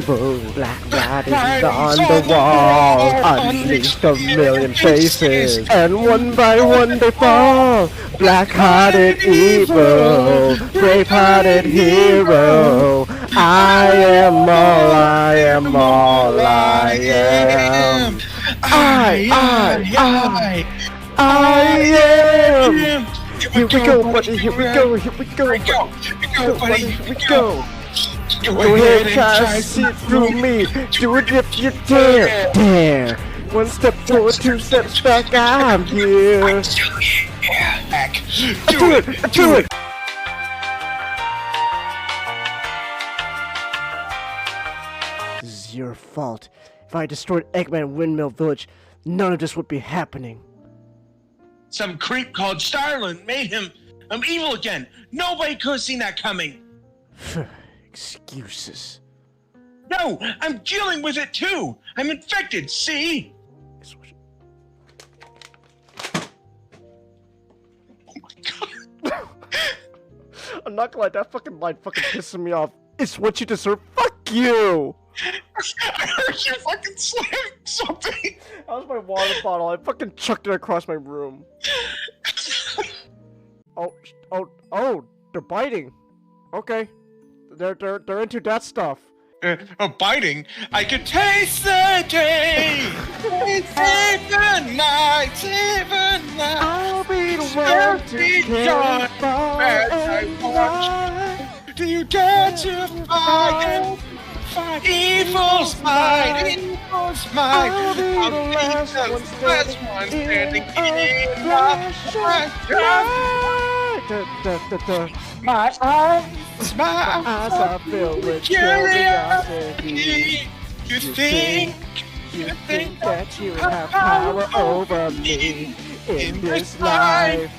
evil. Black writings on the wall, unleashed a million faces, and one by one they fall. Black-hearted evil, brave-hearted hero. I am all I am, all I am. I am. Here we go, buddy. Here we go. Here we go. Buddy. Here we go. Go ahead, try to see through me. Do it if you dare. Dare. One step forward, two steps back. I'm here. Do it. Do it. This is your fault. If I destroyed Eggman Windmill Village, none of this would be happening. Some creep called Starlin made him evil again. Nobody could have seen that coming. Excuses. No, I'm dealing with it too. I'm infected, see? Oh my god. I'm not gonna lie, that fucking line fucking pisses me off. It's what you deserve. Fuck you! I heard you fucking slam something. That was my water bottle. I fucking chucked it across my room. Oh, they're biting. Okay. They're into that stuff. Biting? I could taste the day. Save the night, save the night. I'll be the one to carry as I watch. Do you dare to fight? Evil's mine, evil's mine. I'll be the last one standing in my My eyes are filled with curiosity. You think that you have power over me in this life?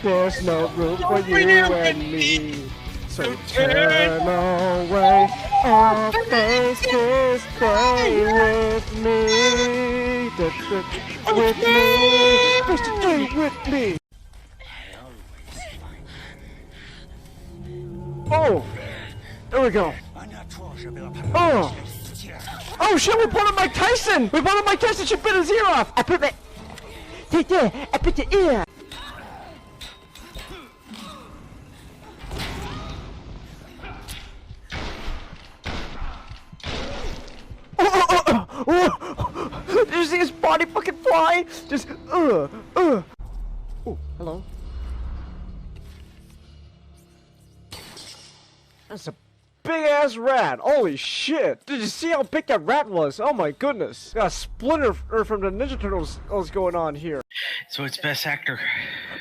There's no room for you and me. So turn away or face this day with me. With me. Face the day with me. Oh! There we go. Oh! Oh shit, we brought up Mike Tyson! We brought up Mike Tyson, she bit his ear off! I put my... I put the ear! Did you see his body fucking fly? Just, Oh, hello. That's a big-ass rat. Holy shit. Did you see how big that rat was? Oh my goodness. Got a splinter from the Ninja Turtles going on here. So it's Best Actor.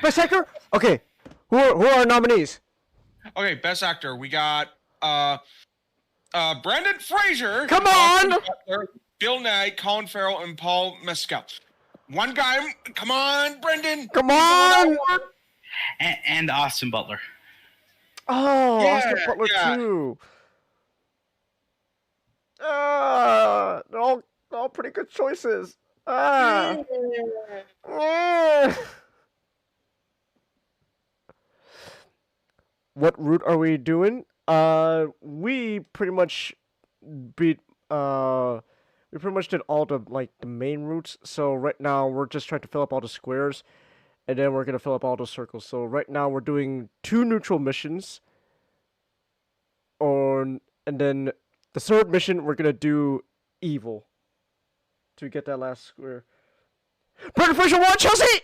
Best Actor? Okay. Who are our nominees? Okay, Best Actor. We got, Brendan Fraser. Come on! Bill Nye, Colin Farrell, and Paul Mescal. One guy. Come on, Brendan. Come on! And Austin Butler. Oh, Yeah, Austin Butler yeah. too. They're all pretty good choices. Yeah. What route are we doing? We pretty much did all the main routes. So right now we're just trying to fill up all the squares, and then we're gonna fill up all the circles. So right now we're doing 2 neutral missions. And then the third mission we're gonna do evil to get that last square. Brendan Fraser won, Chelsea!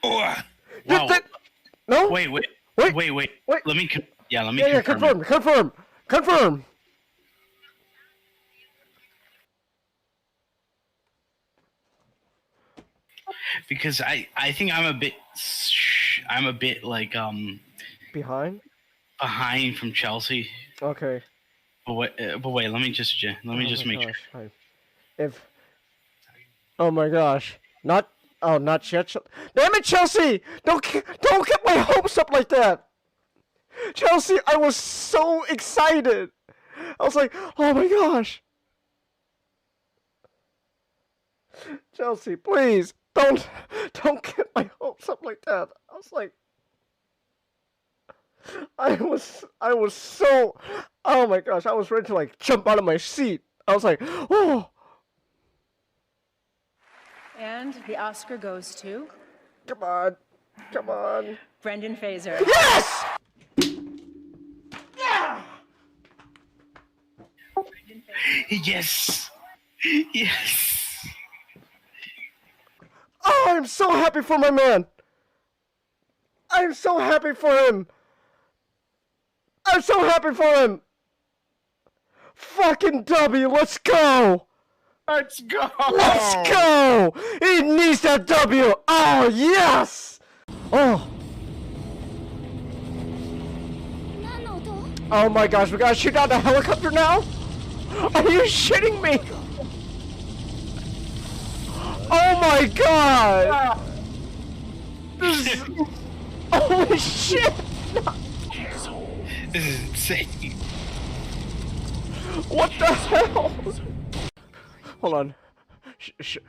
Oh, Wow. No? Wait. Wait. Let me Confirm. Because I think I'm a bit like Behind from Chelsea. Okay. But wait, let me just make sure. Fine. Oh my gosh, not yet. Damn it, Chelsea! Don't get my hopes up like that. Chelsea, I was so excited. I was like, oh my gosh. Chelsea, please don't get my hopes up like that. I was like, I was so Oh my gosh, I was ready to like jump out of my seat. I was like, oh. And the Oscar goes to Come on. Come on. Brendan Fraser. Yes! Yes. Yes. Oh, I'm so happy for my man. I'm so happy for him. I'm so happy for him. Fucking W, let's go. Let's go. Let's go. He needs that W. Oh, yes. Oh. Oh my gosh, we gotta shoot down the helicopter now? Are you shitting me? Oh my god! This is... Holy shit! This is insane. What the hell? Hold on. Should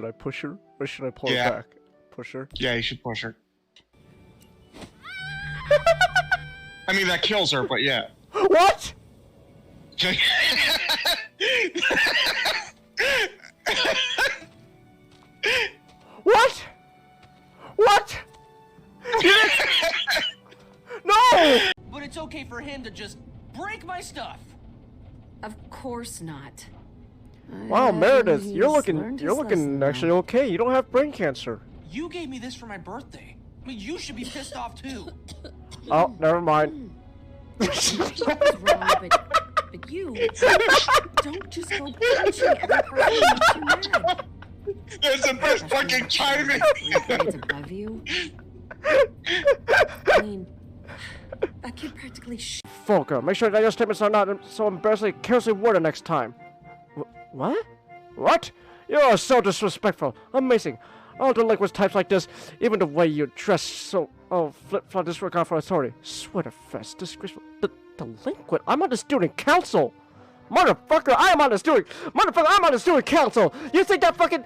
I push her? Or should I pull her back? Push her? Yeah, you should push her. I mean, that kills her, but yeah. What? What? What? No! But it's okay for him to just break my stuff. Of course not. Wow, Meredith, you're looking actually okay. You don't have brain cancer. You gave me this for my birthday. I mean, you should be pissed off too. Oh, never mind. Wrong, but you don't just go punching every person who makes you mad. That's the best fucking timing. Grades above you. I mean, that kid practically Volker, make sure that your statements are not so embarrassingly carelessly worded next time. What? What? You are so disrespectful. Amazing. All delinquents types like this, even the way you dress so... Oh, flip-flop disregard for authority. Sweater fest, disgraceful... Delinquent? I'm on the student council! Motherfucker, I'm on the student council! You think that fucking...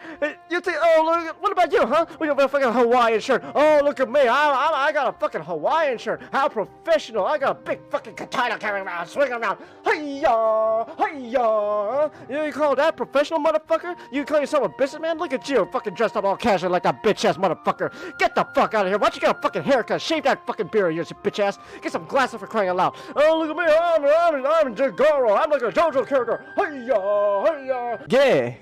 You think... Oh, look, what about you, huh? We got a fucking Hawaiian shirt. Oh, look at me. I got a fucking Hawaiian shirt. How professional. I got a big fucking katana carrying around, swinging around. Hi-ya! Hi-ya! You call that professional, motherfucker? You call yourself a businessman? Look at you, fucking dressed up all casually like that bitch-ass motherfucker. Get the fuck out of here. Why don't you get a fucking haircut? Shave that fucking beard of yours, you bitch-ass. Get some glasses for crying out loud. Oh, look at me. I'm Jagoro. I'm like a JoJo character. Hi-ya! Hi-ya! Yeah!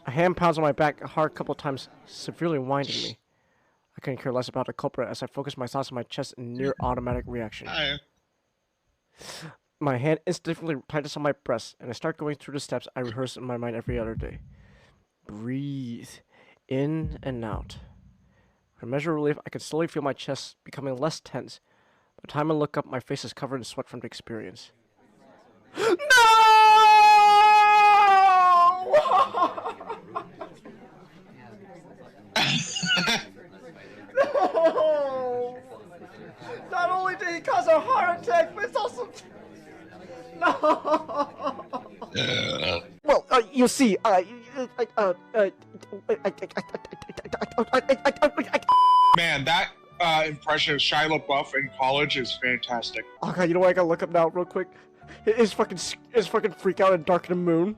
A hand pounds on my back a hard couple times, severely winding me. I couldn't care less about the culprit as I focused my thoughts on my chest in near automatic reaction. My hand instinctively tightens on my breast, and I start going through the steps I rehearse in my mind every other day. Breathe. In and out. For a measure of relief, I could slowly feel my chest becoming less tense. By the time I look up, my face is covered in sweat from the experience. No! No! Not only did he cause a heart attack, but it's also... No! Well, you see, Man, that impression of Shia LaBeouf in college is fantastic. Oh god, you know what I gotta look up now real quick? His fucking freak out in Dark of the Moon.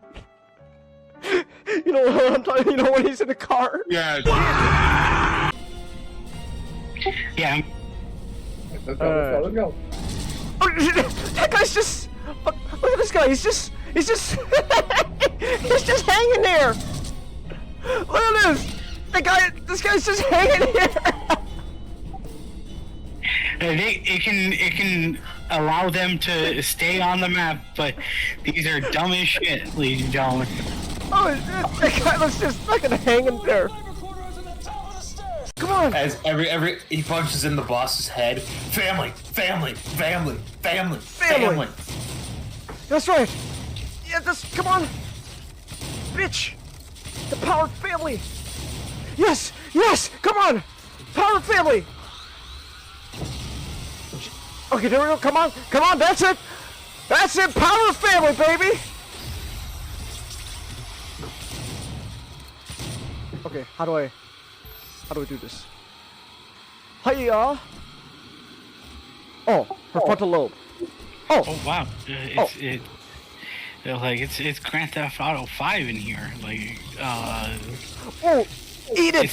You know what I'm talking? You know when he's in the car? Yeah. Yeah. Let's go. Oh, that guy's just. Look at this guy. He's just. he's just hanging there. Look at this. This guy's just hanging here. It can allow them to stay on the map, but these are dumb as shit, ladies and gentlemen. Oh, that guy was just fucking hanging there. Come on! As every he punches in the boss's head. Family. That's right. Yeah, come on, bitch. The power of family. Yes. Come on, power of family. Okay, there we go. Come on. That's it. Power of family, baby. Okay, how do I do this? Hiya! Oh, Her frontal lobe. Oh! Oh wow, it's Grand Theft Auto 5 in here. Like, Oh! Eat it!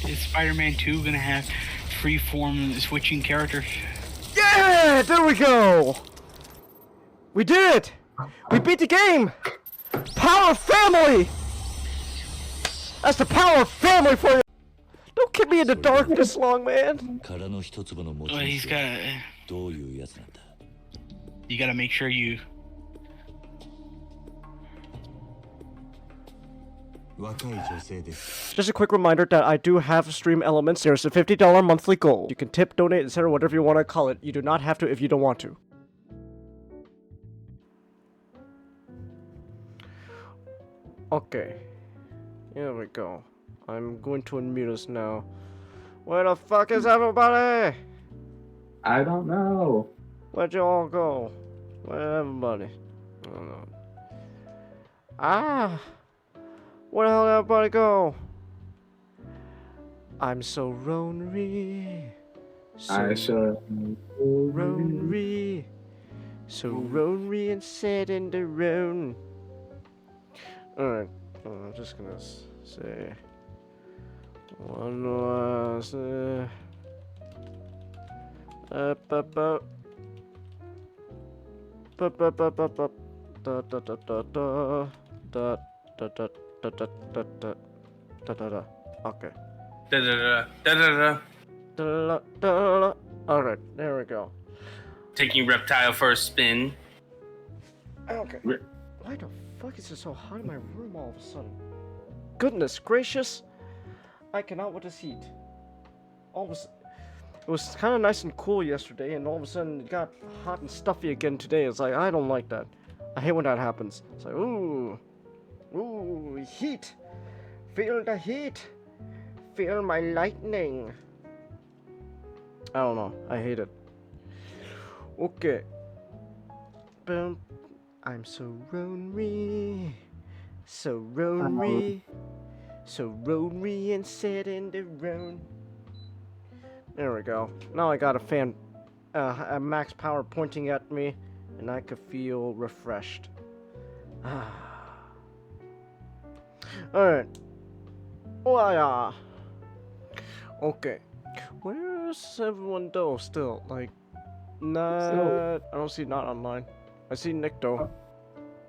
Is Spider-Man 2 gonna have free-form switching characters? Yeah! There we go! We did it! We beat the game! Power of family! That's the power of family for you! Don't keep me in the dark this long, man! Well, he's got... You gotta make sure you... Just a quick reminder that I do have stream elements. There's a $50 monthly goal. You can tip, donate, etc., whatever you want to call it. You do not have to if you don't want to. Okay. Here we go. I'm going to unmute us now. Where the fuck is everybody? I don't know. Where'd you all go? Where's everybody? I don't know. Ah! Where the hell did everybody go? I'm so lonely. I sure. Lonely. So lonely and sad and alone. Alright, I'm just gonna say one last up da da da da da da da. Okay. Alright, there we go. Taking Reptile for a spin. Okay. Why the fuck is it so hot in my room all of a sudden? Goodness gracious! I cannot with this heat. It was kind of nice and cool yesterday, and all of a sudden it got hot and stuffy again today. It's like, I don't like that. I hate when that happens. It's like, ooh, heat. Feel the heat. Feel my lightning. I don't know. I hate it. Okay. Boom. I'm so lonely. So lonely. So lonely and sad in the road. There we go. Now I got a fan, a max power pointing at me, and I could feel refreshed. Alright. Oh yeah. Okay. Where's everyone though still? Like, not... I don't see not online. I see Nick though.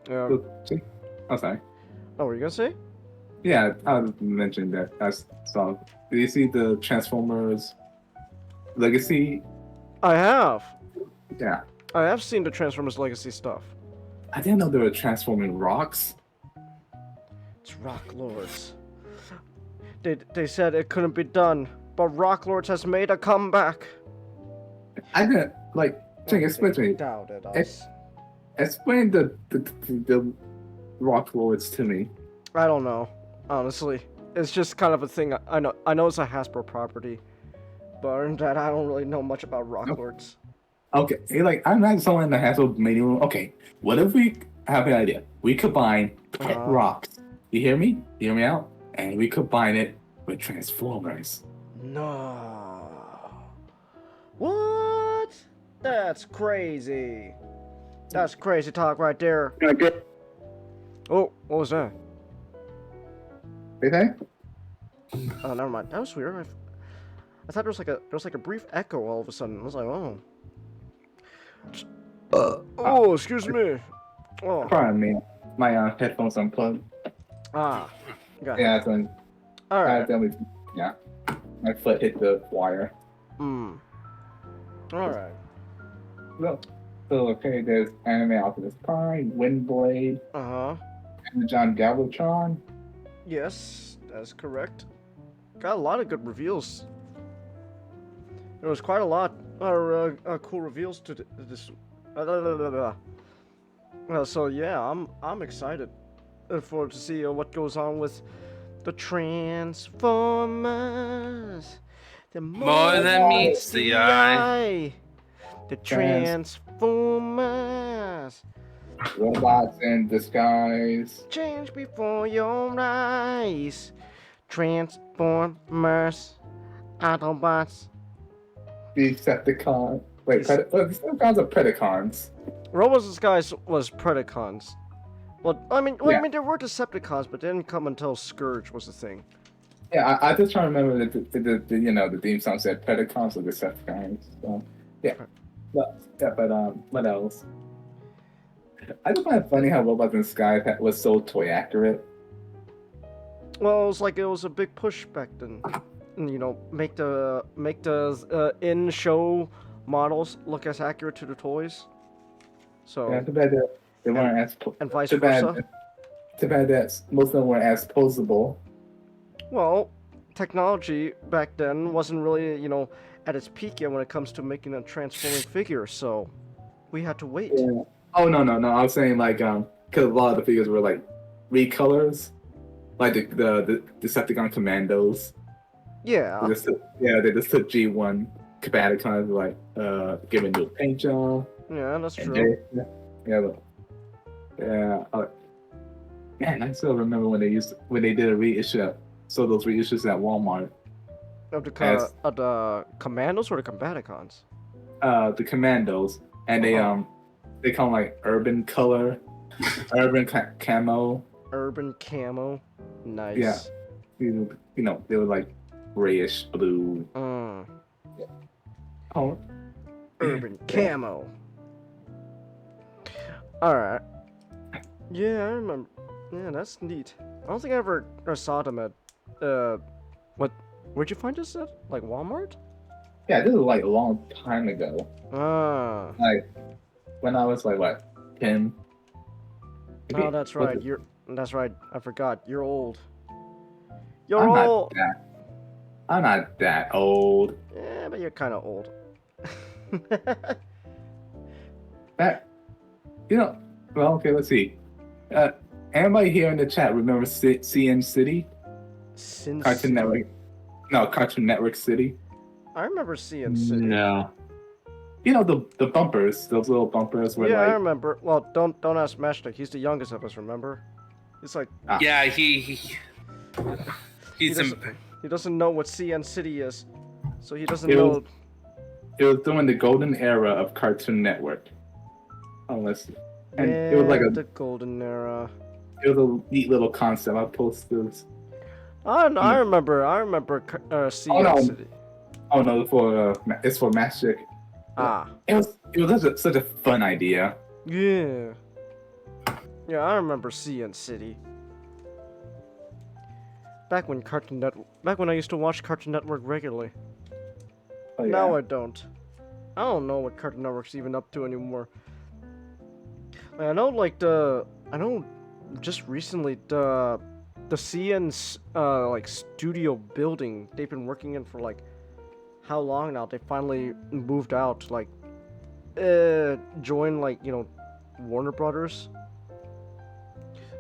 Yeah. Oh, sorry. Oh, were you gonna say? Yeah, I mentioned that. I saw. Did you see the Transformers Legacy? I have. Yeah. I have seen the Transformers Legacy stuff. I didn't know they were transforming rocks. It's Rock Lords. They said it couldn't be done, but Rock Lords has made a comeback. I didn't like. Jake, explain to me. Doubted us. Explain the Rock Lords to me. I don't know, honestly. It's just kind of a thing. I know it's a Hasbro property, but other than that, I don't really know much about Rock Lords. Okay, like I'm not someone that has a manual. Okay, what if we have an idea? We combine pet rocks. You hear me? You hear me out? And we combine it with Transformers. No. What? That's crazy. That's crazy talk right there. Oh, what was that? Okay. Oh, never mind. That was weird. I thought there was like a brief echo all of a sudden. I was like, oh. Oh, excuse me. Oh. Pardon me. My headphones unplugged. Ah. Got Yeah, then. all right. Yeah. My foot hit the wire. Hmm. All right. So okay, there's Anime Optimus Prime, Windblade, Uh huh. and John Galvatron. Yes, that's correct. Got a lot of good reveals. There was quite a lot of cool reveals to this. So yeah, I'm excited to see what goes on with the Transformers. The More than meets the eye. The Transformers. Robots in disguise. Change before your eyes. Transformers. Autobots. Decepticon. Wait, Decepticons are Predacons. Robo's Disguise was Predacons. Well, I mean, Yeah. there were Decepticons, but they didn't come until Scourge was the thing. Yeah, I just trying to remember the theme song said Predacons or Decepticons. So, yeah. But what else? I just find it funny how Robots in Disguise was so toy accurate. Well, it was a big push back then. And, make the in-show models look as accurate to the toys. So. Yeah, too bad that they weren't as. And vice too bad, versa. Too bad that most of them weren't as posable. Well, technology back then wasn't really, at its peak yet when it comes to making a transforming figure, so we had to wait. Yeah. Oh no! I was saying because a lot of the figures were like recolors, like the Decepticon Commandos. Yeah. They just took G1 Combaticons giving new paint job. Yeah, that's true. Man, I still remember when they did a reissue. So those reissues at Walmart. Of the Commandos or the Combaticons? The Commandos, and they call them like urban color, urban camo. Urban camo, nice. Yeah, they were like grayish blue. Yeah. Oh, urban camo. All right. Yeah, I remember. Yeah, that's neat. I don't think I ever saw them at where'd you find this at? Like Walmart? Yeah, this was like a long time ago. Ah. Like when I was like what, 10? Oh, that's right. That's right. I forgot. You're old. You're old. I'm not that old. Yeah, but you're kind of old. Well, okay, let's see. Anybody here in the chat remember CN City? Cartoon Network. No, Cartoon Network City. I remember seeing City. No. The bumpers, those little bumpers were I remember. Well, don't ask Mashtik. He's the youngest of us. Remember? He's like. Yeah, he doesn't know what CN City is, so he doesn't know. It was during the golden era of Cartoon Network. It was like the golden era. It was a neat little concept. I posted. I remember CN City. Oh no, it's for Magic. It was such a fun idea. Yeah. Yeah, I remember CN City. Back when I used to watch Cartoon Network regularly. Oh, yeah. Now I don't. I don't know what Cartoon Network's even up to anymore. I know just recently the CN's studio building they've been working in for how long now? They finally moved out join Warner Brothers.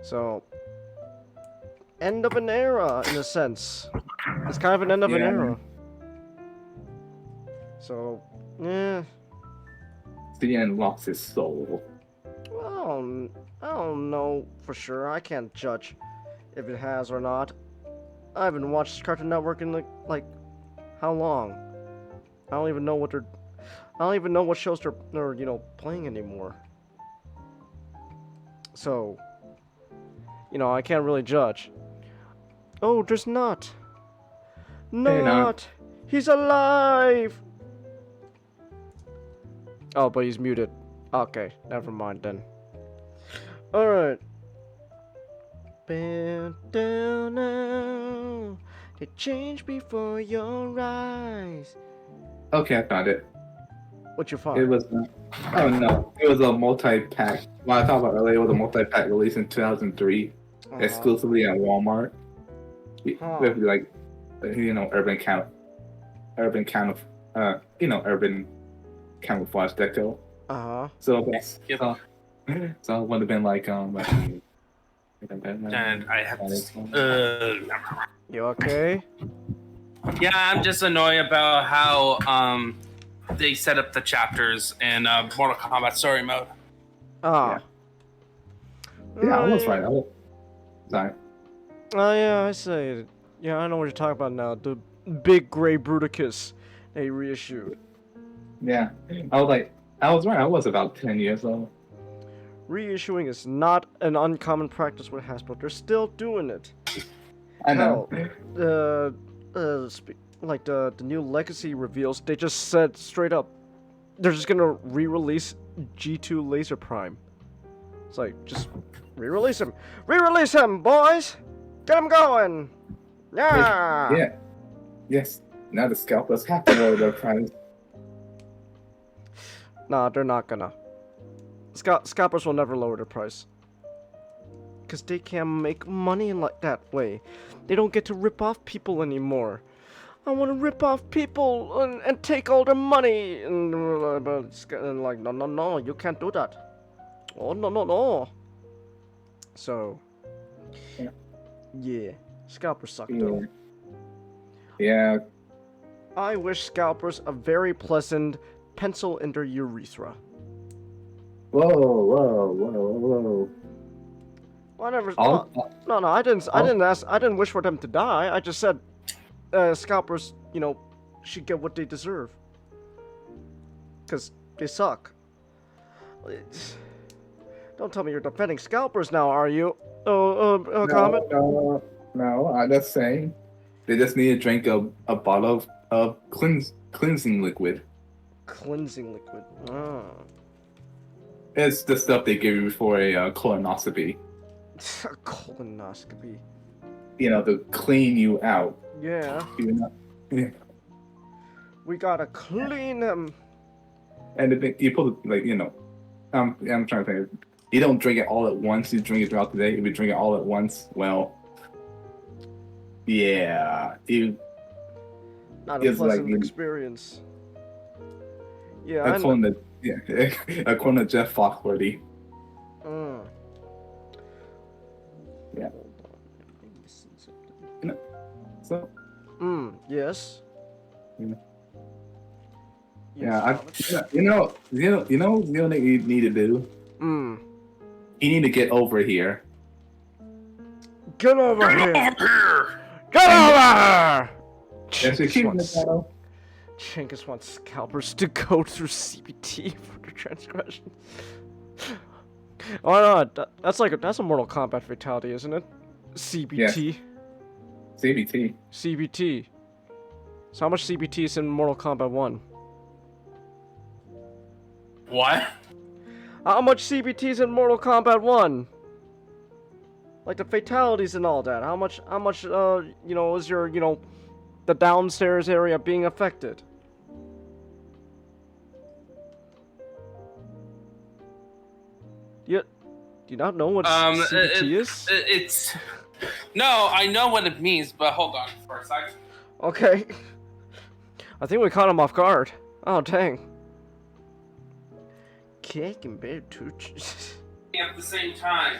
So end of an era in a sense. It's kind of an end of an era. So yeah. CN lost his soul. Well, I don't know for sure. I can't judge if it has or not. I haven't watched Cartoon Network in how long? I don't even know what shows they're playing anymore. So, I can't really judge. Oh, there's not. Not. He's alive. Oh, but he's muted. Okay, never mind then. Alright. Bend down now. They change before your eyes. Okay, I found it. What you find? It was it was a multi-pack. What I talked about earlier, it was a multi-pack released in 2003, exclusively at Walmart. With urban camouflage deco. So it would have been and I have to. You okay? Yeah, I'm just annoyed about how they set up the chapters in Mortal Kombat Story Mode. Ah. Yeah, I was right. Sorry. Oh yeah, I say. Yeah, I know what you're talking about now. The big gray Bruticus they reissued. Yeah, I was like, I was right. I was about 10 years old. Reissuing is not an uncommon practice with Hasbro. They're still doing it. I know. Hell, like the new Legacy reveals, they just said straight up, they're just gonna re-release G2 Laser Prime. It's like, just re-release him. Re-release him, boys! Get him going! Yeah! Yeah. Yes. Now the scalpers have to lower their price. Nah, they're not gonna. Scalpers will never lower their price. Because they can't make money like that way. They don't get to rip off people anymore. I want to rip off people and take all their money. And like, no, you can't do that. Oh, no. So, yeah. Scalpers suck, though. Yeah. I wish scalpers a very pleasant pencil in their urethra. Whoa. Well, I never. No, I didn't wish for them to die. I just said, scalpers, should get what they deserve. Cause they suck. Don't tell me you're defending scalpers now, are you? Comet? No, I'm just saying. They just need to drink a bottle of cleansing liquid. Cleansing liquid. Ah. It's the stuff they give you before a colonoscopy. A colonoscopy. To clean you out. Yeah. Yeah. We gotta clean them. And the thing, you put I'm trying to think. You don't drink it all at once. You drink it throughout the day. If you drink it all at once, well, yeah, not a pleasant experience. Yeah, according to Jeff Foxworthy. Yeah. So. Yes. Yeah, you know what you need to do? You need to get over here. Get over here! Get over here! Chinkus wants scalpers to go through CBT for the transgression. Oh no, that's a Mortal Kombat fatality, isn't it? CBT. Yes. CBT. So how much CBT is in Mortal Kombat 1? What? How much CBT is in Mortal Kombat 1? Like the fatalities and all that. How much is your, the downstairs area being affected? Do you not know what CBT is? No, I know what it means, but hold on for a second. Okay. I think we caught him off guard. Oh, dang. Kicking bad too. At the same time.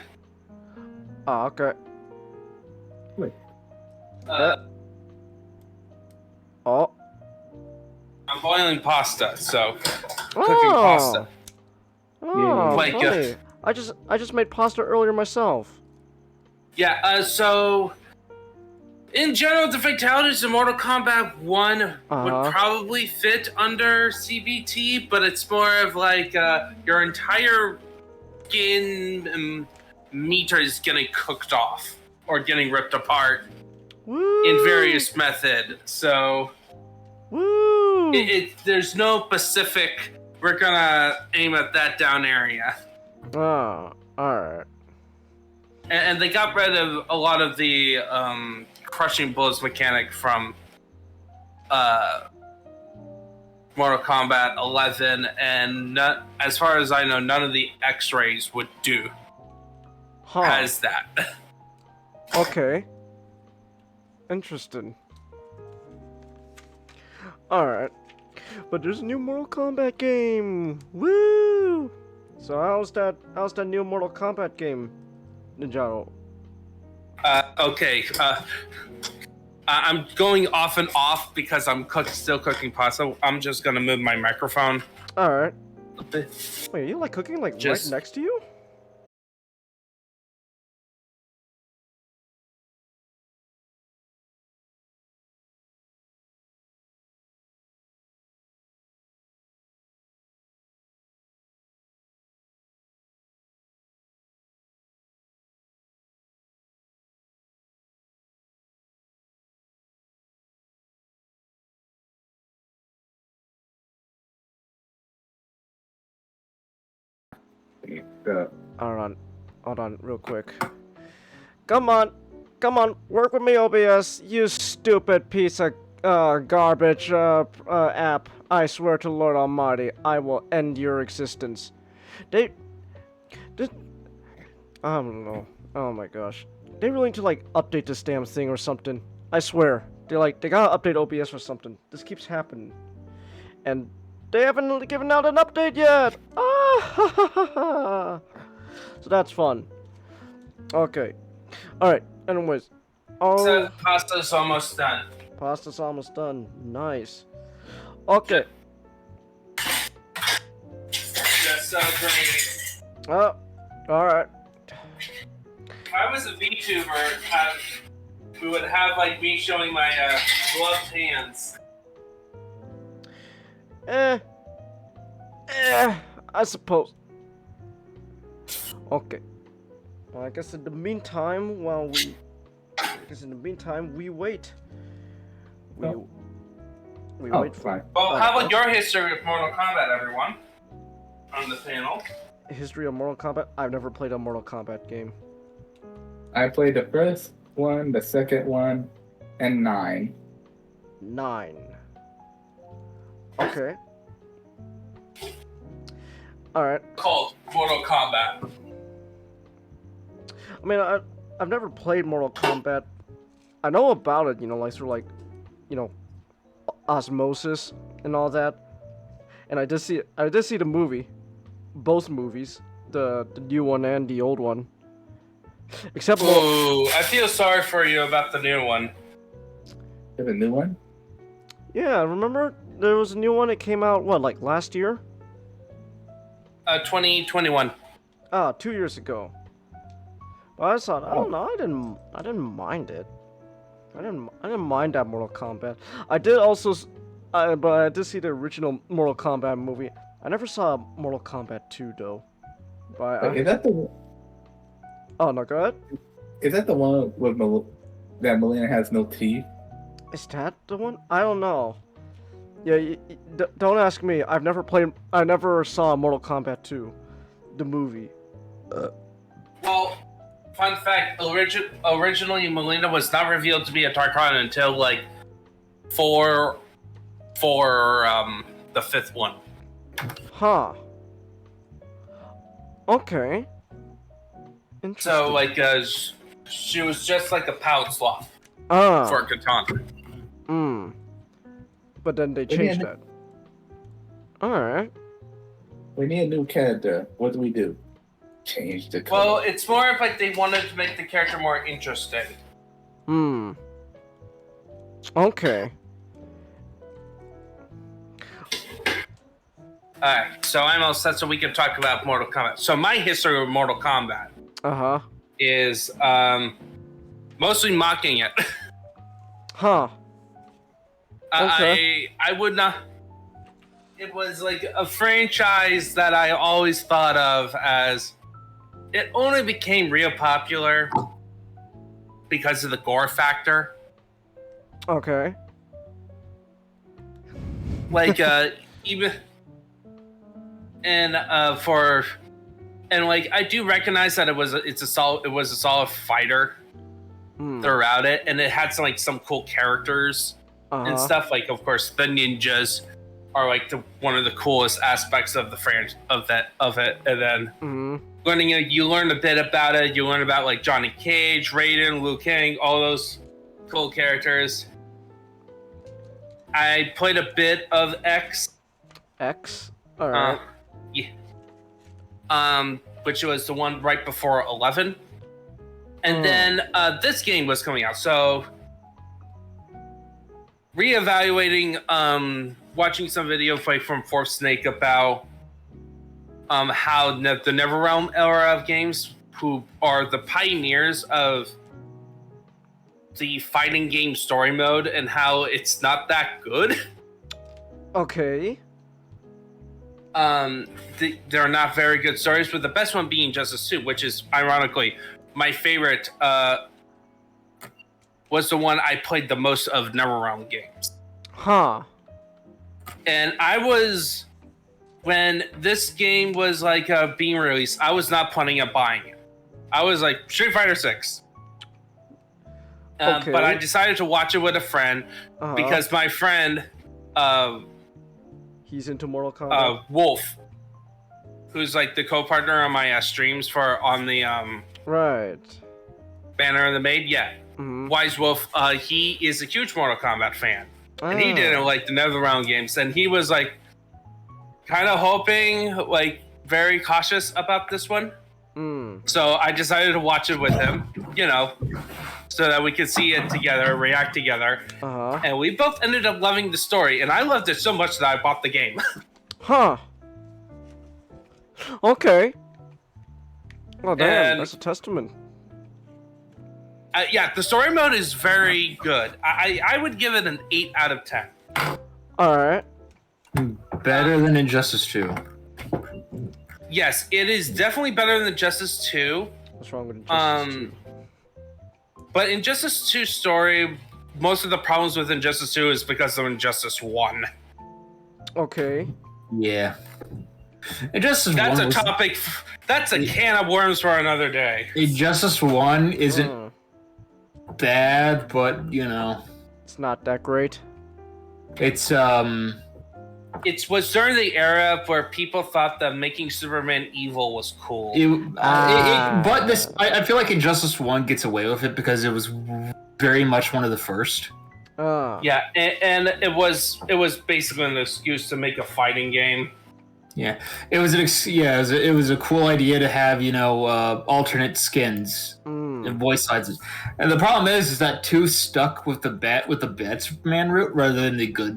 Oh, okay. Wait. Oh. I'm boiling pasta, so cooking Oh. pasta. Oh, Like, funny. I just made pasta earlier myself. Yeah, so in general, the fatalities in Mortal Kombat 1 would probably fit under CBT, but it's more of like your entire skin meter is getting cooked off or getting ripped apart in various methods. So there's no specific, we're gonna aim at that down area. Oh, alright. And they got rid of a lot of the crushing blows mechanic from Mortal Kombat 11, and as far as I know, none of the X-rays would do as that. Okay. Interesting. Alright. But there's a new Mortal Kombat game! Woo! So how's that new Mortal Kombat game, Ninjago? Okay. I'm going off and off because I'm still cooking pasta. I'm just gonna move my microphone. Alright. Wait, you like cooking right next to you? Hold on, real quick. Come on, work with me, OBS. You stupid piece of garbage app. I swear to Lord Almighty, I will end your existence. I don't know. Oh my gosh. They really need to like update this damn thing or something. I swear. They gotta update OBS or something. This keeps happening. And they haven't given out an update yet! Ah! So that's fun. Okay. Alright, anyways. Oh, So pasta's almost done. pasta's almost done. Nice. Okay. Just so great. Oh, alright. If I was a VTuber, we would have like me showing my gloved hands. I suppose. Okay. Well, I guess in the meantime, we wait. We wait for. Fine. Well, how about your history with Mortal Kombat, everyone? On the panel. History of Mortal Kombat? I've never played a Mortal Kombat game. I played the first one, the second one, and 9. 9. Okay. Alright. Called Mortal Kombat. I mean, I've never played Mortal Kombat. I know about it, like through osmosis and all that. And I did see the movie, both movies, the new one and the old one. Except Ooh, I feel sorry for you about the new one. There's a new one? yeah, remember there was a new one that came out like last year? 2021. 2 years ago. But I thought, I don't know, I didn't mind it. I didn't mind that Mortal Kombat. I did also, but I did see the original Mortal Kombat movie. I never saw Mortal Kombat 2 though. But Is that the oh no, go ahead. Is that the one with that Melina has no teeth? Is that the one? I don't know. Yeah, don't ask me. I never saw Mortal Kombat 2, the movie. Well, fun fact: originally, Melina was not revealed to be a Tarkana until like for the 5th one. Huh. Okay. Interesting. So like, she was just like a pout sloth Ah. for Katana. But then they changed that. Alright. We need a new character. What do? Change the color. Well, it's more of like they wanted to make the character more interesting. Okay. Alright, so I'm all set so we can talk about Mortal Kombat. So my history with Mortal Kombat is mostly mocking it. Huh. Okay. I would not. It was like a franchise that I always thought of as. It only became real popular because of the gore factor. Okay. Like even and like I do recognize that it was a solid fighter throughout it, and it had some cool characters and stuff. Like of course the ninjas are like one of the coolest aspects of the of it, and then you learn a bit about it. You learn about like Johnny Cage, Raiden, Liu Kang, all those cool characters. I played a bit of X. Alright. Yeah. Which was the one right before 11. And then this game was coming out. So reevaluating, watching some video play from Fourth Snake about how the NetherRealm era of games, who are the pioneers of the fighting game story mode, and how it's not that good. Okay. They're not very good stories, but the best one being Justice 2, which is ironically my favorite. Was the one I played the most of NetherRealm games. Huh. And I was when this game was like being released, I was not planning on buying it. I was like Street Fighter 6. Okay. But I decided to watch it with a friend because my friend, he's into Mortal Kombat. Wolf, who's like the co-partner on my streams on the Right. Banner of the Maid. Yeah, Wise Wolf. He is a huge Mortal Kombat fan, and he didn't like the NetherRealm games, and he was like kind of hoping, like very cautious about this one. So I decided to watch it with him, so that we could see it together, react together. And we both ended up loving the story, and I loved it so much that I bought the game. Huh. Okay. Oh, damn, that's a testament. Yeah, the story mode is very good. I would give it an 8 out of 10. Alright. Better than Injustice 2. Yes, it is definitely better than Justice 2. What's wrong with Injustice 2? But Injustice 2 story, most of the problems with Injustice 2 is because of Injustice 1. Okay. Yeah. Injustice That's 1 a topic. That's a can of worms for another day. Injustice 1 isn't bad, but it's not that great. It's It was during the era where people thought that making Superman evil was cool. but this, I feel like Injustice 1 gets away with it because it was very much one of the first. Yeah, and it was basically an excuse to make a fighting game. Yeah, it was it was a cool idea to have alternate skins and voice lines. And the problem is that 2 stuck with the bad Superman route rather than the good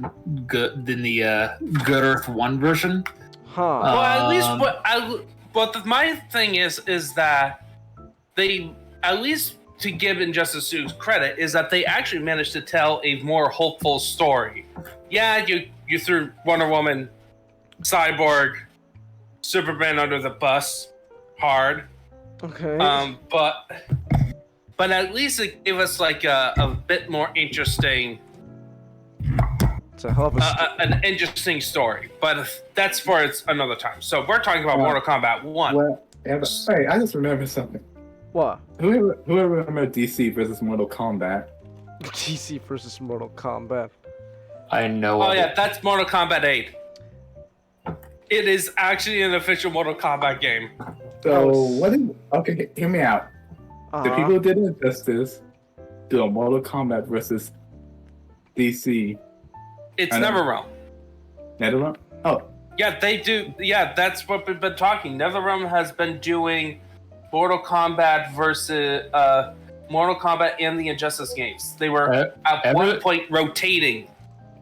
Earth 1 version. Huh. Well, at least my thing is that they, at least to give Injustice 2 credit, is that they actually managed to tell a more hopeful story. Yeah, you threw Wonder Woman, Cyborg, Superman under the bus hard. Okay. But at least it gave us like a bit more interesting. It's a hell of an interesting story, but that's for another time. So we're talking about Mortal Kombat 1. Well, hey, I just remembered something. What? Whoever remember DC versus Mortal Kombat? DC versus Mortal Kombat. I know. Oh yeah, that's Mortal Kombat 8. It is actually an official Mortal Kombat game. So okay, hear me out. The people who did Injustice do a Mortal Kombat versus DC. It's NetherRealm. NetherRealm? Oh. Yeah, they do. Yeah, that's what we've been talking. NetherRealm has been doing Mortal Kombat versus Mortal Kombat and the Injustice games. They were at one point rotating.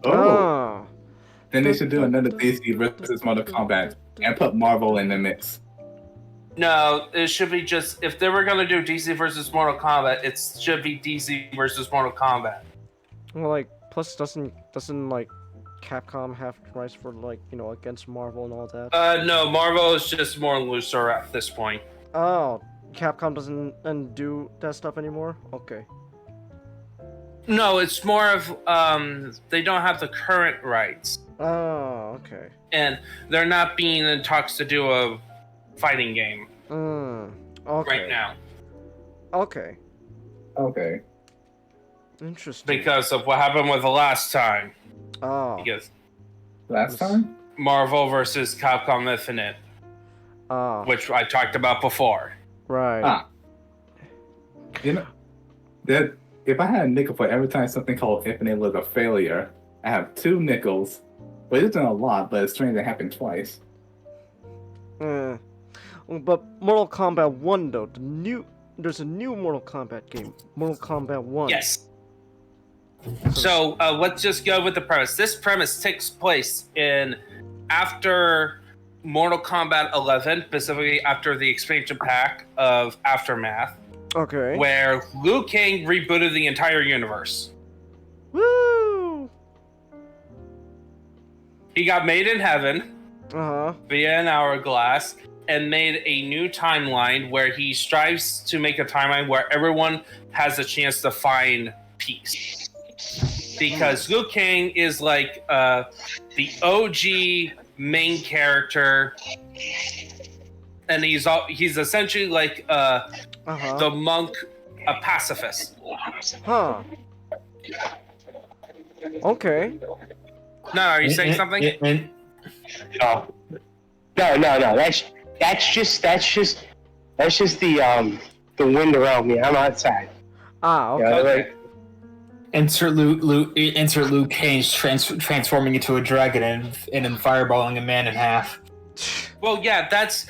Oh. Then they should do another DC versus Mortal Kombat and put Marvel in the mix. No, it should be just, if they were going to do DC versus Mortal Kombat, it should be DC versus Mortal Kombat. Well, like, plus doesn't like Capcom have rights for against Marvel and all that? No, Marvel is just more looser at this point. Oh, Capcom doesn't do that stuff anymore? Okay. No, it's more of they don't have the current rights. Oh, okay. And they're not being in talks to do a fighting game okay. right now. Okay. Okay. Interesting. Because of what happened with the last time. Oh. Because last time? Marvel versus Capcom Infinite. Oh. Which I talked about before. Right. That if I had a nickel for every time something called Infinite was a failure, I have 2 nickels. But it's not a lot, but it's strange that happened twice. But Mortal Kombat 1 though, there's a new Mortal Kombat game, Mortal Kombat 1. Yes. So let's just go with the premise. This premise takes place after Mortal Kombat 11, specifically after the expansion pack of Aftermath. Okay. Where Liu Kang rebooted the entire universe. Woo! He got made in heaven via an hourglass and made a new timeline where he strives to make a timeline where everyone has a chance to find peace. Because Liu Kang is like the OG main character, and he's essentially like the monk, a pacifist. Huh. Okay. No, are you saying something? No. That's just the wind around me. I'm outside. Ah, okay. Yeah, like, insert Luke Cage transforming into a dragon and then fireballing a man in half. Well, yeah, that's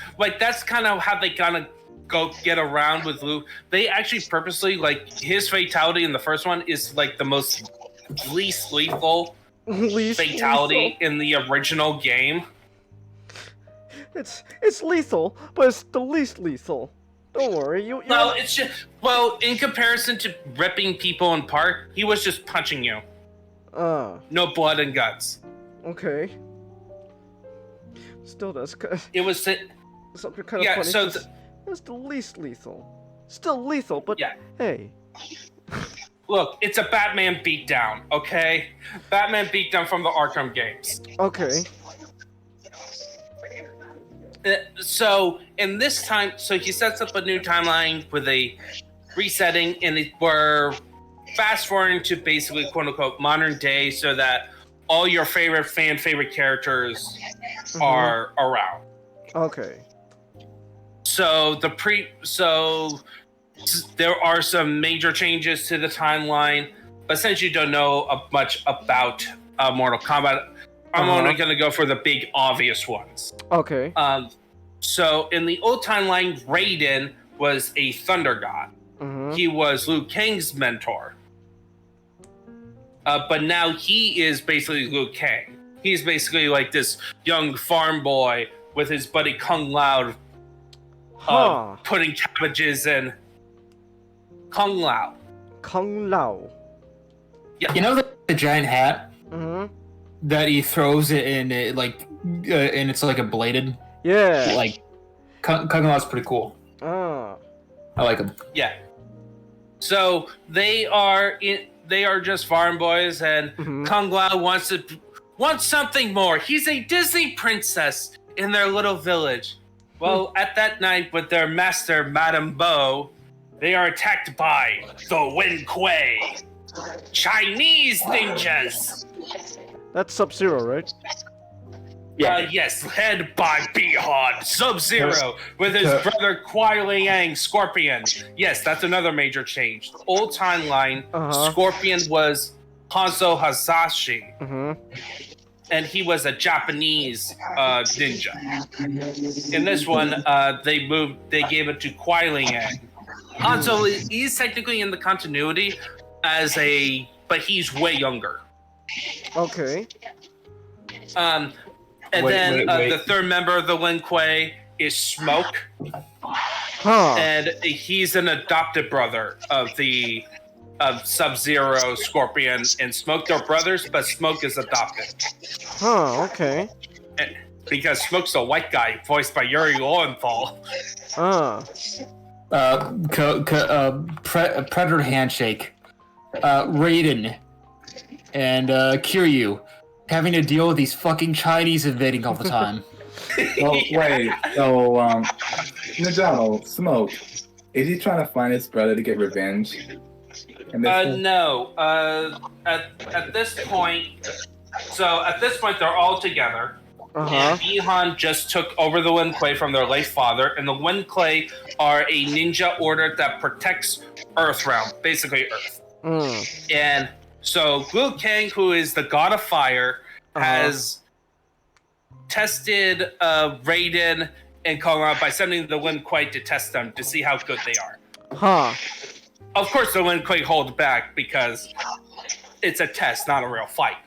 kind of how they kind of go get around with Luke. They actually purposely, like, his fatality in the first one is like the least lethal fatality in the original game. It's lethal, but it's the least lethal. Don't worry, you. No, it's just in comparison to ripping people apart, he was just punching you. No blood and guts. Okay. Still, that's it was something kind of funny. So it's the least lethal. Still lethal, but hey. Look, it's a Batman beatdown, okay? Batman beatdown from the Arkham games. Okay. So in this time, so he sets up a new timeline with a resetting, and we're fast forwarding to basically quote unquote modern day, so that all your favorite characters are around. Okay. So there are some major changes to the timeline, but since you don't know much about Mortal Kombat, I'm only going to go for the big obvious ones. Okay. So in the old timeline, Raiden was a thunder god. He was Liu Kang's mentor. But now he is basically Liu Kang. He's basically like this young farm boy with his buddy Kung Lao putting cabbages in. Kung Lao. Yeah. You know the giant hat? That he throws it in, and it's like a bladed. Yeah. Like, Kung Lao's pretty cool. I like him. Yeah. So they are just farm boys, and Kung Lao wants something more. He's a Disney princess in their little village. Well, at that night, with their master, Madame Bo, they are attacked by the Wen Kuei, Chinese ninjas. That's Sub-Zero, right? Yes, led by Bi-Han, Sub-Zero, with his brother Kuai Liang, Scorpion. Yes, that's another major change. Old timeline, Scorpion was Hanzo Hasashi, and he was a Japanese ninja. In this one, they gave it to Kuai Liang. Hanzo is technically in the continuity but he's way younger. Okay. And the third member of the Lin Kuei is Smoke. And he's an adopted brother of the Sub-Zero, Scorpion, and Smoke. They're brothers, but Smoke is adopted. Okay. Because Smoke's a white guy, voiced by Yuri Lowenthal. Predator Handshake. Raiden. And Kiryu. Having to deal with these fucking Chinese invading all the time. Wait. So, Nijano, Smoke, is he trying to find his brother to get revenge? No. At this point, they're all together. And Bi-Han just took over the Lin Kuei from their late father, and the Lin Kuei are a ninja order that protects Earthrealm, basically Earth. And so Liu Kang, who is the god of fire, has tested Raiden and Kung Lao by sending the Lin Kuei to test them to see how good they are. Of course, the Lin Kuei hold back because it's a test, not a real fight.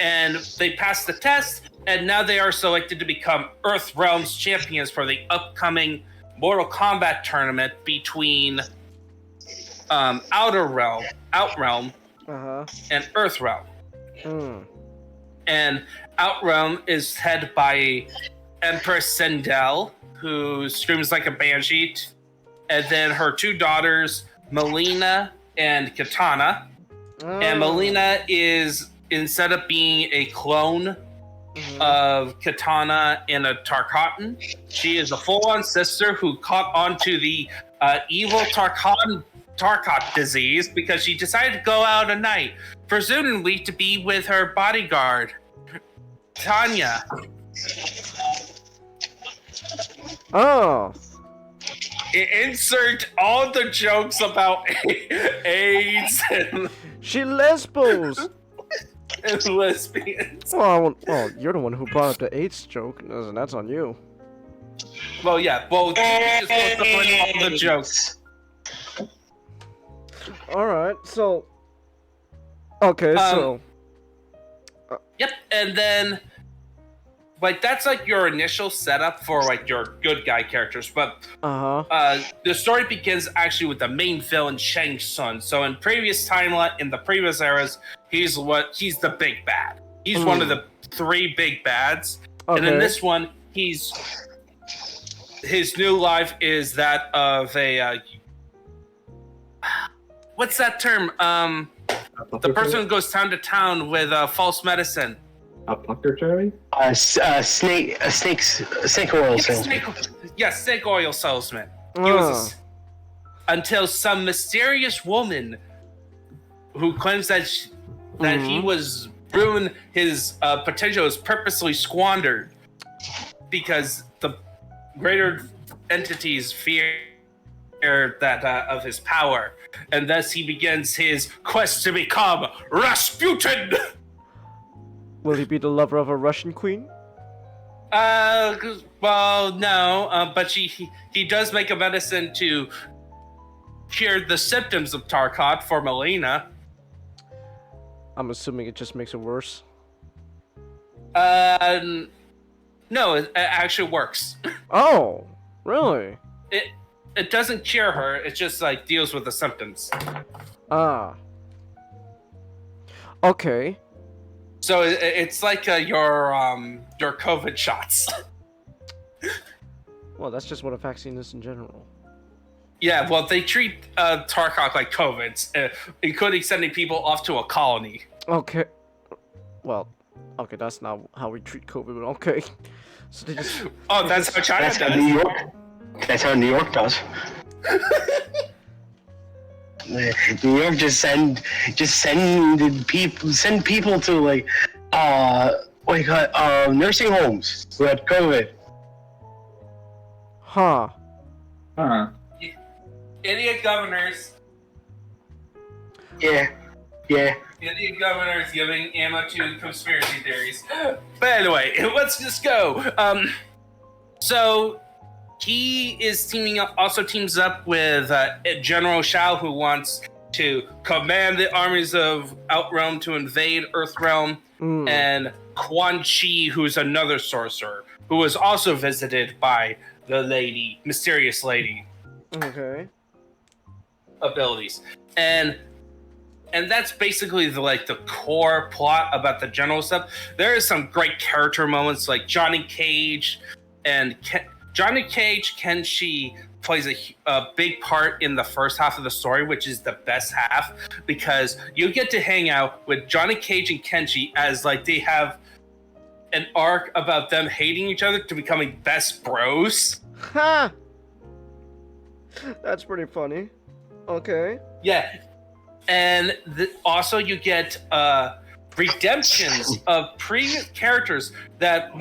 And they passed the test, and now they are selected to become Earthrealm's champions for the upcoming Mortal Kombat tournament between Outrealm, and Earthrealm. And Outrealm is headed by Empress Sindel, who screams like a banshee, and then her two daughters, Melina and Katana. And Melina is, instead of being a clone of Katana and a Tarkatan. She is a full-on sister who caught onto the evil Tarkat disease because she decided to go out at night, presumably to be with her bodyguard, Tanya. Oh. Insert all the jokes about AIDS and She lesbos. lesbians. Well, you're the one who brought up the AIDS joke, and that's on you. Well, yeah. Well, just supposed to bring all the jokes. All right. So. Okay. So. Yep, and then. Like, that's, like, your initial setup for, like, your good guy characters. But the story begins actually with the main villain, Shang Tsung. So in the previous eras, he's the big bad. He's one of the 3 big bads. Okay. And in this one, his new life is that of a... what's that term? The person who goes town to town with false medicine. Apothecary? Snake oil salesman. Snake oil salesman. He was until some mysterious woman who claims that he was ruined, his potential was purposely squandered because the greater entities fear that of his power, and thus he begins his quest to become Rasputin. Will he be the lover of a Russian queen? Well, no, but he does make a medicine to cure the symptoms of Tarkat for Melina. I'm assuming it just makes it worse. No, it actually works. Oh, really? It doesn't cure her, it just, like, deals with the symptoms. Ah. Okay. So it's like your COVID shots. Well, that's just what a vaccine is in general. Yeah, well, they treat Tarkok like COVID, including sending people off to a colony. Okay. Well, okay, that's not how we treat COVID, but okay. So they just... Oh, that's how China does. That's how New York does. New York just send people to like nursing homes who had COVID. Huh. Idiot governors. Yeah. Idiot governors giving ammo to conspiracy theories. But anyway, let's just go. So he is teams up with General Shao, who wants to command the armies of Outrealm to invade Earthrealm, and Quan Chi, who's another sorcerer, who was also visited by the mysterious lady. Okay. Abilities. And that's basically the core plot about the general stuff. There is some great character moments, like Johnny Cage and Kenshi plays a big part in the first half of the story, which is the best half, because you get to hang out with Johnny Cage and Kenshi as they have an arc about them hating each other to becoming best bros. Ha! That's pretty funny. Okay. Yeah. And also you get redemptions of previous characters that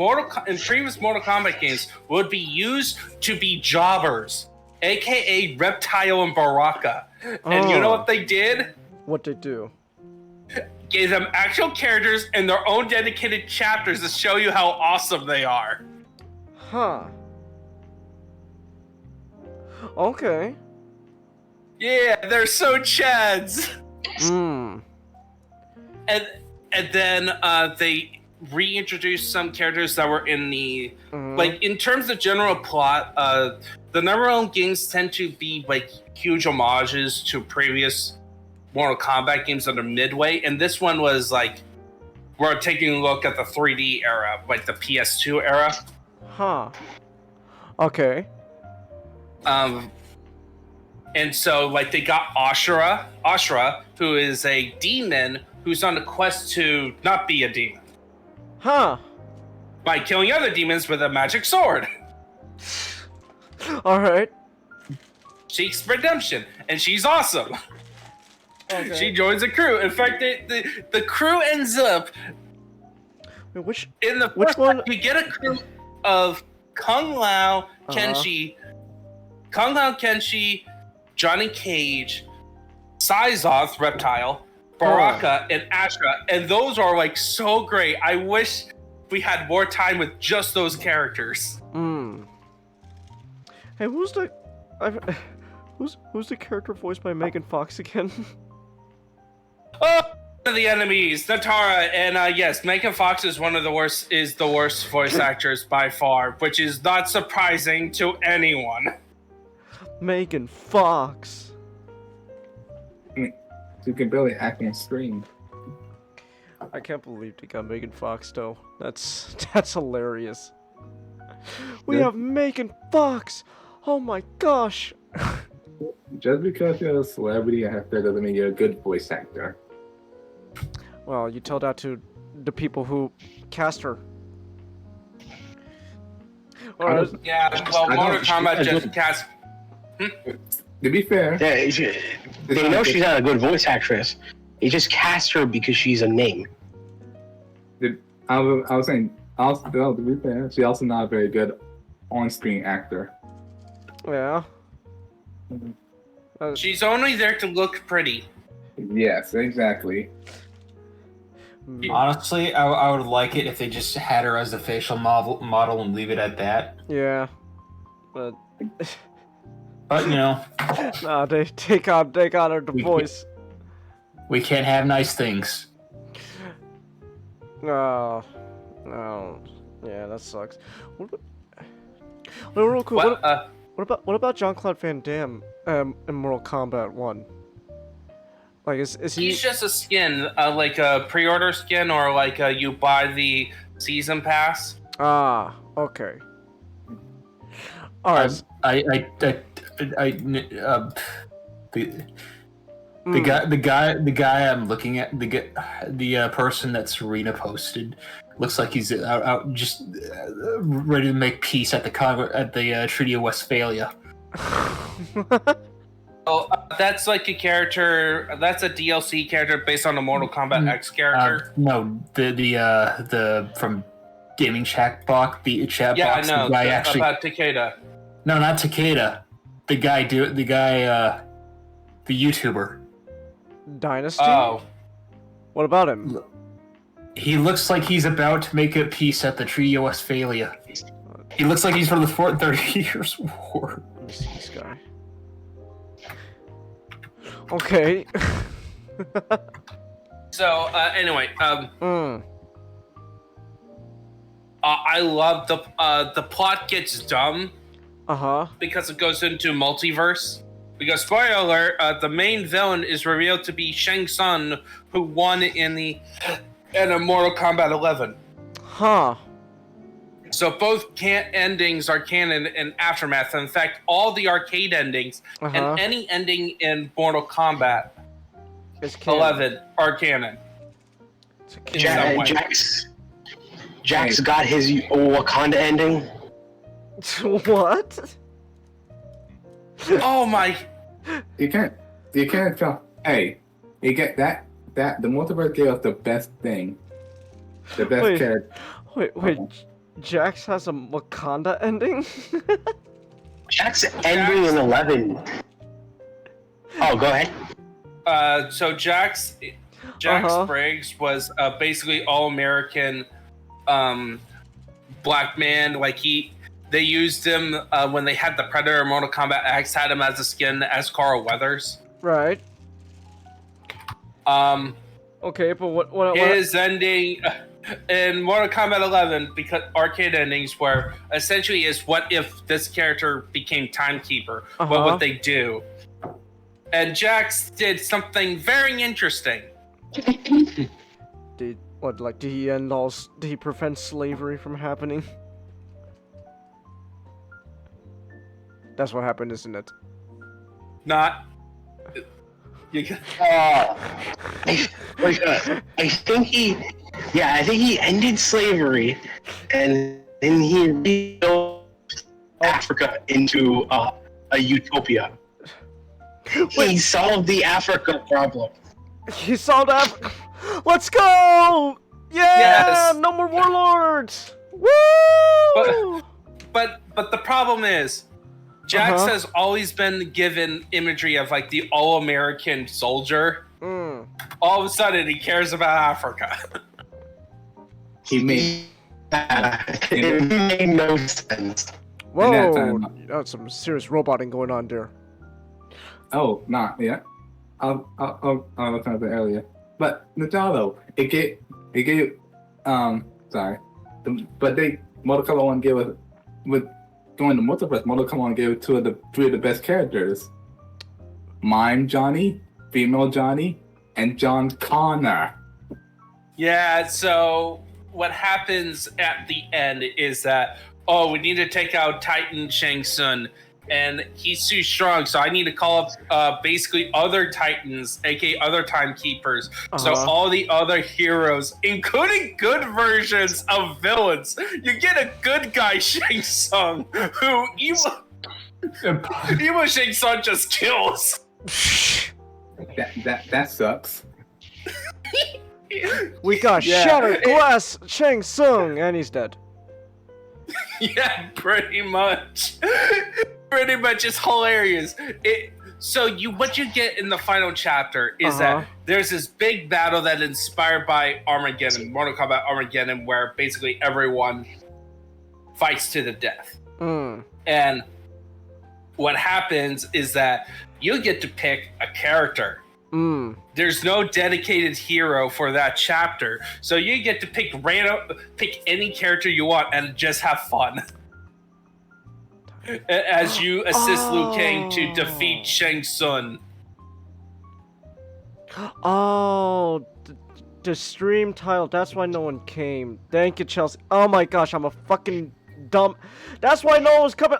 in previous Mortal Kombat games would be used to be jobbers, aka Reptile and Baraka. And you know what they did? What they do? Gave them actual characters and their own dedicated chapters to show you how awesome they are. Huh. Okay. Yeah, they're so chads. And then they reintroduced some characters that were in the in terms of general plot. The NetherRealm games tend to be huge homages to previous Mortal Kombat games that are midway, and this one was we're taking a look at the 3D era, the PS2 era. Huh. Okay. And so they got Ashura, who is a demon who's on a quest to not be a demon. Huh. by killing other demons with a magic sword. All right. Seeks redemption, and she's awesome. Okay. She joins the crew. In fact, the crew ends up Wait, which in the which first one? You get a crew of Kung Lao, Kenshi, Johnny Cage, Sizoth, Reptile, Baraka, and Ashra, and those are like so great. I wish we had more time with just those characters. Hey, who's the character voiced by Megan Fox again? Oh, the enemies, Natara, and yes, Megan Fox is the worst voice actress by far, which is not surprising to anyone. Megan Fox. You can barely act on screen. I can't believe they got Megan Fox though. That's hilarious. We have Megan Fox. Oh my gosh. Just because you're a celebrity actor doesn't mean you're a good voice actor. Well, you tell that to the people who cast her. Yeah, well, Mortal Kombat just cast. To be fair, Yeah, they know she's not a good voice actress. They just cast her because she's a name. I was saying, to be fair, she's also not a very good on-screen actor. Yeah. She's only there to look pretty. Yes, exactly. Honestly, I would like it if they just had her as the facial model and leave it at that. Yeah. But you know, nah, they take on her the voice. We can't have nice things. Oh, yeah, that sucks. Real quick, what about Jean-Claude Van Damme in Mortal Kombat 1? Like, is he? He's just a skin, like a pre-order skin, or like you buy the season pass. Ah, okay. All right. The guy I'm looking at, the person that Serena posted, looks like he's out just ready to make peace at the Treaty of Westphalia. Oh, that's like a character. That's a DLC character based on the Mortal Kombat X character. No, the from Gaming Chat Box, the chat Yeah, box. I know. The guy actually, about Takeda. No, not Takeda. The guy, the YouTuber. Dynasty? Oh. What about him? He looks like he's about to make a peace at the Treaty of Westphalia. He looks like he's from the 30 Years' War. Let me see this guy. Okay. So, anyway, I love the plot gets dumb. Because it goes into multiverse. Because spoiler alert, the main villain is revealed to be Shang Tsung, who won in a Mortal Kombat 11. Huh. So both endings are canon in Aftermath. In fact, all the arcade endings and any ending in Mortal Kombat 11 are canon. Jax got his Wakanda ending. What? Oh my! You can't tell. Hey, you get that the multiverse gave us the best thing, the best character. Wait. Jax has a Wakanda ending? Jax ending in 11. Oh, go ahead. So Jax Briggs was basically all-American black man. Like they used him when they had the Predator Mortal Kombat X, had him as a skin as Carl Weathers. Right. Okay, but what his ending in Mortal Kombat 11, because arcade endings were essentially is what if this character became Timekeeper? What would they do? And Jax did something very interesting. Did he prevent slavery from happening? That's what happened, isn't it? Not. I think Yeah, I think he ended slavery, and then he rebuilt Africa into a utopia. He solved the Africa problem. He solved Africa. Let's go! Yeah! Yes. No more warlords! Woo! But the problem is, Jax Uh-huh. has always been given imagery of like the all-American soldier. All of a sudden, he cares about Africa. He made It made no sense. Whoa! that time- That's some serious roboting going on there. Oh, not yeah. I'll look at it earlier. But Najalo, it gave sorry. But they Mortal Kombat 1 gave us with going to multiverse, Mortal Kombat 1 gave three of the best characters. Mime Johnny, Female Johnny, and John Connor. Yeah, so what happens at the end is that, we need to take out Titan Shang Tsung, and he's too strong, so I need to call up basically other Titans, aka other Timekeepers. So all the other heroes, including good versions of villains, you get a good guy Shang Tsung, who evil Shang Tsung just kills. That sucks. We got Shattered Glass Shang Tsung, and he's dead. Yeah, pretty much. Pretty much, it's hilarious. What you get in the final chapter is that there's this big battle that inspired by Armageddon, Mortal Kombat Armageddon, where basically everyone fights to the death. And what happens is that you get to pick a character. There's no dedicated hero for that chapter, so you get to pick any character you want and just have fun. As you assist Liu Kang to defeat Shang Tsung. Oh, the stream title. That's why no one came. Thank you, Chelsea. Oh my gosh, I'm a fucking dumb. That's why no one was coming.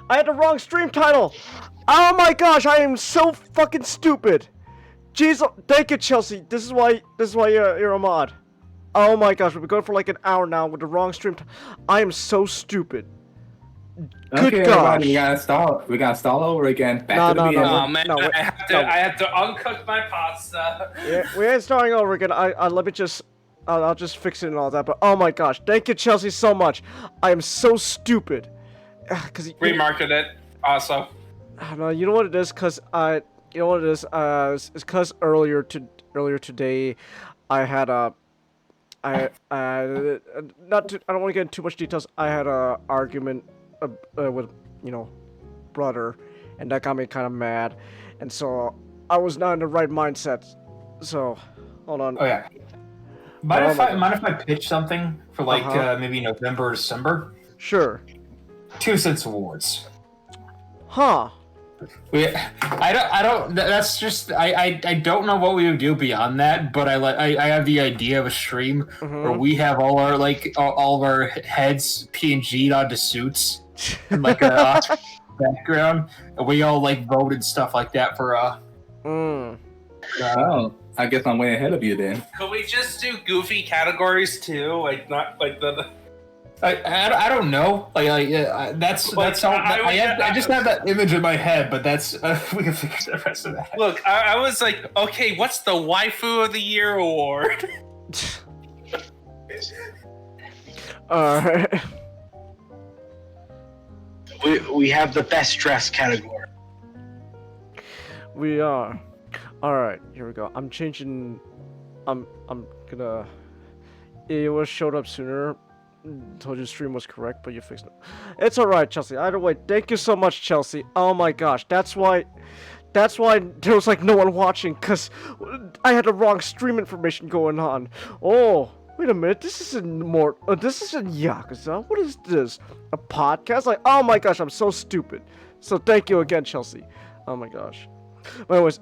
I had the wrong stream title. Oh my gosh, I am so fucking stupid. Jesus, thank you, Chelsea. This is why you're a mod. Oh my gosh, we've been going for like an hour now with the wrong stream. I am so stupid. Good Okay, gosh. everybody, we gotta stall over again. No, Oh man, I have to uncook my pasta. Yeah, we ain't starting over again. Let me just, I'll just fix it and all that. But oh my gosh, thank you, Chelsea, so much. I am so stupid. Cause Remarket it also. No, you know what it is, you know what it is. It's cause earlier today, I had I don't want to get into too much details. I had a argument with brother, and that got me kind of mad, and so I was not in the right mindset. So, hold on. Oh yeah. Mind if I pitch something for maybe November or December? Sure. 2 cents awards. Huh. I don't. That's just. I don't know what we would do beyond that. But I have the idea of a stream where we have all our all of our heads PNG'd onto suits and a background, and we all vote and stuff like that for Oh, I guess I'm way ahead of you then. Could we just do goofy categories too? Not like the. I don't know. That's all. I just have that image in my head, but that's we can figure the rest of that. Look, I was like, okay, what's the Waifu of the Year award? Alright. We have the best dress category. We are. Alright, here we go. I'm changing. I'm gonna. It was showed up sooner. Told you the stream was correct, but you fixed it. It's alright, Chelsea. Either way, thank you so much, Chelsea. Oh my gosh, that's why there was no one watching, cause I had the wrong stream information going on. Oh, wait a minute, this isn't Yakuza. What is this? A podcast? Oh my gosh, I'm so stupid. So thank you again, Chelsea. Oh my gosh. What about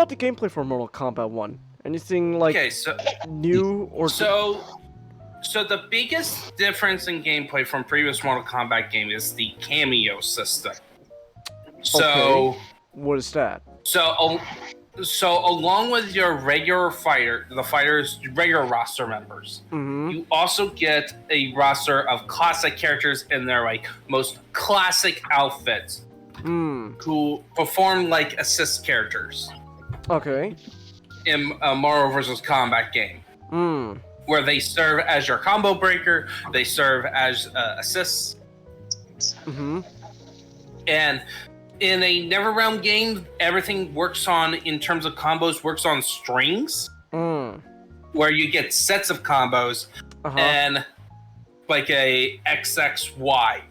the gameplay for Mortal Kombat 1? Anything new or so the biggest difference in gameplay from previous Mortal Kombat game is the cameo system. So what is that? So So along with your regular fighter, the fighters regular roster members, you also get a roster of classic characters in their like most classic outfits, who perform like assist characters. Okay. In a Marvel vs. Combat game, where they serve as your combo breaker, they serve as assists, and in a NetherRealm game, everything works on, in terms of combos, works on strings, where you get sets of combos and like a XXY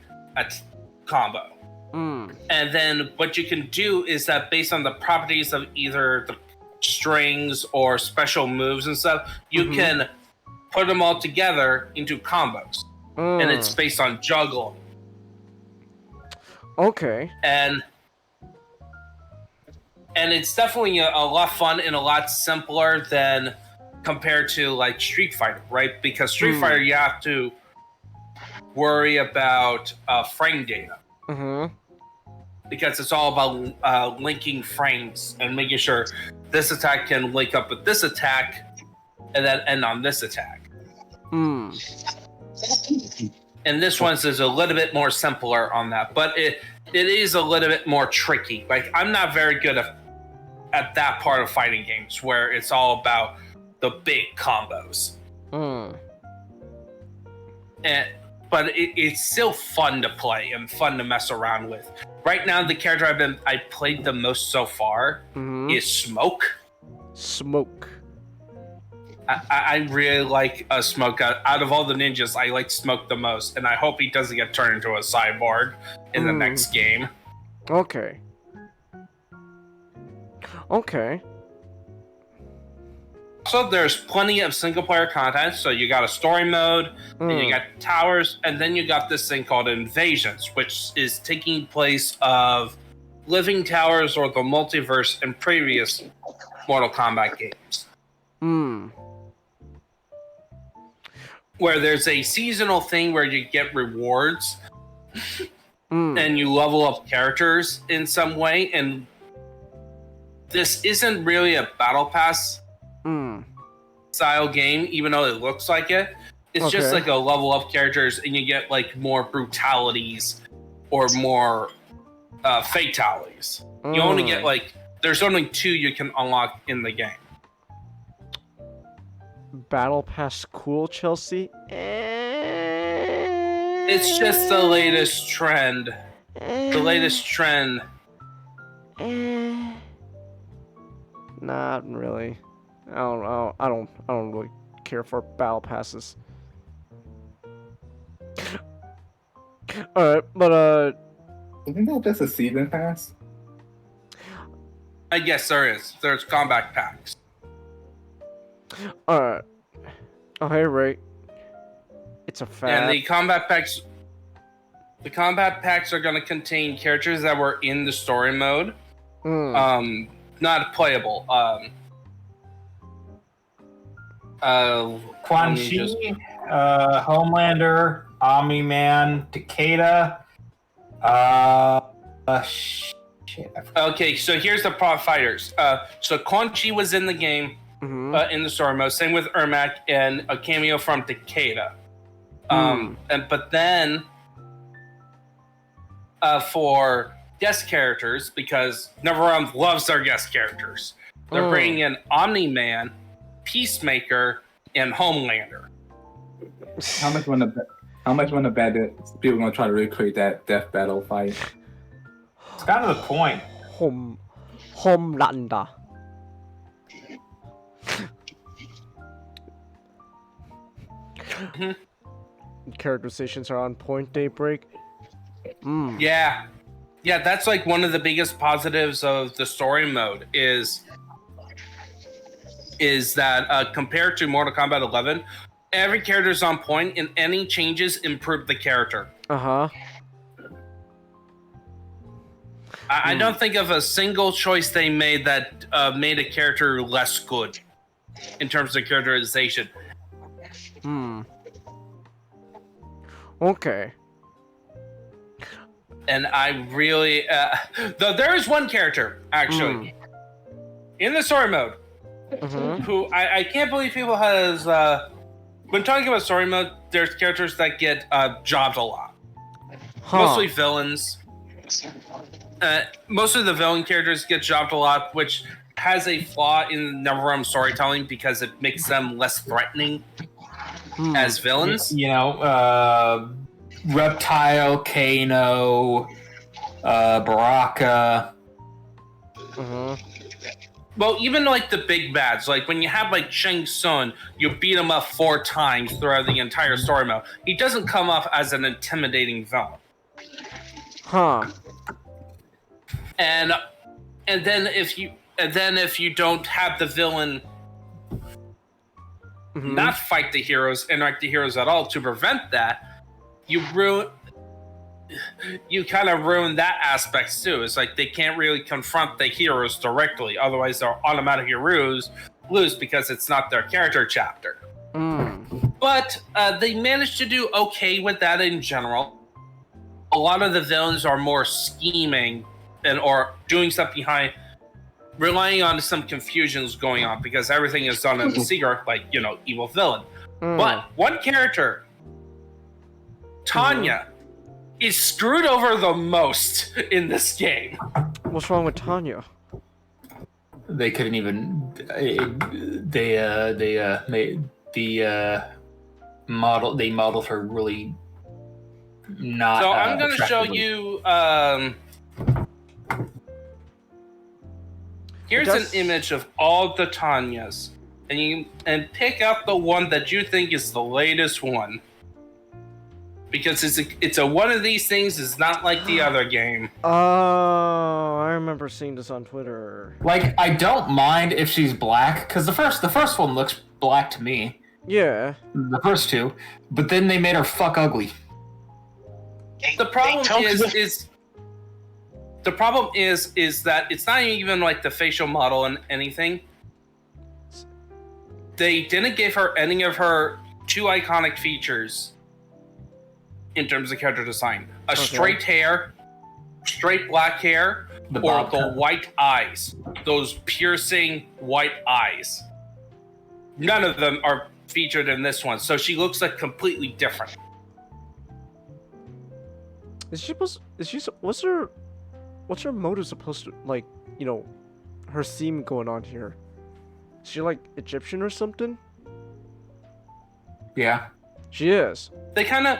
combo. And then what you can do is that based on the properties of either the strings or special moves and stuff, you can put them all together into combos. And it's based on juggling. Okay. And it's definitely a lot of fun and a lot simpler than compared to like Street Fighter, right? Because Street Fighter, you have to worry about frame data. Because it's all about linking frames and making sure this attack can link up with this attack and then end on this attack. And this one's is a little bit more simpler on that, but it is a little bit more tricky. Like, I'm not very good at that part of fighting games where it's all about the big combos. But it's still fun to play and fun to mess around with. Right now, the character I played the most so far is Smoke. Smoke. I really like Smoke. Out of all the ninjas, I like Smoke the most, and I hope he doesn't get turned into a cyborg in the next game. Okay. Okay. So there's plenty of single-player content. So you got a story mode, and you got towers, and then you got this thing called Invasions, which is taking place of Living Towers or the multiverse in previous Mortal Kombat games. Where there's a seasonal thing where you get rewards, and you level up characters in some way, and this isn't really a battle pass style game, even though it looks like it. It's just like a level up characters, and you get like more brutalities or more fatalities. You only get like, there's only 2 you can unlock in the game. Battle Pass cool, Chelsea? It's just the latest trend. The latest trend. Not really. I don't really care for battle passes. Alright, but isn't that just a season pass? I guess there is. There's combat packs. Alright. Oh, hey, Ray. It's a fact. And the combat packs are going to contain characters that were in the story mode. Not playable. Quan Chi, Homelander, Omni-Man, Takeda. Shit. Okay, so here's the prop fighters. So Quan Chi was in the game, in the story mode. Same with Ermac and a cameo from Takeda. But then for guest characters, because NetherRealm loves their guest characters, they're bringing in Omni-Man, Peacemaker, and Homelander. How much want to bet that people are gonna try to recreate that death battle fight? It's kind of the point. Homelander. Characterizations are on point, Daybreak. Yeah, that's like one of the biggest positives of the story mode is that compared to Mortal Kombat 11, every character is on point, and any changes improve the character. I don't think of a single choice they made that made a character less good in terms of characterization. Okay. And I really, though there is one character actually in the story mode, who I can't believe people has when talking about story mode, there's characters that get jobbed a lot. Mostly villains. Most of the villain characters get jobbed a lot, which has a flaw in NetherRealm storytelling because it makes them less threatening as villains. You know, Reptile, Kano, Baraka. Well, even like the big bads, like when you have like Shang Tsung, you beat him up 4 times throughout the entire story mode. He doesn't come off as an intimidating villain. And then if you don't have the villain not fight the heroes, interact the heroes at all to prevent that, you kind of ruin that aspect too. It's like they can't really confront the heroes directly, otherwise they'll automatically lose because it's not their character chapter. But they managed to do okay with that in general. A lot of the villains are more scheming or doing stuff behind, relying on some confusions going on because everything is done in the secret, like, you know, evil villain. But one character, Tanya, is screwed over the most in this game. What's wrong with Tanya? They couldn't even. They made the model. They modeled her really not. So I'm going to show you. Here's an image of all the Tanyas, and pick out the one that you think is the latest one. Because it's a one of these things is not like the other game. Oh, I remember seeing this on Twitter. Like, I don't mind if she's black, because the first one looks black to me. Yeah. The first two, but then they made her fuck ugly. The problem is that it's not even like the facial model and anything. They didn't give her any of her 2 iconic features. In terms of character design, straight hair, straight black hair, or the white eyes, those piercing white eyes. None of them are featured in this one, so she looks like completely different. What's her motive supposed to, like, you know, her theme going on here? Is she like Egyptian or something? Yeah. She is. They kind of,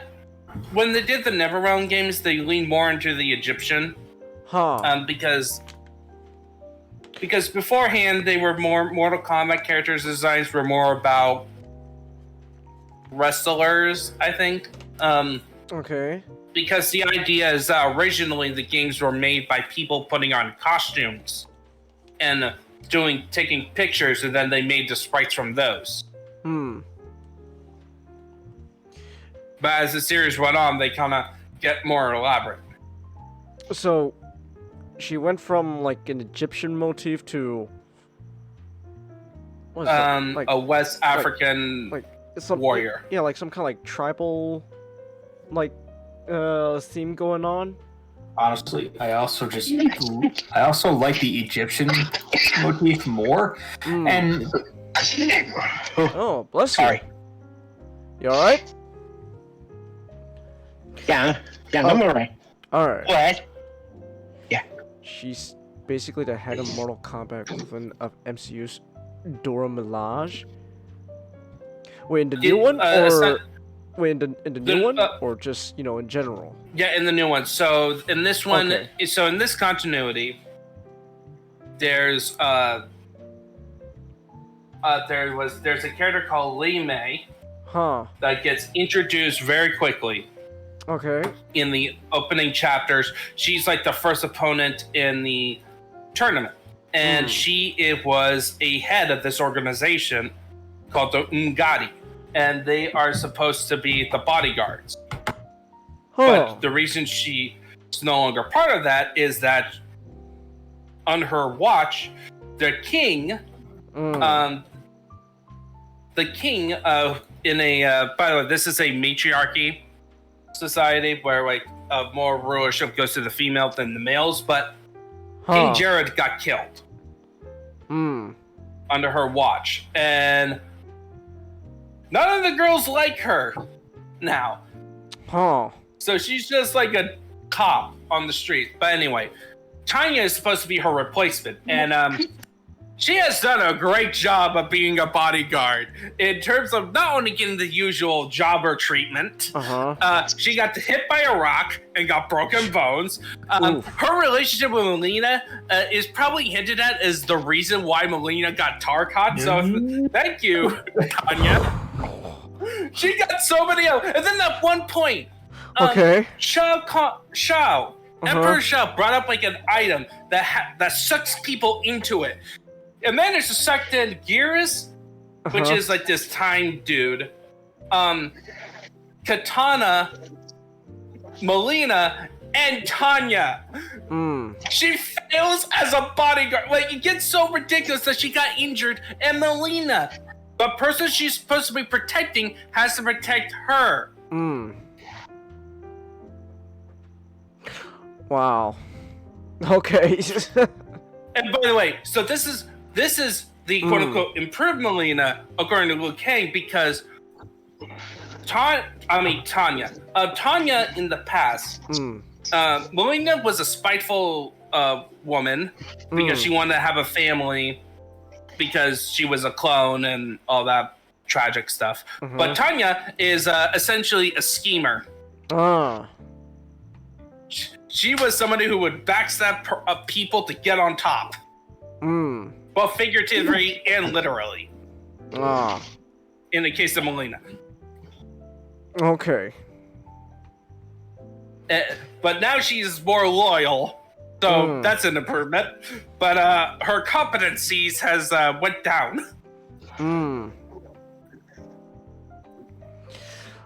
when they did the NetherRealm games, they leaned more into the Egyptian. Because beforehand they were more Mortal Kombat characters' designs were more about wrestlers, I think. Okay. Because the idea is originally the games were made by people putting on costumes and taking pictures, and then they made the sprites from those. But as the series went on, they kind of get more elaborate. So, she went from like an Egyptian motif to what is that? Like, a West African warrior. Yeah, like some kind of like tribal, like theme going on. Honestly, I also like the Egyptian motif more. And oh, bless you. Sorry. You all right? Yeah, I'm alright. Alright. What? Yeah. She's basically the head of Mortal Kombat equivalent of MCU's Dora Milaje. Wait, in the new one, or wait, in the new one, or just, you know, in general? Yeah, in the new one. So in this one, so in this continuity, there's a character called Li Mei. That gets introduced very quickly. Okay. In the opening chapters, she's like the first opponent in the tournament, and it was a head of this organization called the Ngati, and they are supposed to be the bodyguards. But the reason she's no longer part of that is that on her watch, the king, by the way, this is a matriarchy society where like more rulership goes to the female than the males, but King Jared got killed. under her watch, and none of the girls like her now. Huh. So she's just like a cop on the street. But anyway, Tanya is supposed to be her replacement, and she has done a great job of being a bodyguard in terms of not only getting the usual jobber treatment. She got hit by a rock and got broken bones. Her relationship with Melina is probably hinted at as the reason why Melina got tar caught. So thank you, Tanya. She got so many of, and then at one point, Emperor Shao brought up like an item that sucks people into it. And then there's a sucked in Geras, which is like this time dude. Katana, Melina, and Tanya. She fails as a bodyguard. Like, it gets so ridiculous that she got injured, and Melina, the person she's supposed to be protecting, has to protect her. Wow. Okay. And by the way, so this is the quote-unquote improved Melina, according to Liu Kang, because Tanya in the past, Melina was a spiteful woman because she wanted to have a family because she was a clone and all that tragic stuff. But Tanya is essentially a schemer. She was somebody who would backstab people to get on top. Both figuratively and literally. In the case of Melina. Okay. But now she's more loyal. So that's an improvement. But her competencies has went down.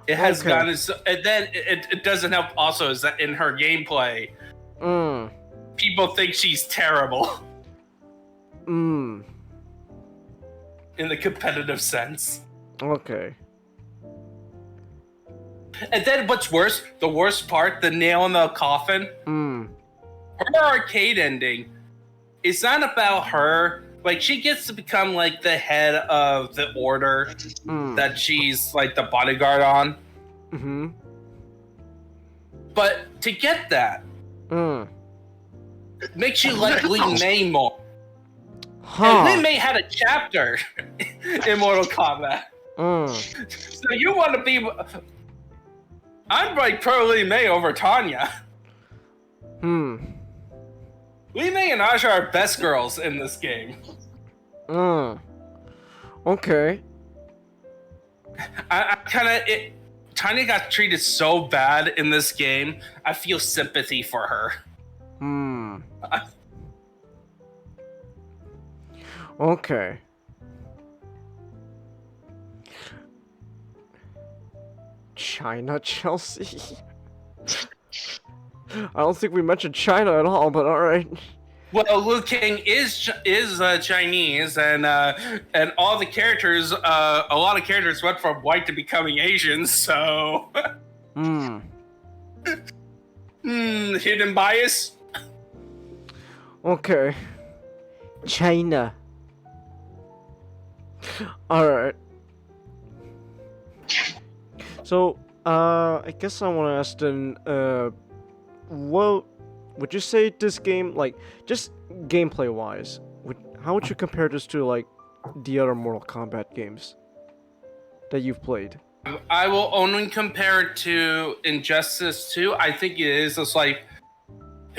It has gotten, and then it doesn't help also is that in her gameplay, people think she's terrible. In the competitive sense. Okay. And then what's worse, the worst part, the nail in the coffin, her arcade ending, it's not about her. Like, she gets to become, like, the head of the order that she's, like, the bodyguard on. But to get that, makes you like Li Mei more. And Li Mei had a chapter in Mortal Kombat. So you want to be... I'm like pro Li Mei over Tanya. Li Mei and Aja are best girls in this game. Okay. I kind of... Tanya got treated so bad in this game, I feel sympathy for her. Okay. China, Chelsea? I don't think we mentioned China at all, but alright. Well, Liu Kang is Chinese, and all the characters, a lot of characters went from white to becoming Asian, so... hidden bias? Okay. China. Alright. So, I guess I want to ask then, what would you say this game, like, just gameplay-wise, how would you compare this to, like, the other Mortal Kombat games that you've played? I will only compare it to Injustice 2. I think it is just like,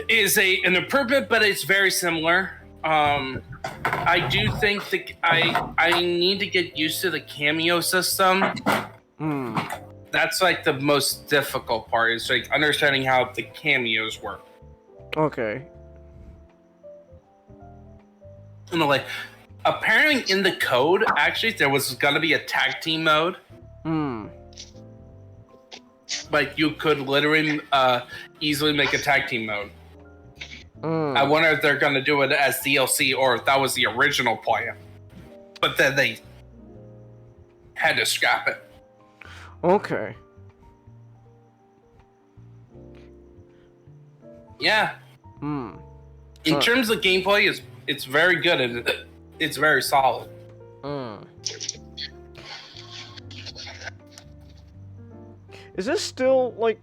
an improvement, but it's very similar. I do think that I need to get used to the cameo system. That's like the most difficult part, is like understanding how the cameos work. Okay. You know, like, apparently in the code, actually, there was gonna be a tag team mode. Like, you could literally easily make a tag team mode. I wonder if they're gonna do it as DLC or if that was the original plan. But then they had to scrap it. Okay. Yeah. In terms of gameplay, it's very good. And it's very solid. Is this still like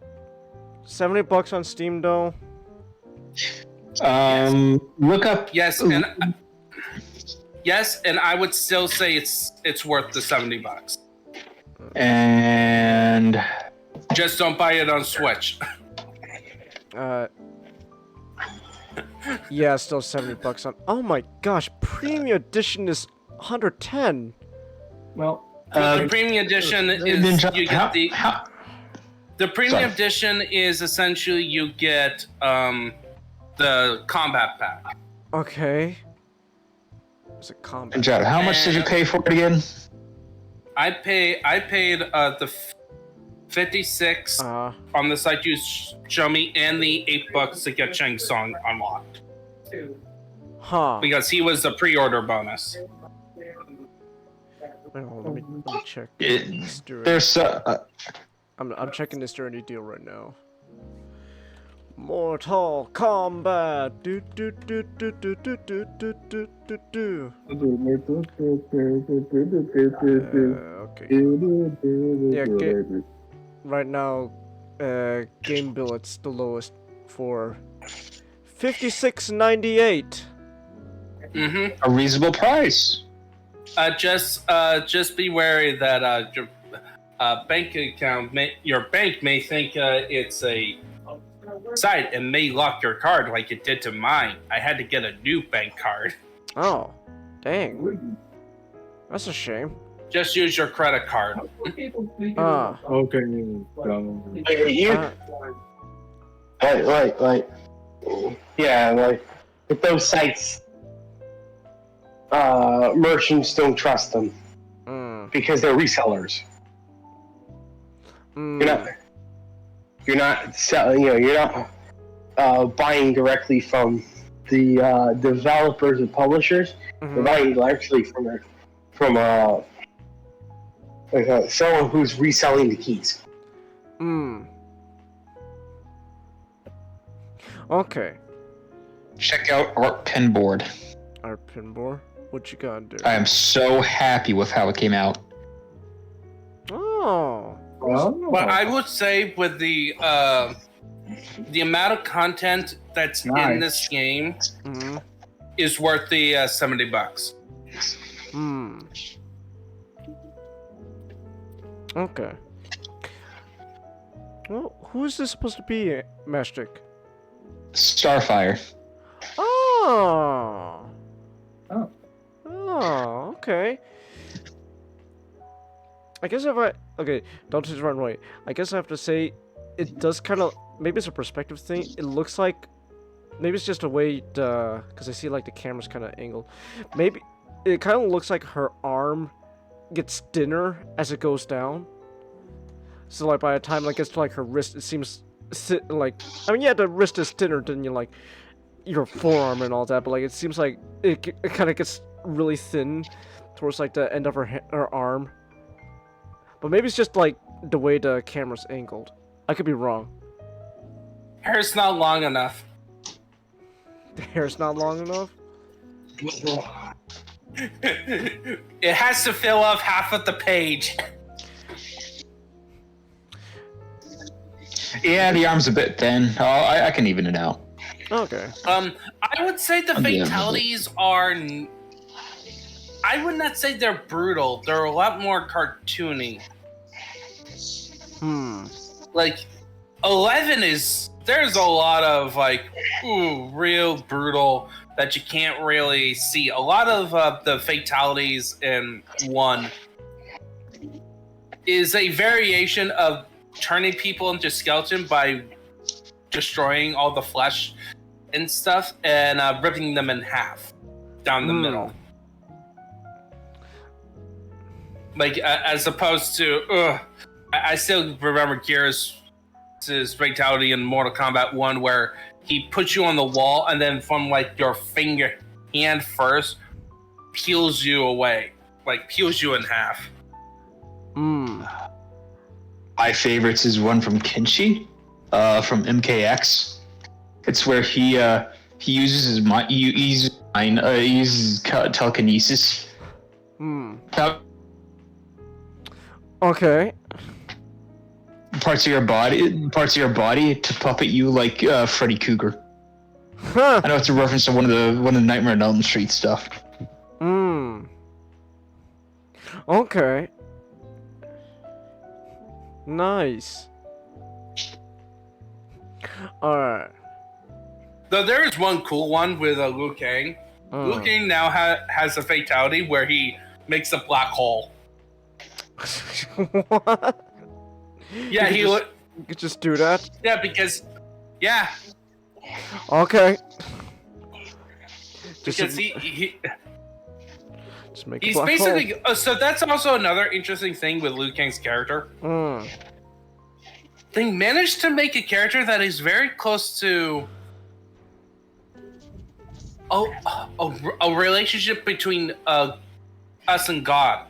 $70 on Steam though? Look up. Yes, and I would still say it's worth the $70. And just don't buy it on Switch. Yeah, still $70 on. Oh my gosh, Premium Edition is $110. Well, the Premium Edition is you get the Premium Edition is essentially you get the Combat Pack. Okay. It's a combat. And Jad, how much did you pay for it again? I paid the 56 on the site you show me, and the $8 to get Chang Song unlocked. Huh. Because he was the pre-order bonus. Wait, hold on, let me check. There's I'm checking this Journey deal right now. Mortal Kombat. Do do do do do do do do do do do. Okay. Yeah. Right now, game bill it's the lowest for $56.98. Mm-hmm. A reasonable price. Just be wary that your bank account your bank may think it's a site and may lock your card like it did to mine. I had to get a new bank card. Oh, dang. That's a shame. Just use your credit card. Okay. With those sites, merchants don't trust them because they're resellers. You're not selling. You're not buying directly from the developers and publishers. You're buying directly from someone who's reselling the keys. Okay. Check out Art Pinboard. Art Pinboard? What you gotta do? I am so happy with how it came out. Oh. But I would say with the amount of content that's in this game is worth the $70. Okay. Well, who is this supposed to be, Mastic? Starfire. Oh. Oh, okay. I guess if I... Okay, don't just run away. I guess I have to say, it does kind of... Maybe it's a perspective thing. It looks like... Maybe it's just a way to... Because I see like the camera's kind of angled. Maybe... It kind of looks like her arm gets thinner as it goes down. So like by the time it gets to like her wrist, it seems... Like... I mean, yeah, the wrist is thinner than your forearm and all that. But like, it seems like it kind of gets really thin towards like the end of her arm. But maybe it's just like the way the camera's angled. I could be wrong. Hair's not long enough. The hair's not long enough? It has to fill up half of the page. Yeah, the arm's a bit thin. Oh, I can even it out. Okay. I would say the fatalities are... I would not say they're brutal. They're a lot more cartoony. Like, 11 is... There's a lot of, like, real brutal that you can't really see. A lot of the fatalities in 1 is a variation of turning people into skeleton by destroying all the flesh and stuff and ripping them in half down the middle. Like, as opposed to, I still remember Gears' fatality in Mortal Kombat 1 where he puts you on the wall and then from, like, your hand first, peels you away. Like, peels you in half. My favorites is one from Kenshi, from MKX. It's where he He uses his mind. He uses telekinesis. Okay. Parts of your body to puppet you like Freddy Krueger. Huh. I know it's a reference to one of the Nightmare on Elm Street stuff. Okay. Nice. Alright. Though there is one cool one with Liu Kang. Liu Kang now has a fatality where he makes a black hole. What? Yeah, you could just do that? Yeah, because... Yeah. Okay. Because he just make he's a black basically... so that's also another interesting thing with Liu Kang's character. They managed to make a character that is very close to... a relationship between us and God.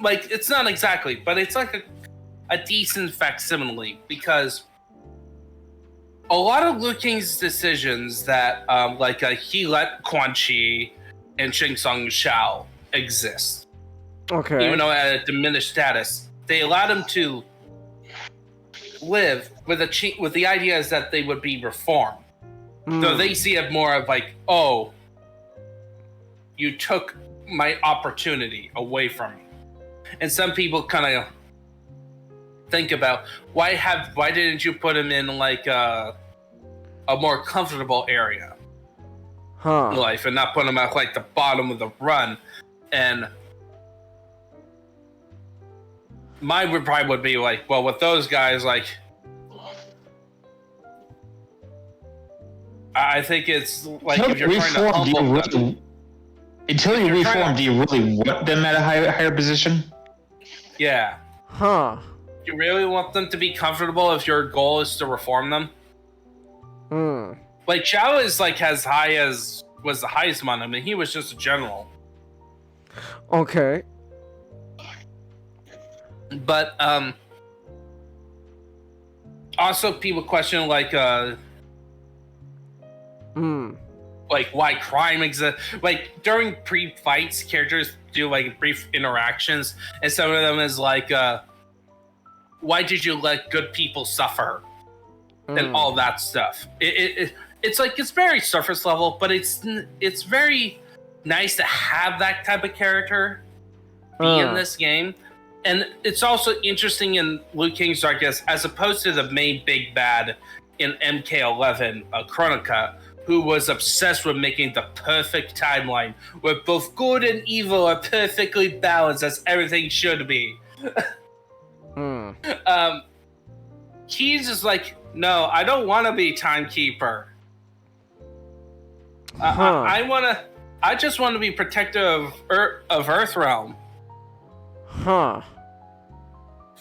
Like, it's not exactly, but it's like a decent facsimile, because a lot of Liu Kang's decisions that, he let Quan Chi and Shang Tsung Shao exist. Okay. Even though at a diminished status, they allowed him to live with the idea is that they would be reformed. So they see it more of like, oh, you took my opportunity away from me. And some people kind of think about why didn't you put him in like a more comfortable area in life and not put him at like the bottom of the run. And my reply would be like, well, with those guys, like, I think it's like if you're trying to humble them. Until you reform, do you really want them at a higher position? Yeah. Huh. You really want them to be comfortable if your goal is to reform them? Like, Chao is like as high as was the highest one. I mean, he was just a general. Okay. But also people question like why crime exists. Like, during pre-fights, characters do like brief interactions, and some of them is like why did you let good people suffer and all that stuff. It's like, it's very surface level, but it's very nice to have that type of character be in this game. And it's also interesting in Liu Kang's Darkness, as opposed to the main big bad in MK11, Chronica, who was obsessed with making the perfect timeline where both good and evil are perfectly balanced as everything should be. He's just like, no, I don't want to be timekeeper. I just want to be protector of Earthrealm.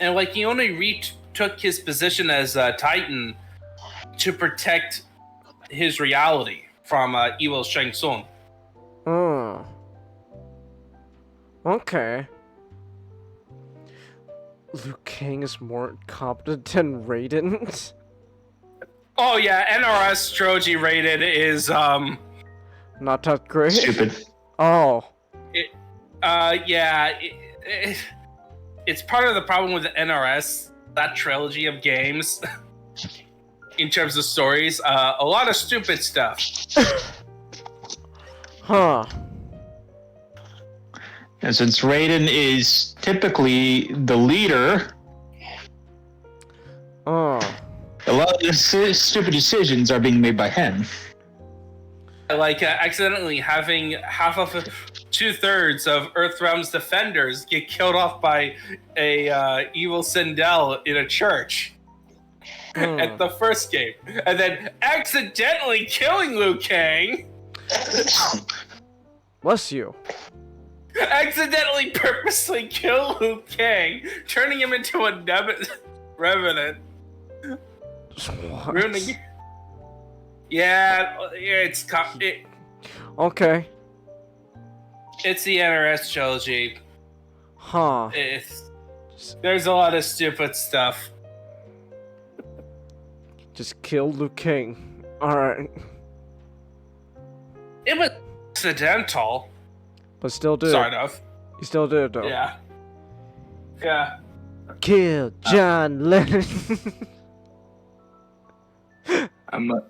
And like, he only retook his position as Titan to protect his reality from evil Shang Tsung. Okay. Liu Kang is more competent than Raiden? Oh yeah, NRS Trilogy Raiden is not that great? Stupid. Oh. It's part of the problem with the NRS, that trilogy of games. In terms of stories, a lot of stupid stuff. And since Raiden is typically the leader, a lot of the stupid decisions are being made by him. Like accidentally having half of 2/3 of Earthrealm's defenders get killed off by a evil Sindel in a church at the first game, and then accidentally killing Liu Kang. Bless you. Accidentally, purposely kill Liu Kang, turning him into a revenant. What? Ruining. Yeah, it's okay. It's the NRS trilogy. Huh. There's a lot of stupid stuff. Just killed Liu Kang. Alright. It was accidental. But still did. Sort of. You still did, though. Yeah. Yeah. Kill John Lennon. I'm a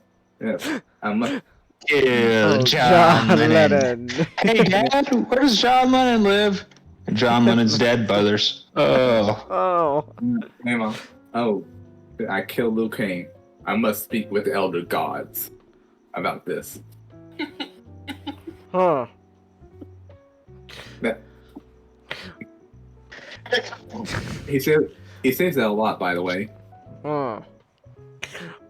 Yeah, John Lennon. Hey, Dad, where does John Lennon live? John Lennon's dead, brothers. Oh. Oh. Hey, Mom. Oh, I killed Liu Kang. I must speak with the elder gods about this. Huh. That... he says that a lot, by the way. Huh.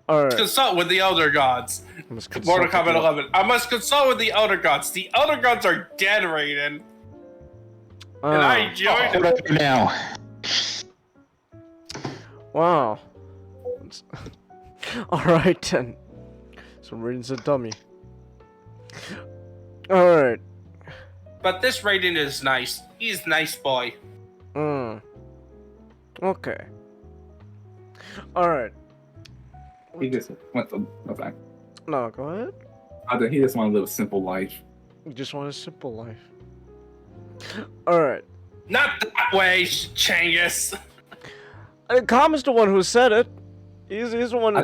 Alright. Consult with the Elder Gods. Mortal Kombat 11. I must consult with the Elder Gods. The Elder Gods are dead, Raiden. And I joined Right now. Wow. Alright then. So Raiden's a dummy. Alright. But this Raiden is nice. He's nice boy. Okay. Alright. He just wants to. Okay. No, go ahead. He just wants to live a simple life. You just want a simple life. Alright. Not that way, Changus. Kama's the one who said it. He's the one.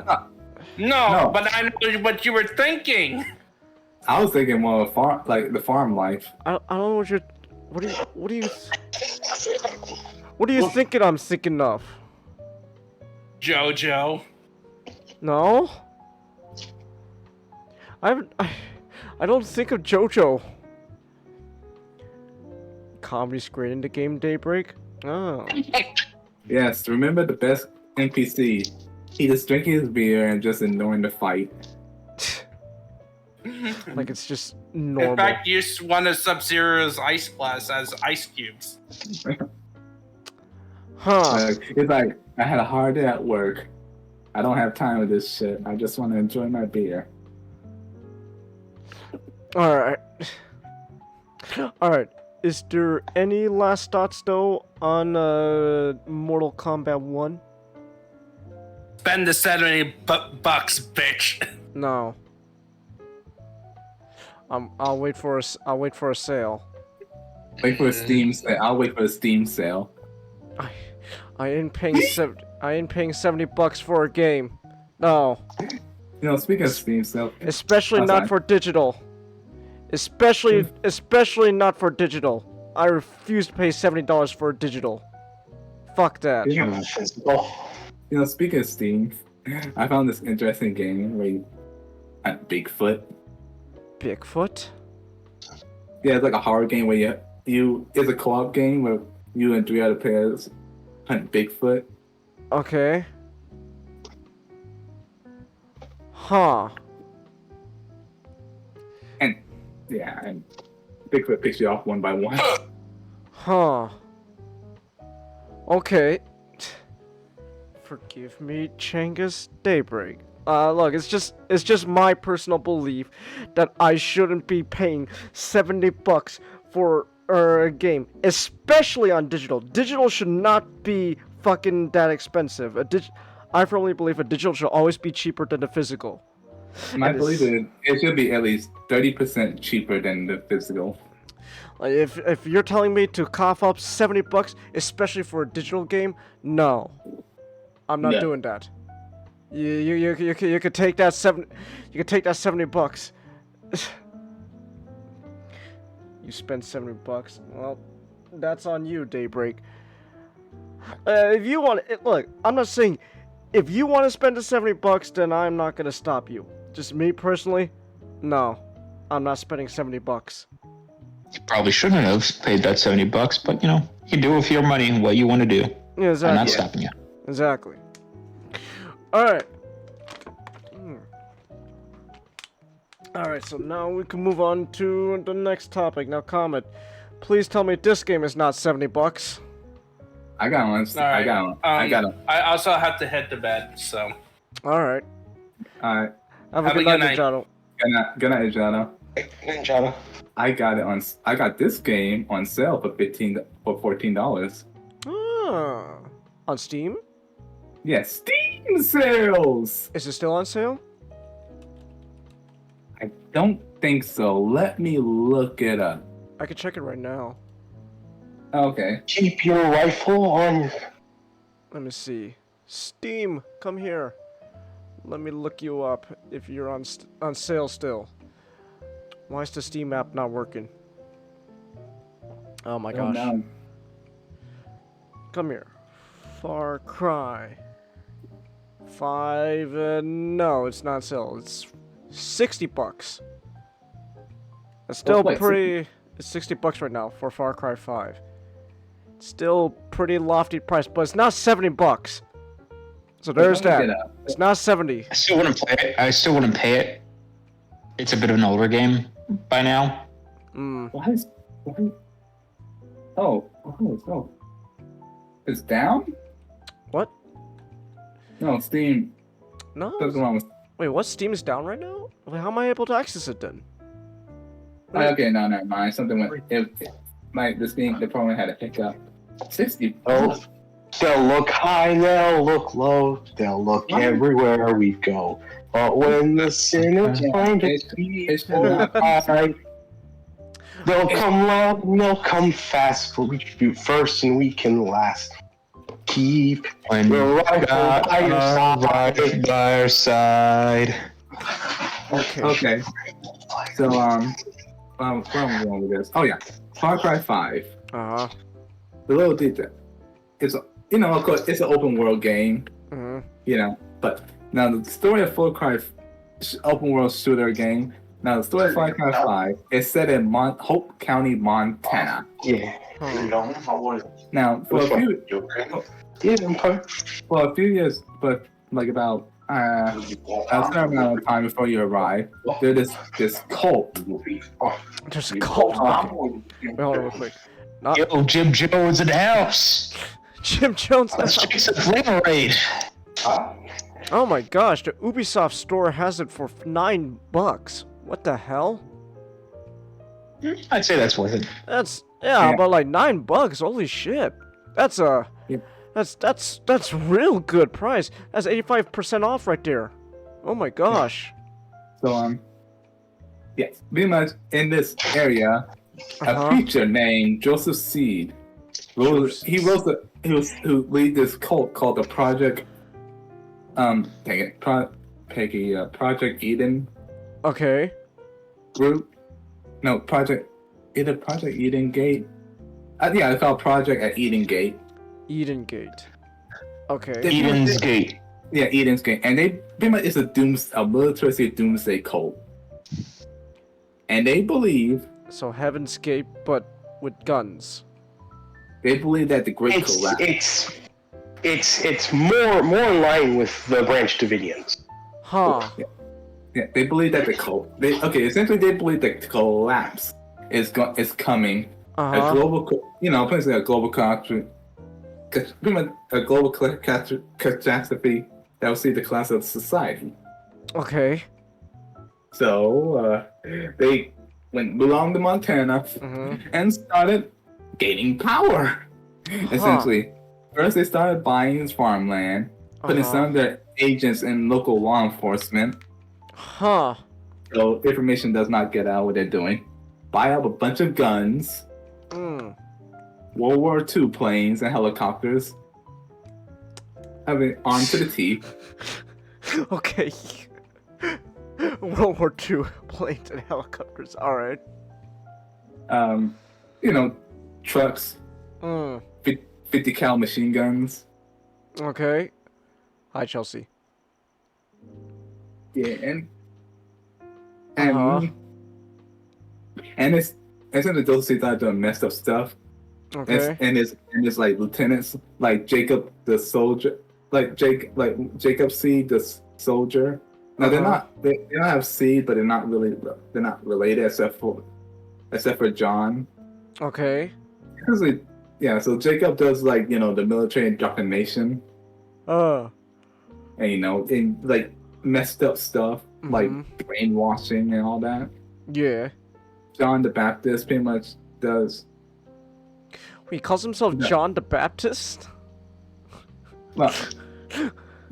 No, but I know what you were thinking. I was thinking more of the farm life. I don't know what you're. What are you thinking? I'm thinking of. JoJo. No. I don't think of JoJo. Comedy screen in the game Daybreak. Oh. Yes, remember the best NPC. He just drinking his beer and just ignoring the fight. Like it's just normal. In fact, used one of Sub-Zero's ice blasts as ice cubes. Huh. It's like, I had a hard day at work. I don't have time for this shit. I just want to enjoy my beer. Alright. Alright. Is there any last thoughts though on Mortal Kombat 1? Spend the 70 bucks, bitch. No. I'll wait for a sale. Wait for a Steam sale. I'll wait for a Steam sale. I ain't paying $70 for a game. No. You know, speaking of Steam sale, especially not for digital. Especially not for digital. I refuse to pay $70 for digital. Fuck that. You know, speaking of Steam, I found this interesting game where you at Bigfoot. Bigfoot? Yeah, it's like a horror game where it's a co-op game where you and 3 other players hunt Bigfoot. Okay. Huh. And Bigfoot picks you off one by one. Huh. Okay. Forgive me, Changus Daybreak. Look, it's just my personal belief that I shouldn't be paying $70 for a game, especially on digital. Digital should not be fucking that expensive. I firmly believe a digital should always be cheaper than the physical. And I believe it should be at least 30% cheaper than the physical. Like if you're telling me to cough up $70, especially for a digital game, no, I'm not doing that. You could take that $70. You spend $70. Well, that's on you, Daybreak. If you want it, look, I'm not saying if you want to spend the $70, then I'm not gonna stop you. Just me personally, no, I'm not spending $70. You probably shouldn't have paid that $70, but you know, you can do with your money what you want to do. Yeah, exactly. I'm not stopping you. Exactly. Alright. Alright, so now we can move on to the next topic. Now, Comet, please tell me this game is not $70. I got one. Right. I got one. I got one. I also have to head to bed, so. Alright. Alright. Have a good night, Ninjato. Good night, Ninjato. I got this game on sale for $14. Ah, on Steam? Yes, Steam. Steam sales. Is it still on sale? I don't think so. Let me look it up. I can check it right now. Okay. Keep your rifle on. Let me see. Steam, come here. Let me look you up if you're on sale still. Why is the Steam app not working? Oh my gosh. No. Come here. Far Cry 5. No, it's not on sale. It's $60. That's still wait, pretty. It's $60 right now for Far Cry 5. Still pretty lofty price, but it's not $70. So there's that. It's not 70. I still wouldn't play it. I still wouldn't pay it. It's a bit of an older game by now. Why? Oh, no. It's down? What? No, Steam. No. Something wrong with. Wait, what? Steam is down right now? Wait, how am I able to access it then? Okay, no, never mind. Something went. The program had a hiccup. 60. Oh, they'll look high, they'll look low, they'll look everywhere we go. But when the sinners find us, they'll come loud and they'll come fast. For we shoot first and we can last. Keep your rifle by your side. Okay. So where am I going with this? Oh yeah, Far Cry 5. The little detail. It's of course it's an open world game. But now the story of Far Cry open world shooter game. Now the story of Far Cry 5 is set in Hope County, Montana. Yeah. Now for a few years, but like about a certain amount of time before you arrive, there's this cult. There's a cult. Okay. Wait, hold on real quick. Yo, Jim Jones in the house. Jim Jones in the house. Let's check some flavor rate. Oh my gosh, the Ubisoft store has it for $9. What the hell? I'd say that's worth it. That's but like $9. Holy shit! That's that's real good price. That's 85% off right there. Oh my gosh. So yes, pretty much in this area, a preacher named Joseph Seed who lead this cult called the Project. Project Eden. Okay. Group. No, Project Eden Gate. Yeah, it's called Project at Eden Gate. Eden Gate. Okay. Eden's Gate. Yeah, Eden's Gate, and they pretty much it's a military doomsday cult, and they believe. So Heaven's Gate, but with guns. They believe that the Great Collapse. It's more in line with the Branch Davidians. Huh. Yeah, they believe that essentially they believe that the collapse is coming. A global, basically a global catastrophe. A global catastrophe that will see the collapse of society. Okay. So they moved on to Montana and started gaining power. Essentially, first they started buying farmland, putting some of their agents in local law enforcement. So information does not get out what they're doing. Buy up a bunch of guns. World War II planes and helicopters. Having armed to the teeth. Okay. World War II planes and helicopters. All right. Trucks. 50 cal machine guns. Okay. Hi, Chelsea. Yeah, and it's essentially those two guys doing messed up stuff. Okay. And it's like lieutenants like Jacob the soldier, Jacob Seed the soldier. No, they don't have seed, but they're not related except for John. Okay. So Jacob does the military indoctrination. And and like messed up stuff like brainwashing and all that. Yeah. John the Baptist pretty much does. He calls himself John the Baptist? Well,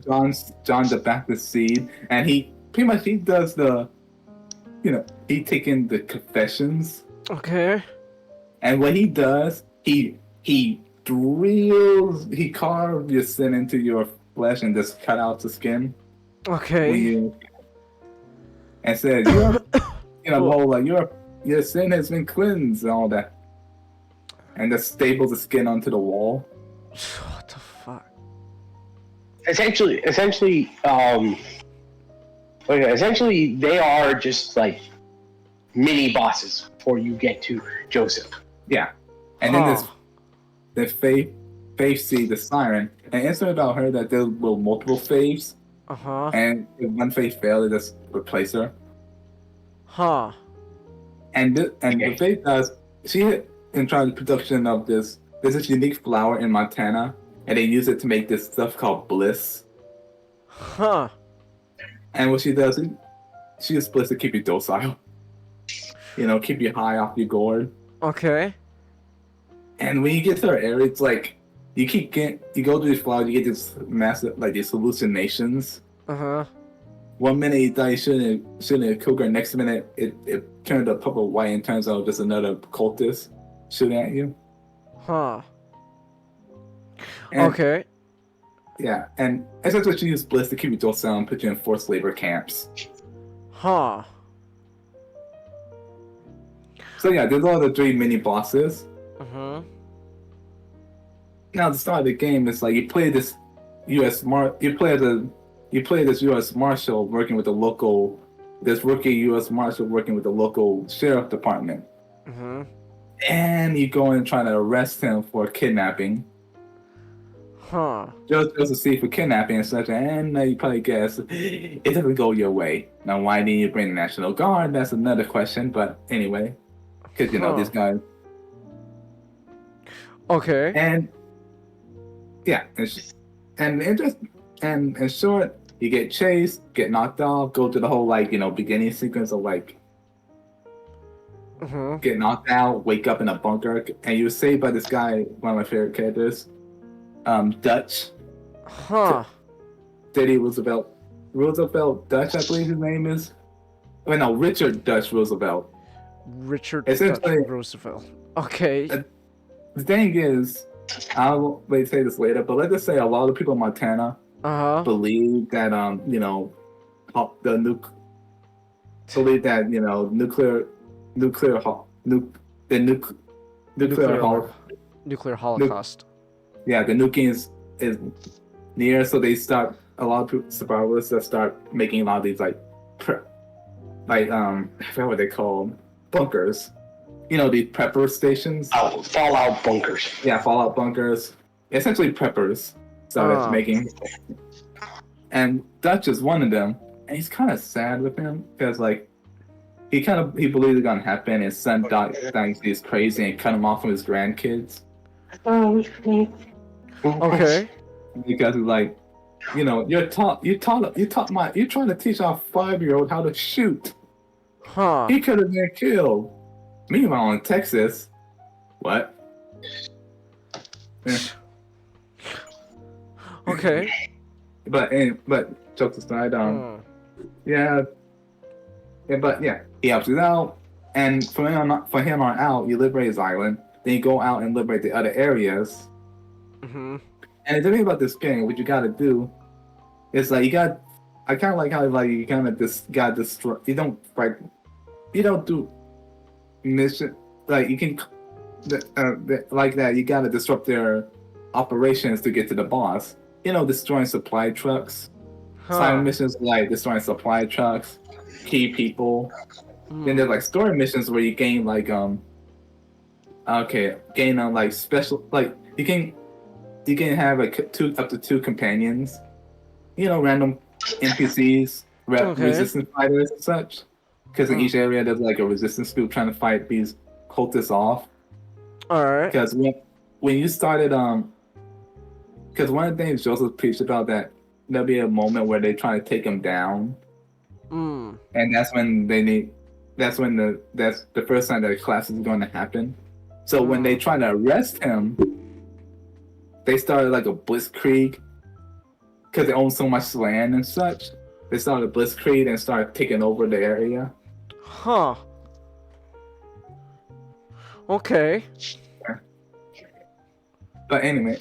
John the Baptist seed, and he does the, he taking the confessions. Okay. And what he does, he carves your sin into your flesh and just cut out the skin. Okay. And says the whole like your sin has been cleansed and all that, and just staples the skin onto the wall. What the fuck? Essentially, they are just like mini bosses before you get to Joseph. Yeah, and then the Faith see the siren, and it's about her that there were multiple Faiths. And if one Faith failed, they just replace her. And the Faith does. She in charge of production of this. There's this unique flower in Montana, and they use it to make this stuff called bliss. And what she does, she uses bliss to keep you docile. Keep you high off your gourd. Okay. And when you get to her area, it's like you go to these flowers, you get this massive, like these hallucinations. 1 minute you thought you shouldn't have killed her, next minute it turned a purple white and turns out just another cultist shooting at you. Okay. Yeah, and essentially she used bliss to keep you docile and put you in forced labor camps. So yeah, there's all the 3 mini bosses. Now, at the start of the game, it's like you play this U.S. Marshal working with this rookie U.S. Marshal working with the local sheriff department. And you go in and try to arrest him for kidnapping. Just to see for kidnapping and such, and you probably guess it doesn't go your way. Now, why didn't you bring the National Guard? That's another question, but anyway, because these guys. Okay. And yeah, and in short, you get chased, get knocked off, go to the whole beginning sequence of get knocked out, wake up in a bunker, and you're saved by this guy, one of my favorite characters, Dutch. Teddy Roosevelt Dutch, I believe his name is. Wait, no, Richard Dutch Roosevelt. Richard Dutch Roosevelt. Okay. The thing is, I'll say this later, but let's just say a lot of people in Montana believe that nuclear holocaust. The nuking is near, so they start a lot of survivalists that start making a lot of these I forgot what they call them, bunkers. These prepper stations. Oh, fallout bunkers. Yeah, fallout bunkers. Essentially preppers started making. And Dutch is one of them, and he's kind of sad with him because he believes it's gonna happen. His son thinks he's crazy and cut him off from his grandkids. Okay. Because he's you're trying to teach our 5-year-old how to shoot. He could have been killed. Meanwhile, in Texas, what? Yeah. Okay. But jokes aside, he helps you out, and from him on out, you liberate his island. Then you go out and liberate the other areas. And the thing about this game, what you gotta do is I kind of like how you kind of just gotta destroy. You don't do mission you can like that. You gotta disrupt their operations to get to the boss. Destroying supply trucks. Side missions like destroying supply trucks, key people. Then there's story missions where you gain special you can have up to 2 companions. Random NPCs, resistance fighters and such. Because in each area there's a resistance group trying to fight these cultists off. Alright. Because when you started because one of the things Joseph preached about that there'll be a moment where they try to take him down. And that's the first time that a class is going to happen. So when they try to arrest him, they started a blitzkrieg because they own so much land and such, they started blitzkrieg and started taking over the area. Huh. Okay. But anyway,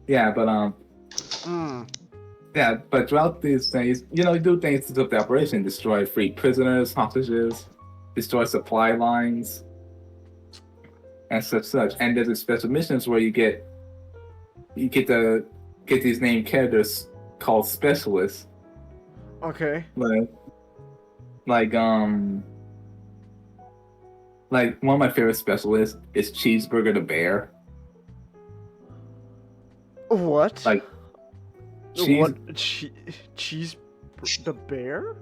yeah, but yeah, but throughout these things, you know, you do things to stop the operation, destroy free prisoners, hostages, destroy supply lines, and such. And there's a special missions where you get these named characters called specialists. Okay. Like one of my favorite specialists is Cheeseburger the Bear. What? Like cheese the bear?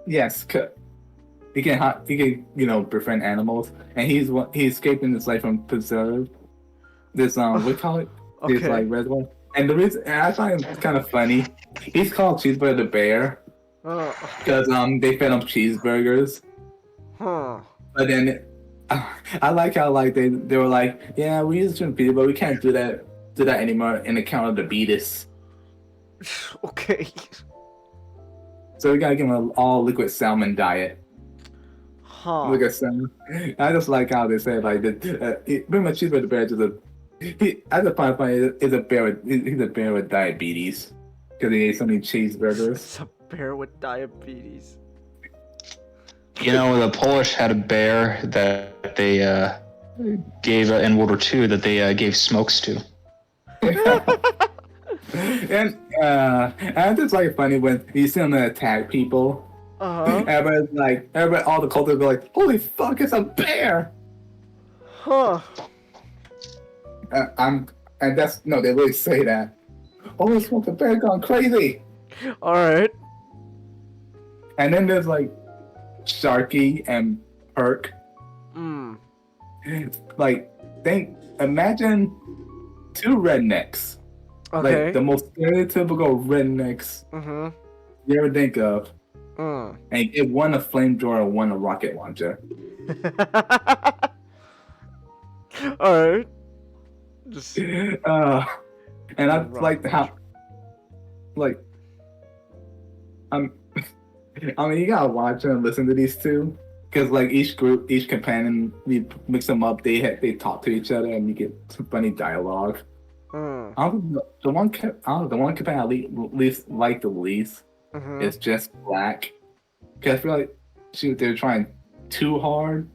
Yes, he can befriend animals, and he escaping his life from preserve. This we call it this Okay. like red one. And the reason and I find it kind of funny, he's called Cheeseburger the Bear because they fed him cheeseburgers. Huh. But then I like how like they were like, yeah, we used to feed it, but we can't do that anymore in account of the beatus. Okay. So we gotta give him an all liquid salmon diet. Huh. Liquid salmon. I just like how they say like pretty much Cheeseburger the Bear is I just find it funny. He's a bear with diabetes because he ate so many cheeseburgers. It's a bear with diabetes. You know, the Polish had a bear that they gave in World War II that they gave smokes to. And I just like it funny when you see them attack people. Everybody, all the cultists go like, "Holy fuck, it's a bear!" Huh. They really say that. Holy smoke, the bear gone crazy. All right. And then there's like Sharky and Perk. Like, imagine two rednecks. Okay. Like the most stereotypical rednecks you ever think of. And you give one a flamethrower and one a rocket launcher. Alright. And I like how, like, I mean, you gotta watch and listen to these two, because like each companion, we mix them up. They talk to each other, and you get some funny dialogue. The one companion I least like the least is just Black, because I feel like they're trying too hard,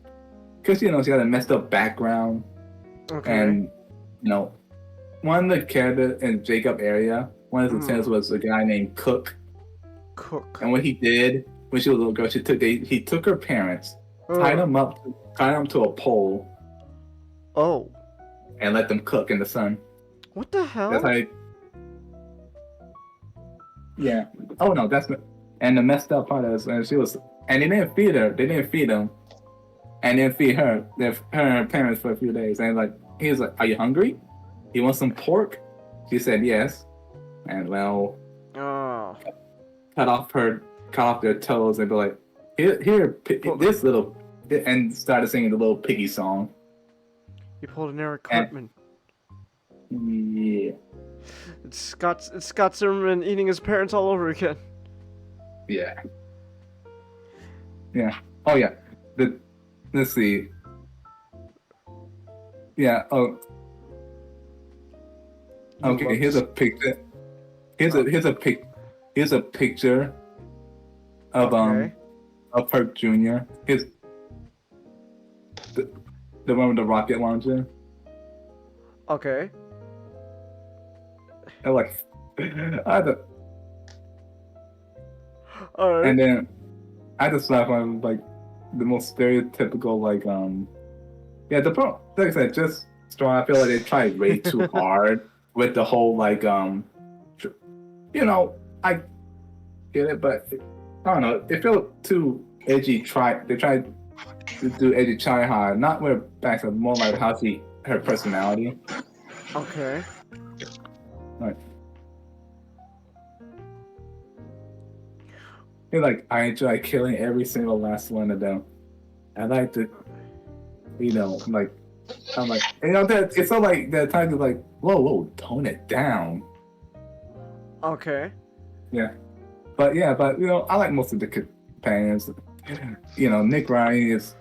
because she got a messed up background, and one of the characters in Jacob area, one of the lieutenants was a guy named Cook. And what he did when she was a little girl, he took her parents, tied them to a pole, and let them cook in the sun. What the hell? That's how. Yeah. Oh no, that's not. And the messed up part is when and they didn't feed her. They didn't feed them, and didn't feed her. Her and her parents for a few days. And he was like, "Are you hungry? You want some pork?" She said yes. And cut off their toes and be like, here, this little, and started singing the little piggy song. You pulled an Eric Cartman. Yeah. It's Scott Zimmerman eating his parents all over again. Yeah. Yeah. Oh yeah. Let's see. Yeah. Oh. Okay. Here's a picture. Here's a picture of Perk Jr. Here's the one with the rocket launcher. Okay. And Alright. And then I just laugh on like the most stereotypical like like I said, just strong. I feel like they tried way too hard with the whole like I get it, but I don't know. It felt too edgy. They tried to do edgy try hard, not with backs, but more like how her personality. Okay. Right. You're like, I enjoy killing every single last one of them. I like to, like, I'm like, that it's not like that time to like, whoa, tone it down. Okay. Yeah, but I like most of the companions. Nick Ryan is.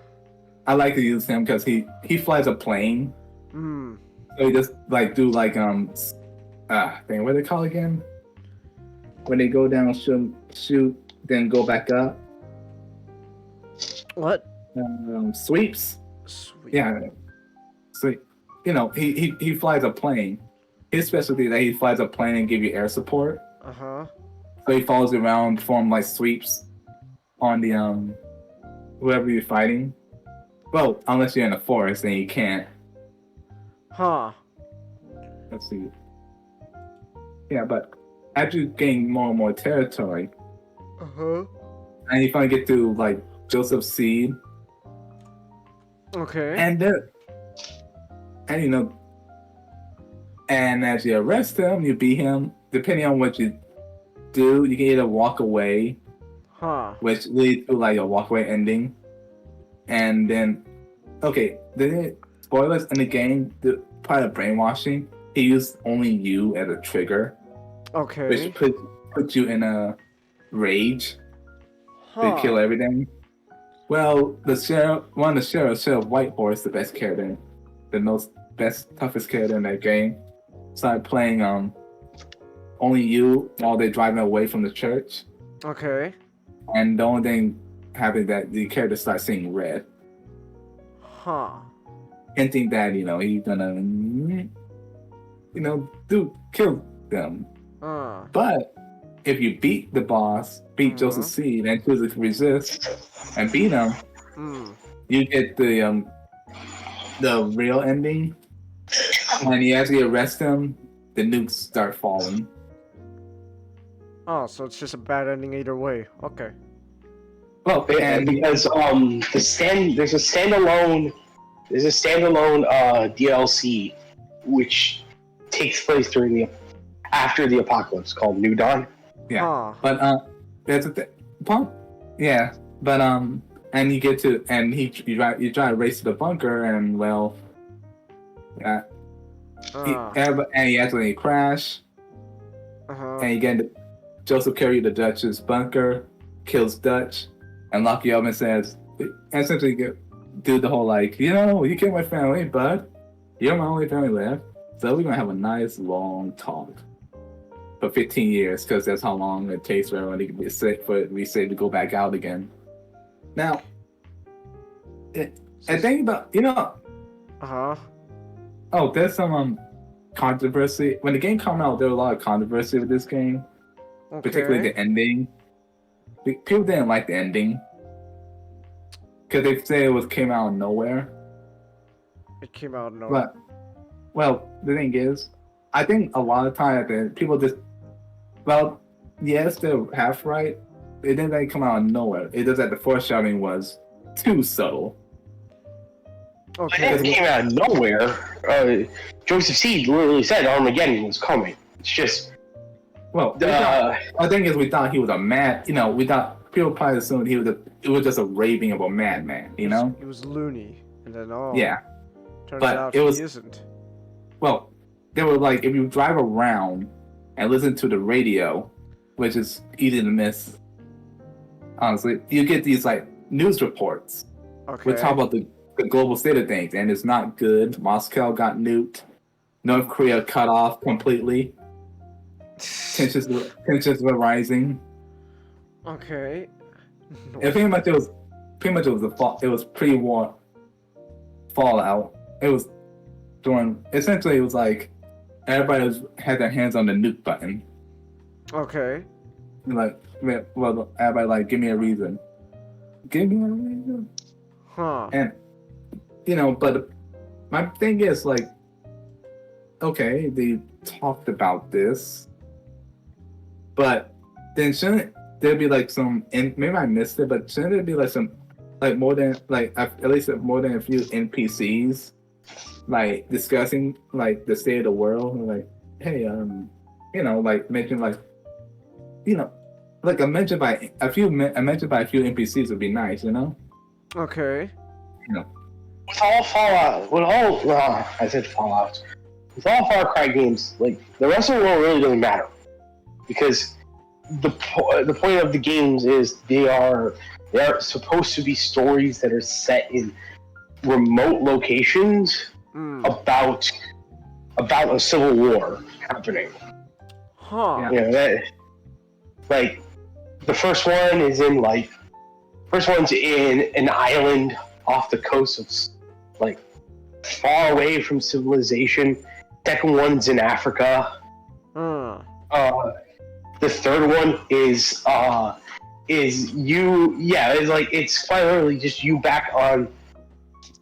I like to use him because he flies a plane. Hmm. So he just do what they call again? When they go down, shoot, then go back up. What? Sweeps. Sweet. Yeah. Sweep. He flies a plane. His specialty is that he flies a plane and give you air support. Uh-huh. So he follows you around, form like sweeps on the whoever you're fighting. Well, unless you're in the forest, then you can't. Huh. Let's see. Yeah, but as you gain more and more territory, Uh-huh. and you finally get to like Joseph Seed, Okay. and as you arrest him, you beat him. Depending on what you do, you can either walk away, which leads to like a walkaway ending, and then spoilers in the game. The part of brainwashing, he used only you as a trigger. Okay. Which puts you in a rage. They kill everything. Well, Sheriff Whitehorse, the best character, toughest character in that game, started playing only you while they're driving away from the church. Okay. And the only thing happened that the character starts seeing red. Huh. Hinting that, he's gonna kill them. But if you beat the boss, Joseph Seed, and choose to resist and beat him, you get the real ending. When you actually arrest him, the nukes start falling. Oh, so it's just a bad ending either way. Okay. Well, and because there's a standalone DLC which takes place after the apocalypse called New Dawn. Yeah, but that's a thing. Yeah, but and you get to you try to race to the bunker and and you accidentally crash. And you get Joseph carry the Dutch's bunker, kills Dutch, and lock you up and says, essentially do the whole you killed my family, but you're my only family left, so we're gonna have a nice long talk for 15 years, because that's how long it takes for everyone to be safe to go back out again. Now, I think about there's some controversy when the game came out. There was a lot of controversy with this game, particularly the ending. People didn't like the ending because they say it came out of nowhere. It came out of nowhere. But the thing is, I think a lot of times people just yes, they're half right. It didn't come out of nowhere. It just that the foreshadowing was too subtle. Okay. It came out of nowhere. Joseph Seed literally said Armageddon was coming. It's just. The thing is, we thought he was a mad. We thought people probably assumed it was just a raving of a madman. He was loony, and then turns out he isn't. Well, they were like, if you drive around and listen to the radio, which is easy to miss. Honestly, you get these news reports. Okay. We talk about the global state of things, and it's not good. Moscow got nuked. North Korea cut off completely. Tensions were rising. Okay. And pretty much it was pre-war fallout. It was essentially it was like everybody had their hands on the nuke button. Okay. Everybody give me a reason. Give me a reason. Huh. And but my thing is okay, they talked about this, but then shouldn't there be some? And maybe I missed it, but shouldn't there be some more than at least more than a few NPCs discussing the state of the world, hey, mention a mention by a few NPCs would be nice, Okay. With all Fallout, I said Fallout. With all Far Cry games, the rest of the world really doesn't matter. because the point of the games is they are supposed to be stories that are set in remote locations about a civil war happening. Huh. You know, that, like, the first one's in an island off the coast of, like, far away from civilization. Second one's in Africa. The third one is you. Yeah, it's like it's quite literally just you back on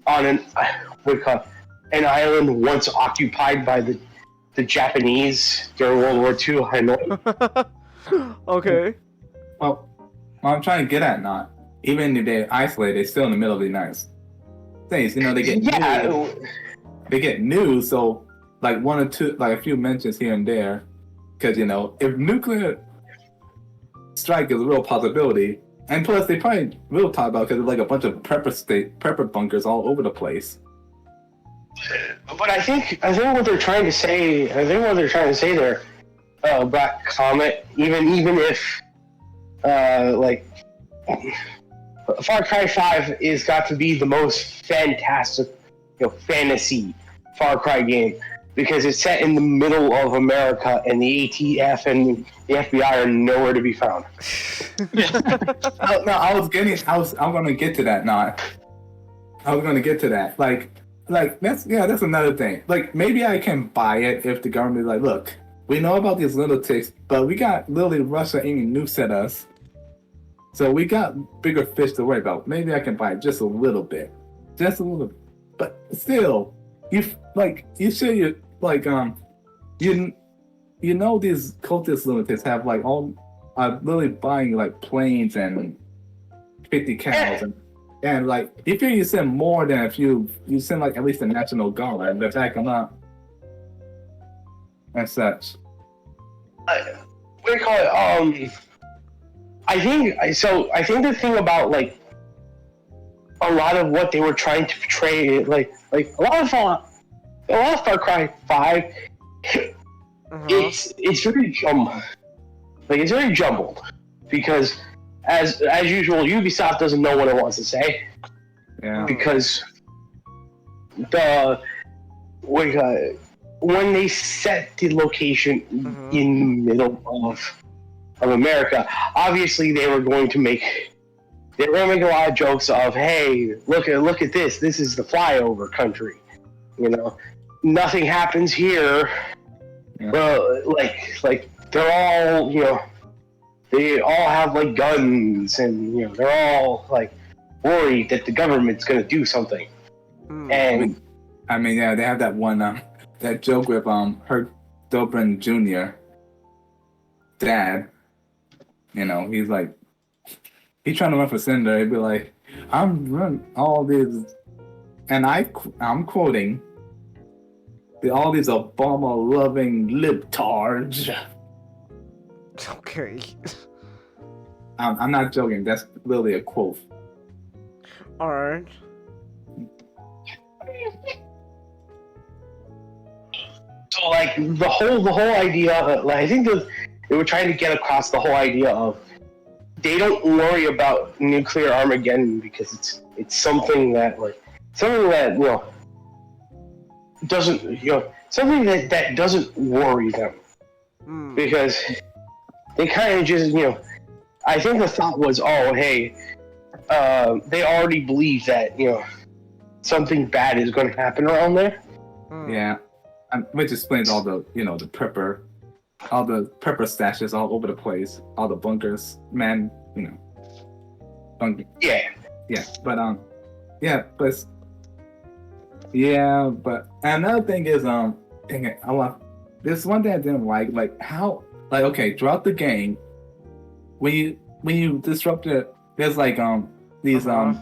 an an island once occupied by the Japanese during World War II. I know. Okay. Well, what I'm trying to get at, not even if they're isolated, they're still in the middle of the United States. You know, they get news. They get news, so like one or two, like a few mentions here and there, because you know, if nuclear strike is a real possibility, and plus they probably will talk about because there's like a bunch of prepper bunkers all over the place. But I think what they're trying to say, there, Black Comet, even if like Far Cry 5 is got to be the most fantastic, fantasy Far Cry game because it's set in the middle of America and the ATF and the FBI are nowhere to be found. No, I'm gonna get to that. I was gonna get to that. Like that's another thing. Like maybe I can buy it if the government is like, look, we know about these lunatics, but we got literally Russia aiming nukes at us, so we got bigger fish to worry about. Maybe I can buy it just a little bit, but still, you know these cultist lunatics have like all literally buying like planes and 50 cows and like if you send more than if you send like at least a National Guard to back them up and such. What do you call it? I think the thing about like a lot of what they were trying to portray, like a lot of Far Cry 5, it's very jumbled. Like it's very jumbled because as usual, Ubisoft doesn't know what it wants to say. Yeah. Because when they set the location in the middle of America, obviously they were going to make a lot of jokes of, hey, look at this. This is the flyover country. You know, nothing happens here. Yeah. Well, like they're all, they all have like guns and they're all like worried that the government's going to do something. And I mean, yeah, they have that one that joke with Herc Dobrin Jr. dad. He's like, he's trying to run for senator. He'd be like, I'm running all these, and I'm quoting, all these Obama-loving libtards. Okay. I'm not joking. That's literally a quote. Alright. So, like, the whole idea, like, I think they were trying to get across the whole idea of they don't worry about nuclear Armageddon because it's something that doesn't something that doesn't worry them because they kind of just I think the thought was, oh hey, they already believe that something bad is going to happen around there. Yeah, which explains all the the prepper stashes all over the place, all the bunkers, man, bunker. Yeah, but another thing is dang it, this one thing I didn't like how okay, throughout the game when you disrupt it, there's like these what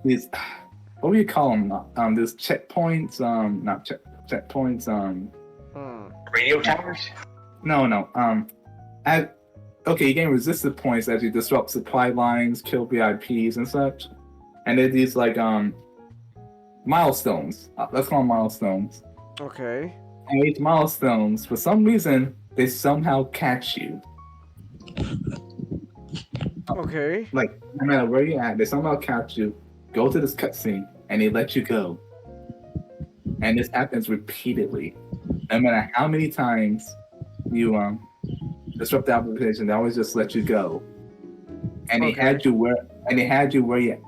do you call them, these checkpoints, not checkpoints, radio towers. No. You gain resistance points as you disrupt supply lines, kill VIPs and such. And there's these like milestones. Let's call them milestones. Okay. And these milestones, for some reason, they somehow catch you. Okay. Like, no matter where you're at, they somehow catch you, go to this cutscene, and they let you go. And this happens repeatedly. No matter how many times you disrupt the application, they always just let you go. And they had you where you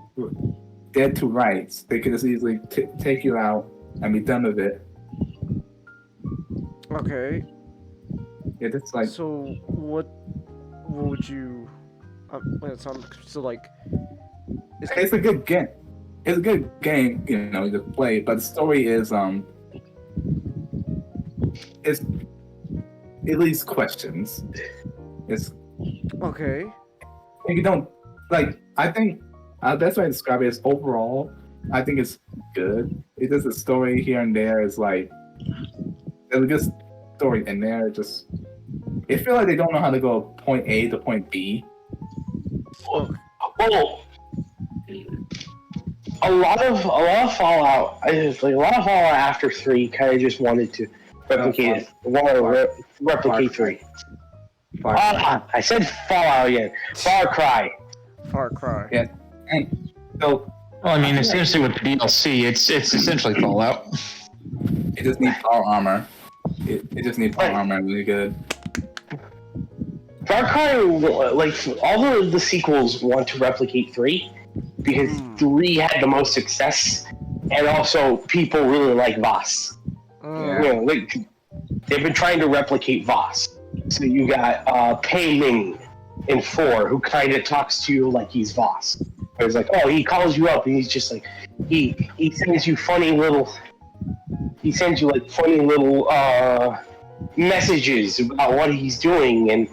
dead to rights. They could just easily take you out and be done with it. Okay. Yeah, that's like. So what would you? So like. It's a good game. It's a good game, to play. But the story is it's it leaves questions. It's okay. If you don't like, I think best way to describe it is overall, I think it's good. It's just a story here and there is like there's a good story in there. It feels like they don't know how to go point A to point B. Well, a lot of Fallout. A lot of Fallout after 3 kind of just wanted to replicate replicate 3. I said Fallout again. Far Cry. Yeah, and so. Well, I mean, essentially with the DLC, it's essentially Fallout. It just needs power armor. It just needs power armor really good. Far Cry, like all the sequels want to replicate 3 because 3 had the most success, and also people really like Voss. They've been trying to replicate Voss. So you got Pei Ming in 4, who kind of talks to you like he's Voss. It's like, oh, he calls you up and he's just like, he sends you funny little messages about what he's doing and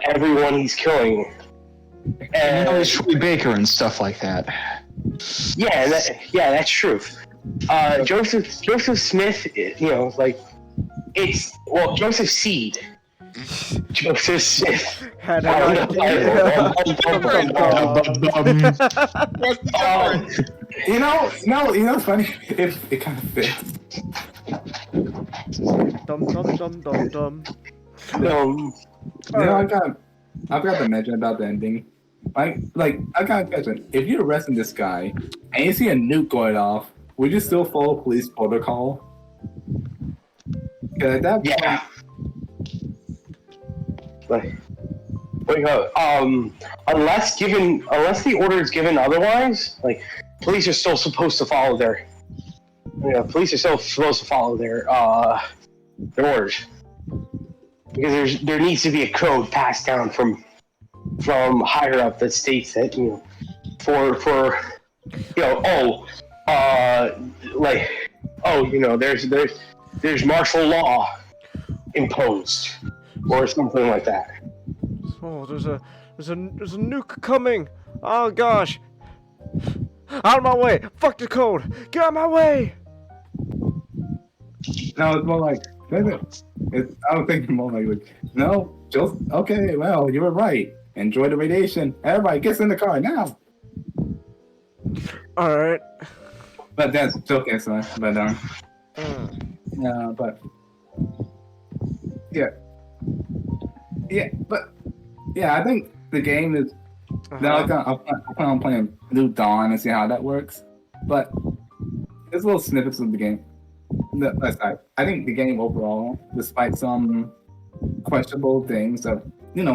everyone he's killing. And he's Troy Baker and stuff like that. Yeah, that's true. Joseph Smith, Joseph Seed. Joseph Smith had an idea. It's funny. It kind of fits. Dum. I've got to mention about the ending. I got a question. If you're arresting this guy and you see a nuke going off, would you still follow police protocol? At that point, unless the order is given otherwise, like police are still supposed to follow their orders, because there needs to be a code passed down from higher up that states that there's martial law imposed or something like that. Oh, there's a nuke coming. Oh gosh. Out of my way. Fuck the code. Get out of my way. No, it's more like I don't think it's more like no, just okay. Well, you were right. Enjoy the radiation. Everybody gets in the car now. All right. But that's joking, son. But but I think the game is. Now I plan on playing New Dawn and see how that works. But there's little snippets of the game. I think the game overall, despite some questionable things that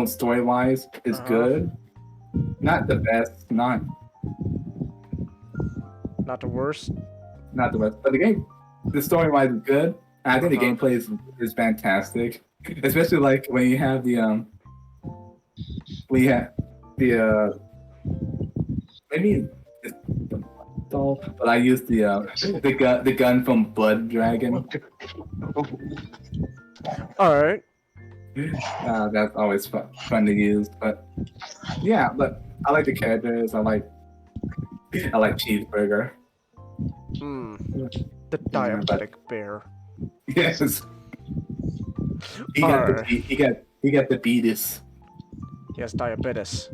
story-wise, is good. Not the best, not the worst. Not the best, but the story-wise is good. And I think the gameplay is fantastic, especially like when you have maybe it's doll, but I used the gun from Blood Dragon. All right. That's always fun to use, but but I like the characters. I like Cheeseburger. The diabetic bear. Yes. He got the beatus. He has diabetes.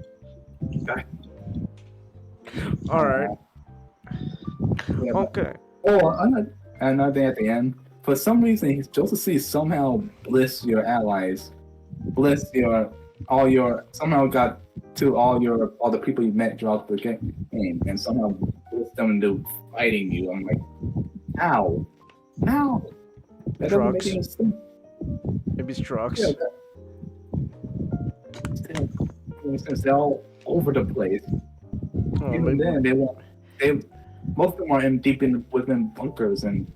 All right. Okay. Oh, another thing at the end. For some reason, Joseph C somehow bliss your allies, bliss your somehow got to all the people you met throughout the game, and somehow forced them into fighting you. I'm like, how? That doesn't make Drugs? any sense. Maybe it's drugs. Yeah, since they're all over the place. Oh, Even maybe, then, most of them are within bunkers and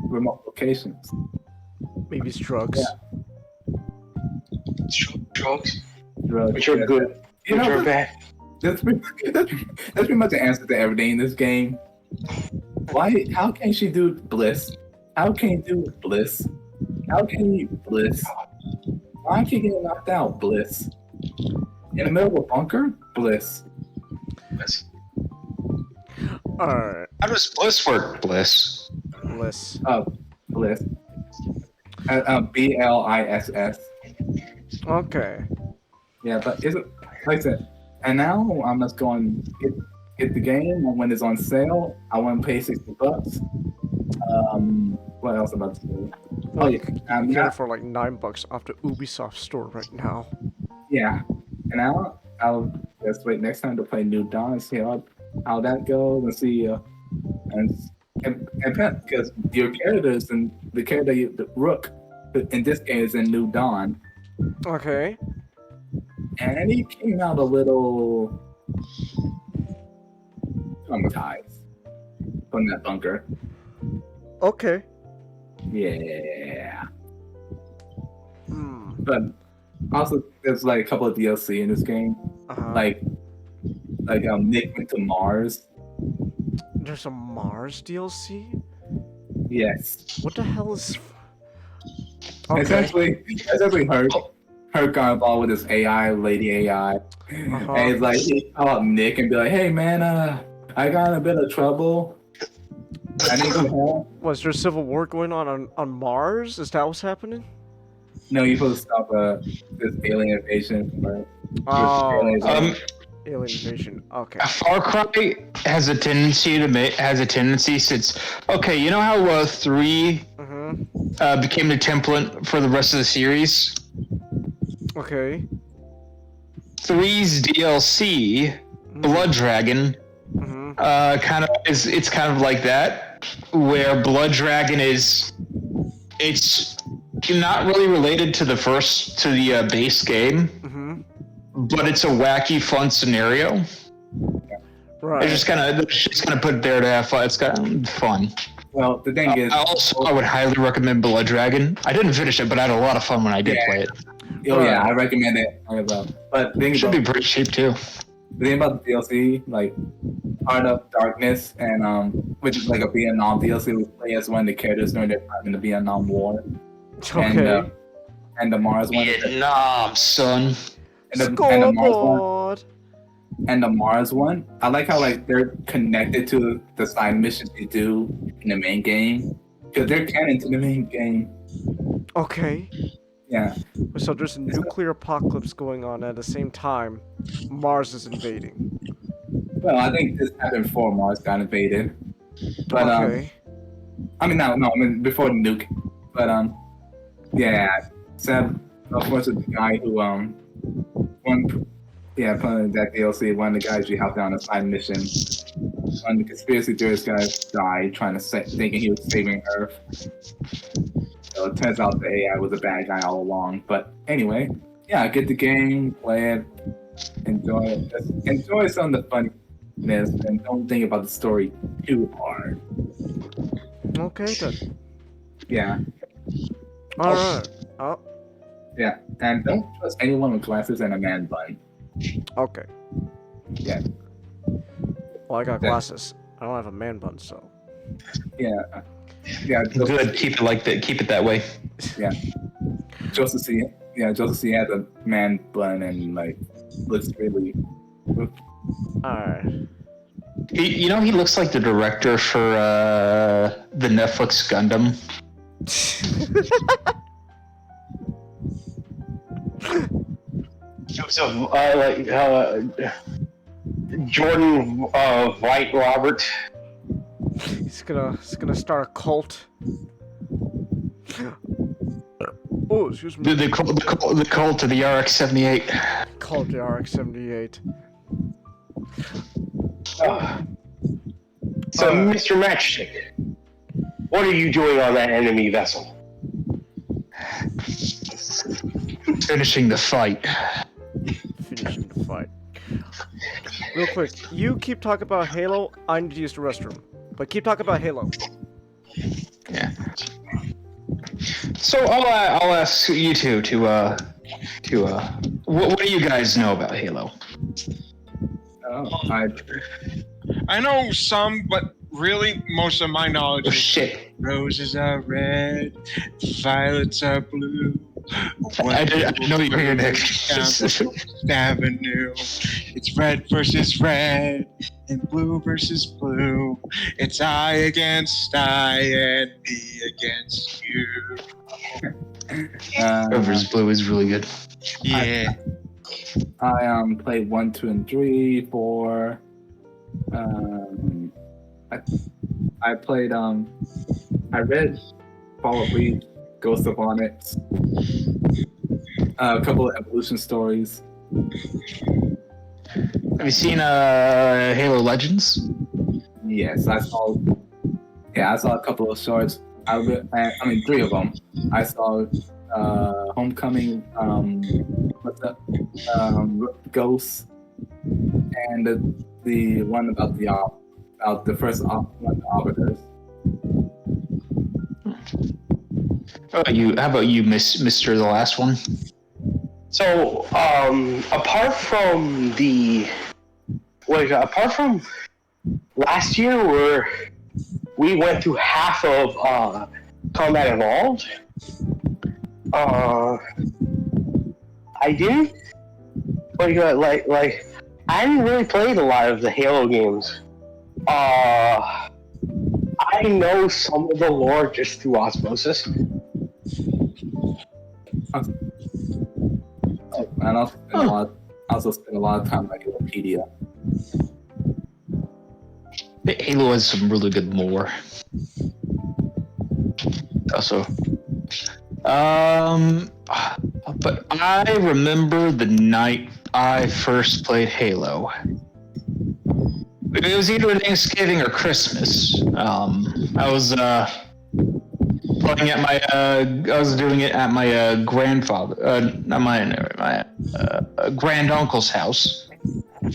remote locations. maybe it's drugs. Drugs, Drugs, which are good, You which know, are bad. that's pretty much the answer to everything in this game. Why? How can she do bliss? How can you do bliss? How can you bliss? Why can't you get knocked out? Bliss. In the middle of a bunker? Bliss. Alright, How does Bliss work? Bliss. bliss. Bliss. BLISS. Okay. Yeah, but is it like I said? And now I'm just going to get the game, and when it's on sale, I want to pay $60. What else about to do? Well, Oh you yeah, can get it for like $9 off the Ubisoft store right now. yeah. And now I'll just wait next time to play New Dawn and see how that goes, and see and because your characters and the character the Rook in this game is in New Dawn, Okay. and he came out a little traumatized from that bunker. Okay. Yeah. Hmm. But also, there's like a couple of DLC in this game, Uh-huh. like Nick went to Mars. There's a Mars DLC? Yes. What the hell is... Okay. Essentially, her got involved with this AI, lady AI, and it's like he call up Nick and be like, "Hey man, I got in a bit of trouble. I need some help." Was there civil war going on Mars? Is that what's happening? No, you're supposed to stop this alien invasion. Oh, alien invasion. Okay. Far Cry has a tendency since okay, you know how 3 became the template for the rest of the series. Okay. 3's DLC, Blood Dragon, kind of like that, where Blood Dragon it's not really related to the base game, but it's a wacky, fun scenario. Right. It's just kind of put it there to have fun. It's kind of fun. Well, the thing is, I would highly recommend Blood Dragon. I didn't finish it, but I had a lot of fun when I did play it. Oh yeah, I recommend it. But the thing It should about, be pretty cheap too. the thing about the DLC, like Heart of Darkness, and which is like a Vietnam DLC, we play as one of the characters during their time in the Vietnam War. Okay. And the Mars one. Vietnam, son. And the Mars one, I like how like they're connected to the side missions you do in the main game, because they're canon to the main game. Okay. Yeah. So there's a nuclear apocalypse going on at the same time. Mars is invading. Well, I think this happened before Mars got invaded. But Okay. I mean before the nuke. But yeah. Seb, of course, is the guy who playing that DLC, one of the guys you helped out on a side mission. One of the conspiracy theorist guys died thinking he was saving Earth. So it turns out the AI was a bad guy all along. But anyway, yeah, get the game, play it, enjoy it. Just enjoy some of the funniness, and don't think about the story too hard. Okay then. Yeah. Alright. Oh. Yeah, and don't trust anyone with glasses and a man bun. Okay. Yeah. Well, I got glasses. I don't have a man bun, so. Yeah. Yeah. Good. Keep it like that. Keep it that way. Yeah. Joseph C. has a man bun and like looks really. Alright. He looks like the director for the Netflix Gundam. So, like Jordan White Robert. He's gonna start a cult. Oh, excuse me. The cult of the RX-78. Called the RX-78. So, Mr. Matchstick, what are you doing on that enemy vessel? Finishing the fight. Finishing the fight. Real quick, you keep talking about Halo. I need to use the restroom, but keep talking about Halo. Yeah. So I'll ask you two what do you guys know about Halo? I know some, but really most of my knowledge is roses are red, violets are blue. I didn't know you were here, Nick. Avenue. It's red versus red and blue versus blue. It's I against I and me against you. Red versus blue is really good. Yeah. I played 1, 2, and 3, 4. I played I read Fall of Reach, Ghost of Onyx, a couple of evolution stories. Have you seen Halo Legends? Yes, I saw a couple of shorts. I mean 3 of them. I saw Homecoming, Ghost, and the one about the first one, the Arbiters. How about you, Mr. The Last One? So, apart from last year where we went through half of Combat Evolved, I didn't I hadn't really played a lot of the Halo games. I know some of the lore just through osmosis. And I also spend a lot of time on Wikipedia. Halo has some really good lore. Also, but I remember the night I first played Halo. It was either Thanksgiving or Christmas. I was playing at my. I was doing it at my grandfather, not my grand uncle's house.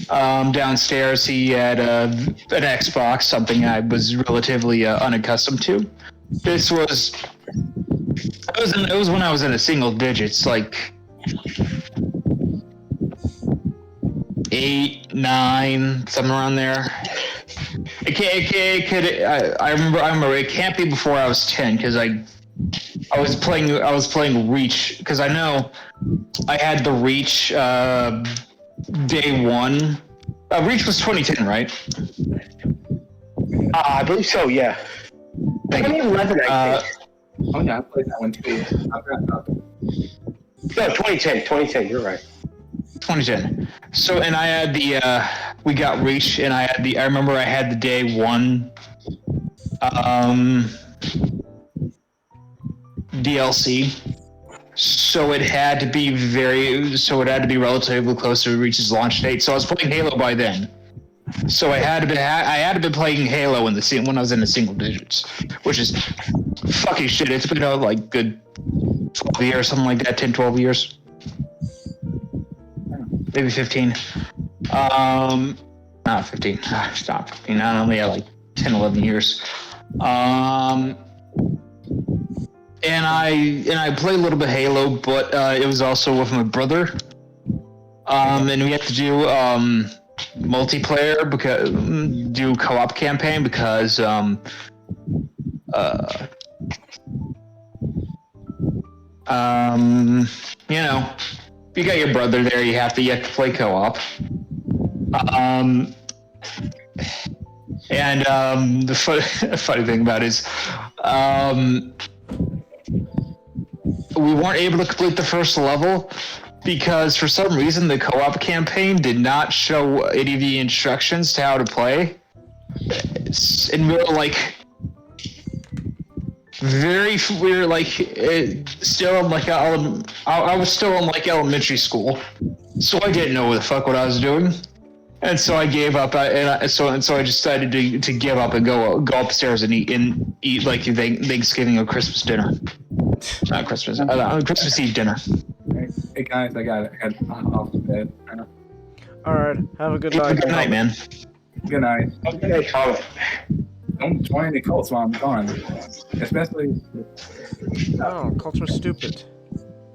Downstairs, he had an Xbox, something I was relatively unaccustomed to. It was when I was in the single digits, like 8, 9, something around there. I remember it can't be before I was 10 because I was playing Reach because I know I had the Reach day one. Reach was 2010, right? I believe so. Yeah. 2011, I think. Oh yeah, I played that one too. No, 2010. You're right. 2010. So, and I had we got Reach, and I remember I had the day one, DLC. So it had to be relatively close to Reach's launch date. So I was playing Halo by then. So I had to be playing Halo when I was in the single digits, which is fucking shit. It's been like good 12 years, something like that, 10, 12 years. Maybe 15. Not 15. Stop 15. I only had like 10, 11 years. And I played a little bit of Halo, but it was also with my brother. And we had to do multiplayer do co-op campaign because you got your brother there, you have to play co-op. The funny thing about it is we weren't able to complete the first level because for some reason the co-op campaign did not show any of the instructions to how to play. And we were like, we were like still in like I was still in like elementary school, so I didn't know what the fuck what I was doing, and so I gave up. So I decided to give up and go upstairs and eat like Thanksgiving or Christmas dinner, not Christmas, Christmas Eve dinner. Hey guys, I got off the bed. All right, have a good night. Good night, man. Good night. Okay, Comet. Don't join any cults while I'm gone, especially. Oh, cults are stupid.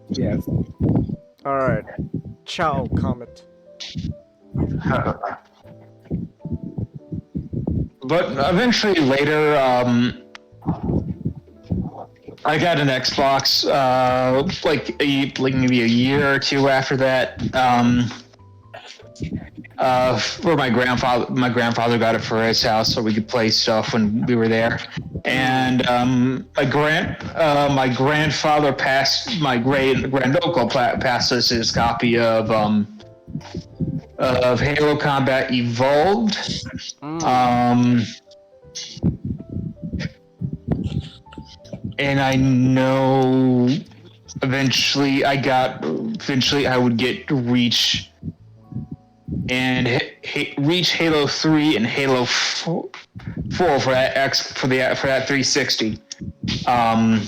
Yes. All right, ciao, Comet. But eventually later, I got an Xbox, like maybe a year or two after that. Where my grandfather got it for his house, so we could play stuff when we were there. And my grandfather passed my great uncle passed us his copy of Halo Combat Evolved. And I know eventually I would get Reach and reach Halo 3 and Halo 4 for that for that 360. And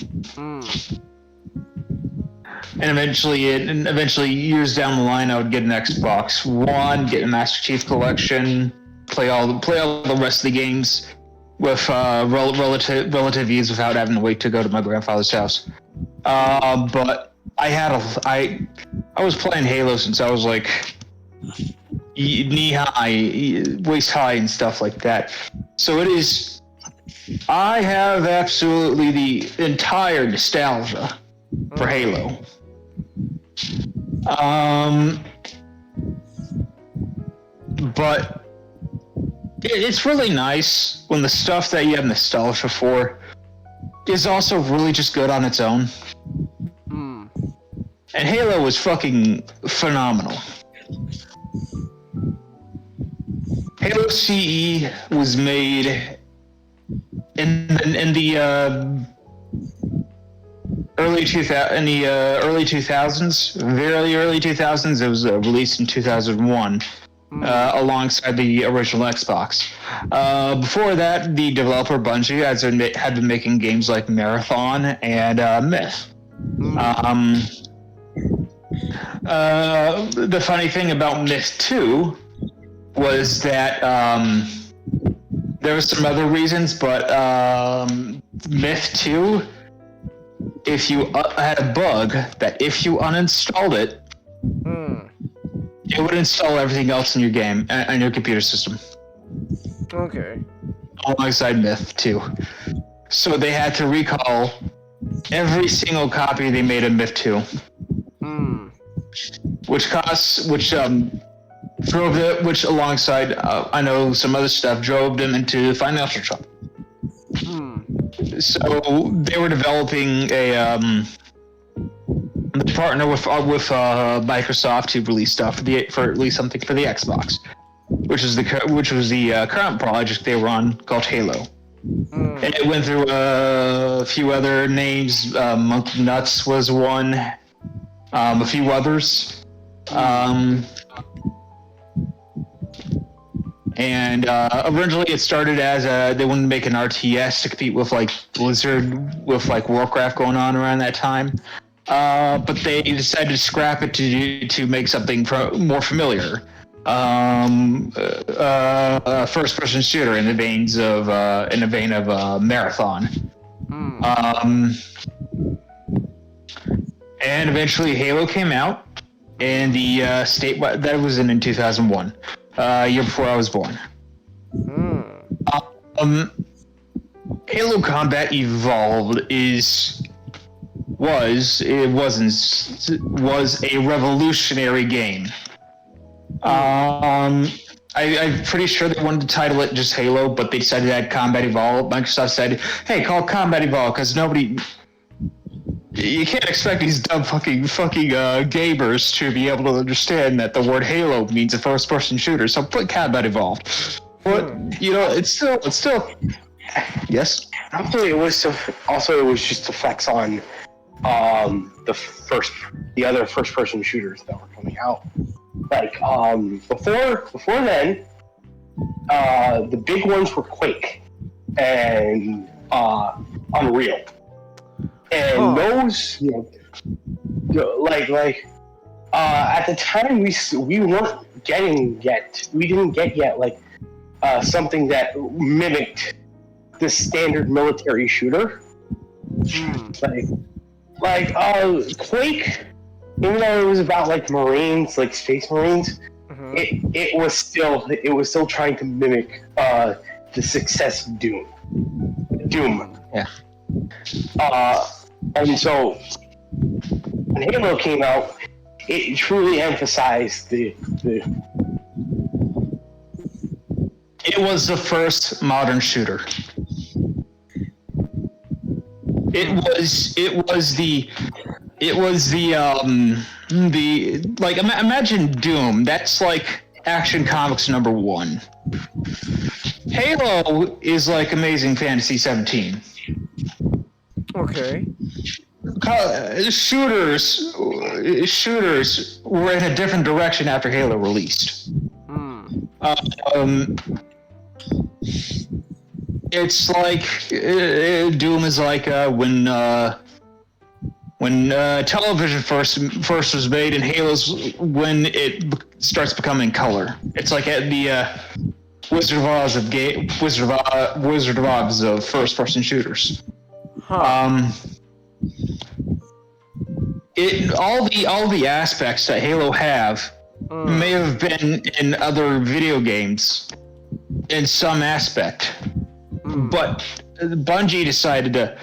eventually years down the line, I would get an Xbox One, get a Master Chief Collection, play all the rest of the games with relative ease without having to wait to go to my grandfather's house. But I was playing Halo since I was like knee high, waist high, and stuff like that. So I have absolutely the entire nostalgia for Halo. But it's really nice when the stuff that you have nostalgia for is also really just good on its own. And Halo was fucking phenomenal. Halo CE was made in the early 2000s, very early 2000s. It was released in 2001, alongside the original Xbox. Before that, the developer Bungie had been making games like Marathon and Myth. The funny thing about Myth 2 was that there were some other reasons, but Myth 2, if you had a bug that if you uninstalled it, it would install everything else in your game and your computer system. Okay. Alongside Myth 2. So they had to recall every single copy they made of Myth 2. Which alongside I know some other stuff drove them into financial trouble. So they were developing a partner with Microsoft to release stuff for at least something for the Xbox, which was the current project they were on called Halo. And it went through a few other names. Monkey Nuts was one. A few others. And originally it started as they wanted to make an RTS to compete with like Blizzard, with like Warcraft going on around that time. But they decided to scrap it to make something more familiar. First-person shooter in the vein of Marathon. And eventually Halo came out, and the statewide that was in 2001, year before I was born. Halo Combat Evolved was a revolutionary game. I'm pretty sure they wanted to title it just Halo, but they decided to add Combat Evolved. Microsoft said, "Hey, call it Combat Evolved," because you can't expect these dumb fucking gamers to be able to understand that the word Halo means a first-person shooter. So put Combat Evolved. But it's still. Yes. Actually, it was just to flex on the other first person shooters that were coming out. Like before then, the big ones were Quake and Unreal, and those, at the time we weren't getting yet. We didn't get yet something that mimicked the standard military shooter. Like Quake, even though it was about Marines, like Space Marines, it was still trying to mimic the success of Doom. Yeah. And so when Halo came out, it truly emphasized the. It was the first modern shooter. It was imagine Doom. That's like Action Comics #1. Halo is like Amazing Fantasy 17. Okay. Shooters were in a different direction after Halo released. It's like Doom is like when television first was made, and Halo's when it starts becoming color. It's like at the Wizard of Oz of first-person shooters. All the aspects that Halo have may have been in other video games in some aspect, but Bungie decided to,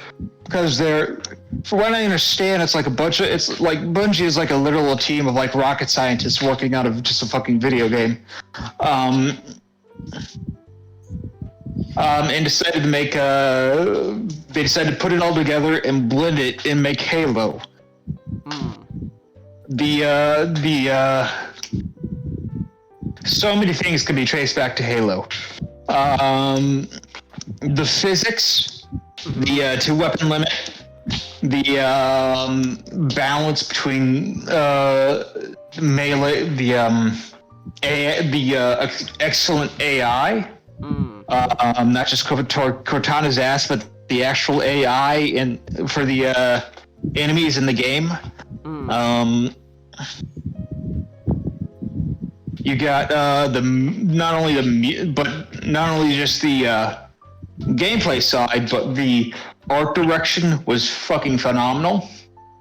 because for what I understand, it's like Bungie is like a literal team of like rocket scientists working out of just a fucking video game, and decided to make they decided to put it all together and blend it and make Halo. So many things can be traced back to Halo. The physics, the two-weapon limit, the balance between melee, the excellent AI, not just Cortana's ass, but the actual AI for the enemies in the game. You got not only just the gameplay side, but the art direction was fucking phenomenal.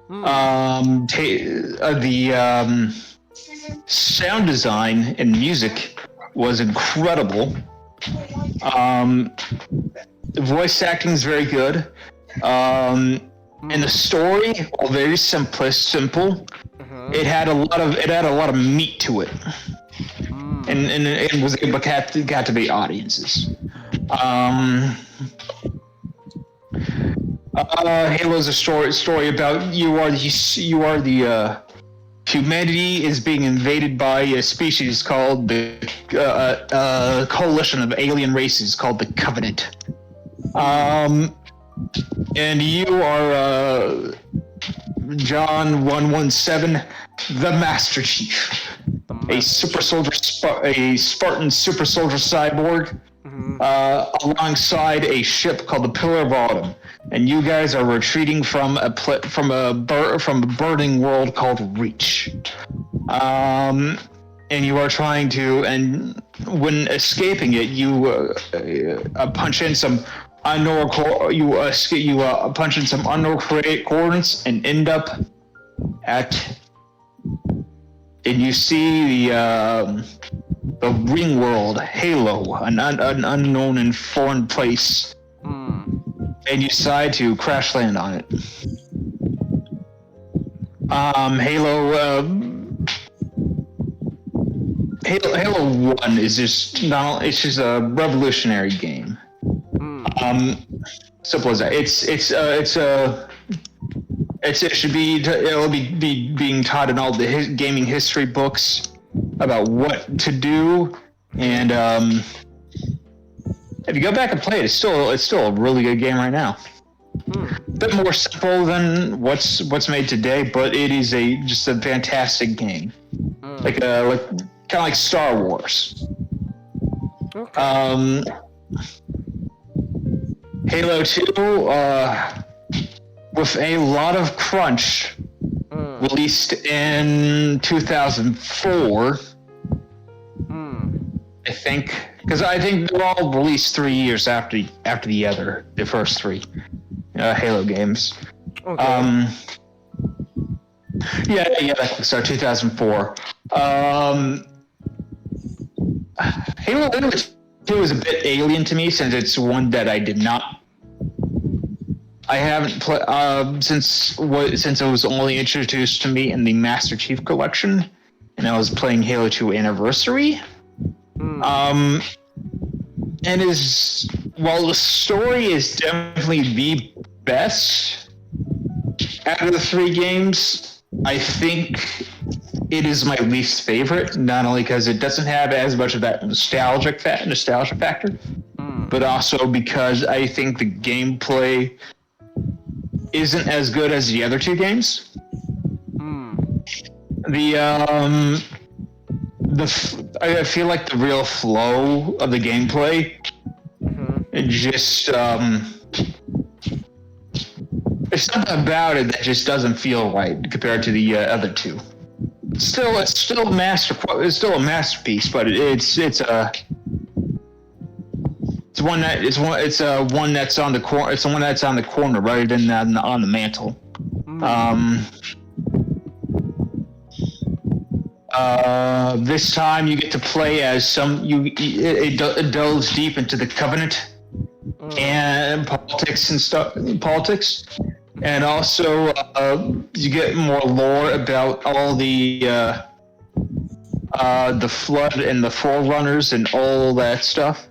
The sound design and music was incredible. Voice acting is very good. And the story, while very simple, it had a lot of meat to it, and it was got to be audiences. Halo's a story about you are the humanity is being invaded by a species called the coalition of alien races called the Covenant. And you are John 117, the Master Chief, a Spartan super soldier cyborg, alongside a ship called the Pillar of Autumn, and you guys are retreating from a burning world called Reach. And you are trying to, and when escaping it, you punch in some unknown punch in some unknown coordinates and end up and you see the ring world, Halo, an unknown and foreign place, and you decide to crash land on it. Halo 1 is just a revolutionary game. Simple as that. It'll be being taught in all the gaming history books about what to do, and if you go back and play it, it's still a really good game right now. A bit more simple than what's made today, but it is just a fantastic game. Like kind of like Star Wars. Okay. Halo 2, with a lot of crunch, released in 2004. I think, because I think they're all released 3 years after the first three Halo games. Okay. So 2004. Halo 2 is a bit alien to me since it's one that I haven't played since it was only introduced to me in the Master Chief Collection, and I was playing Halo 2 Anniversary. And while the story is definitely the best out of the three games, I think it is my least favorite, not only because it doesn't have as much of that nostalgia factor, but also because I think the gameplay isn't as good as the other two games. I feel like the real flow of the gameplay, it just there's something about it that just doesn't feel right compared to the other two. It's still a masterpiece, but it's one that's on the corner. It's the one that's on the corner, right on the mantle. This time you get to play as it delves deep into the Covenant and politics and stuff. And also you get more lore about all the Flood and the Forerunners and all that stuff.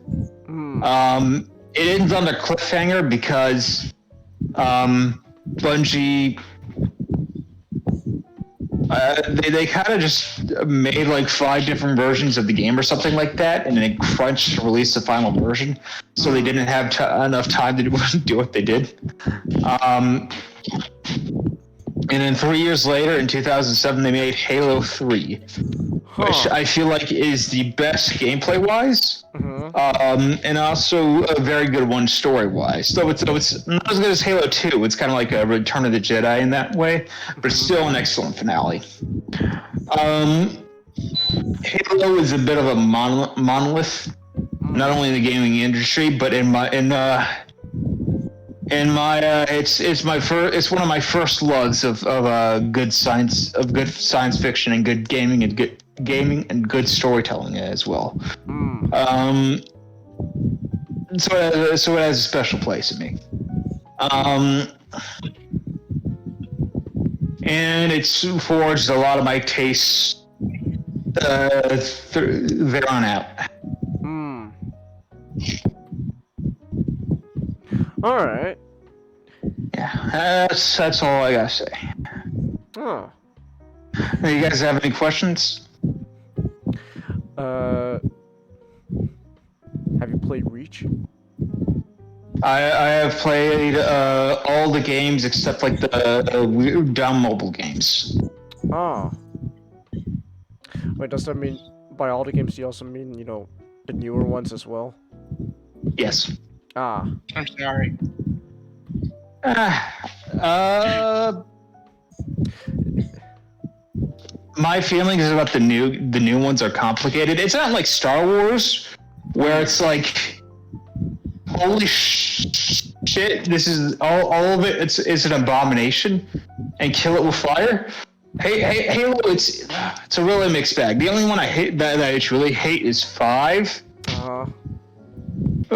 It ends on a cliffhanger because Bungie they kind of just made like 5 different versions of the game or something like that, and then crunched to release the final version, so they didn't have enough time to do what they did. And then 3 years later, in 2007, they made Halo 3, which I feel like is the best gameplay-wise, and also a very good one story-wise. So it's not as good as Halo 2. It's kind of like a Return of the Jedi in that way, but it's still an excellent finale. Halo is a bit of a monolith, not only in the gaming industry, but it's one of my first loves of good science fiction and good gaming and good storytelling as well. So it has a special place in me. And it's forged a lot of my tastes there on out. All right. Yeah, that's all I gotta say. Oh. You guys have any questions? Have you played Reach? I have played all the games except like the weird dumb mobile games. Oh. Wait, does that mean by all the games you also mean, the newer ones as well? Yes. Ah. I'm sorry. My feelings about the new ones are complicated. It's not like Star Wars, where it's like, holy shit, this is all of it. It's an abomination, and kill it with fire. Halo, it's a really mixed bag. The only one I hate that I really hate is 5.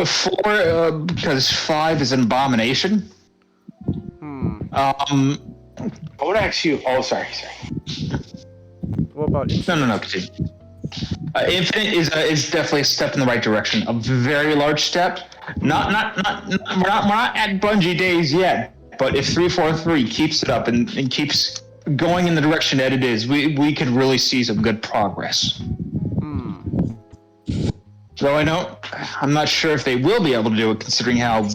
4, because 5 is an abomination. I would ask you. Oh, sorry. What about Infinite? No, continue. Infinite is definitely a step in the right direction. A very large step. We're not at Bungie days yet. But if 343 keeps it up and keeps going in the direction that it is, we could really see some good progress. Though I'm not sure if they will be able to do it, considering how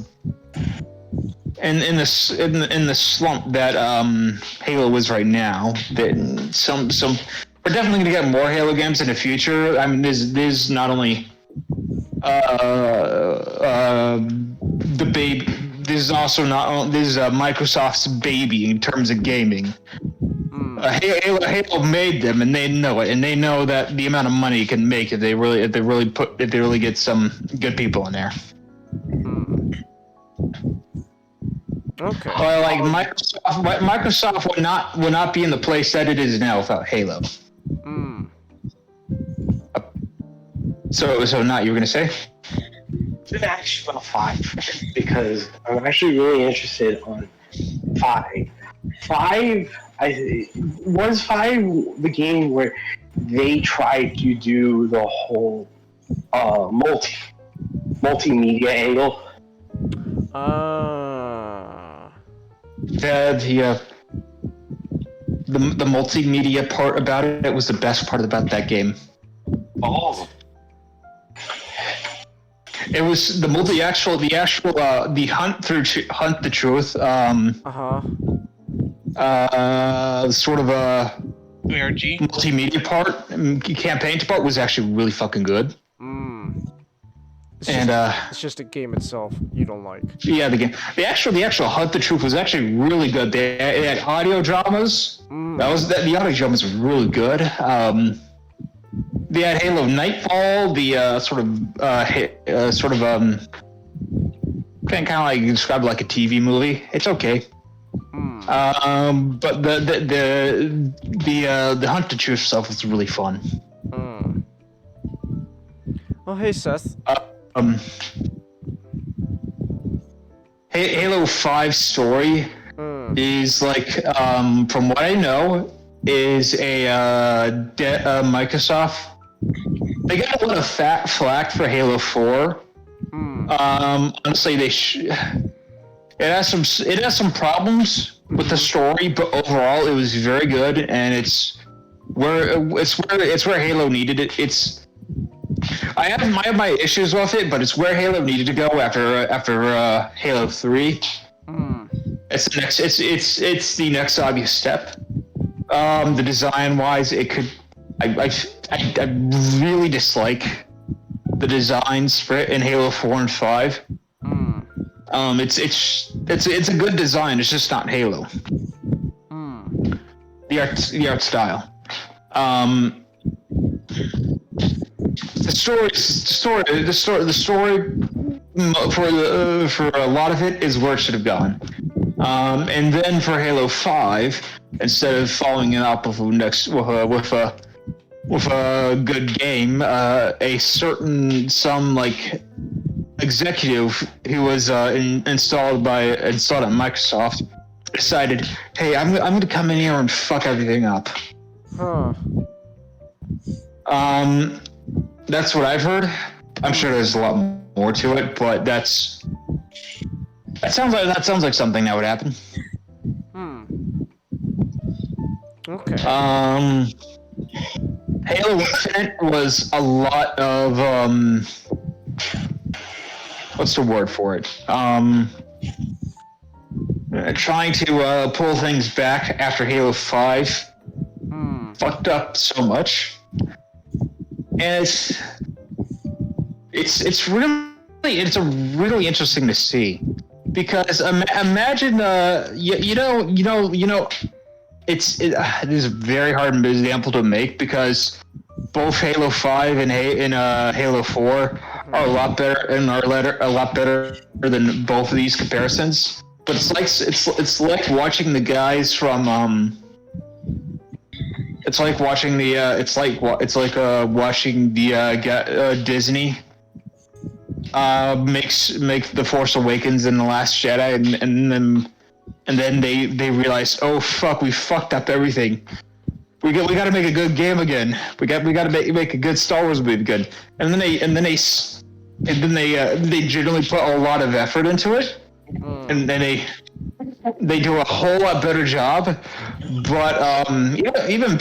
in the slump that Halo is right now. That we're definitely going to get more Halo games in the future. I mean, there's not only the baby. This is also Microsoft's baby in terms of gaming. Halo made them, and they know it, and they know that the amount of money it can make if they really get some good people in there. Okay. But like Microsoft would not be in the place that it is now without Halo. So not you were gonna say? It's actually about 5 because I'm actually really interested on 5. 5, was 5 the game where they tried to do the whole multimedia angle? The multimedia part about it was the best part about that game. Oh. It was the hunt the truth. Sort of a multimedia part, campaign part was actually really fucking good. It's just a game itself you don't like. Yeah, the actual Hunt the Truth was actually really good. They had audio dramas. The audio dramas were really good. They had Halo Nightfall, the kind of like described like a TV movie. It's okay. But the Hunt the Truth stuff was really fun. Oh, hey Seth. Halo 5 story is like, from what I know, is a Microsoft. They got a lot of flack for Halo 4. Honestly, it has some problems with the story, but overall it was very good, and it's where Halo needed it. I have my issues with it, but it's where Halo needed to go after Halo 3. It's the next obvious step. The design wise, I really dislike the designs for it in Halo 4 and 5. It's a good design. It's just not Halo. The art style. The story for a lot of it is where it should have gone. And then for Halo 5, instead of following it up with a good game, some executive who was installed at Microsoft decided, hey, I'm going to come in here and fuck everything up. That's what I've heard. I'm sure there's a lot more to it, but that sounds like something that would happen. Okay. Halo Infinite was a lot of what's the word for it? Trying to pull things back after Halo 5 fucked up so much. And it's really interesting to see, because imagine this is a very hard example to make, because both Halo 5 and Halo 4 are a lot better than both of these comparisons. But it's like watching the guys from It's like watching watching Disney make The Force Awakens and The Last Jedi, and then they realize, oh fuck, we fucked up everything. We got to make a good game again. We got to make a good Star Wars movie again. And then they generally put a lot of effort into it, and then they do a whole lot better job. But even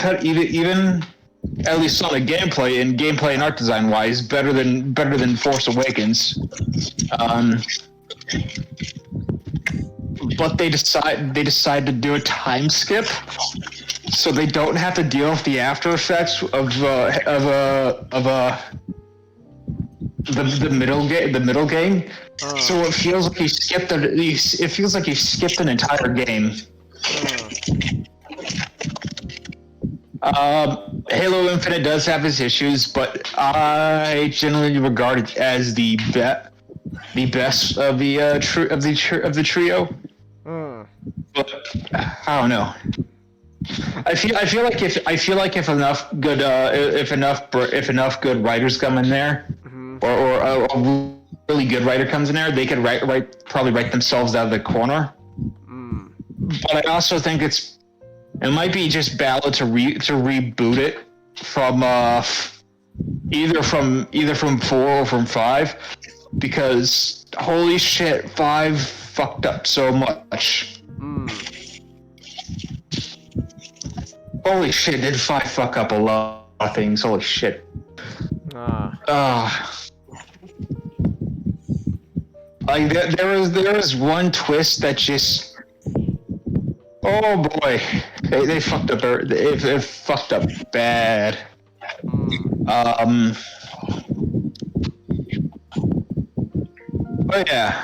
at least on the gameplay and art design wise, better than Force Awakens. But they decide to do a time skip, so they don't have to deal with the after effects of the middle game. So it feels like you skipped an entire game. Halo Infinite does have its issues, but I generally regard it as the best of the trio. But I don't know. I feel like if enough good writers come in there, or a really good writer comes in there, they could probably write themselves out of the corner. But I also think it might be just valid to reboot it from either from 4 or from 5, because holy shit, 5 fucked up so much. Holy shit, did 5 fuck up a lot of things? Holy shit. Like there was one twist that just, oh boy, they fucked up. It fucked up bad. But yeah.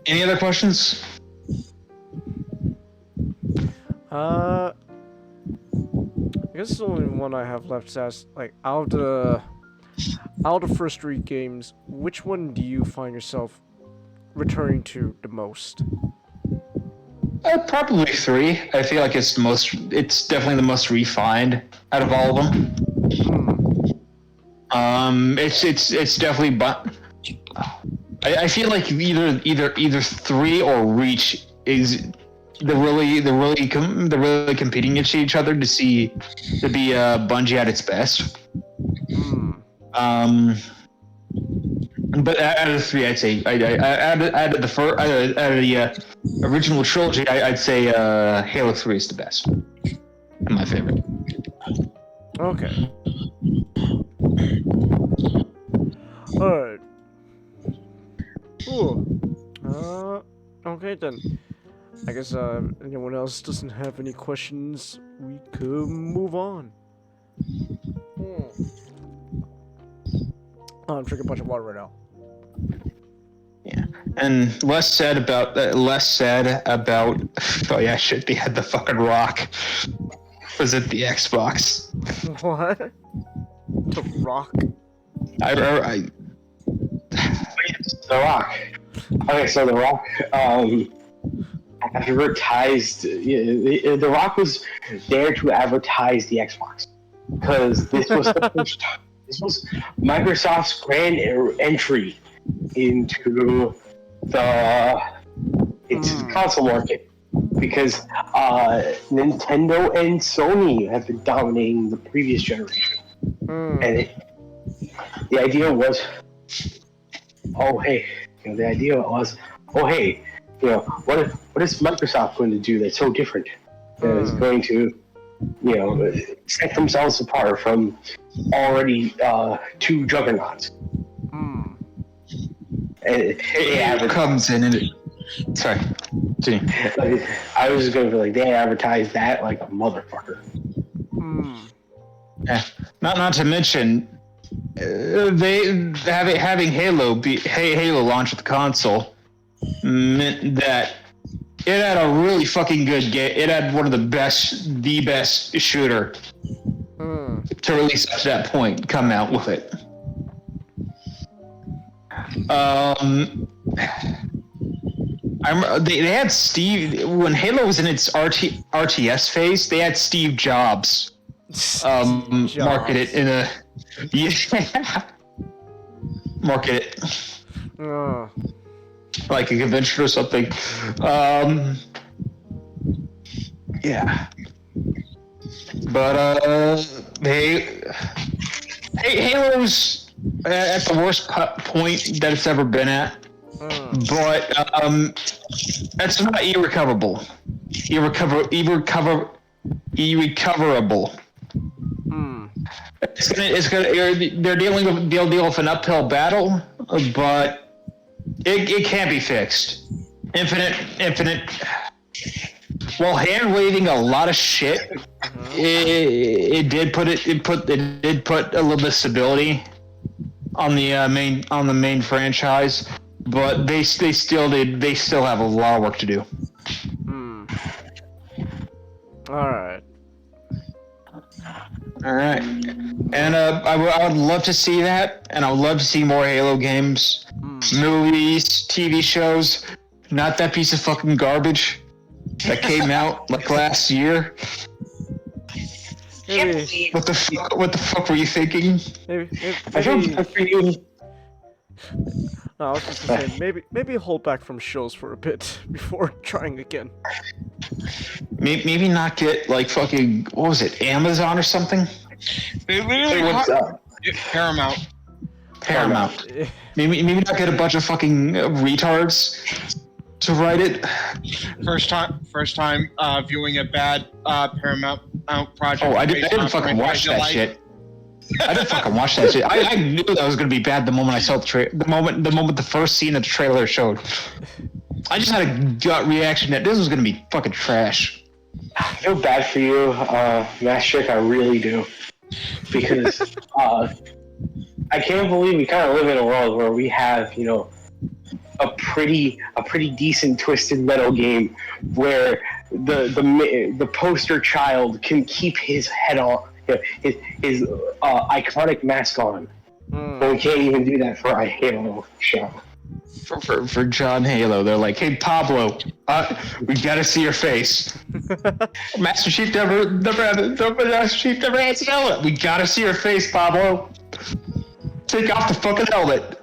Any other questions? I guess the only one I have left is ask, like, out of the first 3 games, which one do you find yourself returning to the most? Probably 3. I feel like it's definitely the most refined out of all of them. It's definitely, but I feel like either 3 or Reach is they're really competing against each other to be Bungie at its best. But out of the 3, I'd say out of the original trilogy, I'd say Halo 3 is the best and my favorite. Okay. Alright. Cool. Okay then. I guess anyone else doesn't have any questions, we could move on. Oh, I'm drinking a bunch of water right now. Yeah, and less said about. Oh yeah, shit. They had the fucking Rock. Was it the Xbox? What? The Rock? The Rock. Okay, so the Rock advertised. The Rock was there to advertise the Xbox because this was the first time. This was Microsoft's grand entry into its console market, because Nintendo and Sony have been dominating the previous generation, and the idea was, what is Microsoft going to do that's so different that is going to, set themselves apart from already 2 juggernauts. And it comes in and sorry. I was just going to be like, they advertised that like a motherfucker. Yeah. Not to mention, having Halo launch the console meant that it had a really fucking good game. It had one of the best shooter to release up to that point come out with it. They had Steve when Halo was in its RTS phase. They had Steve Jobs, market it in a market it like a convention or something. Yeah, but Halo's at the worst point that it's ever been at. But that's not irrecoverable. Irrecoverable. They're dealing with an uphill battle, but it can't be fixed. Infinite. While hand waving a lot of shit, it did put a little bit of stability on the main franchise, but they still have a lot of work to do. All right, and I would love to see that, and I would love to see more Halo games, movies, TV shows, not that piece of fucking garbage that came out like last year. Maybe. What the fuck were you thinking? Maybe. I feel bad for you. No, I was just gonna say maybe hold back from shows for a bit before trying again. Maybe not get like fucking, what was it, Amazon or something? They literally Paramount. Maybe not get a bunch of fucking retards to write it. First time viewing a bad Paramount project. Oh, I didn't fucking watch that shit. I didn't fucking watch that shit. I knew that was gonna be bad the moment I saw the moment the first scene of the trailer showed. I just had a gut reaction that this was gonna be fucking trash. I feel bad for you, Master Chick, I really do. Because I can't believe we kind of live in a world where we have, you know, a pretty decent Twisted Metal game where the poster child can keep his head on, his iconic mask on. But we can't even do that for a Halo show. For John Halo, they're like, "Hey Pablo, we gotta see your face." Master Chief never answered helmet. We gotta see your face, Pablo. Take off the fucking helmet.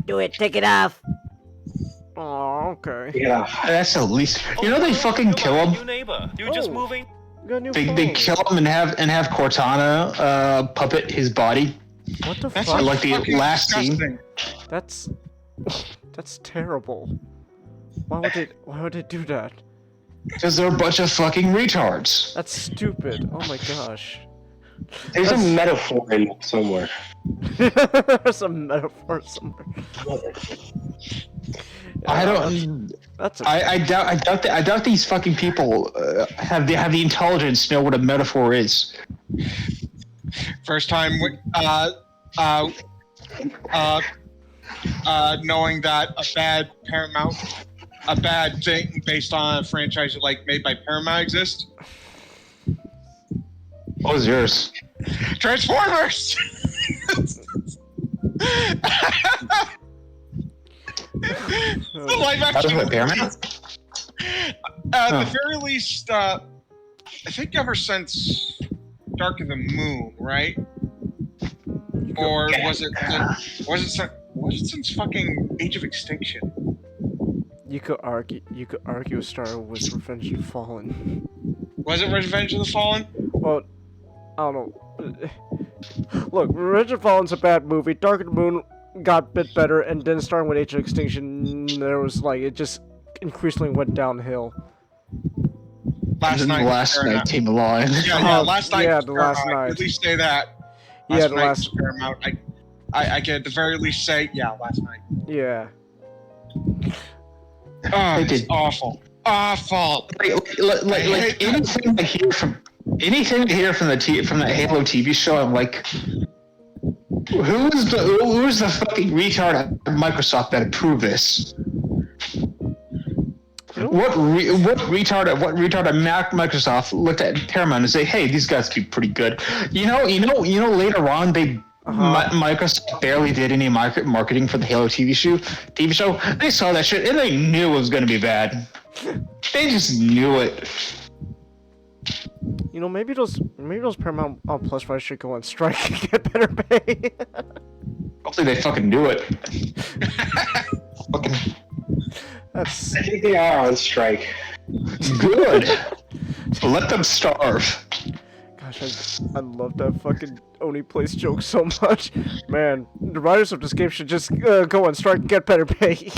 Do it. Take it off. Oh, okay. Yeah, that's the least. You know they fucking kill him. New neighbor. You just moving? They kill him and have Cortana puppet his body. What the fuck? fuck? Like the last scene. That's terrible. Why would they do that? Because they're a bunch of fucking retards. That's stupid. Oh my gosh. There's a metaphor in somewhere. There's a metaphor somewhere. I don't. I doubt these fucking people have the intelligence to know what a metaphor is. First time, knowing that a bad thing based on a franchise like made by Paramount exists. What was yours? Transformers. The live action. Paramount? At the very least, I think ever since Dark of the Moon, right? Or was it since fucking Age of Extinction? You could argue Star Wars Revenge of the Fallen. Was it Revenge of the Fallen? Well, I don't know. Look, Revenge of the Fallen's a bad movie. Dark of the Moon got a bit better, and then starting with Age of Extinction, there was like it just increasingly went downhill. Last night came along. Yeah, last night. Yeah, the last night. At least say that. Yeah, the last. Paramount. I can at the very least say, yeah, last night. Yeah. Oh, it's awful. Awful. Like anything I hear from the Halo TV show, I'm like, who's the fucking retard at Microsoft that approved this? What retard at Microsoft looked at Paramount and say, "Hey, these guys could be pretty good." You know. Later on, Microsoft barely did any marketing for the Halo TV show. They saw that shit and they knew it was going to be bad. They just knew it. You know, maybe those Paramount Plus rights should go on strike and get better pay. Hopefully, they fucking do it. I think they are on strike. Good. Let them starve. Gosh, I love that fucking Oni Place joke so much. Man, the writers of this game should just go on strike and get better pay.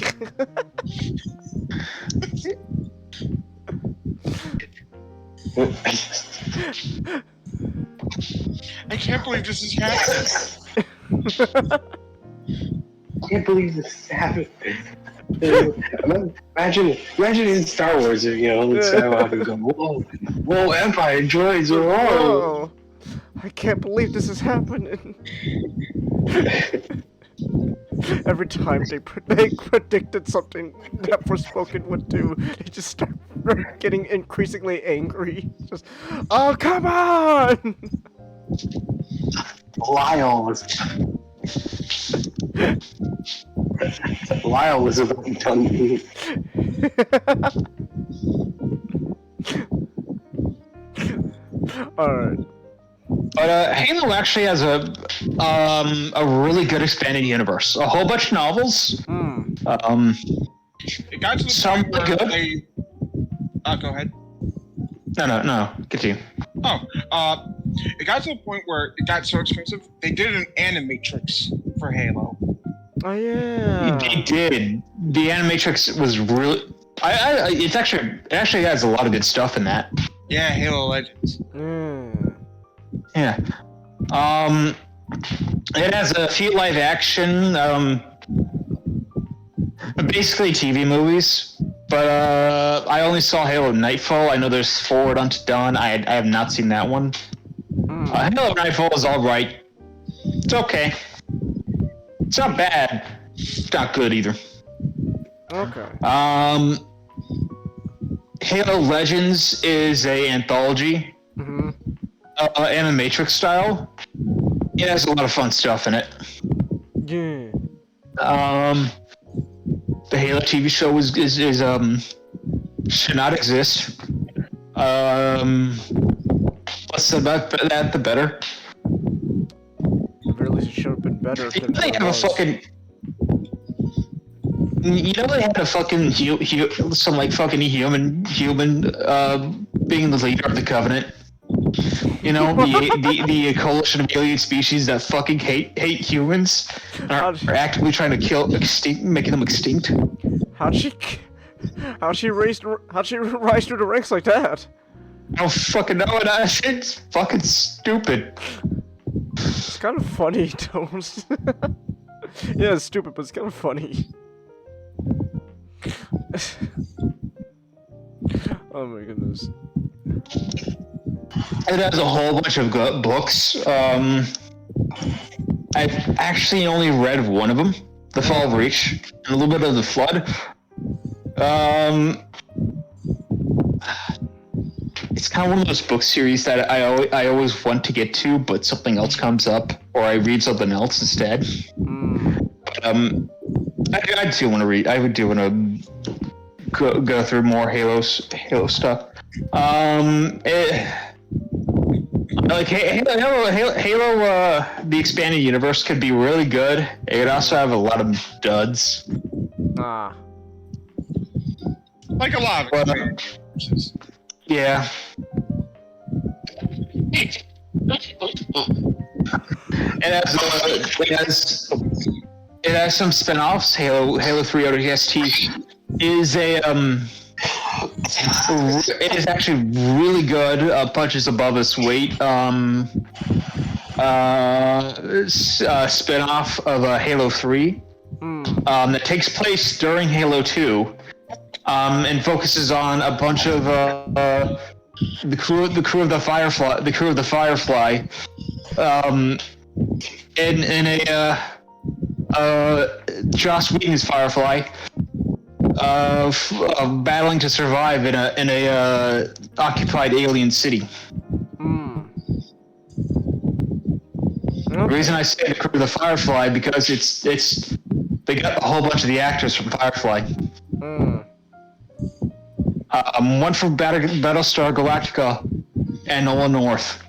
I can't believe this is happening. I can't believe this is happening. Imagine in Star Wars, if Luke Skywalker going, whoa, Empire droids, whoa. I can't believe this is happening. Every time they predicted something that Forspoken would do, they just start getting increasingly angry. Just, oh, come on! Lyle was about done. Alright. But Halo actually has a really good expanded universe. A whole bunch of novels. It got to the some point where good. they... go ahead. No. Continue. It got to the point where it got so expensive, they did an animatrix for Halo. Oh yeah. They did. The Animatrix was really. It actually has a lot of good stuff in that. Yeah, Halo Legends. Yeah. It has a few live action, basically TV movies. But I only saw Halo Nightfall. I know there's Forward Unto Dawn. I have not seen that one. Halo Nightfall is all right. It's okay. It's not bad. It's not good either. Okay. Halo Legends is a anthology. Animatrix style. It has a lot of fun stuff in it. Yeah. The Halo TV show is should not exist. Less about that, the better. At least it should have been better. They have a fucking. They had a fucking some fucking human being the leader of the Covenant. The coalition of alien species that fucking hate humans and are actively trying to making them extinct. How'd she rise through the ranks like that? I don't fucking know. It's fucking stupid. It's kind of funny, though. Yeah, it's stupid, but it's kind of funny. Oh my goodness. It has a whole bunch of books. I've actually only read one of them, The Fall of Reach, and a little bit of The Flood. It's kind of one of those book series that I always want to get to, but something else comes up, or I read something else instead. I do want to read. I do want to go through more Halo stuff. Halo, the expanded universe could be really good. It could also have a lot of duds. Like a lot of universes. Yeah. It has some spin-offs. Halo 3 ODST is it is actually really good. Punches above its weight. Spin-off of Halo 3 that takes place during Halo 2 and focuses on a bunch of the crew of the Firefly in a Joss Whedon's Firefly battling to survive in a occupied alien city. The reason I say the crew of the Firefly because they got a whole bunch of the actors from Firefly. One from Battlestar Galactica and Nolan North.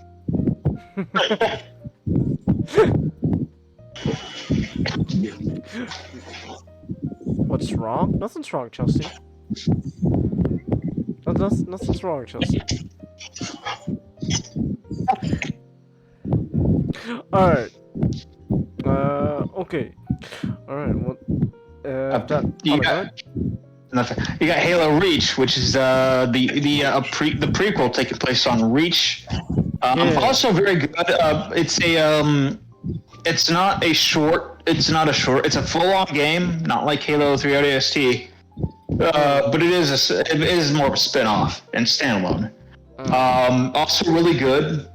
What's wrong? Nothing's wrong, Chelsea. Nothing's wrong, Chelsea. Alright. Okay. Alright, well, you got Halo Reach, which is the prequel taking place on Reach, Also very good. It's not a short. It's a full-on game, not like Halo 3 ODST. But it is more of a spin-off and standalone. Also really good.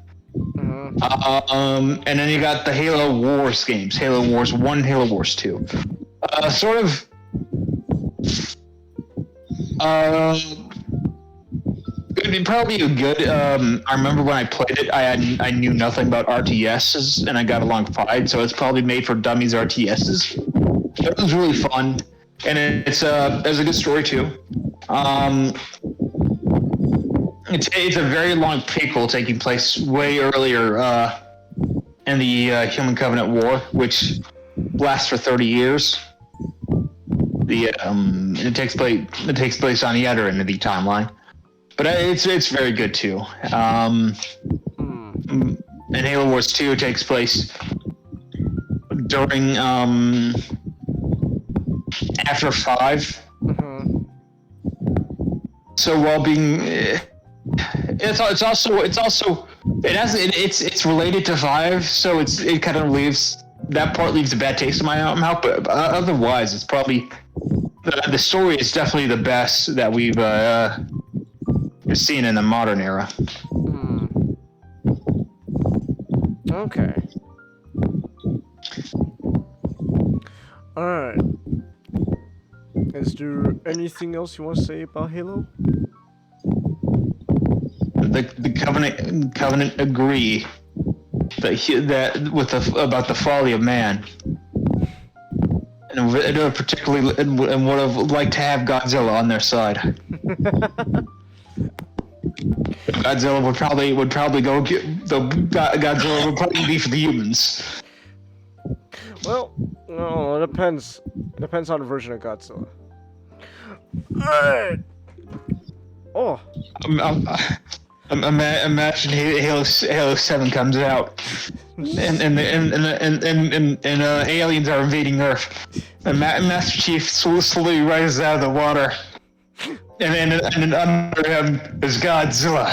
And then you got the Halo Wars games, Halo Wars 1, Halo Wars 2. It'd probably be good. I remember when I played it, I knew nothing about RTSs, and I got along fine. So it's probably made for dummies RTSs. It was really fun, and it's a good story too. It's a very long prequel taking place way earlier in the Human Covenant War, which lasts for 30 years. It takes place on the other end of the timeline, but it's very good too. And Halo Wars 2 takes place during after 5. So while being it's related to 5, so it kind of leaves a bad taste in my mouth. But otherwise, it's probably the story is definitely the best that we've seen in the modern era. Okay. All right. Is there anything else you want to say about Halo? The Covenant agree about the folly of man, and particularly and would have liked to have Godzilla on their side. Godzilla would probably go get the Godzilla would probably be for the humans. Well, no, it depends. It depends on the version of Godzilla. Alright. Oh. Imagine Halo 7 comes out, and aliens are invading Earth, and Master Chief slowly rises out of the water, and under him is Godzilla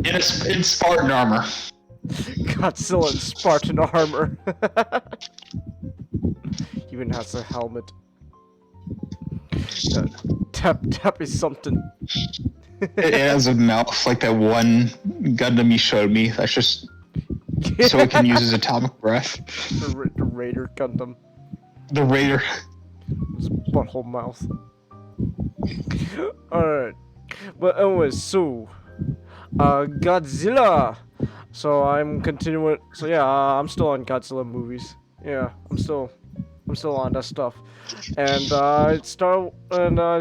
in Spartan armor. Godzilla in Spartan armor. Even has a helmet. Tap is something. It has a mouth like that one Gundam you showed me. That's just so it can use his atomic breath. The Raider Gundam. The Raider. His butthole mouth. Alright. But anyways, so Godzilla. So I'm continuing. So yeah, I'm still on Godzilla movies. Yeah, I'm still on that stuff, and I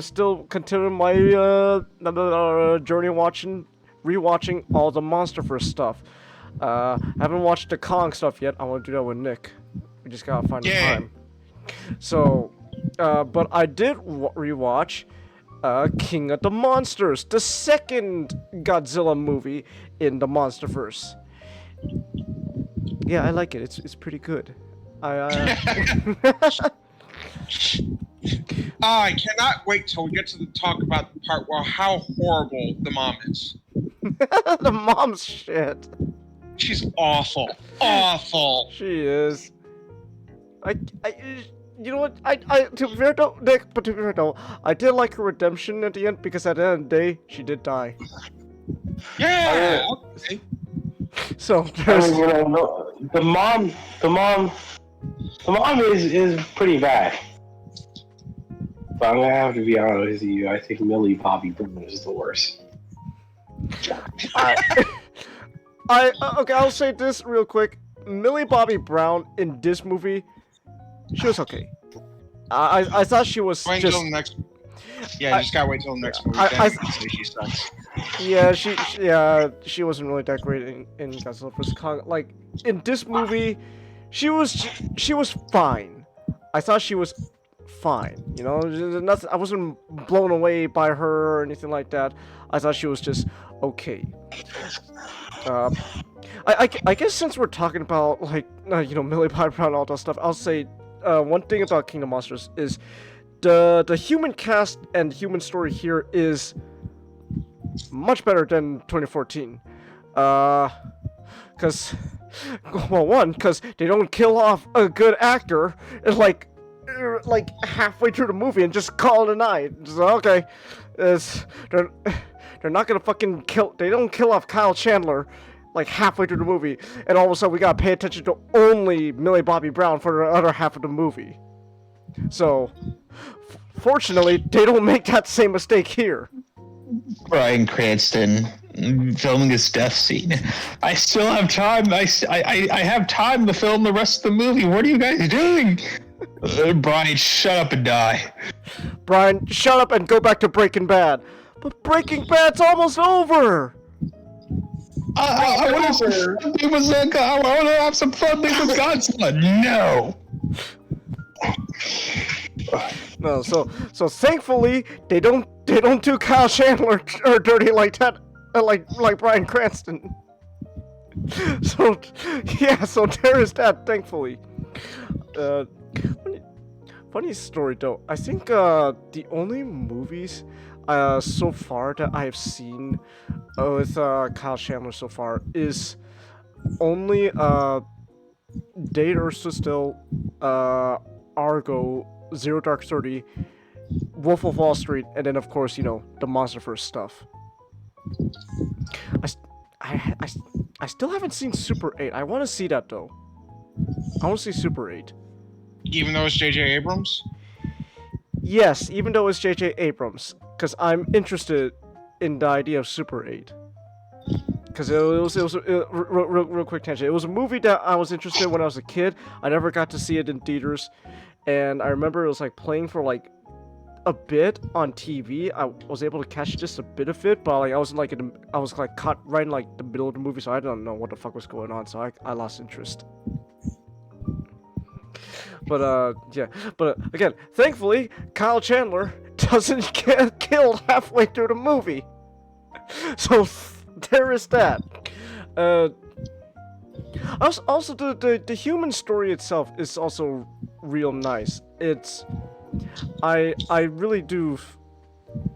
still continue my journey rewatching all the MonsterVerse stuff. Haven't watched the Kong stuff yet. I want to do that with Nick. We just gotta find the time. So, but I did rewatch King of the Monsters, the second Godzilla movie in the MonsterVerse. Yeah, I like it. It's pretty good. I cannot wait till we get to talk about the part where how horrible the mom is. The mom's shit. She's awful. Awful. She is. You know what? To be fair though, Nick, but to be fair though, I did like her redemption at the end because at the end of the day, she did die. Yeah. Okay. So there's... the mom is pretty bad. But I'm gonna have to be honest with you. I think Millie Bobby Brown is the worst. Okay, I'll say this real quick. Millie Bobby Brown in this movie, she was okay. I thought she was wait just. Until next. Yeah, you just gotta wait till the next movie. Then you can say she sucks. Yeah, she wasn't really that great in Godzilla vs. Kong. Like in this movie, she was fine. I thought she was fine. You know, nothing. I wasn't blown away by her or anything like that. I thought she was just okay. I guess since we're talking about like Millie Bobby Brown and all that stuff, I'll say one thing about Kingdom Monsters is the human cast and human story here is much better than 2014. Because, well, one, because they don't kill off a good actor, like halfway through the movie and just call it a night. So, okay, they're not gonna fucking kill. They don't kill off Kyle Chandler like halfway through the movie, and all of a sudden we gotta pay attention to only Millie Bobby Brown for the other half of the movie. So, fortunately, they don't make that same mistake here. Bryan Cranston filming his death scene. I still have time. I have time to film the rest of the movie. What are you guys doing? Bryan, shut up and die. Bryan, shut up and go back to Breaking Bad. But Breaking Bad's almost over. I want to have some fun with Godzilla. No. No, so thankfully they don't do Kyle Chandler or dirty like that, like Bryan Cranston. So yeah, so there is that. Thankfully, funny story though. I think the only movies so far that I have seen with Kyle Chandler so far is only Date Ursa Still, Argo, Zero Dark 30, Wolf of Wall Street, and then of course, you know, the MonsterVerse stuff. I still haven't seen Super 8. I want to see that though. I want to see Super 8. Even though it's J.J. Abrams? Yes, even though it's J.J. Abrams, because I'm interested in the idea of Super 8. Because it was real quick tangent. It was a movie that I was interested in when I was a kid. I never got to see it in theaters, and I remember it was like playing for like a bit on TV. I was able to catch just a bit of it, but like I was caught right in like the middle of the movie, so I don't know what the fuck was going on. So I lost interest. But yeah. But again, thankfully, Kyle Chandler doesn't get killed halfway through the movie. So there is that. Also, the human story itself is also real nice. I really do.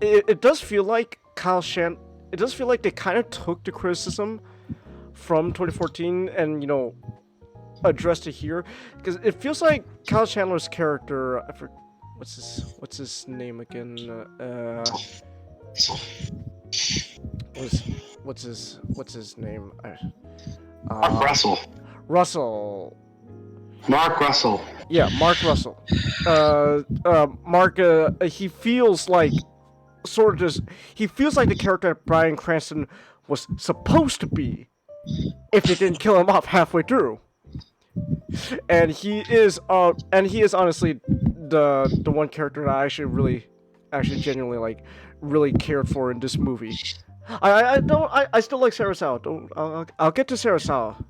It does feel like it does feel like they kind of took the criticism from 2014 and, you know, addressed it here, because it feels like Kyle Chandler's character. What's his name again? What's his name? Mark Russell. Mark Russell. Yeah, Mark Russell. Mark. He feels like he feels like the character that Bryan Cranston was supposed to be, if they didn't kill him off halfway through. And he is honestly the one character that I actually genuinely like, really cared for in this movie. I still like Sarasawa. I'll get to Sarasawa.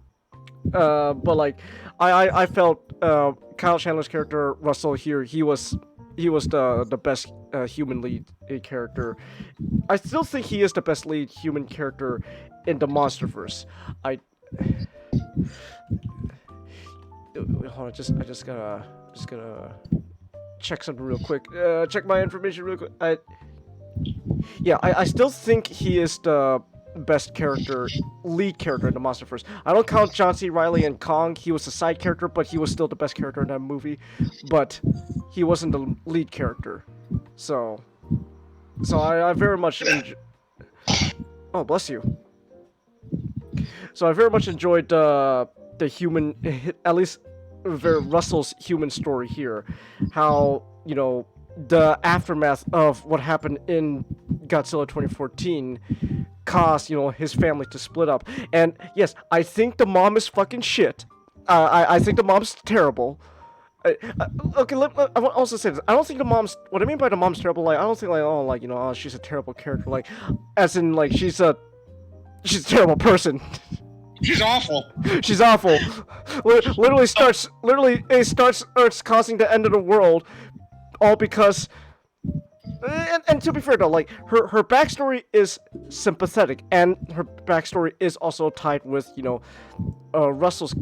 But like I felt Kyle Chandler's character Russell here, he was the best human lead character. I still think he is the best lead human character in the MonsterVerse. Hold on, I just gotta check something real quick. Check my information real quick. I still think he is the best lead character in the MonsterVerse. I don't count John C. Reilly and Kong. He was a side character, but he was still the best character in that movie. But he wasn't the lead character. So I very much oh, bless you. So I very much enjoyed the human, at least Russell's human story here. How, you know, the aftermath of what happened in Godzilla 2014 caused, you know, his family to split up. And yes, I think the mom is fucking shit. I think the mom's terrible. Okay, I want also say this. I don't think the mom's. What I mean by the mom's terrible, like, I don't think like, oh, like, you know, oh, she's a terrible character, like, as in like she's a terrible person. She's awful. She's awful. Literally starts causing the end of the world, all because. And to be fair though, like her backstory is sympathetic, and her backstory is also tied with, you know, Russell's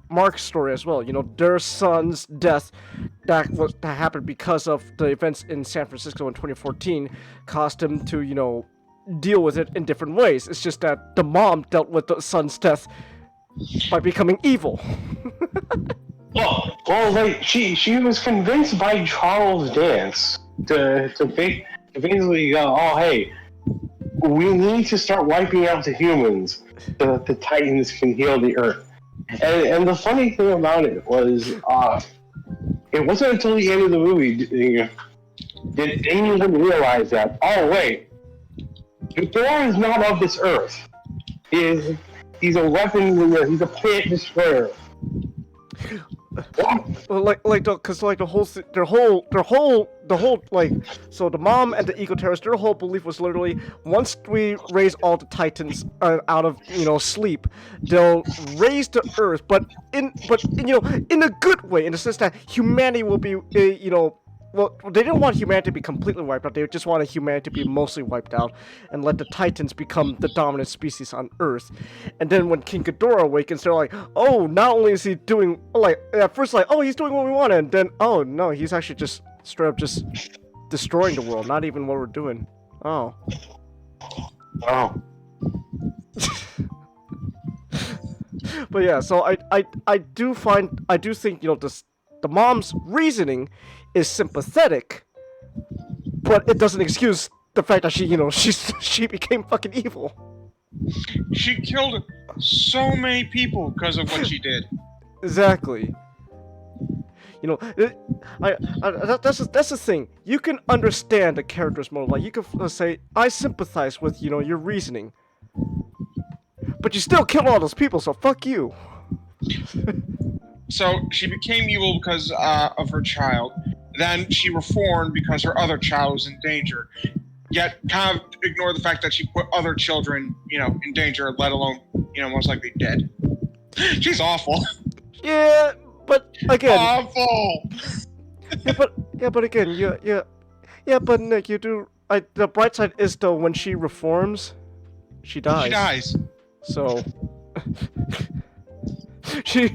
Mark's story as well. You know, their son's death that happened because of the events in San Francisco in 2014 caused him to, you know, deal with it in different ways. It's just that the mom dealt with the son's death by becoming evil. Well, like she was convinced by Charles Dance to basically go, oh hey, we need to start wiping out the humans so that the Titans can heal the Earth. And the funny thing about it was, it wasn't until the end of the movie did anyone realize that, oh wait, Thor is not of this Earth. He's a weapon, he's a planet destroyer. Well, the whole so the mom and the eco-terrorists, their whole belief was literally, once we raise all the Titans out of sleep, they'll raise the Earth, but in a good way, in the sense that humanity will be well, they didn't want humanity to be completely wiped out. They just wanted humanity to be mostly wiped out and let the Titans become the dominant species on Earth. And then when King Ghidorah awakens, they're like, oh, not only is he doing, at first oh, he's doing what we want, and then, oh, no, he's actually just straight up just destroying the world, not even what we're doing. Oh. Wow. But yeah, so I do think, the mom's reasoning is sympathetic, but it doesn't excuse the fact that she became fucking evil. She killed so many people because of what she did. Exactly. That's the thing. You can understand the character's motive. Like, you can say, I sympathize with your reasoning, but you still killed all those people, so fuck you. So she became evil because of her child. Then she reformed because her other child was in danger. Yet kind of ignore the fact that she put other children, in danger, let alone, most likely dead. She's awful. Yeah, but again. Awful. but again, yeah, but Nick, the bright side is though, when she reforms, she dies. She dies. So. You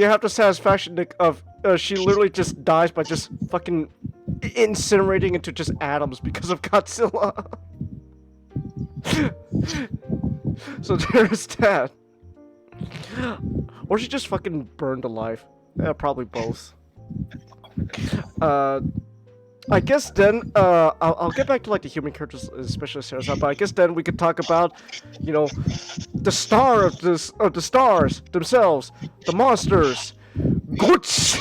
have the satisfaction, Nick, of she literally just dies by just fucking incinerating into just atoms because of Godzilla. So there's that. Or she just fucking burned alive. Yeah, probably both. I guess then, I'll get back to the human characters, especially Sarah's, but I guess then we could talk about, the star of the stars themselves, the monsters. This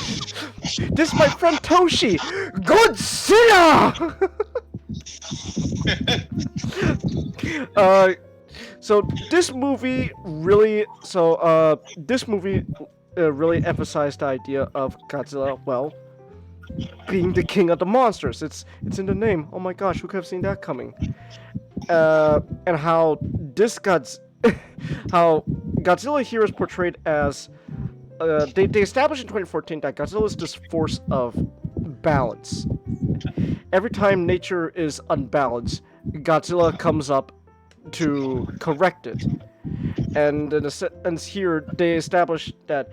is my friend Toshi, Godzilla. So this movie really, really emphasized the idea of Godzilla. Well, being the king of the monsters. It's in the name. Oh my gosh, who could have seen that coming? And how how Godzilla here is portrayed as they established in 2014 that Godzilla is this force of balance. Every time nature is unbalanced, Godzilla comes up to correct it. And in a sense here, they established that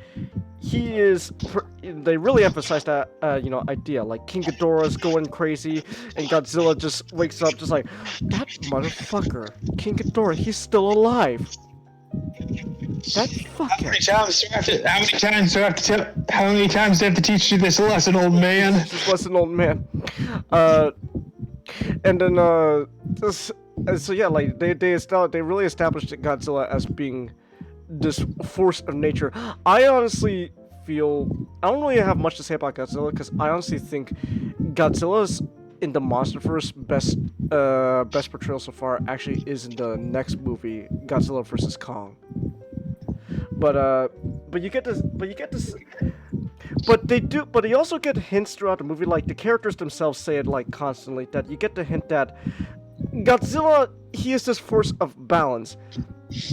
they really emphasize that, idea. Like, King Ghidorah's going crazy, and Godzilla just wakes up just like, that motherfucker, King Ghidorah, he's still alive. That fucker. How many times do I have to teach you this lesson, old man? This lesson, old man. And then, so yeah, like, they really established Godzilla as being this force of nature. I honestly feel, I don't really have much to say about Godzilla, because I honestly think Godzilla's in the MonsterVerse best portrayal so far actually is in the next movie, Godzilla vs. Kong. But you get this, but you also get hints throughout the movie, like the characters themselves say it like constantly, that you get the hint that Godzilla, he is this force of balance,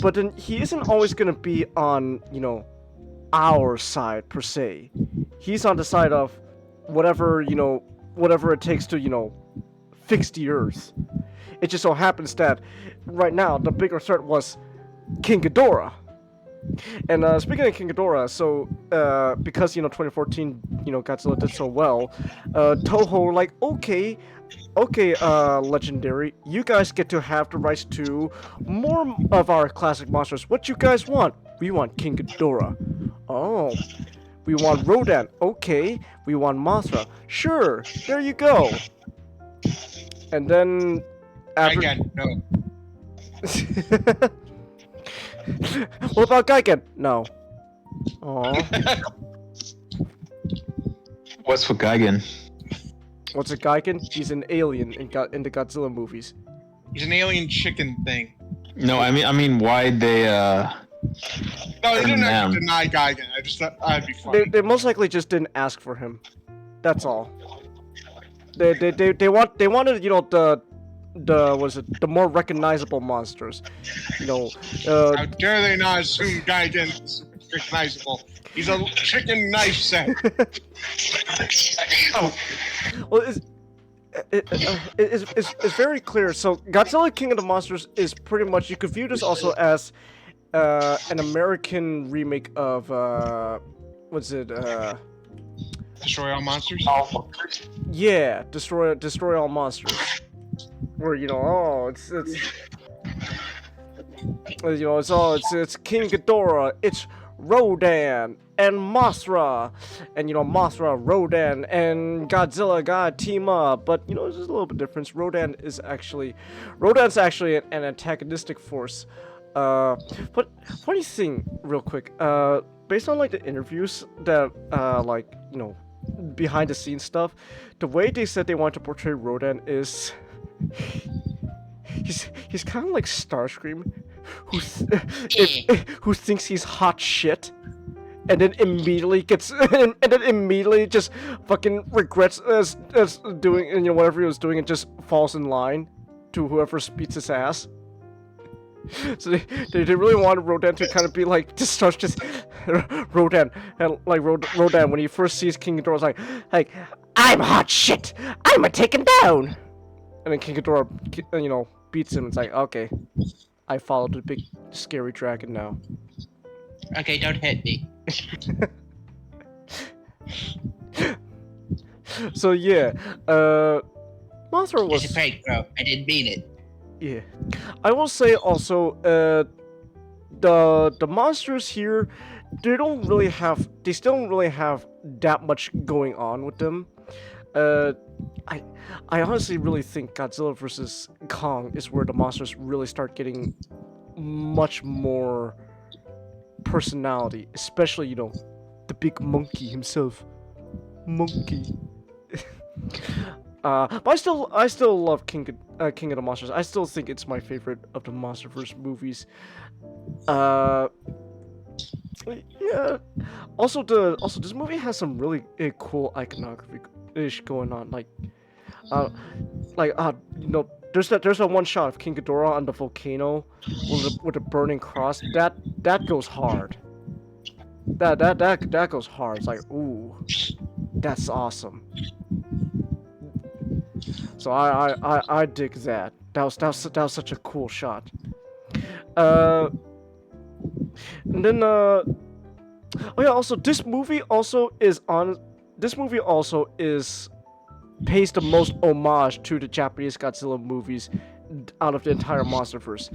but then he isn't always gonna be on, our side per se. He's on the side of whatever it takes to, fix the Earth. It just so happens that right now the bigger threat was King Ghidorah. And speaking of King Ghidorah, so because 2014 Godzilla did so well, Toho like okay, Legendary, you guys get to have the rights to more of our classic monsters. What you guys want? We want King Ghidorah. Oh, we want Rodan. Okay, we want Mothra. Sure, there you go. And then after. Again, no. What about Gigan? No. Aww. What's with Gigan? What's a Gigan? He's an alien in the Godzilla movies. He's an alien chicken thing. No, I mean, why'd they? No, they didn't actually deny Gigan. I just thought that'd be funny. They most likely just didn't ask for him. That's all. They wanted the more recognizable monsters. How dare they not assume Gigan is recognizable? He's a chicken knife set. Well, it's very clear. So Godzilla King of the Monsters is pretty much, you could view this also as an American remake of Destroy All Monsters? Yeah, Destroy All Monsters. Where it's King Ghidorah, it's Rodan and Mothra, and Mothra, Rodan, and Godzilla gotta team up. But there's just a little bit of difference. Rodan's actually an antagonistic force. But funny thing, real quick, based on the interviews that behind the scenes stuff, the way they said they wanted to portray Rodan is he's kind of like Starscream, who thinks he's hot shit, and then immediately just fucking regrets as doing whatever he was doing and just falls in line to whoever beats his ass. So they really wanted Rodan to kind of be like, just starts just Rodan, and Rodan when he first sees King Ghidorah, like I'm hot shit, I'm a taken down, and then King Ghidorah beats him. It's like, okay, I followed the big scary dragon now. Okay, don't hit me. So yeah, Mothra was. It's a prank, bro. I didn't mean it. Yeah, I will say also, the monsters here, they still don't really have that much going on with them. I honestly really think Godzilla vs. Kong is where the monsters really start getting much more personality, especially the big monkey himself, Monkey. But I still love King of the Monsters. I still think it's my favorite of the MonsterVerse movies. Yeah. Also, this movie has some really cool iconography-ish going on. There's that one shot of King Ghidorah on the volcano with the burning cross. That goes hard. That goes hard. It's like, ooh, that's awesome. So I dig that. That was such a cool shot. And then oh yeah, also this movie also pays the most homage to the Japanese Godzilla movies out of the entire MonsterVerse.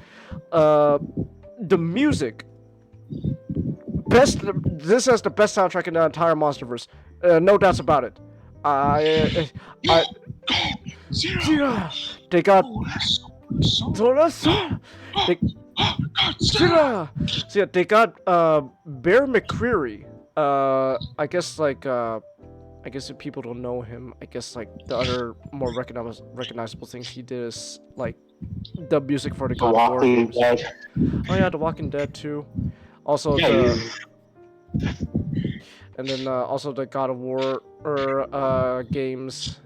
The music, this has the best soundtrack in the entire MonsterVerse. No doubts about it. Zira. They got they got Bear McCreary. I guess if people don't know him, I guess the other more recognizable things he did is the music for the God of War games. Oh yeah, The Walking Dead too. Also and then also the God of War games.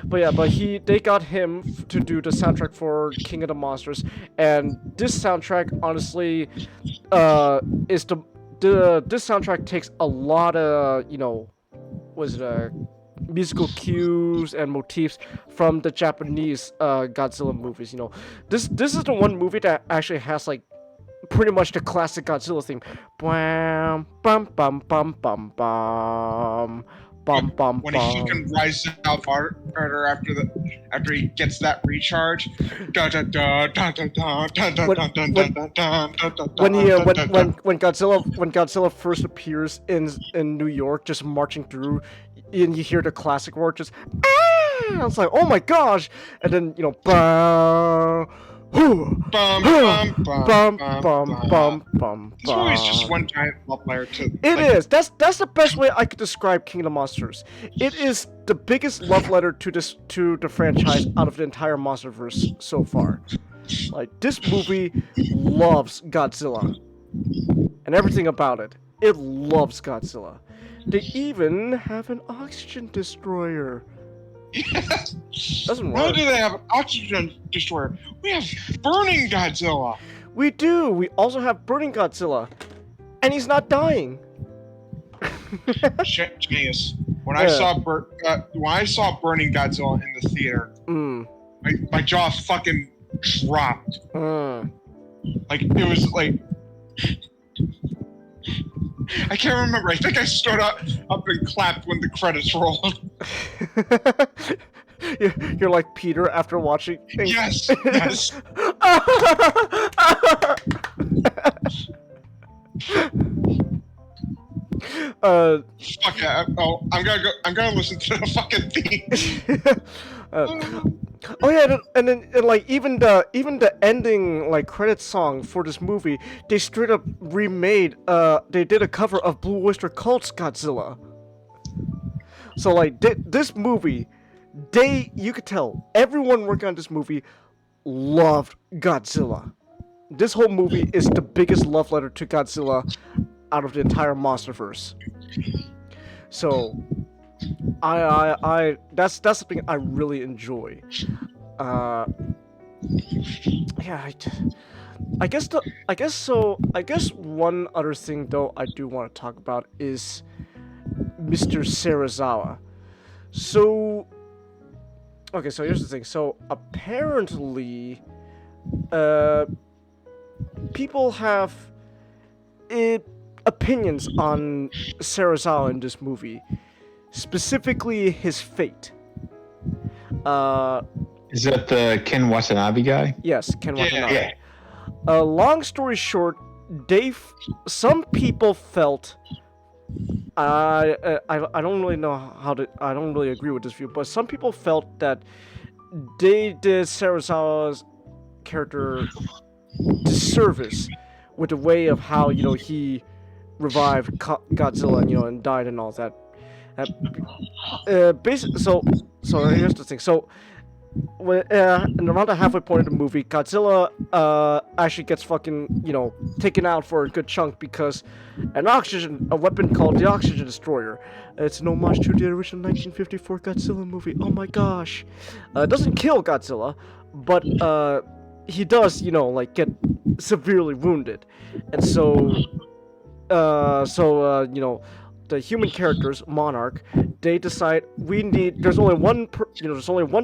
They got him to do the soundtrack for King of the Monsters, and this soundtrack honestly this soundtrack takes a lot of musical cues and motifs from the Japanese Godzilla movies. You know, this is the one movie that actually has like pretty much the classic Godzilla theme. Bam, bum, bum, bum, bum, bum. Bum, bum, when he fucking rises out harder after he gets that recharge. When Godzilla first appears in New York, just marching through, and you hear the classic roar, just it's like, oh my gosh, and then bum, bum, bum, bum, bum. This movie's just one giant love letter to. It is. That's the best way I could describe King of the Monsters. It is the biggest love letter to the franchise out of the entire MonsterVerse so far. Like, this movie loves Godzilla and everything about it. It loves Godzilla. They even have an oxygen destroyer. Doesn't work. Why do they have an oxygen destroyer? We have burning Godzilla. We do. We also have burning Godzilla, and he's not dying. Genius. When I saw burning Godzilla in the theater, my jaw fucking dropped. Like, it was like, I can't remember. I think I stood up and clapped when the credits rolled. You're like Peter after watching. Yes. Fuck yeah. I'm gonna listen to the fucking theme. Oh yeah, and like even the ending like credits song for this movie, they straight up remade. They did a cover of Blue Oyster Cult's Godzilla. So like this movie, you could tell everyone working on this movie loved Godzilla. This whole movie is the biggest love letter to Godzilla out of the entire MonsterVerse. So, that's something I really enjoy. Yeah, I guess one other thing though I do want to talk about is Mr. Serizawa. So, okay, so here's the thing. So apparently, people have opinions on Serizawa in this movie, specifically his fate. Is that the Ken Watanabe guy? Yes, Ken Watanabe. Yeah. Long story short, some people felt. I don't really know I don't really agree with this view, but some people felt that they did Serizawa's character disservice with the way of how he revived Godzilla and died and all that. Basically, so here's the thing. So when around the halfway point of the movie, Godzilla actually gets fucking taken out for a good chunk because a weapon called the Oxygen Destroyer. It's an homage to the original 1954 Godzilla movie. Oh my gosh! It doesn't kill Godzilla, but he does get severely wounded, and so the human characters, Monarch, they decide there's only one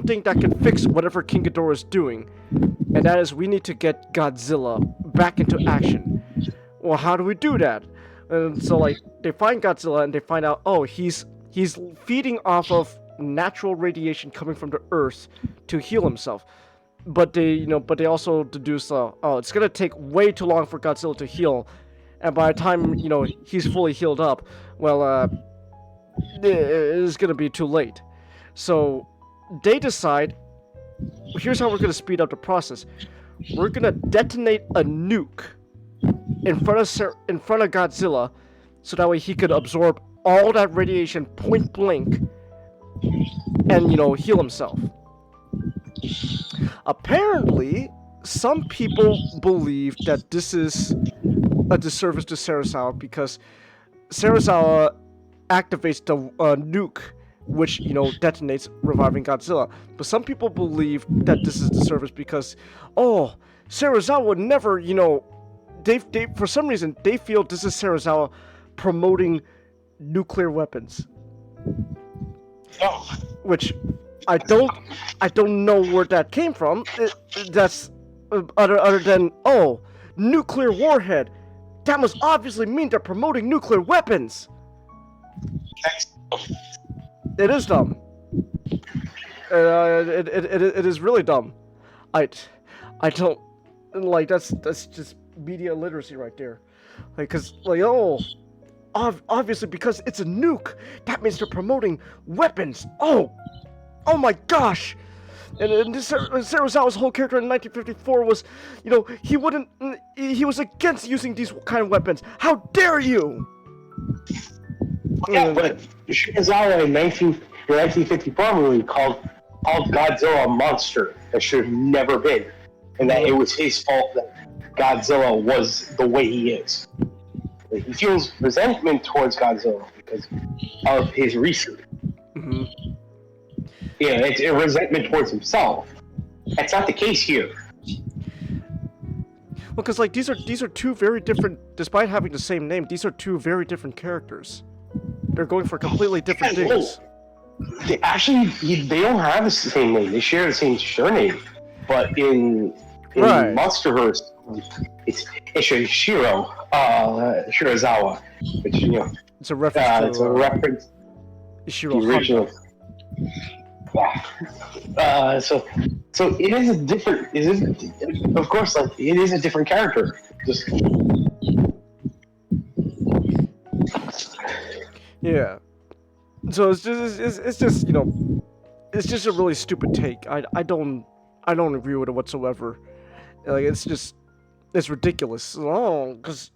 thing that can fix whatever King Ghidorah is doing, and that is we need to get Godzilla back into action. Well, how do we do that? And so they find Godzilla and they find out, oh, he's feeding off of natural radiation coming from the Earth to heal himself. But they also deduce, it's gonna take way too long for Godzilla to heal. And by the time, he's fully healed up, well, it's gonna be too late. So, they decide, here's how we're gonna speed up the process. We're gonna detonate a nuke in front of Godzilla, so that way he could absorb all that radiation point blank, and, heal himself. Apparently, some people believe that this is a disservice to Serizawa because Serizawa activates the nuke, which detonates, reviving Godzilla. But some people believe that this is a disservice because, Serizawa would never, they for some reason they feel this is Serizawa promoting nuclear weapons. Oh. Which I don't know where that came from. That's other than nuclear warhead. That must obviously mean they're promoting nuclear weapons. It is dumb. It is really dumb. I don't like that's just media literacy right there. Like, cause like obviously because it's a nuke, that means they're promoting weapons. Oh my gosh. And Serizawa's whole character in 1954 was, he was against using these kind of weapons. How dare you? Yeah, but Serizawa in 1954 movie called Godzilla a monster that should have never been, and that it was his fault that Godzilla was the way he is. Like, he feels resentment towards Godzilla because of his research. Mm-hmm. Yeah, it's a resentment towards himself. That's not the case here. Well, because like these are two very different, despite having the same name, these are two very different characters. They're going for completely different things. They don't have the same name. They share the same surname, but in Monsterverse, it's Shirazawa, which it's a reference. It's a reference. Ishiro the original. So it is a different. Of course, like it is a different character. Just yeah. So it's just it's just a really stupid take. I don't agree with it whatsoever. Like it's ridiculous. Oh, because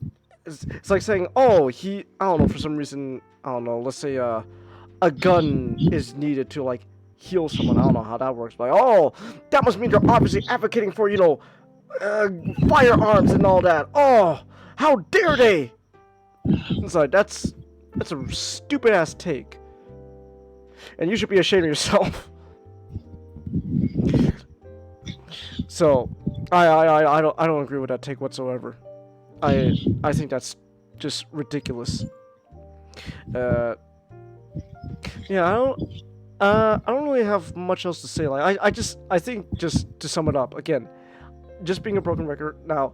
it's like saying I don't know, for some reason, I don't know, let's say a gun is needed to like heal someone. I don't know how that works, but that must mean they're obviously advocating for firearms and all that. Oh, how dare they? It's like that's a stupid ass take, and you should be ashamed of yourself. So I don't agree with that take whatsoever. I think that's just ridiculous. Yeah, I don't really have much else to say. Like I think just to sum it up again, just being a broken record. Now,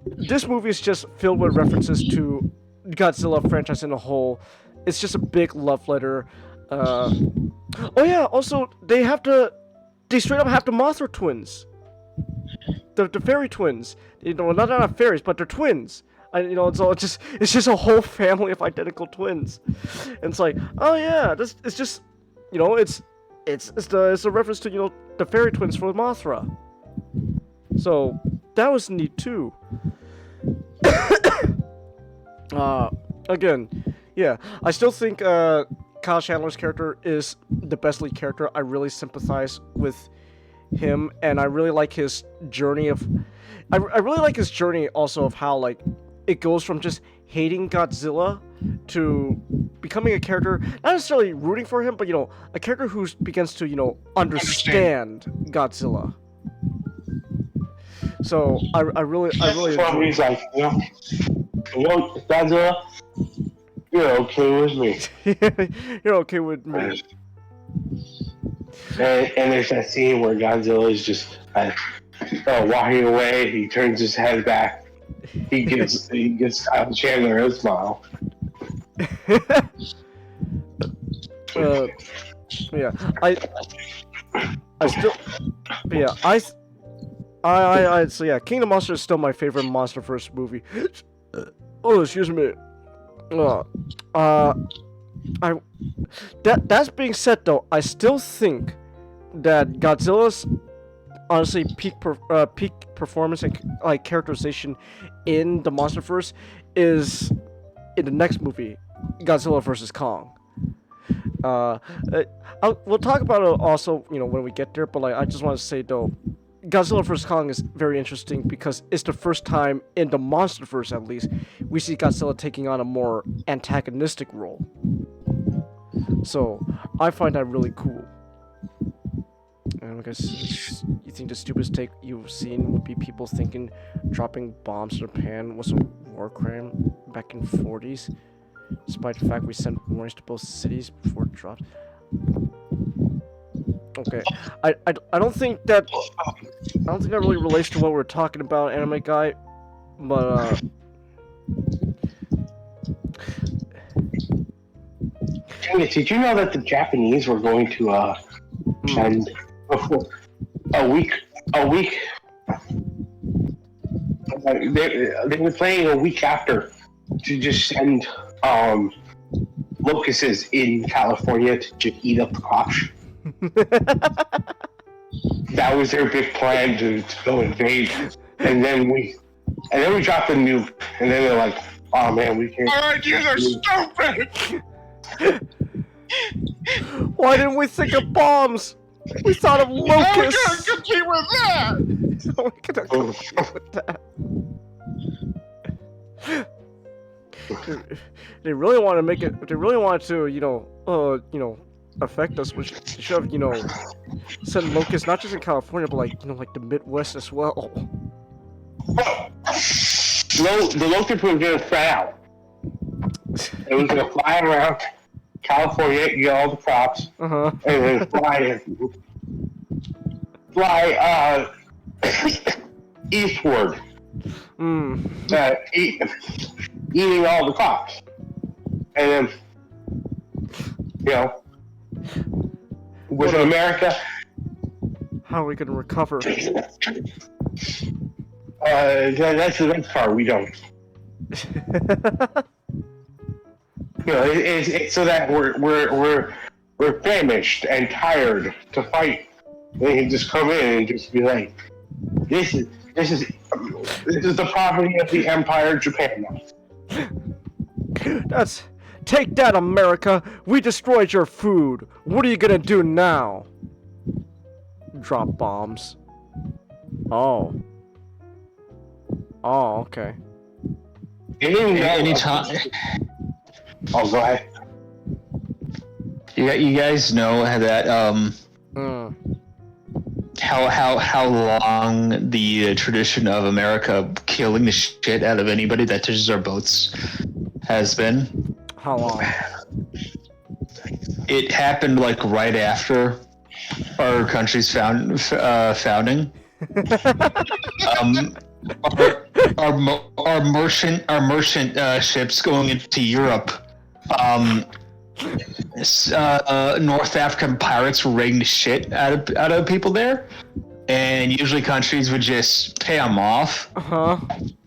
this movie is just filled with references to Godzilla franchise in a whole. It's just a big love letter. Also they straight up have the Mothra twins. The fairy twins. Not fairies, but they're twins. It's just a whole family of identical twins. And it's like, it's just, it's a reference to the fairy twins from Mothra. So that was neat too. Again, yeah, I still think Kyle Chandler's character is the best lead character. I really sympathize with him, and I really like his journey I really like his journey also of how like it goes from just hating Godzilla to becoming a character, not necessarily rooting for him, but a character who begins to understand Godzilla. So I really enjoy. He's like, Godzilla, you're okay with me. You're okay with me. And there's that scene where Godzilla is just walking away. He turns his head back. He gives Kyle Chandler a smile. Yeah, so yeah, King of the Monsters is still my favorite MonsterVerse movie. Oh, excuse me. That's being said though, I still think that Godzilla's honestly peak performance and like characterization in the MonsterVerse is in the next movie, Godzilla vs. Kong. We'll talk about it also, when we get there. But like, I just want to say though, Godzilla vs. Kong is very interesting because it's the first time in the MonsterVerse, at least, we see Godzilla taking on a more antagonistic role. So I find that really cool. And I guess you think the stupidest take you've seen would be people thinking dropping bombs in Japan was a war crime back in the 40s, despite the fact we sent warnings to both cities before it dropped. Okay. I don't think that really relates to what we're talking about, anime guy. But Did you know that the Japanese were going to send a week? They were planning a week after to just send locusts in California to just eat up the crops. That was their big plan to go invade, and then we dropped the nuke, and then they're like, "Oh man, we can't." Our ideas are stupid. why didn't we think of bombs? We thought of locusts. How are we gonna compete with that? How are we gonna compete with that? They really want to make it. They really want to, affect us. Which they should have, send locusts not just in California, but like the Midwest as well. The locust was gonna spread out. It was gonna fly around California, eat all the crops, and then fly eastward, eating all the crops, and then with America, how are we gonna recover? That's the best part. We don't. It's so that we're famished and tired to fight. They can just come in and just be like, "This is the property of the Empire of Japan now." Take that, America! We destroyed your food. What are you gonna do now? Drop bombs. Oh, okay. Anytime. Oh, go ahead. You guys know that how long the tradition of America killing the shit out of anybody that touches our boats has been? How long? It happened like right after our country's founding. Our merchant ships going into Europe. North African pirates were raiding the shit out of people there, and usually countries would just pay them off.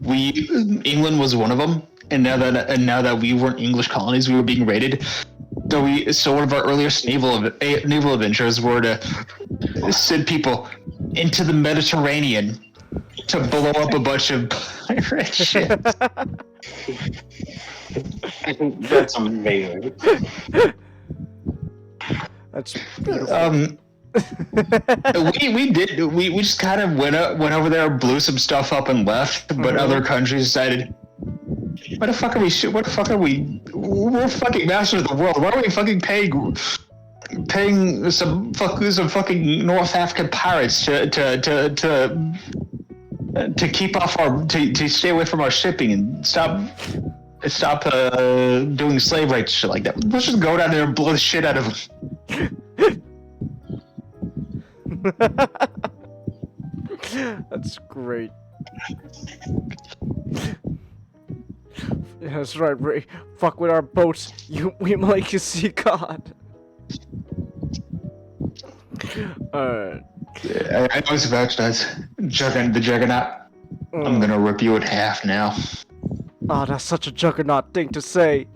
England was one of them, and now that we weren't English colonies, we were being raided. So one of our earliest naval adventures were to send people into the Mediterranean to blow up a bunch of pirate ships. That's amazing. That's beautiful. We just kind of went over there, blew some stuff up, and left. But other countries decided, what the fuck are we? What the fuck are we? We're fucking masters of the world. Why are we fucking paying some fucking North African pirates to keep off to stay away from our shipping and stop doing slave rights shit like that. Let's just go down there and blow the shit out of them. That's great. Yeah, that's right, Ray. Fuck with our boats. We might see God. Alright. I was about to the Juggernaut. I'm gonna rip you in half now. Oh, that's such a Juggernaut thing to say.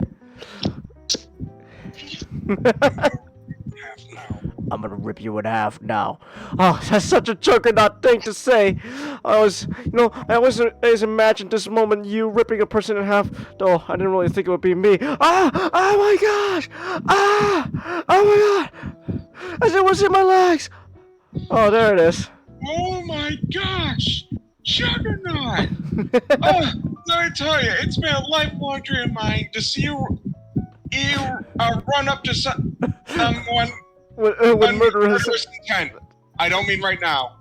I'm gonna rip you in half now. Oh, that's such a Juggernaut thing to say. I always imagined this moment, you ripping a person in half, though I didn't really think it would be me. Ah! Oh my gosh! Ah! Oh my god! As it was in my legs! Oh, there it is. Oh my gosh! Juggernaut! Oh, let me tell you, it's been a lifelong dream of mine to see you run up to someone with murderous intent. I don't mean right now.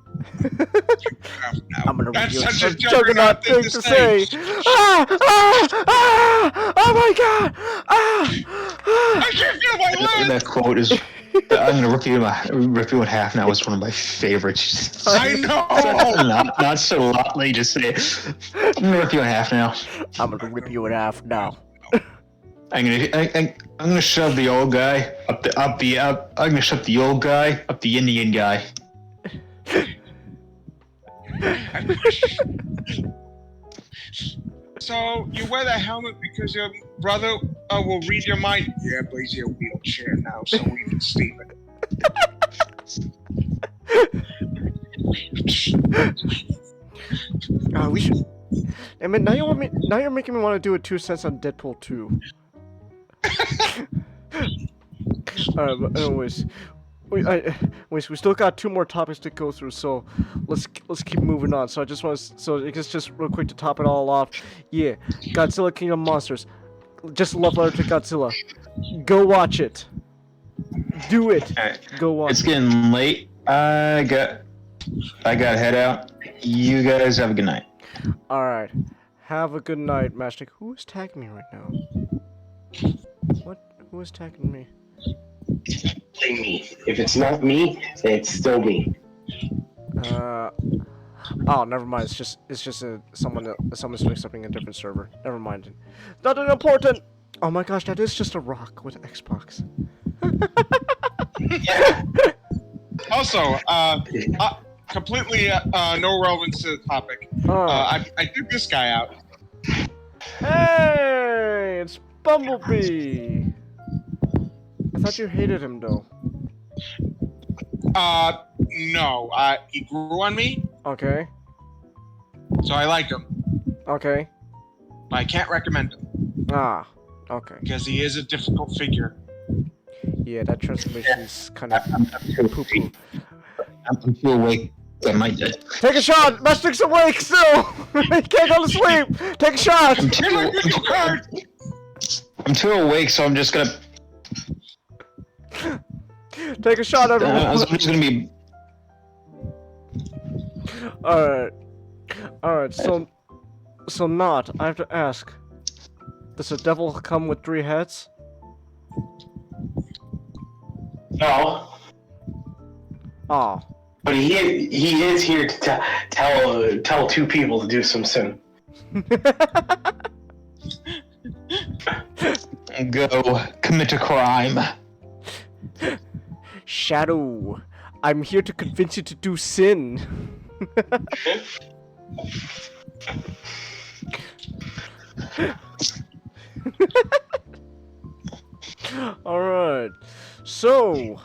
I'm gonna That's rip you. such a Juggernaut thing to say. Ah! Ah! Ah! Oh my god! Ah! Ah! I can't feel my legs! That quote is I'm gonna rip you in half now. It's one of my favorites. I know. Not so lightly to say. I'm gonna rip you in half now. I'm gonna rip you in half now. I'm gonna shove the old guy I'm gonna shove the old guy up the Indian guy. So you wear that helmet because your brother will read your mind. Yeah, but he's in a wheelchair now, so we can sleep it. We should. I mean, now you're making me want to do a 2 cents on Deadpool 2. Alright, but anyways, we still got 2 more topics to go through, so let's keep moving on. So I guess just real quick to top it all off. Yeah, Godzilla King of Monsters. Just a love letter to Godzilla. Go watch it. Do it. Right. Go watch. It's getting late. I got to head out. You guys have a good night. Alright. Have a good night, Master. Who is tagging me right now? What? Who is tagging me? Blame me. If it's not me, then it's still me. Oh, never mind. It's just someone's doing something in a different server. Never mind. Nothing important. Oh my gosh, that is just a rock with Xbox. Yeah. Also, completely no relevance to the topic. I took this guy out. Hey, it's Bumblebee. I thought you hated him though. No. He grew on me. Okay. So I like him. Okay. But I can't recommend him. Ah. Okay. Because he is a difficult figure. Yeah, that transformation's kind of poo-poo. I'm too awake. I might die. Take a shot! Mystic's awake still! He can't go to sleep! Take a shot! I'm too awake, so I'm just gonna... Take a shot, everyone! I'm just gonna be... Alright, so not, I have to ask. Does the devil come with 3 heads? No. Ah. But he is here to tell 2 people to do some sin. Go commit a crime. Shadow, I'm here to convince you to do sin. Alright. So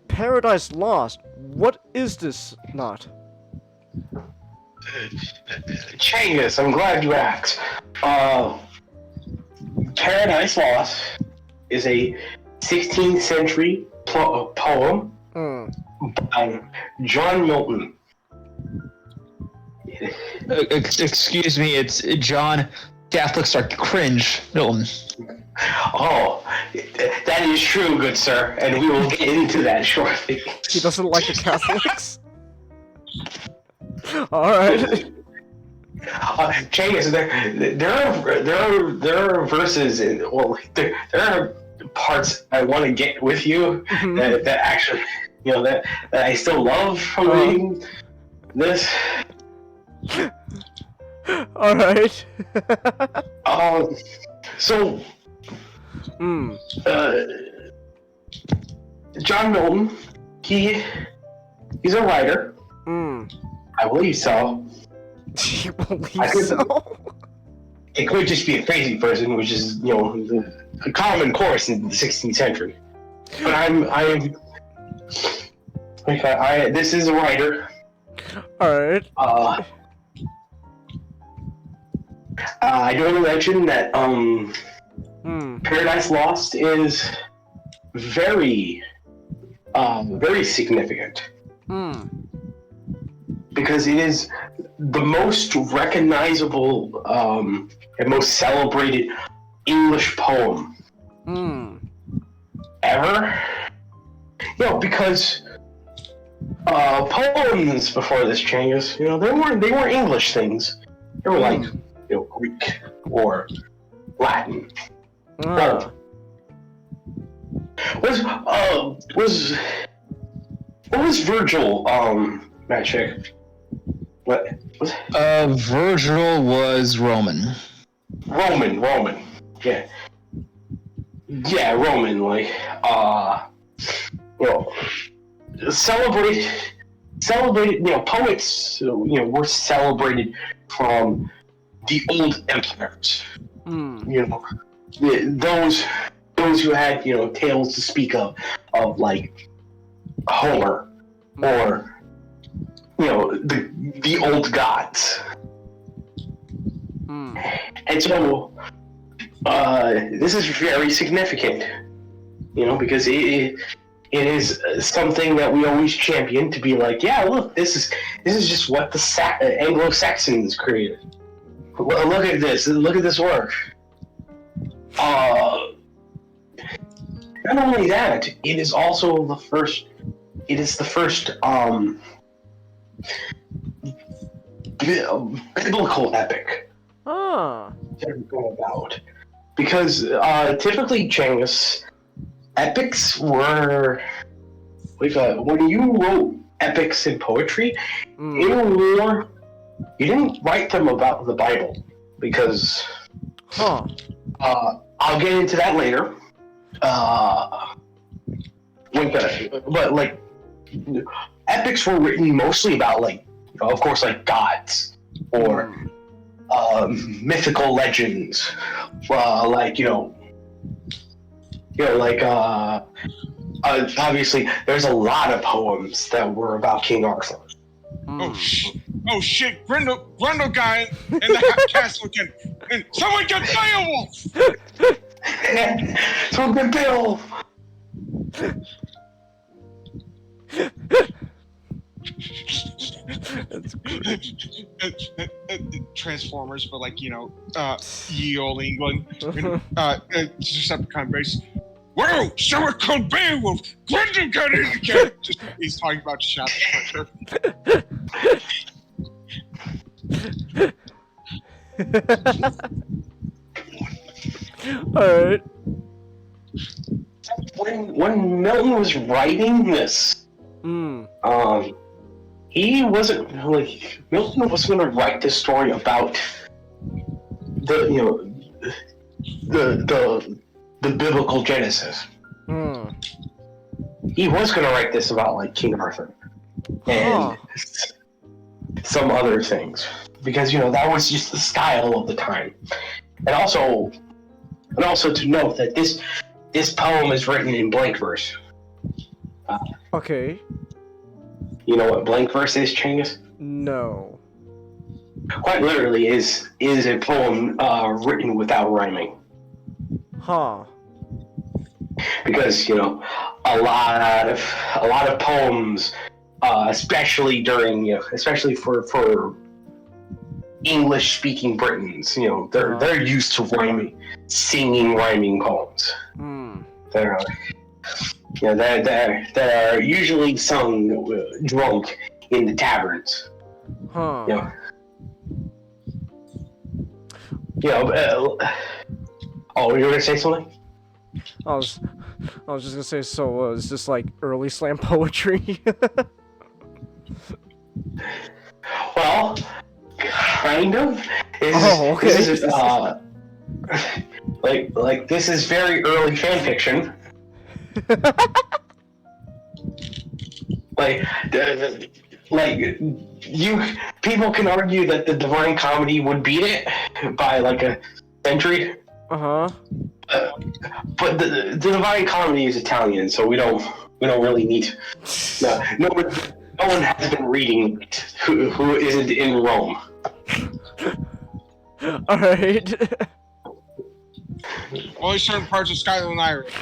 Paradise Lost, what is this not? Changus, I'm glad you asked. Paradise Lost is a 16th century poem by John Milton. Excuse me, it's John. Catholics are cringe, Milton. Oh, that is true, good sir, and we will get into that shortly. He doesn't like the Catholics? Alright. Changus, there are verses, there are parts I want to get with you that actually, that I still love from reading this. Alright. So, John Milton, he's a writer. I believe so. You believe so? It could just be a crazy person, which is, a common course in the 16th century. But this is a writer. Alright. I do want to mention that Paradise Lost is very significant. Because it is the most recognizable and most celebrated English poem ever. Because poems before this changes, they weren't English things. They were like Greek or Latin. What was Virgil, Matt Chick? What? Virgil was Roman. Roman. Yeah. Yeah, Roman, like, well, celebrated, poets, were celebrated from the old empires. Those who had, tales to speak of like Homer, or, the old gods. And so, this is very significant, because it is something that we always champion to be like, yeah, look, this is just what the Anglo-Saxons created. Look at this work. Not only that, it is also the first. It is the first biblical epic. Ah. To go about, because typically, Cengiz, epics were when you wrote epics in poetry, you didn't write them about the Bible, because I'll get into that later. But like, epics were written mostly about, like, of course, like gods or mythical legends, obviously there's a lot of poems that were about King Arthur. Oh shit! Grundle guy in the castle again, and someone get Beowulf! Someone get Beowulf! Transformers, but like, ye old England, Decepticon base. Whoa! Someone called Beowulf! Grundle got in again! He's talking about Shadow Hunter. Alright. When Milton was writing this, he wasn't like, Milton was going to write this story about the biblical Genesis. He was going to write this about, like, King Arthur and some other things, because that was just the style of the time. And also to note that this poem is written in blank verse. Okay. You know what blank verse is, Cengiz? No. Quite literally is a poem written without rhyming. Because a lot of poems, especially for English-speaking Britons, they're used to singing rhyming poems. That are usually sung drunk in the taverns. Oh, you were gonna say something? I was just gonna say, so is this like early slam poetry? Well, kind of. Okay. This is like this is very early fan fiction. People can argue that the Divine Comedy would beat it by like a century. But the Divine Comedy is Italian, so we don't really need. No one has been reading it who isn't in Rome. All right. Only certain parts of Skyland Irish.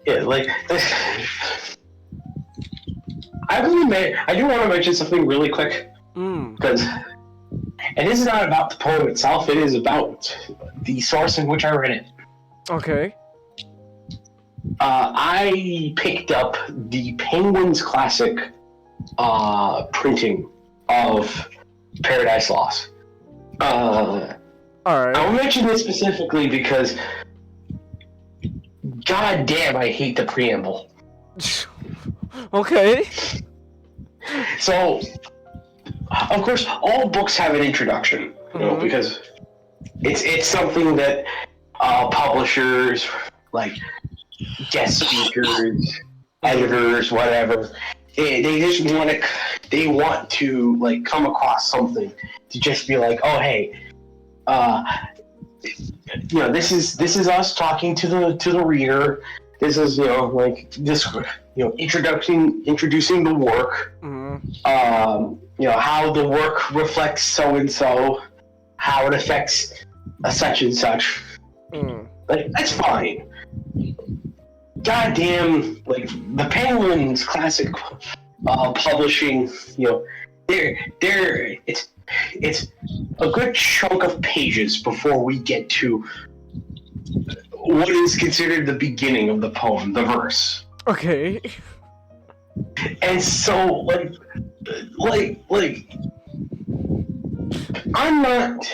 Like this. I do want to mention something really quick, because it is not about the poem itself. It is about the source in which I read it. Okay. I picked up the Penguins Classic printing of Paradise Lost. Alright. I'll mention this specifically because, god damn, I hate the preamble. Okay. So, of course, all books have an introduction, you know, because it's something that publishers, like guest speakers, editors, whatever, they just want to like come across something to just be like, oh hey, you know, this is us talking to the reader. This is, you know, like this, you know, introducing the work. You know, how the work reflects so and so, how it affects a such and such. Like, that's fine. Goddamn, like the Penguins Classic publishing, you know, it's a good chunk of pages before we get to what is considered the beginning of the poem, the verse. Okay. And so, like, I'm not,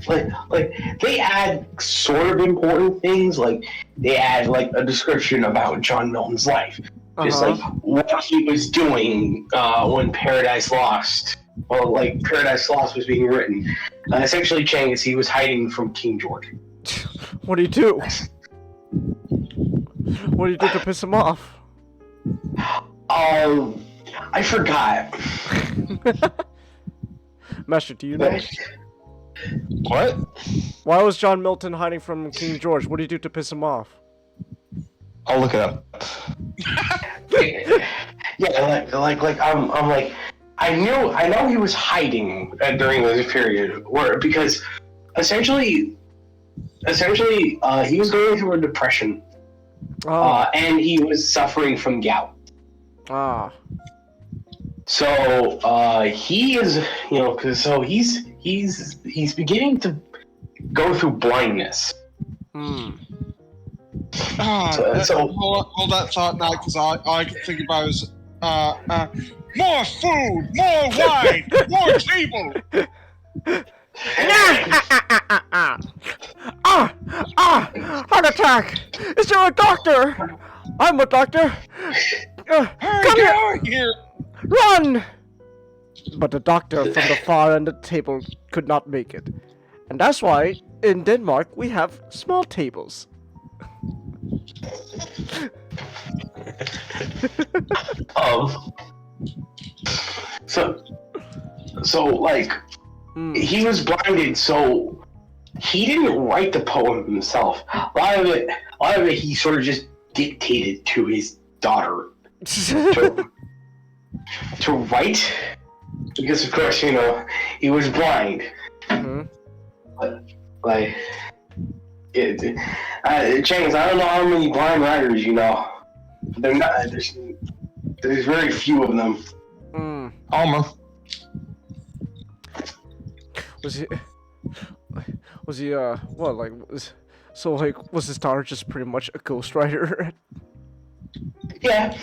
like, they add sort of important things, like, they add, like, a description about John Milton's life. Just, like, what he was doing when Paradise Lost, well, like, Paradise Lost was being written. Essentially, Chang, is he was hiding from King George. What do you do? What do you do to piss him off? I forgot. Master, do you know? What? Why was John Milton hiding from King George? What do you do to piss him off? I'll look it up. Yeah, like I'm like, I know he was hiding during this period, because essentially he was going through a depression, and he was suffering from gout. So he is, you know, so he's beginning to go through blindness. So hold that thought now, because all I can think about is more food, more wine, more table. Heart attack! Is there a doctor? I'm a doctor. Come here! Run! But the doctor from the far end of the table could not make it. And that's why, in Denmark, we have small tables. So like, he was blinded, so he didn't write the poem himself. A lot of it he sort of just dictated to his daughter to write, because of course, you know, he was blind. But, like, James, I don't know how many blind writers you know. They're not. There's very few of them. Almost. Was he what, like, so like, was his daughter just pretty much a ghostwriter? Yeah.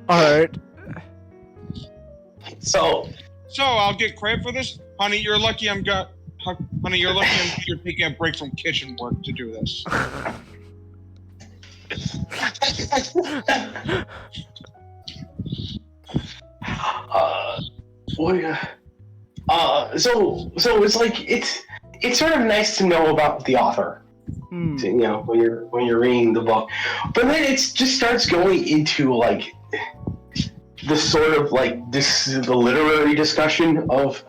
Alright. So I'll get credit for this, honey. You're lucky honey, you're lucky you're taking a break from kitchen work to do this. So it's like it's sort of nice to know about the author, you know, when you're reading the book, but then it just starts going into like the sort of like the literary discussion of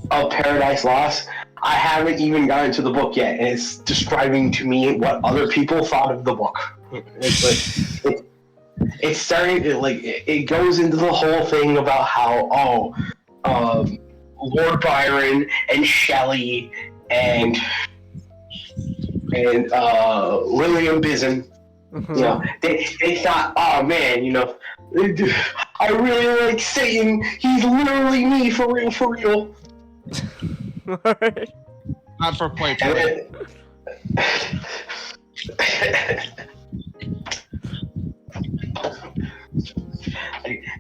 Paradise Lost. I haven't even gotten to the book yet, and it's describing to me what other people thought of the book. It's like it's starting to, like, it goes into the whole thing about how Lord Byron and Shelley and William Bizen, you know, they thought, oh man, you know, I really like Satan. He's literally me, for real. Not for play.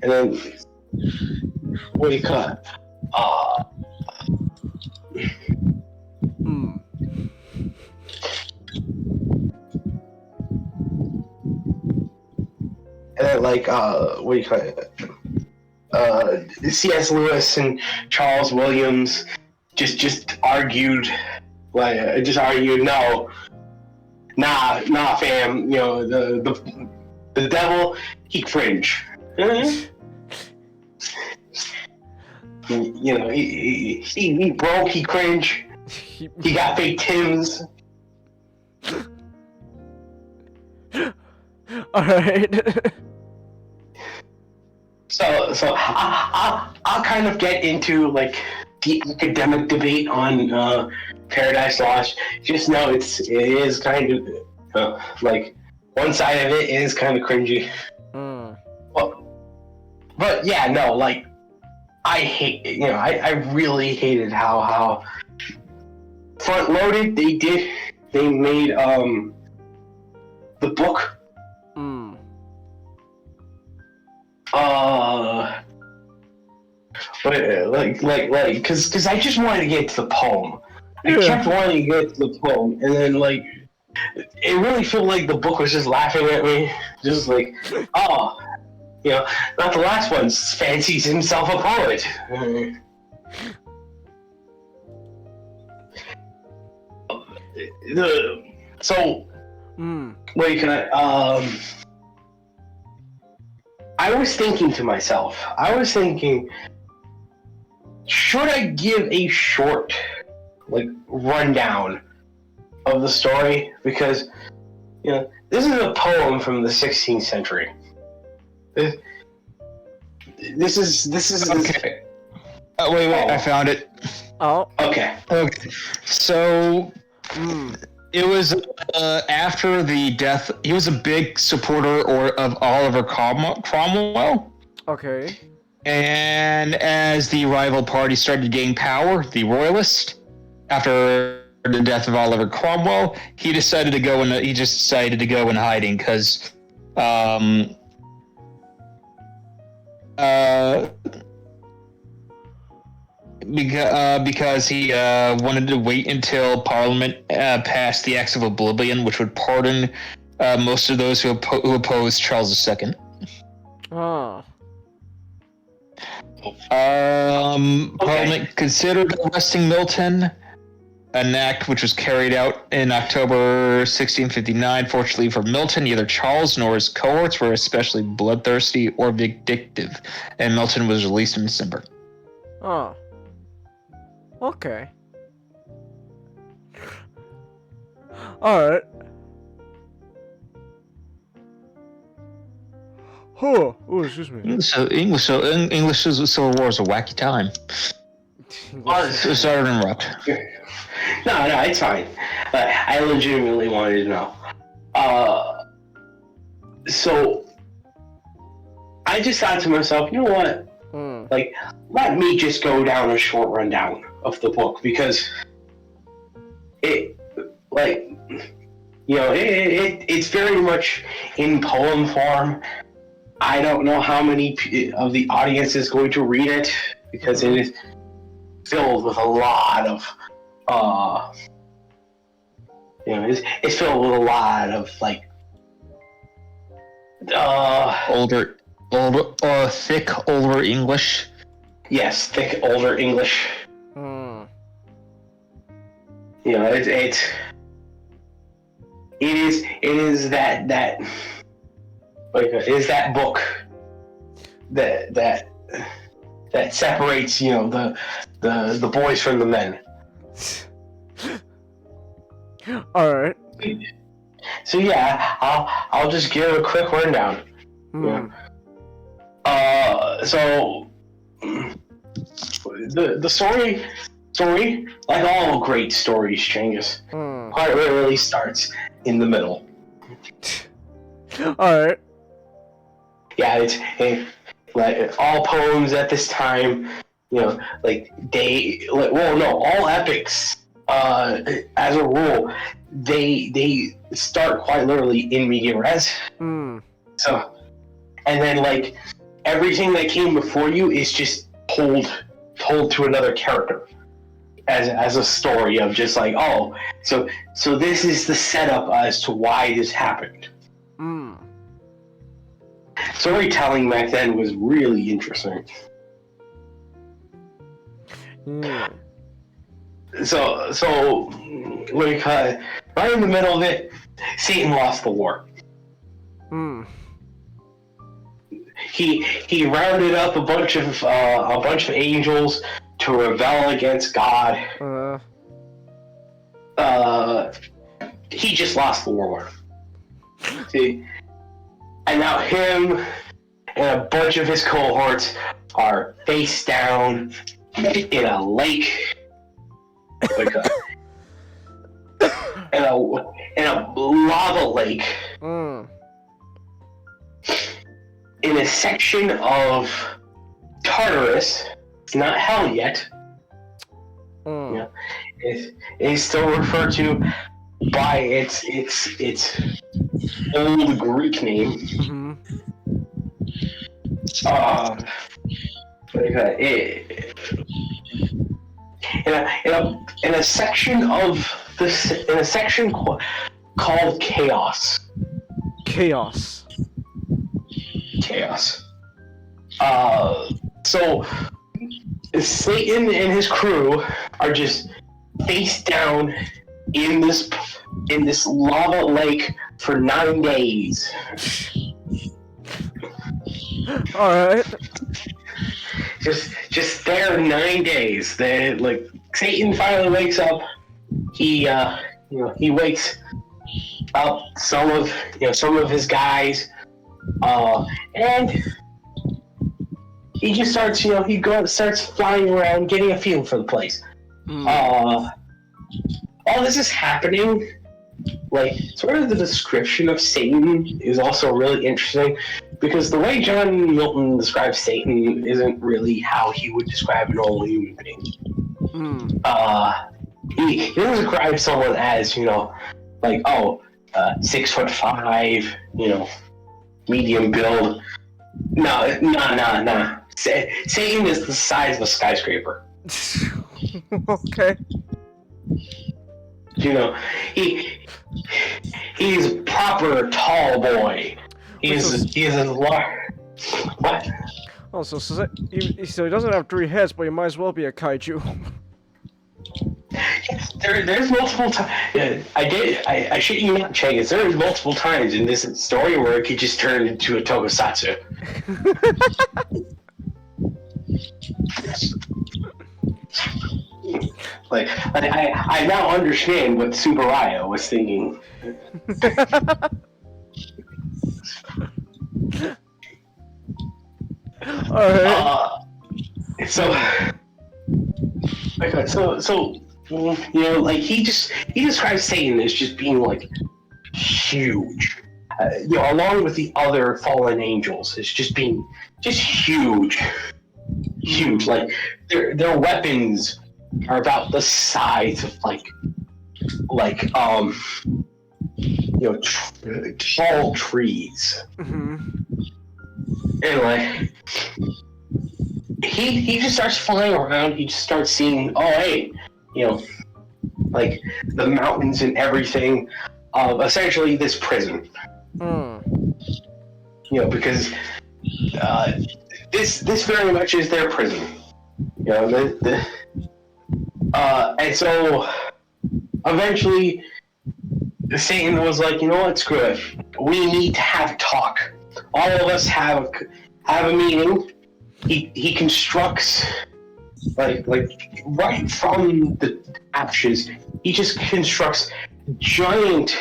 And then what do you call it? And then like what do you call it? C.S. Lewis and Charles Williams just argued, no, nah, fam, you know, the devil, he cringe. You know, he broke, he cringe. He got fake Tims. Alright. So I'll kind of get into like the academic debate on Paradise Lost. Just know it is kind of like one side of it is kind of cringy. But yeah, no, like I really hated how front loaded they made the book. Because I just wanted to get to the poem. I kept wanting to get to the poem, and then like it really felt like the book was just laughing at me, just like, oh, you know, not the last one fancies himself a poet. Wait, can I was thinking to myself, should I give a short, like, rundown of the story? Because, you know, this is a poem from the 16th century. This is okay. Wait, I found it. Oh. Okay. So, it was after the death. He was a big supporter of Oliver Cromwell. Okay. And as the rival party started to gain power, the Royalists, after the death of Oliver Cromwell, he just decided to go in hiding because because he wanted to wait until Parliament passed the Acts of Oblivion, which would pardon most of those who opposed Charles II. Oh. Parliament considered arresting Milton, an act which was carried out in October 1659. Fortunately for Milton, neither Charles nor his cohorts were especially bloodthirsty or vindictive, and Milton was released in December. Oh. Okay. Alright. Oh, excuse me. English Civil War is a wacky time. Sorry to interrupt. No, it's fine. I legitimately wanted to know. So I just thought to myself, you know what? Like, let me just go down a short rundown of the book, because it, like, you know, it's very much in poem form. I don't know how many of the audience is going to read it, because it is filled with a lot of, you know, it's filled with a lot of, like, thick older English. Yes, thick older English. You know, it is that like, it is that book that separates, you know, the boys from the men. All right. So yeah, I'll just give a quick rundown. Yeah. So the story, like all great stories, Changus, quite rarely starts in the middle. All right. Yeah, it's like all poems at this time, you know, all epics as a rule, they start quite literally in medias res. So, and then like everything that came before you is just told to another character as a story of just like, oh, so this is the setup as to why this happened. Storytelling back then was really interesting. So like right in the middle of it, Satan lost the war. He rounded up a bunch of angels to rebel against God. He just lost the war. See, and now him and a bunch of his cohorts are face down in a lake, like in a lava lake, in a section of Tartarus. It's not hell yet. Yeah, it is still referred to by its old Greek name. In a section of this, in a section called Chaos. So Satan and his crew are just face down in this lava lake for 9 days. All right. Just there 9 days. They like Satan finally wakes up. He wakes up some of his guys, and he just starts starts flying around, getting a feel for the place. All this is happening. Like, sort of the description of Satan is also really interesting, because the way John Milton describes Satan isn't really how he would describe a normal human being. He doesn't describe someone as, like, 6'5", medium build. No. Satan is the size of a skyscraper. Okay. He's a proper tall boy. He is as large. What? Oh, so he doesn't have 3 heads, but he might as well be a kaiju. There's multiple times. I shit you not, Chase. There's multiple times in this story where it could just turn into a tokusatsu. Like I now understand what Subaraya was thinking. Alright. Like he describes Satan as just being like huge. Along with the other fallen angels, it's just being huge. Like their weapons are about the size of tall trees. And like he just starts flying around. He just starts seeing, like the mountains and everything of essentially this prison. Because this very much is their prison. And so eventually Satan was like, you know what, screw it. We need to have a talk. All of us have a meeting. He constructs like right from the ashes, he just constructs giant,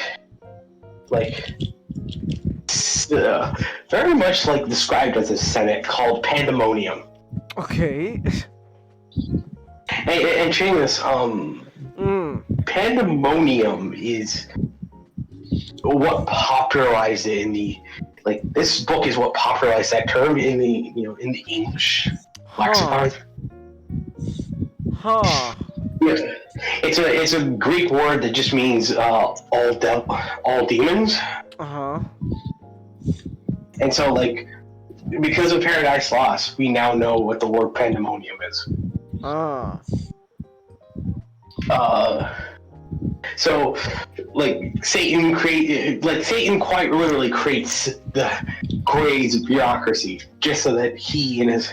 very much like described as a senate, called pandemonium. Okay. And Seamus, pandemonium is what popularized it in the, this book is what popularized that term in the, in the English lexicon. Huh. It's a Greek word that just means all demons. And so, like, because of Paradise Lost, we now know what the word pandemonium is. So, like, Satan quite literally creates the grades of bureaucracy just so that he and his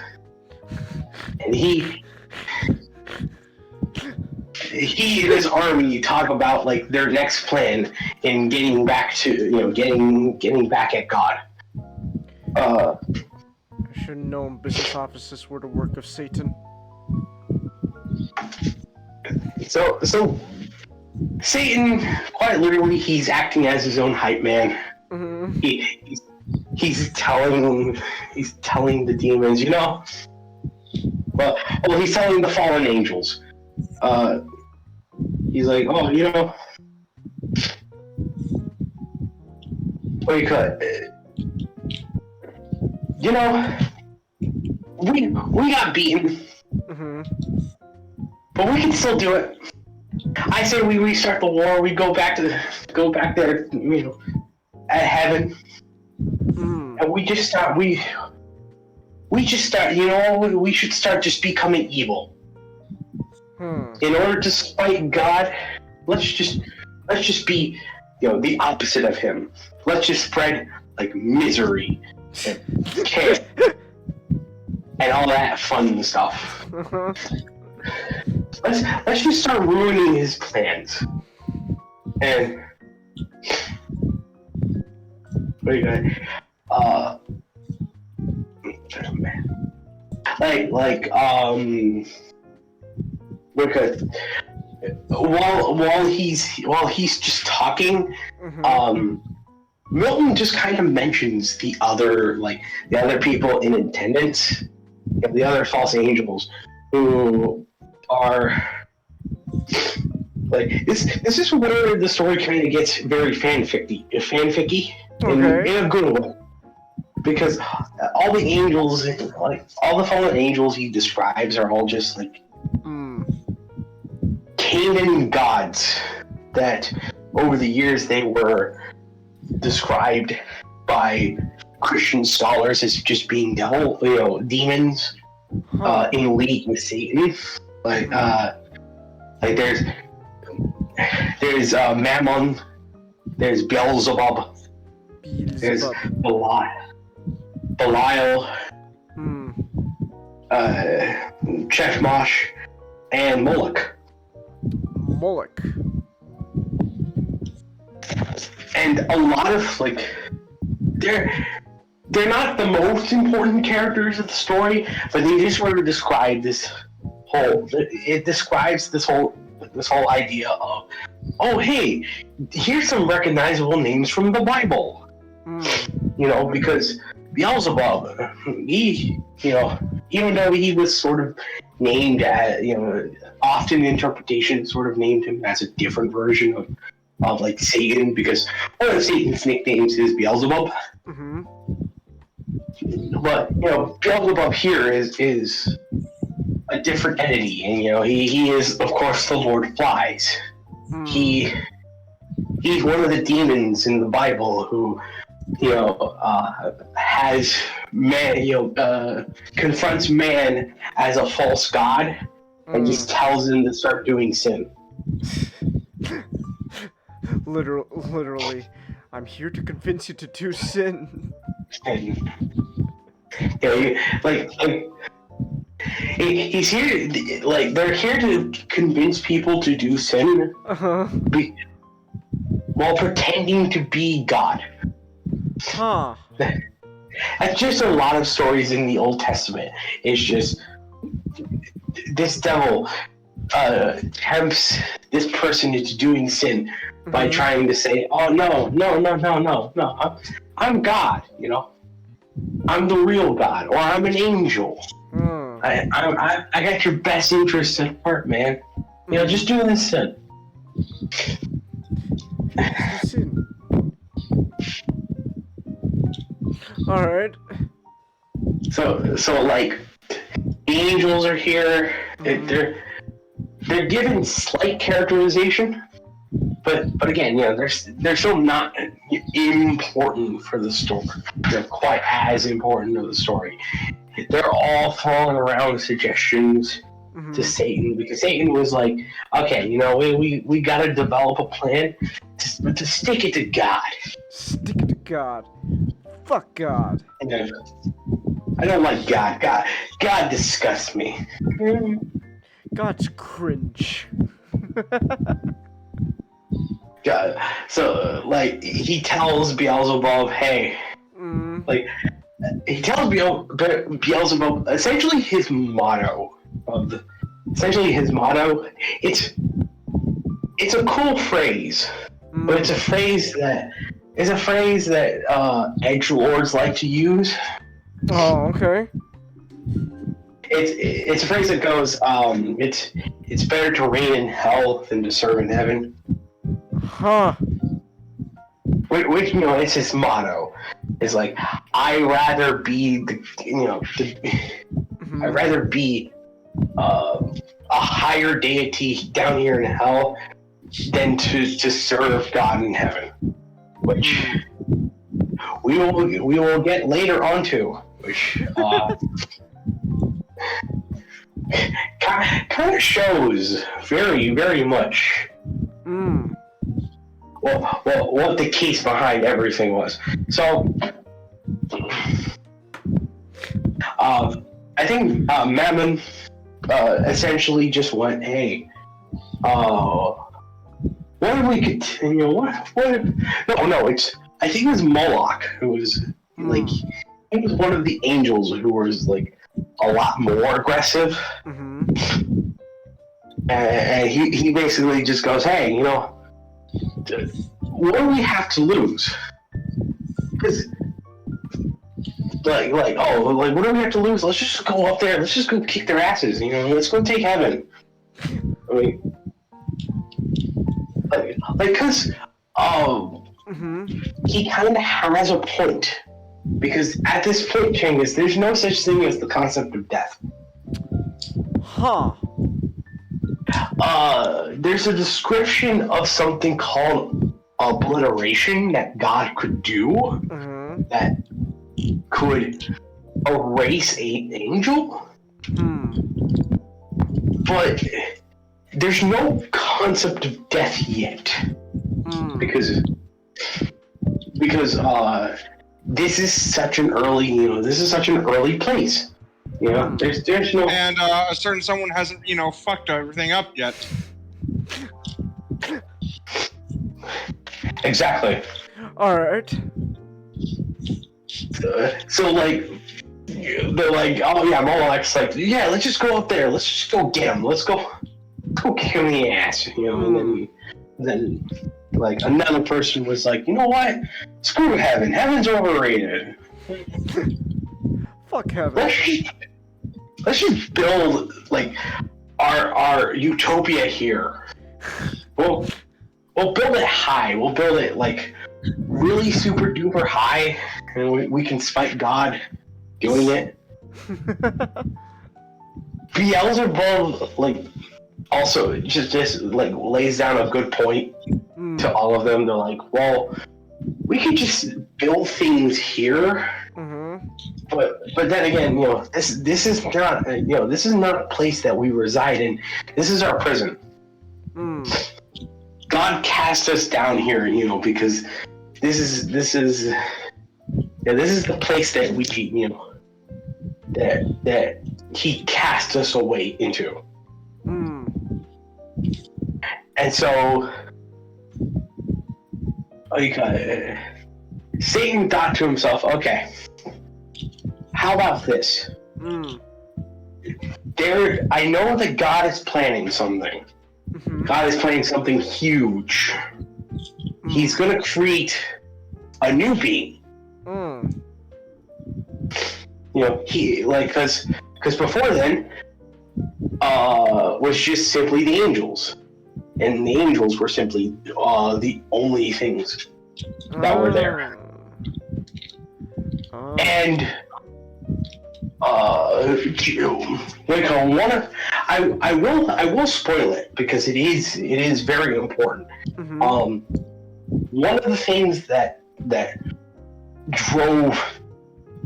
army talk about, like, their next plan in getting back to, getting back at God. I should have known business offices were the work of Satan. So Satan, quite literally, he's acting as his own hype man. He's telling the demons, well, he's telling the fallen angels. He's like, oh, what do you call it? We got beaten, but we can still do it. I say we restart the war. We go back there, at heaven, and we just start. We should start just becoming evil. In order to spite God, let's just be, the opposite of Him. Let's just spread, like, misery and care and all that fun stuff. Let's just start ruining His plans. And what do you got? Because while he's just talking, Milton just kind of mentions the other people in attendance, the other false angels, who are like this is where the story kind of gets very fanficky in a good way, because all the angels, like all the fallen angels he describes, are all just like Canaan gods that over the years they were described by Christian scholars as just being demons in league with Satan. Like there's Mammon, there's Beelzebub, there's Belial, Chekhmosh, and Moloch. And a lot of, like, they're not the most important characters of the story, but they just sort of describe this whole idea of, oh, hey, here's some recognizable names from the Bible. Because Beelzebub, even though he was sort of named as, often interpretation sort of named him as a different version of like Satan, because one of Satan's nicknames is Beelzebub. But Beelzebub here is a different entity, and he is, of course, the Lord of Flies. He's one of the demons in the Bible who has man, confronts man as a false god and just tells him to start doing sin. Literally, I'm here to convince you to do sin. And he's here, like, they're here to convince people to do sin while pretending to be God. That's just a lot of stories in the Old Testament. It's just this devil tempts this person into doing sin by trying to say, oh, no, I'm God, I'm the real God, or I'm an angel. I got your best interests at heart, man. Just do this sin. Alright. So like, the angels are here. they're given slight characterization, but again, they're still not important for the story. They're quite as important to the story. They're all throwing around suggestions to Satan, because Satan was like, okay, we got to develop a plan to stick it to God. Stick it to God. Fuck God. I don't like God. God disgusts me. God's cringe. God. So, he tells Beelzebub, hey, he tells Beelzebub essentially his motto. It's a cool phrase, but it's a phrase that edgelords like to use. Oh, okay. It's a phrase that goes, it's better to reign in hell than to serve in heaven. Huh. Which it's his motto. It's like, I'd rather be I'd rather be a higher deity down here in hell than to serve God in heaven, which we will get later onto, which kind of shows very, very much what the case behind everything was. So I think Mammon essentially just went, hey, what if we continue? I think it was Moloch who was he was one of the angels who was a lot more aggressive. And he basically just goes, hey, what do we have to lose? Because what do we have to lose? Let's just go up there. Let's just go kick their asses. Let's go take heaven. I mean, because he kind of has a point. Because at this point, Changus, there's no such thing as the concept of death. Huh. There's a description of something called obliteration that God could do that could erase an angel. But there's no concept of death yet. Because this is such an early place. There's no, and a certain someone hasn't fucked everything up yet. Exactly. All right. So they're like, oh yeah, Moloch's like, yeah, let's just go up there. Let's just go get him. Let's go kick him in the ass. And then another person was like, you know what? Screw heaven. Heaven's overrated. Fuck heaven. Let's just build our utopia here. We'll build it high. We'll build it really super duper high, and we can spite God doing it. Beelzebub also just lays down a good point to all of them. They're like, well, we could just build things here. But then again, this is not this is not a place that we reside in. This is our prison. God cast us down here, because this is the place that we that He cast us away into. And so, Satan thought to himself, okay, how about this? I know that God is planning something. God is planning something huge. He's going to create a new being. Because before then, was just simply the angels. And the angels were simply the only things that were there. And I will spoil it because it is very important. Mm-hmm. One of the things that drove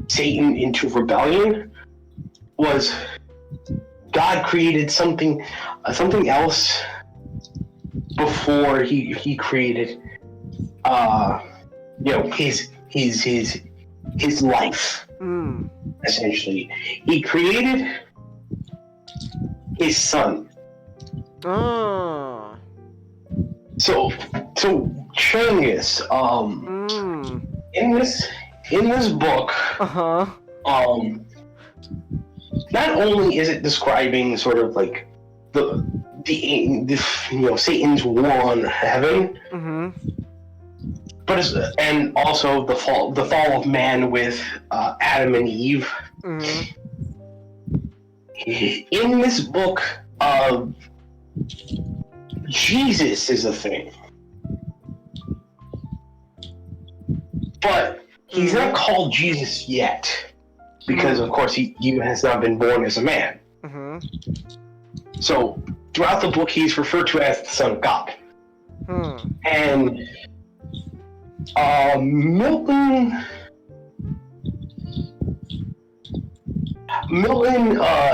Satan into rebellion was God created something else before he created his life. Essentially, he created his son. Oh. So Chungus, in this book, not only is it describing sort of like the Satan's war on heaven, but and also the fall of man with Adam and Eve. In this book, Jesus is a thing, but he's not called Jesus yet, because of course he has not been born as a man. So throughout the book, he's referred to as the Son of God. And Milton,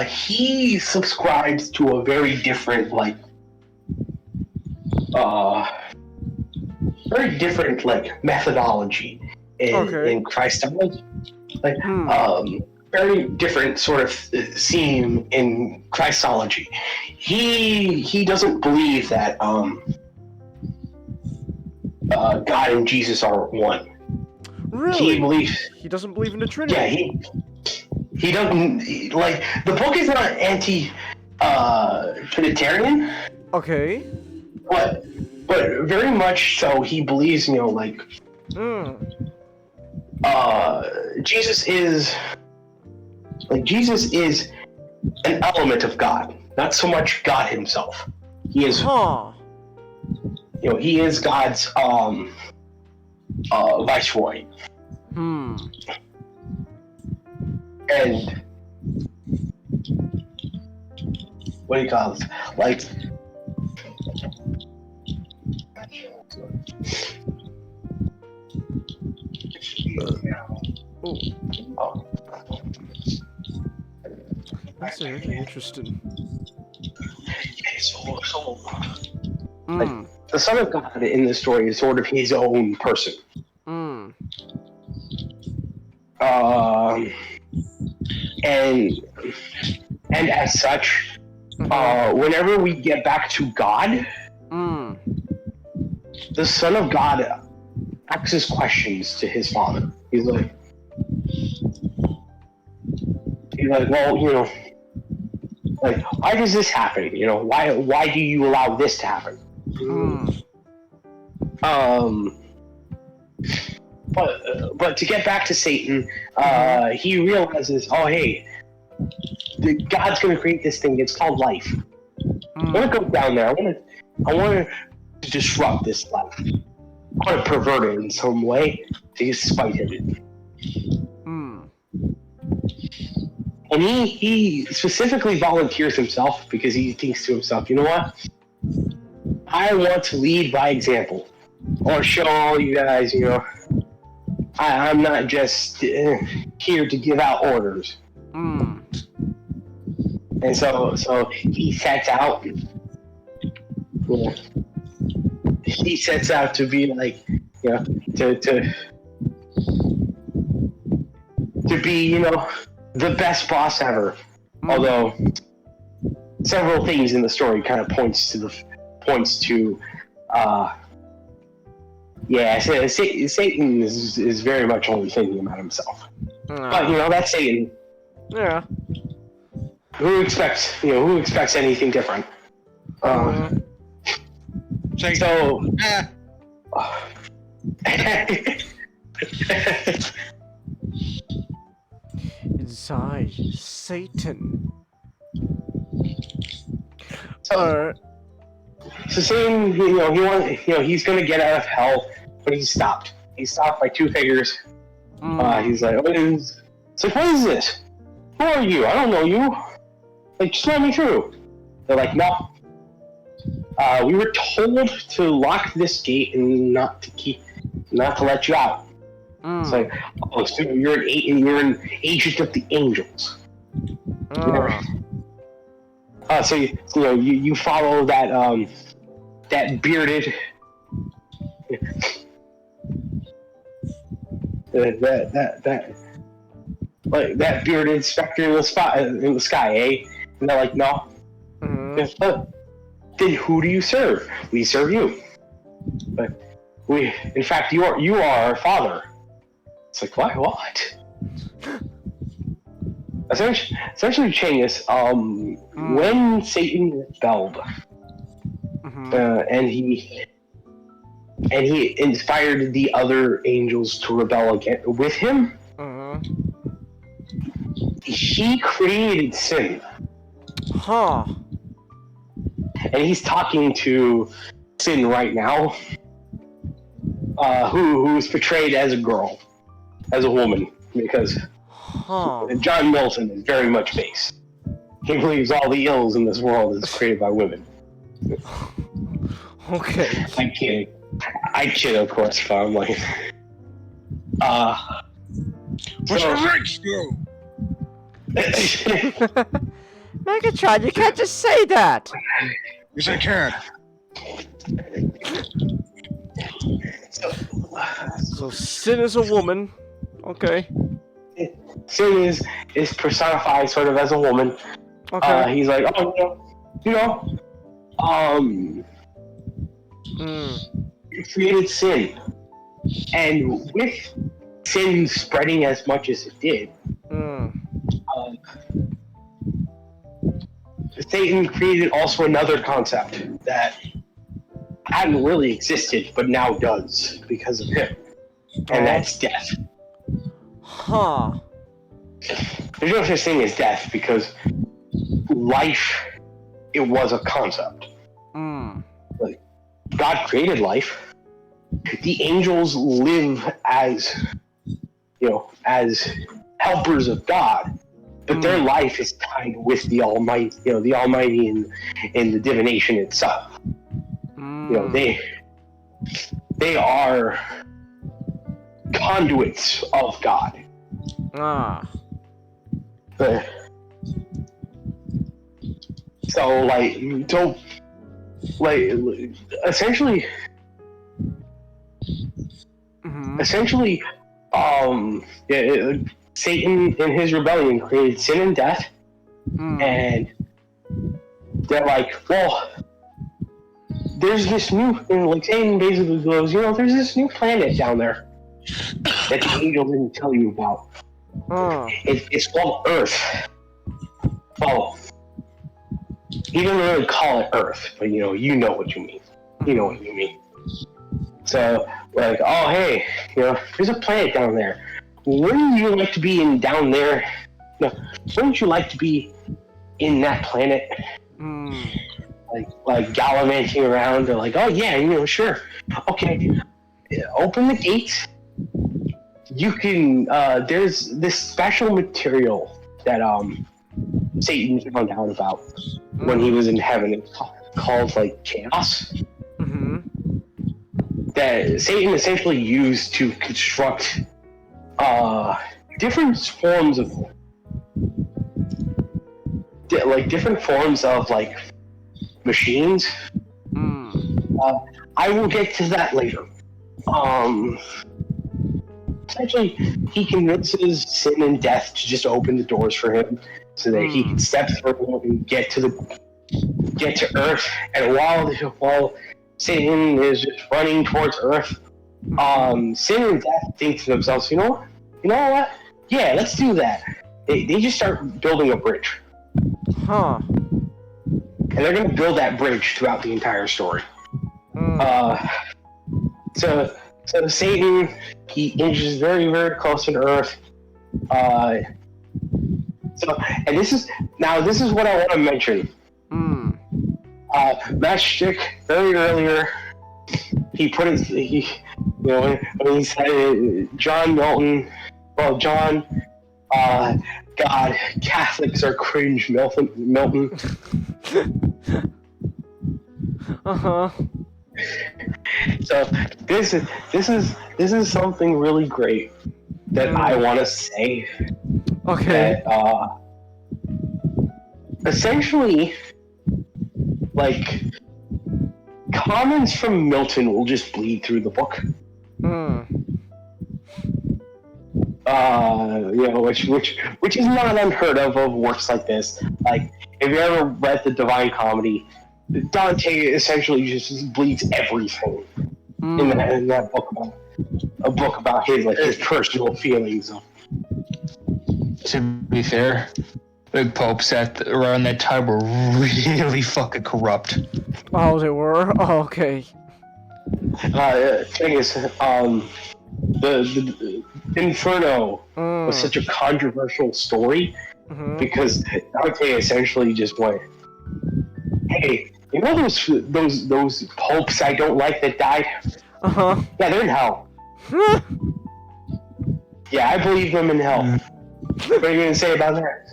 he subscribes to a very different methodology in Christology, very different sort of theme in Christology. He doesn't believe that God and Jesus are one. Really? He doesn't believe in the Trinity. Yeah, he doesn't like the book is not Trinitarian. Okay. But very much so he believes, Jesus is an element of God, not so much God himself. He is he is God's viceroy. And what do you call this? That's really interesting. The Son of God in this story is sort of his own person. And as such, whenever we get back to God, the Son of God asks questions to his Father. He's like, well, why does this happen? Why do you allow this to happen? But to get back to Satan, he realizes, hey, God's going to create this thing. It's called life. I want to go down there. I want to disrupt this life. I want to pervert it in some way to spite him. And he specifically volunteers himself because he thinks to himself, you know what? I want to lead by example. I want to show all you guys, I'm not just here to give out orders. And so he sets out. He sets out to be like, to be, the best boss ever. Although several things in the story kind of points to Satan is very much only thinking about himself. But that's Satan. Yeah. Who expects anything different? Inside Satan. So Satan, he's gonna get out of hell, but he's stopped. He's stopped by two figures. He's like, what is this? who are you? I don't know you. Like, just let me through. They're like, no. We were told to lock this gate and not to let you out. It's like, oh, so you're an agent of the angels. So you follow that bearded that bearded specter in the sky, eh? And they're like, no. Then who do you serve? We serve you. But in fact, you are our father. It's like, what? Essentially, Changus, when Satan rebelled, and he inspired the other angels to rebel again with him, he created sin. And he's talking to Sin right now, who's portrayed as a girl, as a woman, because John Milton is very much base. He believes all the ills in this world is created by women. Okay. I'm kidding. I kid, of course, but I'm like... What's your ranks go? Megatron, you can't just say that! Yes, I can. So Sin is a woman. Okay. Sin is personified sort of as a woman. Okay. He's like, you created sin. And with sin spreading as much as it did, Satan created also another concept that hadn't really existed, but now does because of him. And that's death. There's no such thing as death because life, it was a concept. Like, God created life. The angels live as helpers of God. But their life is tied with the Almighty, the Almighty in the divination itself. They are conduits of God. Essentially, Satan in his rebellion created sin and death, and they're like, well, there's this new, and like Satan basically goes, there's this new planet down there that the angel didn't tell you about. It's called Earth. Well, he doesn't really call it Earth, but you know what you mean. You know what you mean. So, like, oh hey, there's a planet down there. Wouldn't you like to be down there? No, wouldn't you like to be in that planet? Like gallivanting around, or like, oh yeah, sure. Okay, open the gates. You can. There's this special material that Satan found out about when he was in heaven. It's called like chaos. That Satan essentially used to construct different forms of machines. I will get to that later. Essentially, he convinces sin and death to just open the doors for him so that he can step through and get to Earth. And while Satan is just running towards Earth, sin and death think to themselves, you know what? Yeah, let's do that. They just start building a bridge. And they're going to build that bridge throughout the entire story. So Satan, he inches very, very close to Earth. This is what I want to mention. Matchstick very earlier, when he said John Milton, got God, Catholics are cringe, Milton. So this is something really great that I want to say. Okay. That essentially, like, comments from Milton will just bleed through the book. Which is not unheard of works like this. Like, if you ever read the Divine Comedy, Dante essentially just bleeds everything in that book about his personal feelings. To be fair, the popes around that time were really fucking corrupt. Oh, they were? Oh, okay. Thing is, the Inferno was such a controversial story because Dante essentially just went, "Hey, you know those popes I don't like that died? Yeah, they're in hell. Yeah, I believe them in hell. What are you gonna say about that?"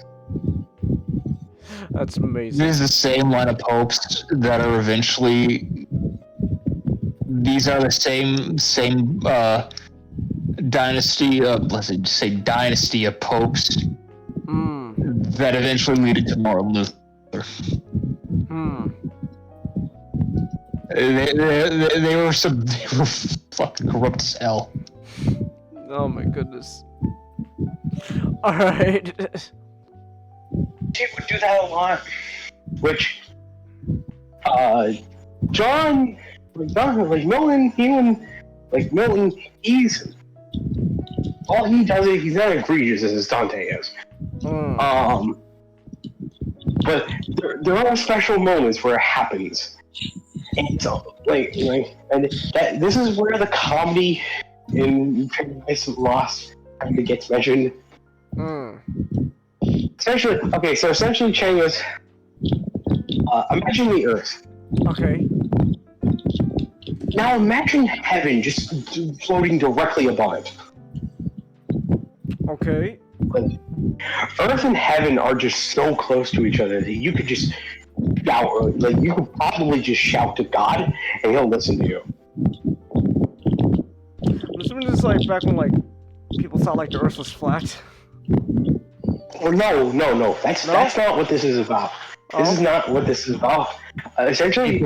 That's amazing. There's the same line of popes that are eventually. These are the same dynasty of, let's just say, dynasty of popes that eventually lead to Martin Luther. They were fucking corrupt as hell. Oh my goodness. Alright. He would do that a lot. Which, John, like Milton, he's, all he does is, he's not egregious as Dante is. But there are special moments where it happens. And so, and this is where the comedy in Paradise Lost kind of gets mentioned. Essentially, Chang is, imagine the Earth. Okay. Now imagine heaven just floating directly above it. Okay. Like, Earth and heaven are just so close to each other that you could just shout, you could probably just shout to God and he'll listen to you. I'm assuming this is like back when people thought the Earth was flat. Well, no. That's not what this is about. This is not what this is about. Essentially,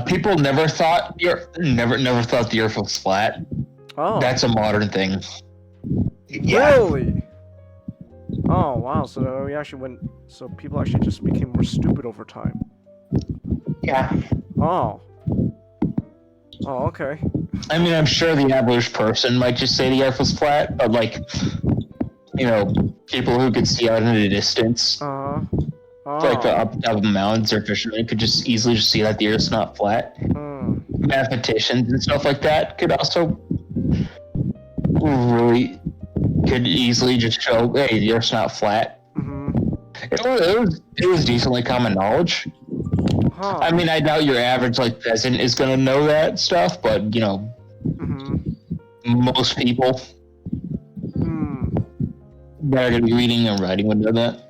people never thought the Earth was flat. Oh, that's a modern thing. Yeah. Really? Oh wow! So people actually just became more stupid over time. Yeah. Oh. Oh, okay. I mean, I'm sure the average person might just say the Earth was flat, but people who could see out in the distance, the up of mountains or fishermen, could just easily see that the Earth's not flat. Mathematicians and stuff like that could also could easily just show, hey, the Earth's not flat. It was decently common knowledge. I mean, I doubt your average peasant is gonna know that stuff, but most people that are gonna be reading and writing would know that.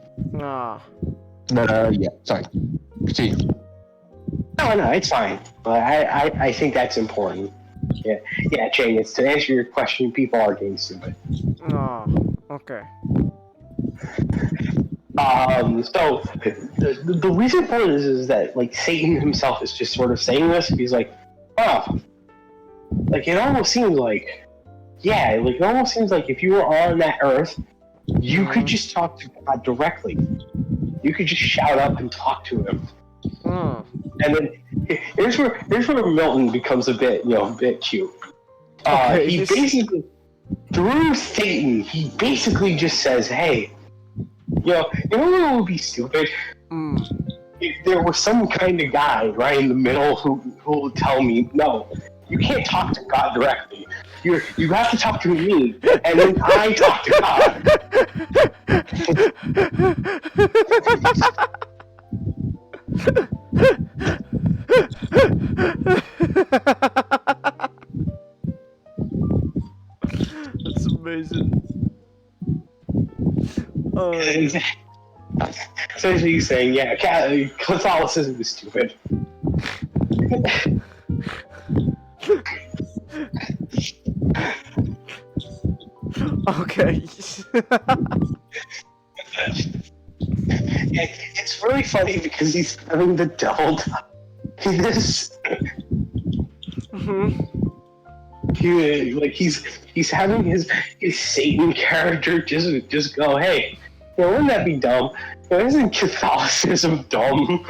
But yeah, sorry. Continue. No, it's fine. But I think that's important. Yeah, Chang. It's to answer your question. People are getting stupid. Okay. So the reason for this is that Satan himself is just sort of saying this. He's like, it almost seems like, it almost seems like if you were on that Earth, you could just talk to God directly. You could just shout up and talk to him. And then here's where Milton becomes a bit cute. He basically, through Satan, he basically just says, hey, you know what would be stupid? If there was some kind of guy right in the middle who would tell me, no, you can't talk to God directly. You have to talk to me, and then I talk to Essentially, he's saying, yeah, Catholicism is stupid. Okay. It's really funny because he's having the devil in this. He's having his Satan character just go, hey, wouldn't that be dumb? Isn't Catholicism dumb?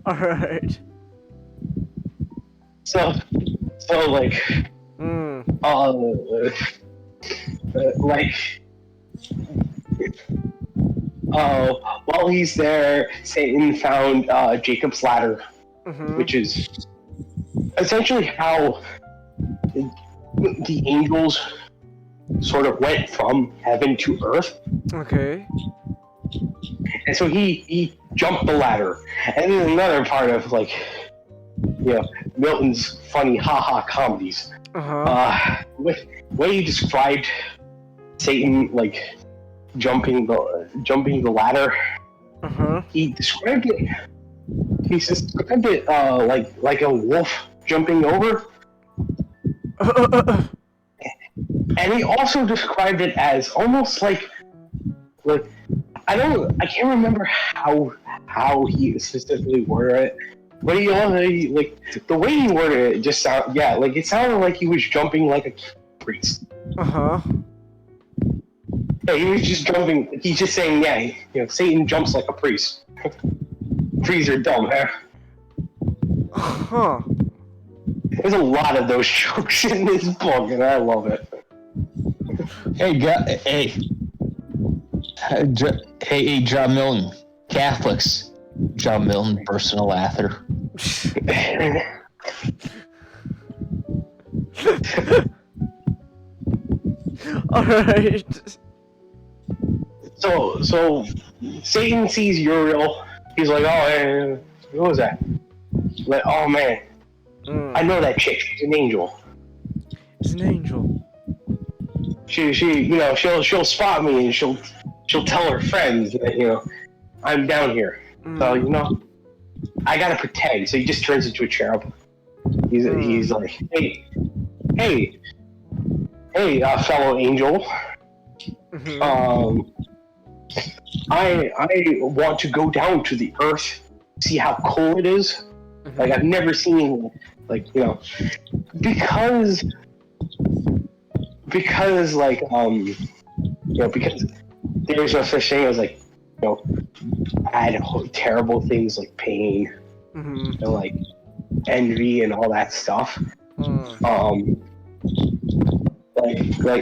Alright. So like, while he's there, Satan found Jacob's ladder, which is essentially how the angels sort of went from heaven to earth. Okay. And so he jumped the ladder. And then another part of, like, Milton's funny ha-ha comedies. When he described Satan, like, jumping the ladder, he described it like a wolf jumping over. And he also described it as almost like I can't remember how he specifically worded it, but he like the way he worded it just it sounded like he was jumping like a priest. Yeah, he was just jumping. He's just saying, Satan jumps like a priest. Priests are dumb, huh? There's a lot of those jokes in this book, and I love it. Hey, John Milton, Catholics. John Milton, personal author. Alright. So Satan sees Uriel. He's like, oh, hey, what was that? Like, oh man, I know that chick. She's an angel. She's an angel. She'll spot me and she'll tell her friends that I'm down here. So I gotta pretend. So he just turns into a cherub. He's like, hey, fellow angel. I want to go down to the earth, see how cool it is. Like, I've never seen, because because there's no such thing as bad, terrible things like pain and like envy and all that stuff.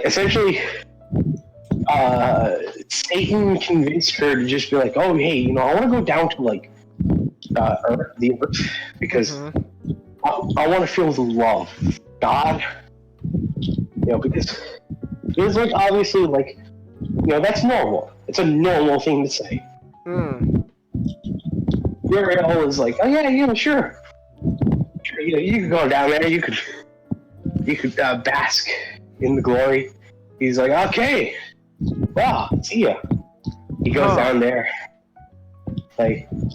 Essentially, Satan convinced her to just be like, oh, hey, I want to go down to the earth because I want to feel the love of God. Because obviously that's normal. It's a normal thing to say. Uriel is like, oh yeah, sure. You could go down there. You could bask in the glory. He's like, okay, wow, see ya. He goes down there, Satan.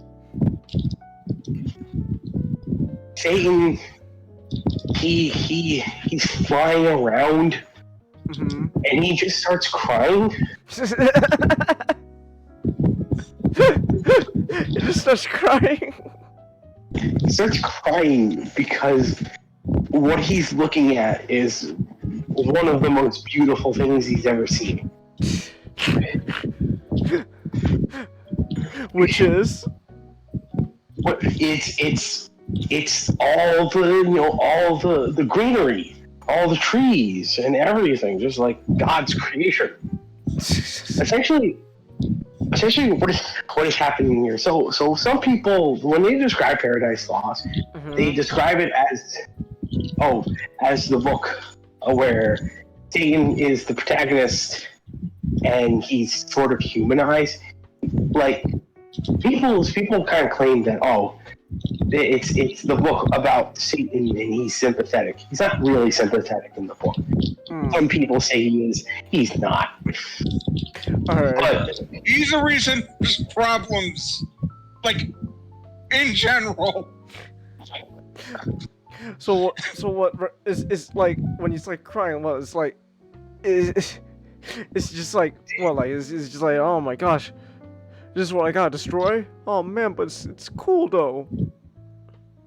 He's flying around, and he just starts crying. He just starts crying. He starts crying because what he's looking at is one of the most beautiful things he's ever seen. Which is? It's all the greenery, all the trees and everything, just like God's creation. Essentially, what is happening here? So some people, when they describe Paradise Lost, they describe it as the book where Satan is the protagonist and he's sort of humanized. Like people kind of claim that it's the book about Satan, and he's sympathetic. He's not really sympathetic in the book. Some people say he is. He's not. Alright. But he's the reason there's problems, like in general. So what is like when he's like crying? Well, it's like, it's just like what? Like it's just like, oh my gosh, this is what I gotta destroy. Oh man, but it's cool though.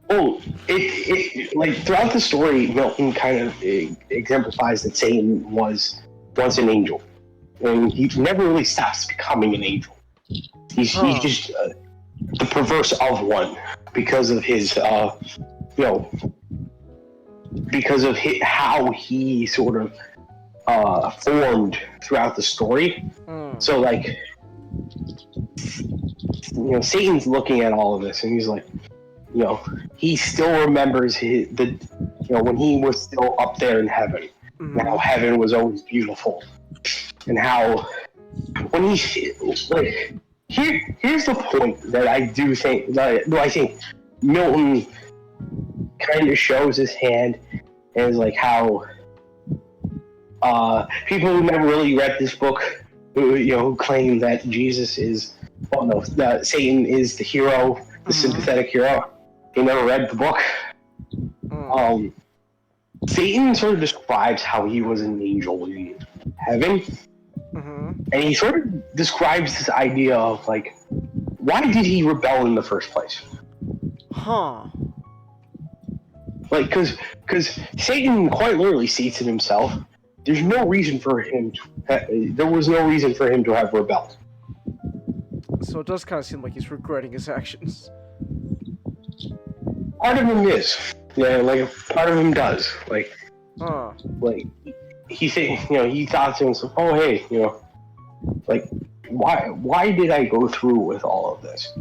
Oh, it like throughout the story, Milton kind of exemplifies that Satan was once an angel, and he never really stops becoming an angel. He's just the perverse of one because of his, because of how he sort of formed throughout the story. So like, Satan's looking at all of this, and he's like, he still remembers when he was still up there in heaven, and how heaven was always beautiful, and how when he like here's the point that I do think I think Milton kind of shows his hand, and is like how people who never really read this book, who claim that Jesus is, that Satan is the hero, the sympathetic hero. He never read the book. Satan sort of describes how he was an angel in heaven, and he sort of describes this idea of like, why did he rebel in the first place? Like, because Satan quite literally seats in himself. There's no reason for him. There was no reason for him to have rebelled. So it does kind of seem like he's regretting his actions. Part of him is, like part of him does, like he thought to himself, oh hey, like why did I go through with all of this?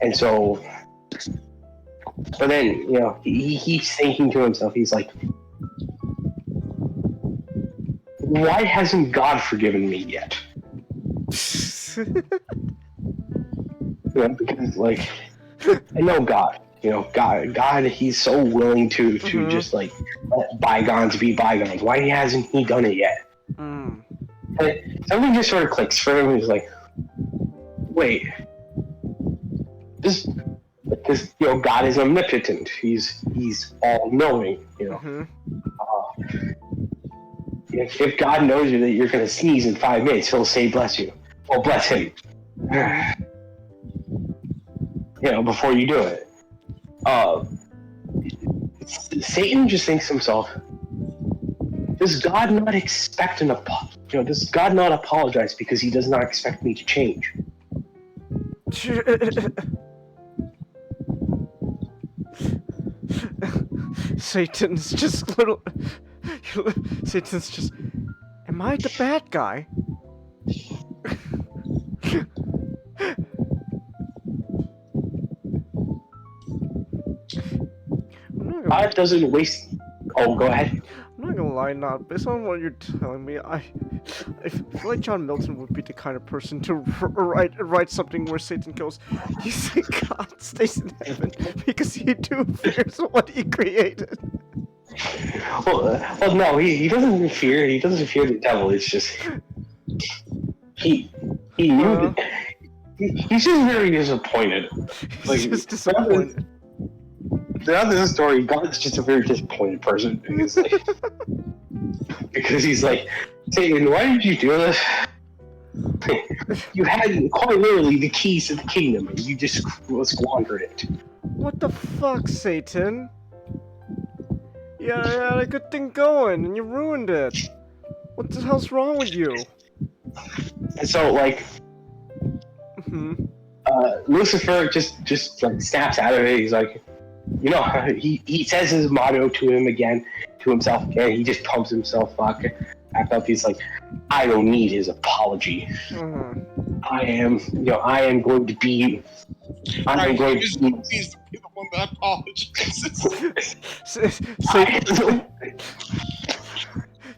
And so, but then he keeps thinking to himself, he's like, why hasn't God forgiven me yet? Because like, I know God. God, he's so willing to just like let bygones be bygones. Why hasn't he done it yet? And something just sort of clicks for him. He's like, wait, because God is omnipotent. He's all knowing. If God knows that you're going to sneeze in 5 minutes, he'll say bless you. Well, bless him. Before you do it. Satan just thinks to himself, does God not expect an apology? Does God not apologize because he does not expect me to change? Satan's just Satan's just, am I the bad guy? God doesn't waste. Oh, go ahead. I'm not gonna lie, not based on what you're telling me, I feel like John Milton would be the kind of person to write something where Satan goes, you see God stays in heaven because he too fears what he created. Well, no, he doesn't fear. He doesn't fear the devil. It's just he knew. He's just very disappointed. Like, he's just disappointed. Throughout this story, God's just a very disappointed person. Because he's like, Satan, why did you do this? You had quite literally the keys to the kingdom, and you just squandered it. What the fuck, Satan? Yeah, I had a good thing going, and you ruined it. What the hell's wrong with you? And so, like, Lucifer just like snaps out of it. He's like, he says his motto to himself again. He just pumps himself back up. He's like, I don't need his apology. I am going to be. He's the one that apologizes.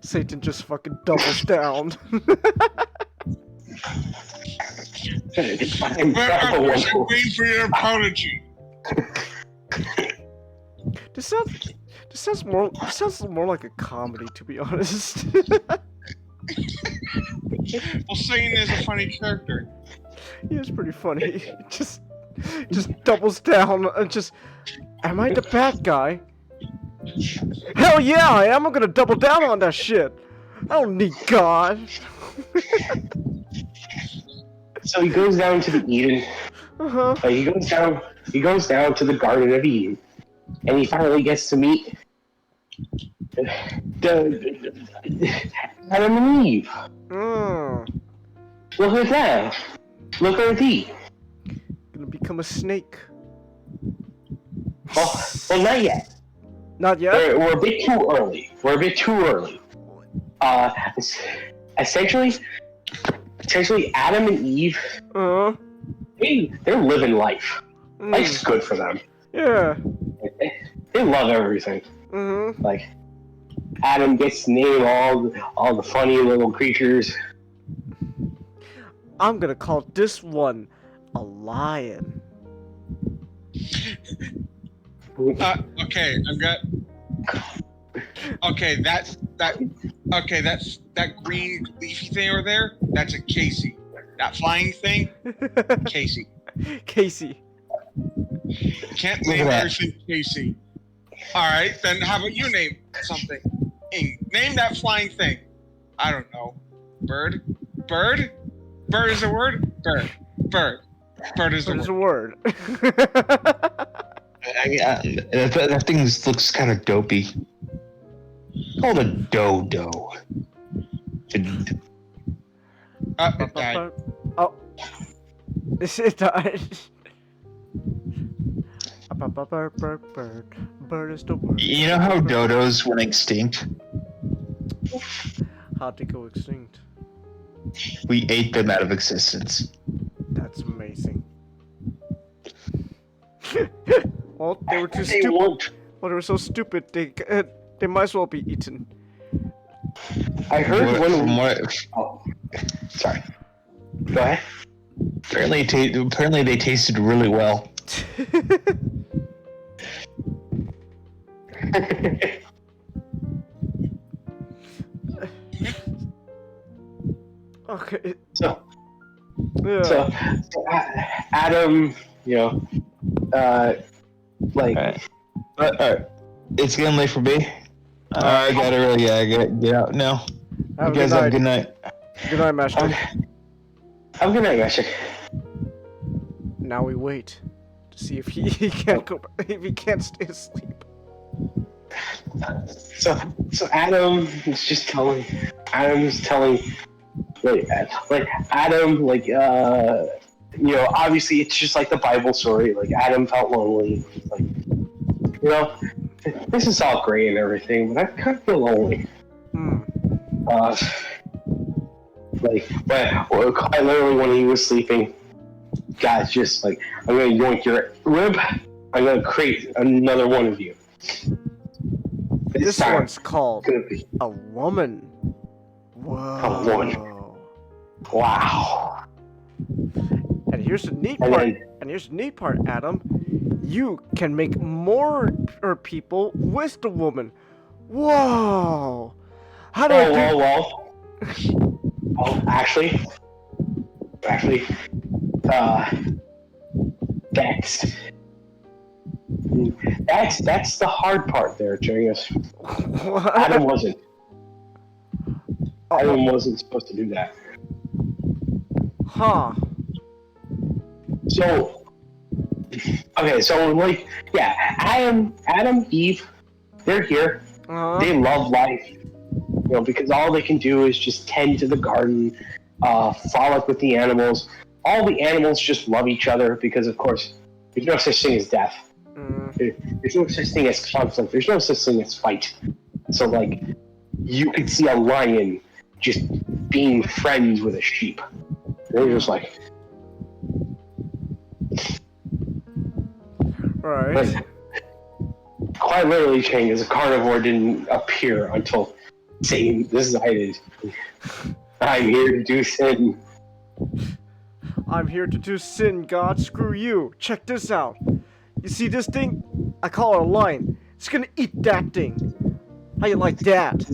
Satan just fucking doubles down. I'm But not the one I'm who- waiting for your apology. This sounds more like a comedy, to be honest. Well, Satan is a funny character. He is pretty funny. Just doubles down and just, am I the bad guy? Hell yeah, I am. I'm gonna double down on that shit. I don't need God. So he goes down to the Eden. Uh-huh. He goes down to the Garden of Eden, and he finally gets to meet Adam and Eve. Look at that. Look at thee. Gonna become a snake. Well, not yet. Not yet? We're a bit too early. Essentially, Adam and Eve, they're living life. Life's good for them. Yeah. They love everything. Like, Adam gets to name all the funny little creatures. I'm gonna call this one a lion. Okay, I've got. Okay, that green leafy thing over there. That's a Casey. That flying thing, Casey. Casey. Can't name everything Casey. All right, then how about you name something? Name that flying thing. I don't know. Bird. Bird is a word. Bird is a word. That thing looks kind of dopey. Called a dodo. It died. Oh. It died. Bird is the word. You know how dodos went extinct? How'd they go extinct? We ate them out of existence. That's amazing. Well, they were too stupid. Well, they were so stupid. They might as well be eaten. I heard Oh, sorry. Go ahead. Apparently, they tasted really well. Okay. So Adam, it's getting late for me. I gotta get out now. You guys have a good night. Good night, Master. Have a good night, Master. Now we wait to see if he can't go. If he can't stay asleep. So Adam is just telling. Adam's telling. Adam, obviously it's just like the Bible story. Like, Adam felt lonely. This is all great and everything, but I kind of feel lonely. Quite literally when he was sleeping, God's just like, I'm gonna yoink your rib. I'm gonna create another one of you. This one's called a woman. Whoa. A woman. Wow. And here's the neat part. Adam. You can make more people with the woman. Whoa. How do I do? Well, actually, that's the hard part there, Jingus. Adam wasn't supposed to do that. Huh. Adam, Eve, they're here. They love life, because all they can do is just tend to the garden, frolic with the animals. All the animals just love each other because, of course, there's no such thing as death. There's no such thing as conflict. There's no such thing as fight. So, you could see a lion just being friends with a sheep. They're just like... Right. Quite literally, Chang, as a carnivore didn't appear until Satan decided, I'm here to do sin. I'm here to do sin, God. Screw you. Check this out. You see this thing? I call it a lion. It's gonna eat that thing. How you like that?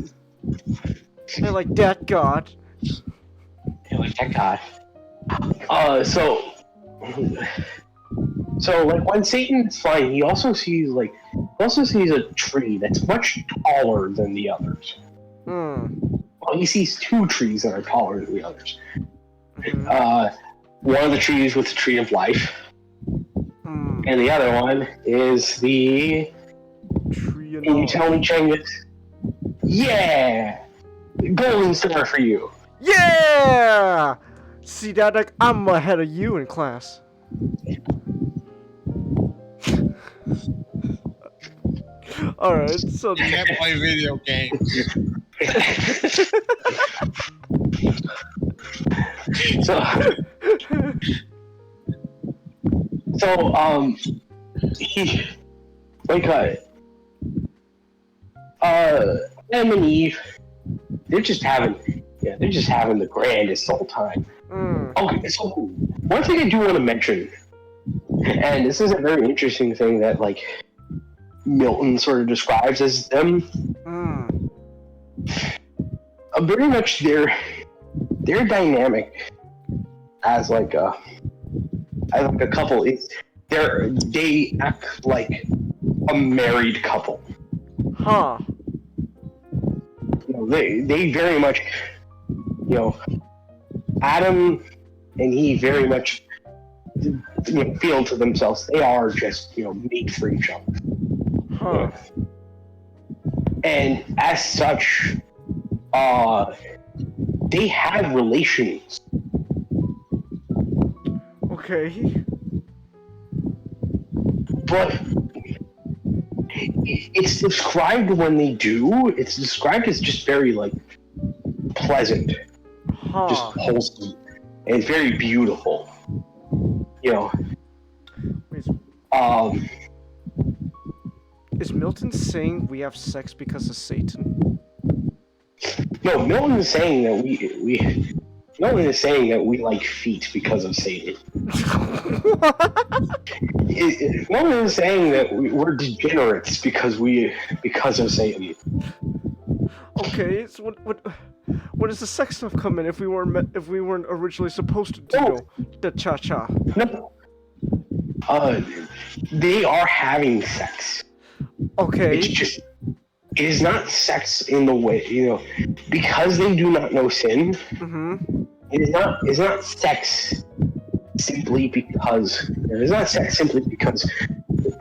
How you like that, God? You like that guy? So like when Satan's flying, he also sees a tree that's much taller than the others. Well, he sees two trees that are taller than the others. One of the trees with the tree of life, and the other one is the tree of Can you tell me, Chengus? Yeah, golden star for you. Yeah! See that? Like, I'm ahead of you in class. Alright, so... You can't play video games. He, like, Adam and Eve, they're just having the grandest old time. Okay, so one thing I do want to mention, and this is a very interesting thing that, like, Milton sort of describes as them. Very much their dynamic as like a couple is they act like a married couple. Huh. You know, they very much, you know, Adam and Eve very much, you know, feel to themselves they are just, you know, made for each other. Huh. And as such, they have relations. Okay. But it's described when they do, it's described as just very, like, pleasant. Huh. Just wholesome. And it's very beautiful. You know. Is Milton saying we have sex because of Satan? No, Milton is saying that Milton is saying that we like feet because of Satan. Milton is saying that we're degenerates because of Satan. Okay, so what does the sex stuff come in if we weren't originally supposed to do the cha-cha? No. They are having sex. Okay. It's just, it is not sex in the way, you know, because they do not know sin. It's not sex simply because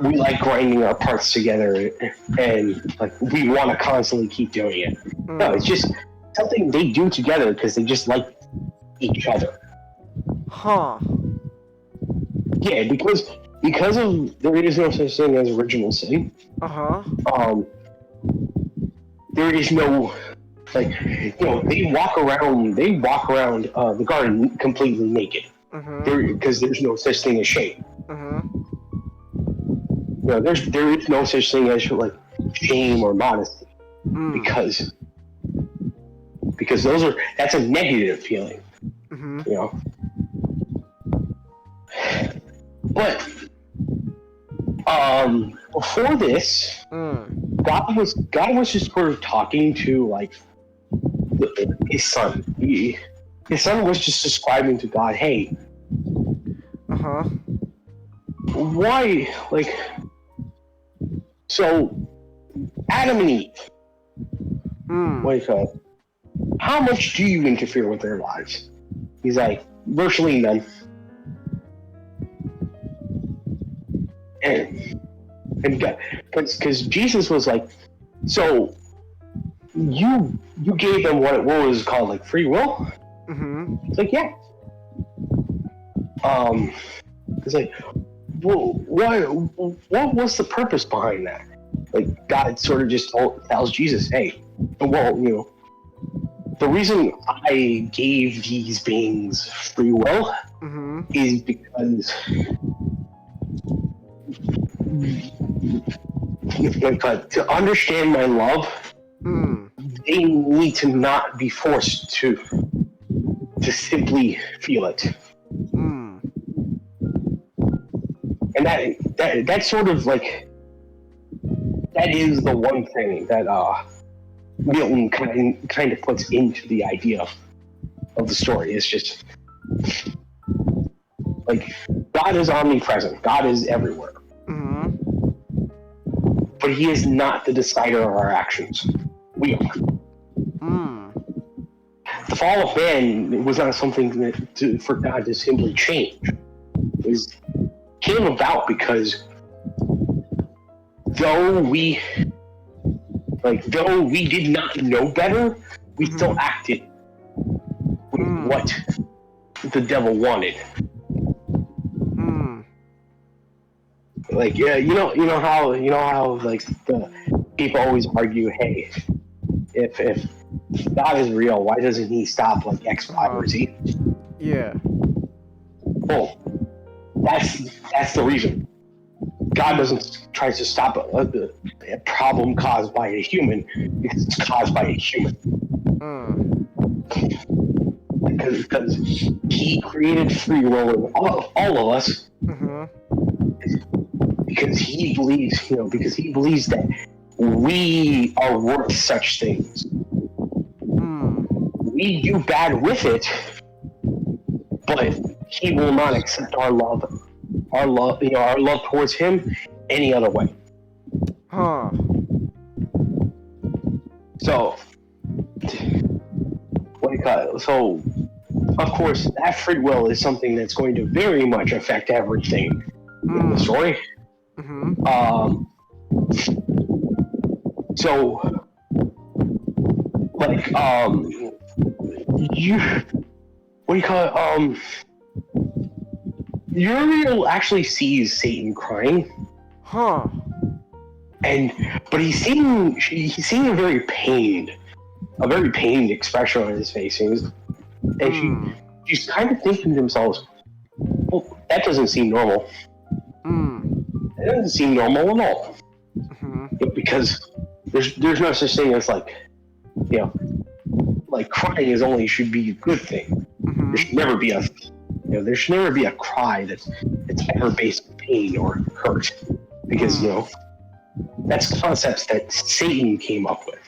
we like grinding our parts together and like we want to constantly keep doing it. No, it's just something they do together because they just like each other. Huh. Yeah, because of there is no such thing as original sin. There is no, like, you know, they walk around the garden completely naked. Because there's no such thing as shame. You know, there is no such thing as, like, shame or modesty. Because that's a negative feeling. You know. But before this, God was just sort of talking to, like, his son. His son was just describing to God, hey, why, like, so Adam and Eve, like, how much do you interfere with their lives? He's like, virtually none. And because Jesus was like, so you gave them what was called, like, free will? It's like, yeah. It's like, well, what was the purpose behind that? Like, God sort of just tells Jesus, hey, well, you know, the reason I gave these beings free will is because, like, to understand my love, they need to not be forced to simply feel it. And that's sort of like, that is the one thing that Milton kind of puts into the idea of the story. It's just like, God is omnipresent. God is everywhere. But he is not the decider of our actions. We are. The fall of man was not something for God to simply change. It came about because though we did not know better, we still acted with what the devil wanted. Like, yeah, you know how like the people always argue, hey, if God is real, why doesn't he stop like X, Y, or Z? Yeah. Well, that's the reason. God doesn't try to stop a problem caused by a human because it's caused by a human. Because he created free will in all of us. Because he believes, that we are worth such things. We do bad with it, but he will not accept our love towards him any other way. So, so of course, that free will is something that's going to very much affect everything in the story. So, like, Uriel actually sees Satan crying. But he's seeing a very pained expression on his face, and she's kind of thinking to himself, well, that doesn't seem normal. That doesn't seem normal at all. Because there's no such thing as like crying should be a good thing. There should never be a cry that's ever based on pain or hurt, because that's concepts that Satan came up with.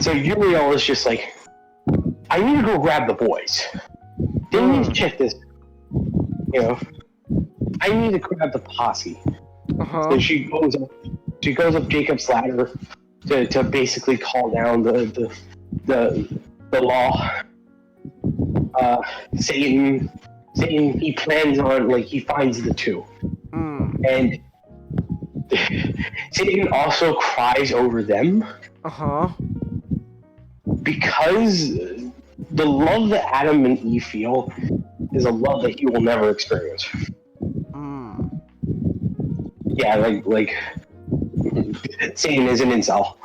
So Uriel is just like, I need to go grab the boys. They need to check this. I need to grab the posse. So she goes up Jacob's ladder to basically call down the law. Satan, he plans on, he finds the two. And Satan also cries over them. Because the love that Adam and Eve feel is a love that he will never experience. Yeah, like Satan is an incel.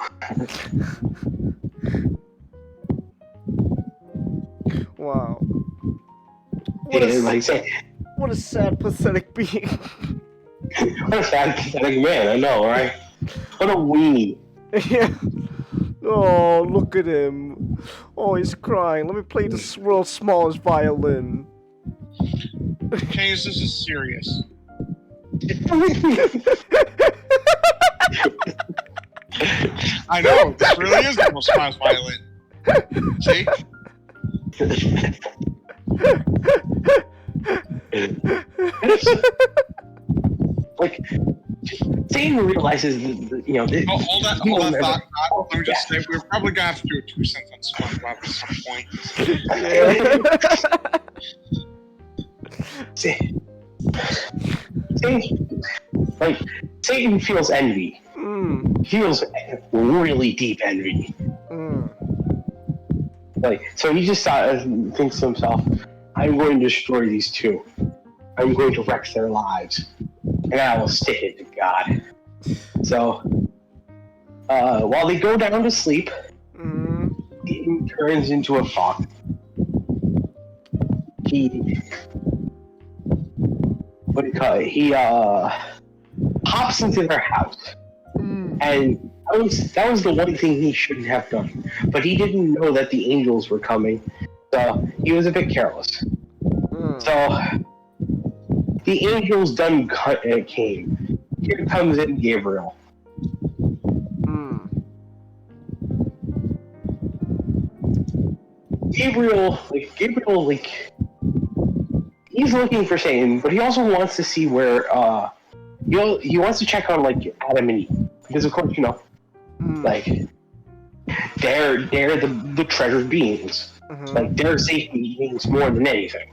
Wow. What a sad, pathetic being. What a sad, pathetic man, I know, right? What a weenie. Yeah. Oh, look at him. Oh, he's crying. Let me play the world's smallest violin. James, this is serious. I know, this really is the most smallest violin. See? Satan realizes hold that thought. Let me just say, we're probably gonna have to do a 2 cents on SpongeBob at some point. Satan feels envy. He feels really deep envy. So he just thinks to himself, I'm going to destroy these two. I'm going to wreck their lives. And I will stick it to God. So, while they go down to sleep, Satan turns into a fox. He hops into their house. And that was the one thing he shouldn't have done. But he didn't know that the angels were coming, so he was a bit careless. So the angels done came. Here comes in Gabriel. Gabriel, he's looking for Satan, but he also wants to see where, he wants to check on, like, Adam and Eve. Because, of course, like, they're the treasured beings. Like, they're safety beings more than anything.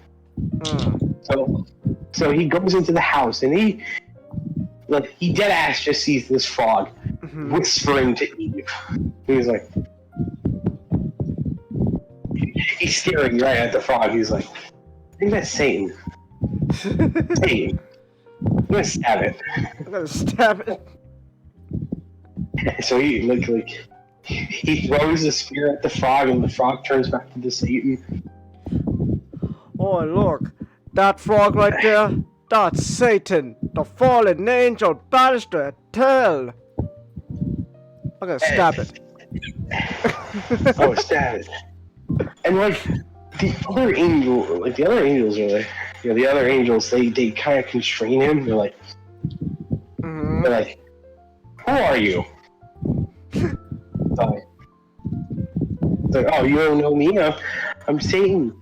So he goes into the house, and he dead ass just sees this frog whispering to Eve. He's like, he's staring right at the frog. He's like, I think that's Satan. Satan. I'm gonna stab it. So he he throws the spear at the frog, and the frog turns back into Satan. Oh, look, that frog right there, that's Satan, the fallen angel banished to hell. I'm gonna stab it. Oh, stab it. And the other angels are like, the other angels, they kind of constrain him. They're like, who are you? Like, oh, you don't know me? I'm Satan.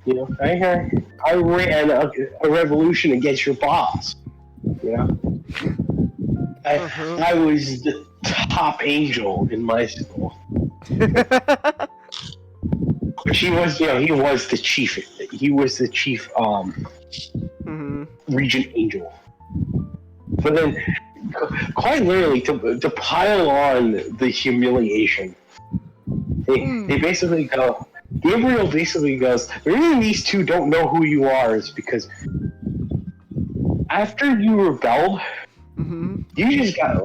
I ran a revolution against your boss. I was the top angel in my school. He was the chief. He was the chief regent angel. But then, quite literally, to pile on the humiliation, they basically go. Gabriel basically goes, the reason these two don't know who you are is because after you rebelled, you just got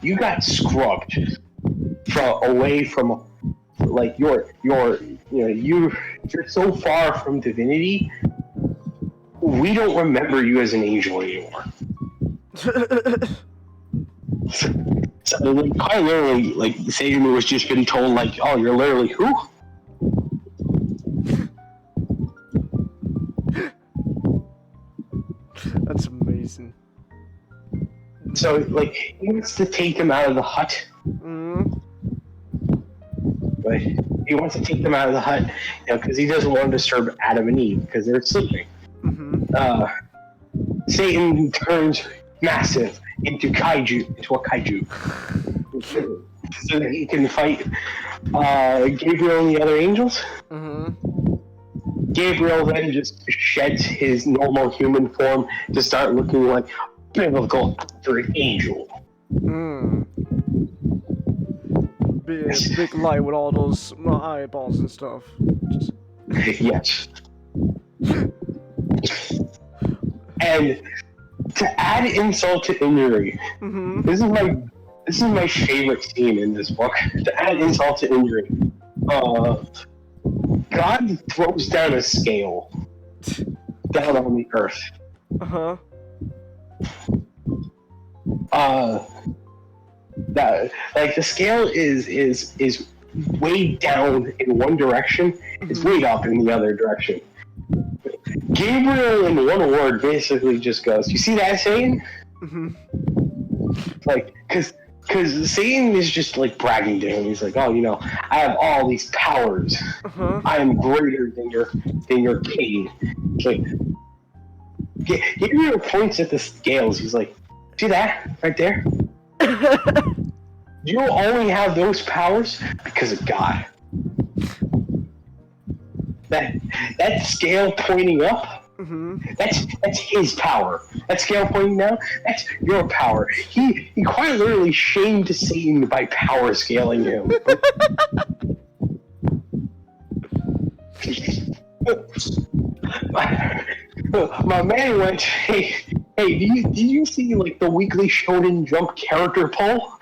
you got scrubbed away from you're so far from divinity. We don't remember you as an angel anymore. So quite literally, Satan was just been told, oh, you're literally who? That's amazing. So, he wants to take him out of the hut. But he wants to take them out of the hut, because he doesn't want to disturb Adam and Eve, because they're sleeping. Satan turns massive into a kaiju. So that he can fight Gabriel and the other angels. Gabriel then just sheds his normal human form to start looking like biblical angel. Big light with all those eyeballs and stuff. Yes. And to add insult to injury, this is my favorite scene in this book. To add insult to injury, God throws down a scale down on the earth. The scale is way down in one direction. It's way up in the other direction. Gabriel, in one word, basically just goes, "You see that, Satan?" Because Satan is just bragging to him. He's like, "Oh, I have all these powers. I am greater than your king." Gabriel points at the scales. He's like, "See that right there? You only have those powers because of God. That scale pointing up, that's his power. That scale pointing down, that's your power." He quite literally shamed Satan by power scaling him. My man went, hey, did you see the weekly Shonen Jump character poll?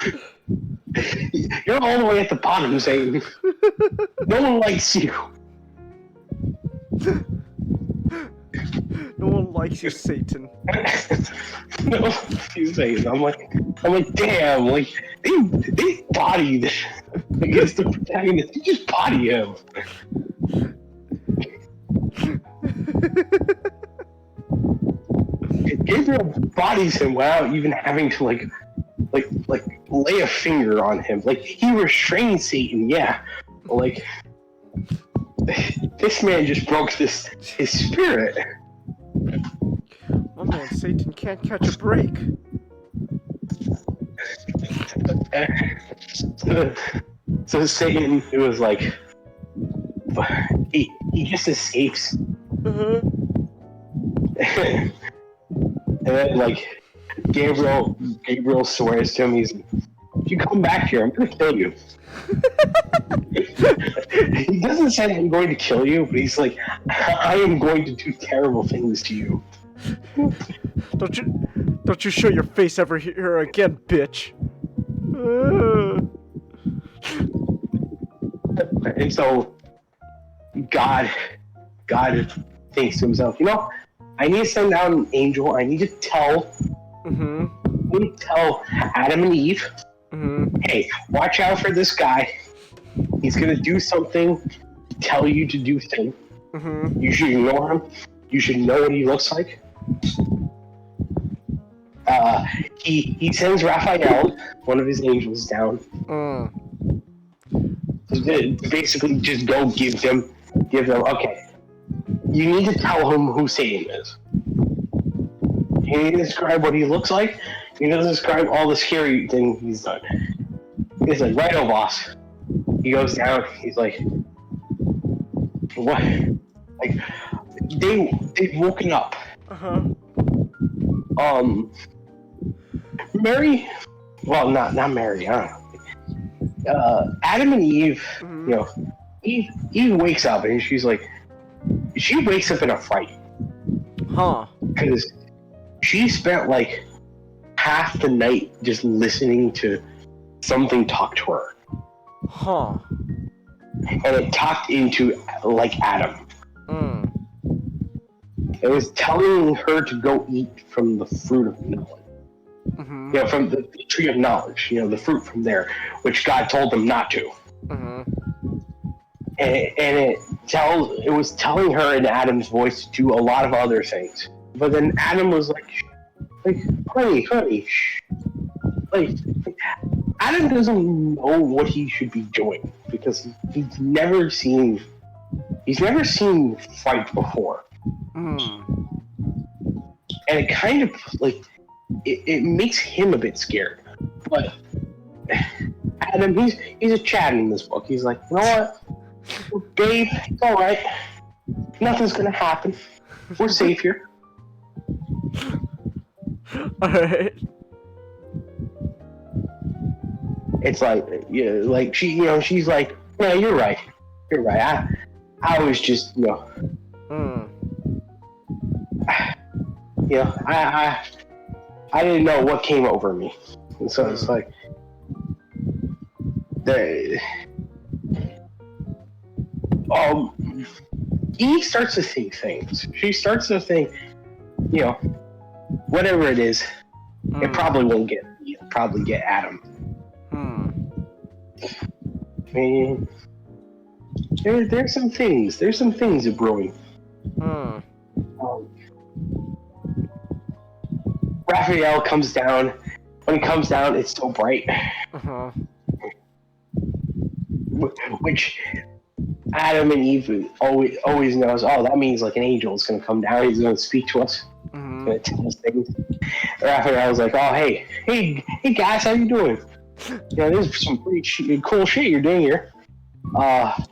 You're all the way at the bottom, Satan. No one likes you. No one likes you, Satan. No one likes you, Satan. I'm like, damn, they bodied against the protagonist. You just body him. Gabriel bodies him without even having to like lay a finger on him. Like he restrained Satan, yeah. Like this man just broke his spirit. My man Satan can't catch a break. So Satan, it was like he just escapes. And then like Gabriel swears to him, if you come back here, I'm gonna kill you. He doesn't say I'm going to kill you, but he's like, I am going to do terrible things to you. Don't you show your face ever here again, bitch. And so God thinks to himself, I need to send down an angel. I need to tell Adam and Eve, hey, watch out for this guy. He's gonna do something to tell you to do things. You should ignore him. You should know what he looks like. He sends Raphael, one of his angels, down. To basically just go give them, okay, you need to tell him who Satan is. You need to describe what he looks like. You need to describe all the scary things he's done. He's like, right, oh boss. He goes down, he's like, what? Like, they've woken up. Mary, well, not Mary, I don't know. Adam and Eve, Eve wakes up and she wakes up in a fright. Because she spent like half the night just listening to something talk to her. And it talked into like Adam. It was telling her to go eat from the fruit of knowledge. From the tree of knowledge, the fruit from there, which God told them not to. And it was telling her in Adam's voice to do a lot of other things. But then Adam was like honey, shh. Like, Adam doesn't know what he should be doing because he's never seen fight before. And it kind of like it makes him a bit scared. But Adam, he's a Chad in this book. He's like, you know what, babe, it's all right. Nothing's gonna happen. We're safe here. All right. It's like, like she's like, yeah, you're right. I was just, I didn't know what came over me, and so it's like, Eve starts to think things. She starts to think, whatever it is, it probably won't get me. It'll probably get Adam. I mean, there's some things that brewing. Raphael comes down. When he comes down, it's so bright. Which Adam and Eve always knows. Oh, that means like an angel is going to come down. He's going to speak to us. He's going to tell us things. Raphael's like, oh, hey guys, how you doing? There's some pretty cool shit you're doing here. I'm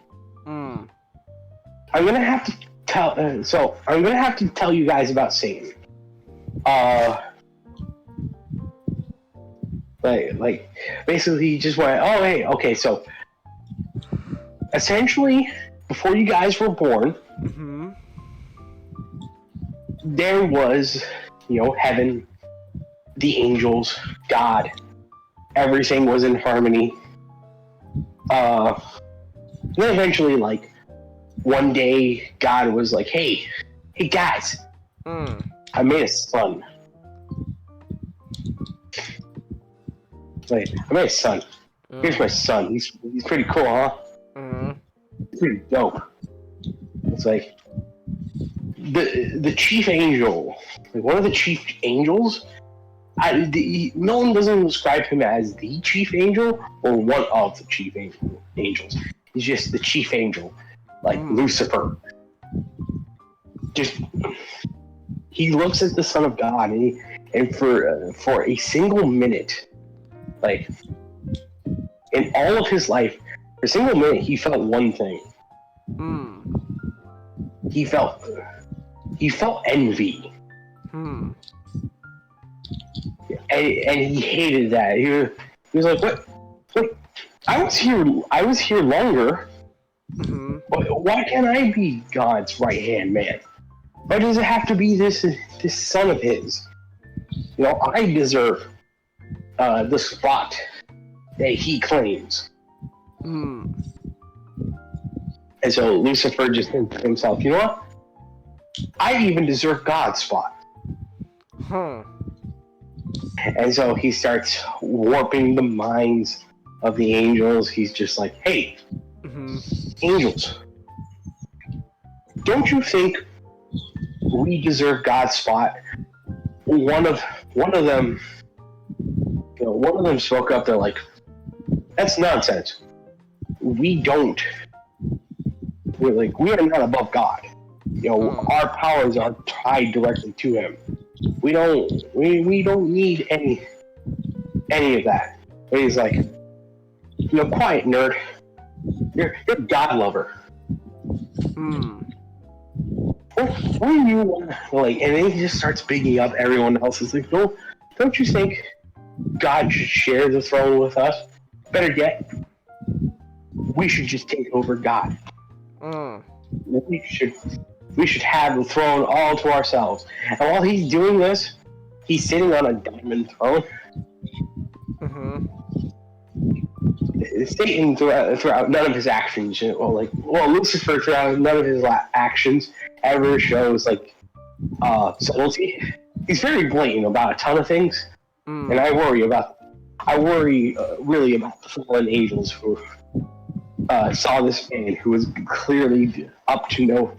gonna have to tell. I'm gonna have to tell you guys about Satan. Like basically, he just went, oh hey, okay. So essentially, before you guys were born, there was, heaven, the angels, God. Everything was in harmony. Then eventually, like, one day, God was like, hey guys, I made a son. Like, I made a son. Here's my son. He's pretty cool, huh? Pretty dope. It's like, the chief angel, like one of the chief angels. No one doesn't describe him as the chief angel or one of the chief angels. He's just the chief angel, like Lucifer. Just he looks at the Son of God, and for a single minute, like in all of his life, for a single minute, he felt one thing. He felt envy. And he hated that. He was like, "What? I was here longer. Why can't I be God's right hand man? Why does it have to be this son of his? You know, I deserve the spot that he claims." And so Lucifer just thinks to himself, "You know what? I even deserve God's spot." And so he starts warping the minds of the angels. He's just like, "Hey, angels, don't you think we deserve God's spot?" One of them spoke up. They're like, "That's nonsense. We are not above God. You know, our powers are tied directly to Him. We don't need any of that." And he's like, "Quiet, nerd. You're a God lover. What do you want?" And then he just starts bigging up everyone else. It's like, don't you think God should share the throne with us? Better yet, we should just take over God. We should have the throne all to ourselves." And while he's doing this, he's sitting on a diamond throne. Satan throughout none of his actions, Lucifer throughout none of his actions ever shows subtlety. He's very blatant about a ton of things, and I worry really about the fallen angels who saw this man who was clearly up to no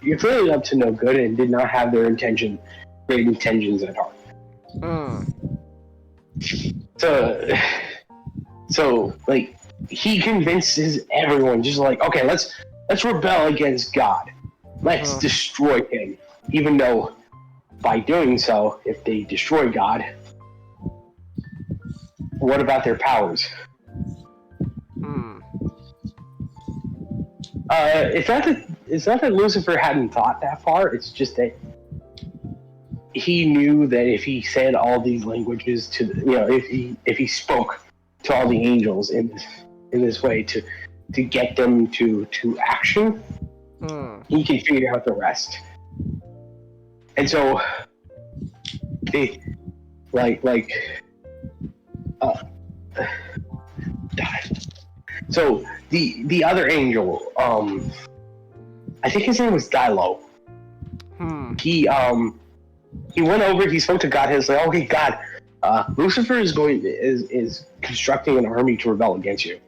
good and did not have their great intentions at heart. So he convinces everyone, just like, "Okay, let's rebel against God. Let's destroy him." Even though by doing so, if they destroy God, what about their powers? It's not that Lucifer hadn't thought that far. It's just that he knew that if he said all these languages if he spoke to all the angels in this way to get them to action, he can figure out the rest. And so they so the other angel, I think his name was Dilo. He went over. He spoke to God. He was like, "Okay, God, Lucifer is constructing an army to rebel against you."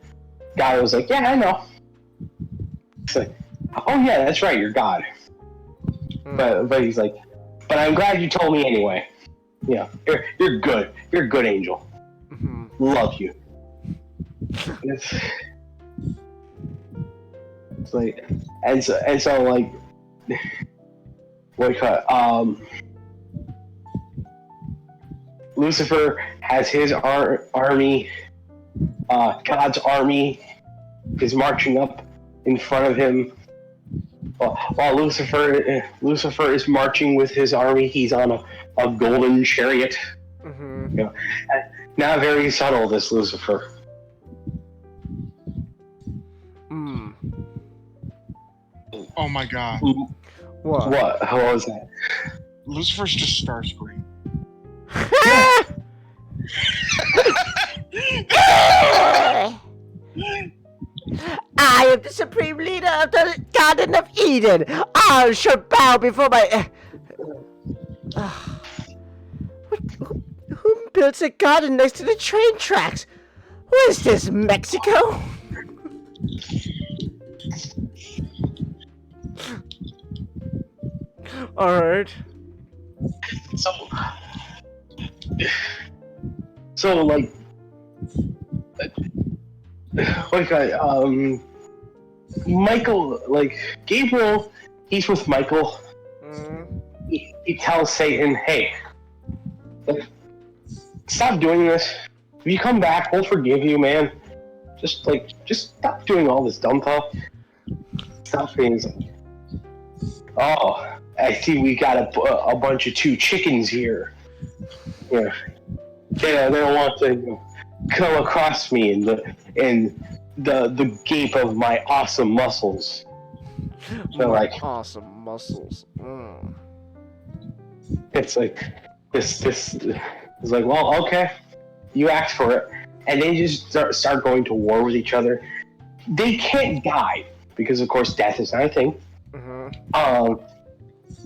God was like, "Yeah, I know." It's like, "Oh yeah, that's right. You're God." But he's like, "But I'm glad you told me anyway. Yeah, you're good. You're a good angel. Love you." It's like, and so Lucifer has his army. God's army is marching up in front of him. While Lucifer is marching with his army, he's on a golden chariot. Not very subtle, this Lucifer. Oh my God! What? How was that? Lucifer's just Starscream. I am the supreme leader of the Garden of Eden. I should bow before my... Who built a garden next to the train tracks? What is this, Mexico? All right. So like Michael, like Gabriel, he's with Michael. He tells Satan, "Hey, like, stop doing this. If you come back, we'll forgive you, man. Just stop doing all this dumb stuff. Stop being like, oh, I see we got a bunch of 2 chickens here. Yeah, they don't want to come across me in the gape of my awesome muscles. So My like awesome muscles. it's like this is like, well, okay, you asked for it, and they just start going to war with each other. They can't die because, of course, death is not a thing.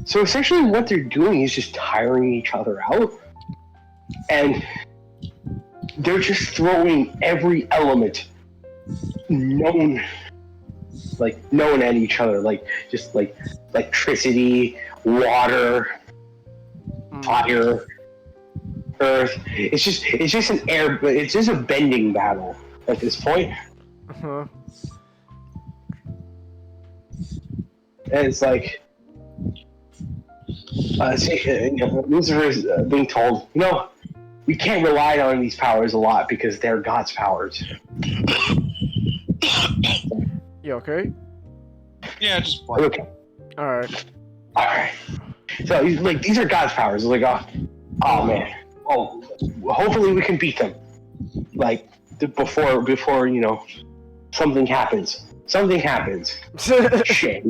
So essentially, what they're doing is just tiring each other out, and they're just throwing every element known at each other, like just like electricity, water, fire, earth. It's just it's just a bending battle at this point. And it's like Lucifer is being told, we can't rely on these powers a lot because they're God's powers. You okay? Yeah, just okay. All right. So he's like, these are God's powers. It's like, oh man, hopefully we can beat them. Like before something happens. Something happens. Shit.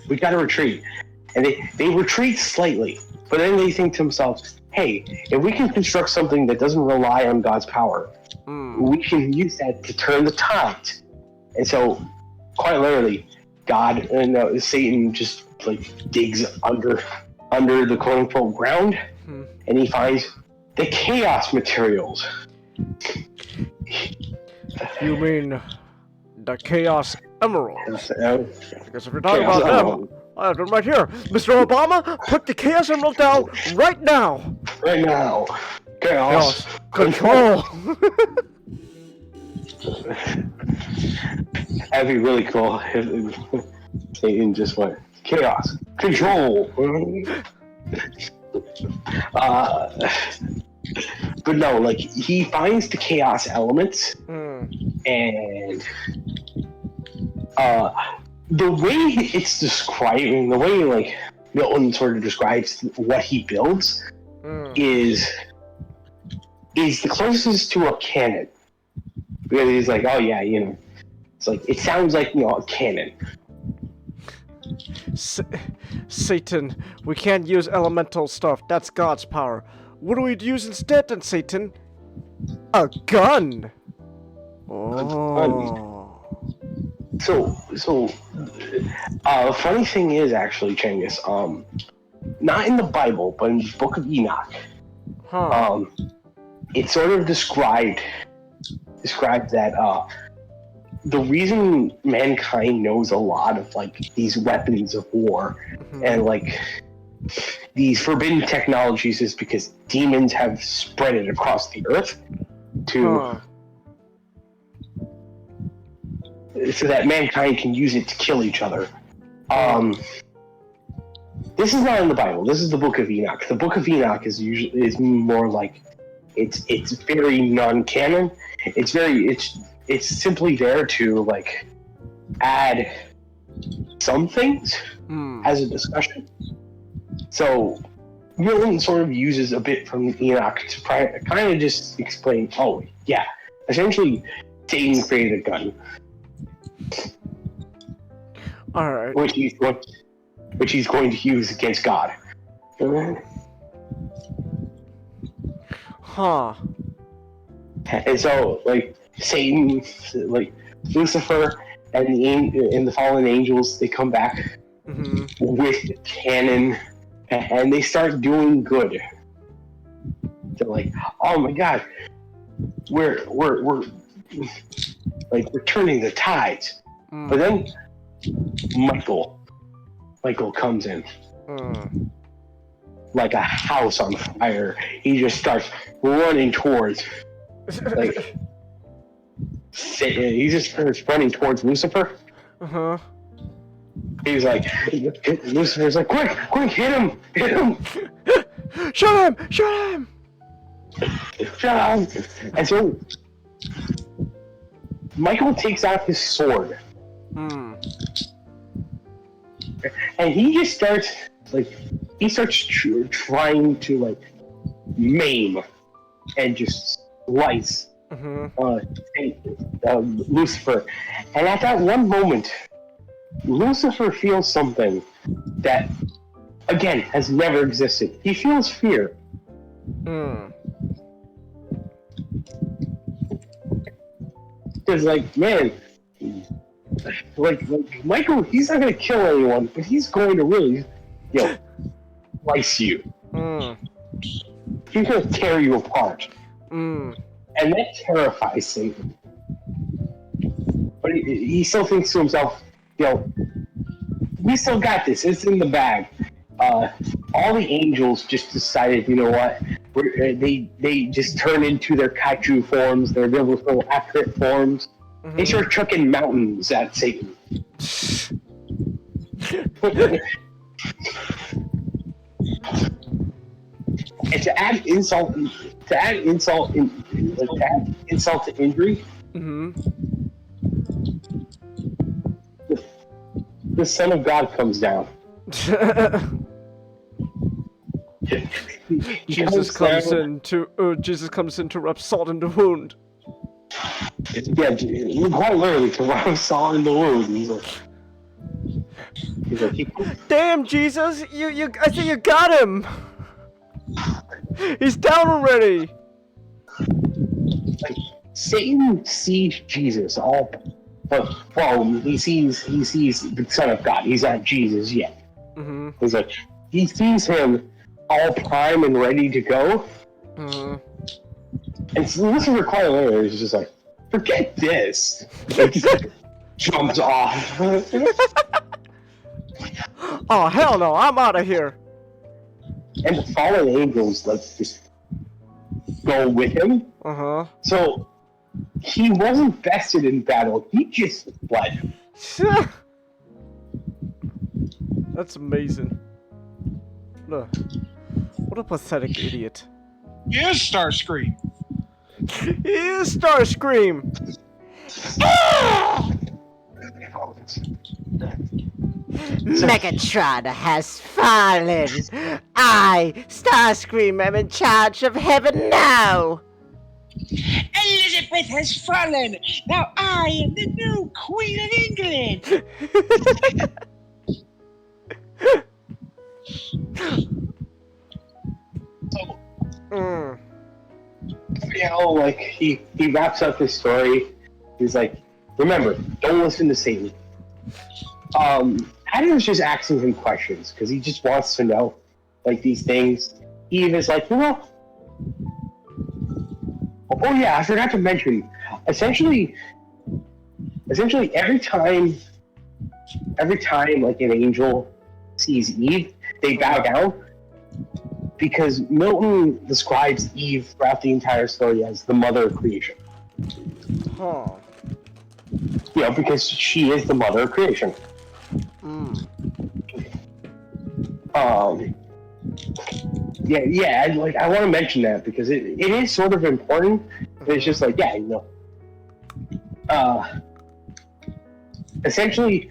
We gotta retreat. And they retreat slightly, but then they think to themselves, hey, if we can construct something that doesn't rely on God's power, we can use that to turn the tides. And so, quite literally, God and Satan just like digs under the quote unquote ground, and he finds the chaos materials. You mean the Chaos Emeralds? Because if you're talking Chaos about them, Emerald. I have them right here. Mr. Obama, put the Chaos Emerald down right now. Right now. Chaos. Control. That'd be really cool if Satan just went, chaos. Control. But no, like, he finds the chaos elements, and the way it's describing, the way like Milton sort of describes what he builds is the closest to a cannon. Because he's like, oh yeah, it's like, it sounds like, a cannon. Satan, we can't use elemental stuff. That's God's power. What do we use instead then, Satan? A gun. Oh. So, funny thing is actually, Cengiz, not in the Bible, but in the Book of Enoch, it sort of described that the reason mankind knows a lot of like these weapons of war and like these forbidden technologies is because demons have spread it across the earth so that mankind can use it to kill each other. This is not in the Bible. This is the Book of Enoch. The Book of Enoch is more like it's very non-canon. It's simply there to like add some things as a discussion. So Milton sort of uses a bit from Enoch to kind of just explain. Oh yeah, essentially, Satan created a gun. All right. Which he's going to use against God. Huh. And so, like, Satan, like, Lucifer, and the fallen angels, they come back with cannon, and they start doing good. They're like, oh my god, we're turning the tides. But then Michael comes in like a house on fire. He just starts running towards, like, he just starts running towards Lucifer. He's like, Lucifer's like, quick, hit him! Shoot him! And so Michael takes out his sword. And he just starts, trying to, like, maim and just slice Lucifer. And at that one moment, Lucifer feels something that, again, has never existed. He feels fear. Because, like, man, like Michael, he's not gonna kill anyone, but he's going to really, slice you. He's gonna tear you apart. And that terrifies Satan. But he still thinks to himself, we still got this. It's in the bag. All the angels just decided, you know what? They just turn into their kaiju forms, their biblical accurate forms. They start chucking mountains at Satan. And to add insult to injury, the Son of God comes down. Jesus comes in to rub salt in the wound. Yeah, quite literally, to rub salt in the wound. He's like, damn, Jesus! I think you got him. He's down already. Like, Satan sees Jesus he sees the Son of God. He's not Jesus yet. He's like, he sees him all prime and ready to go. And so Lucifer quite later is just like, forget this. Like, jumps off. Oh, hell no, I'm out of here. And the fallen angels, like, just go with him. So he wasn't vested in battle, he just fled. That's amazing. What a pathetic idiot. He is Starscream. He is Starscream. Megatron has fallen. I, Starscream, am in charge of heaven now. Elizabeth has fallen. Now I am the new Queen of England. Like, he wraps up his story. He's like, remember, don't listen to Satan. Adam's just asking him questions because he just wants to know, like, these things. Eve is like, oh yeah, I forgot to mention. Essentially, every time like an angel sees Eve, they bow down. Because Milton describes Eve throughout the entire story as the mother of creation. Because she is the mother of creation. Like, I want to mention that because it is sort of important. It's just like, essentially,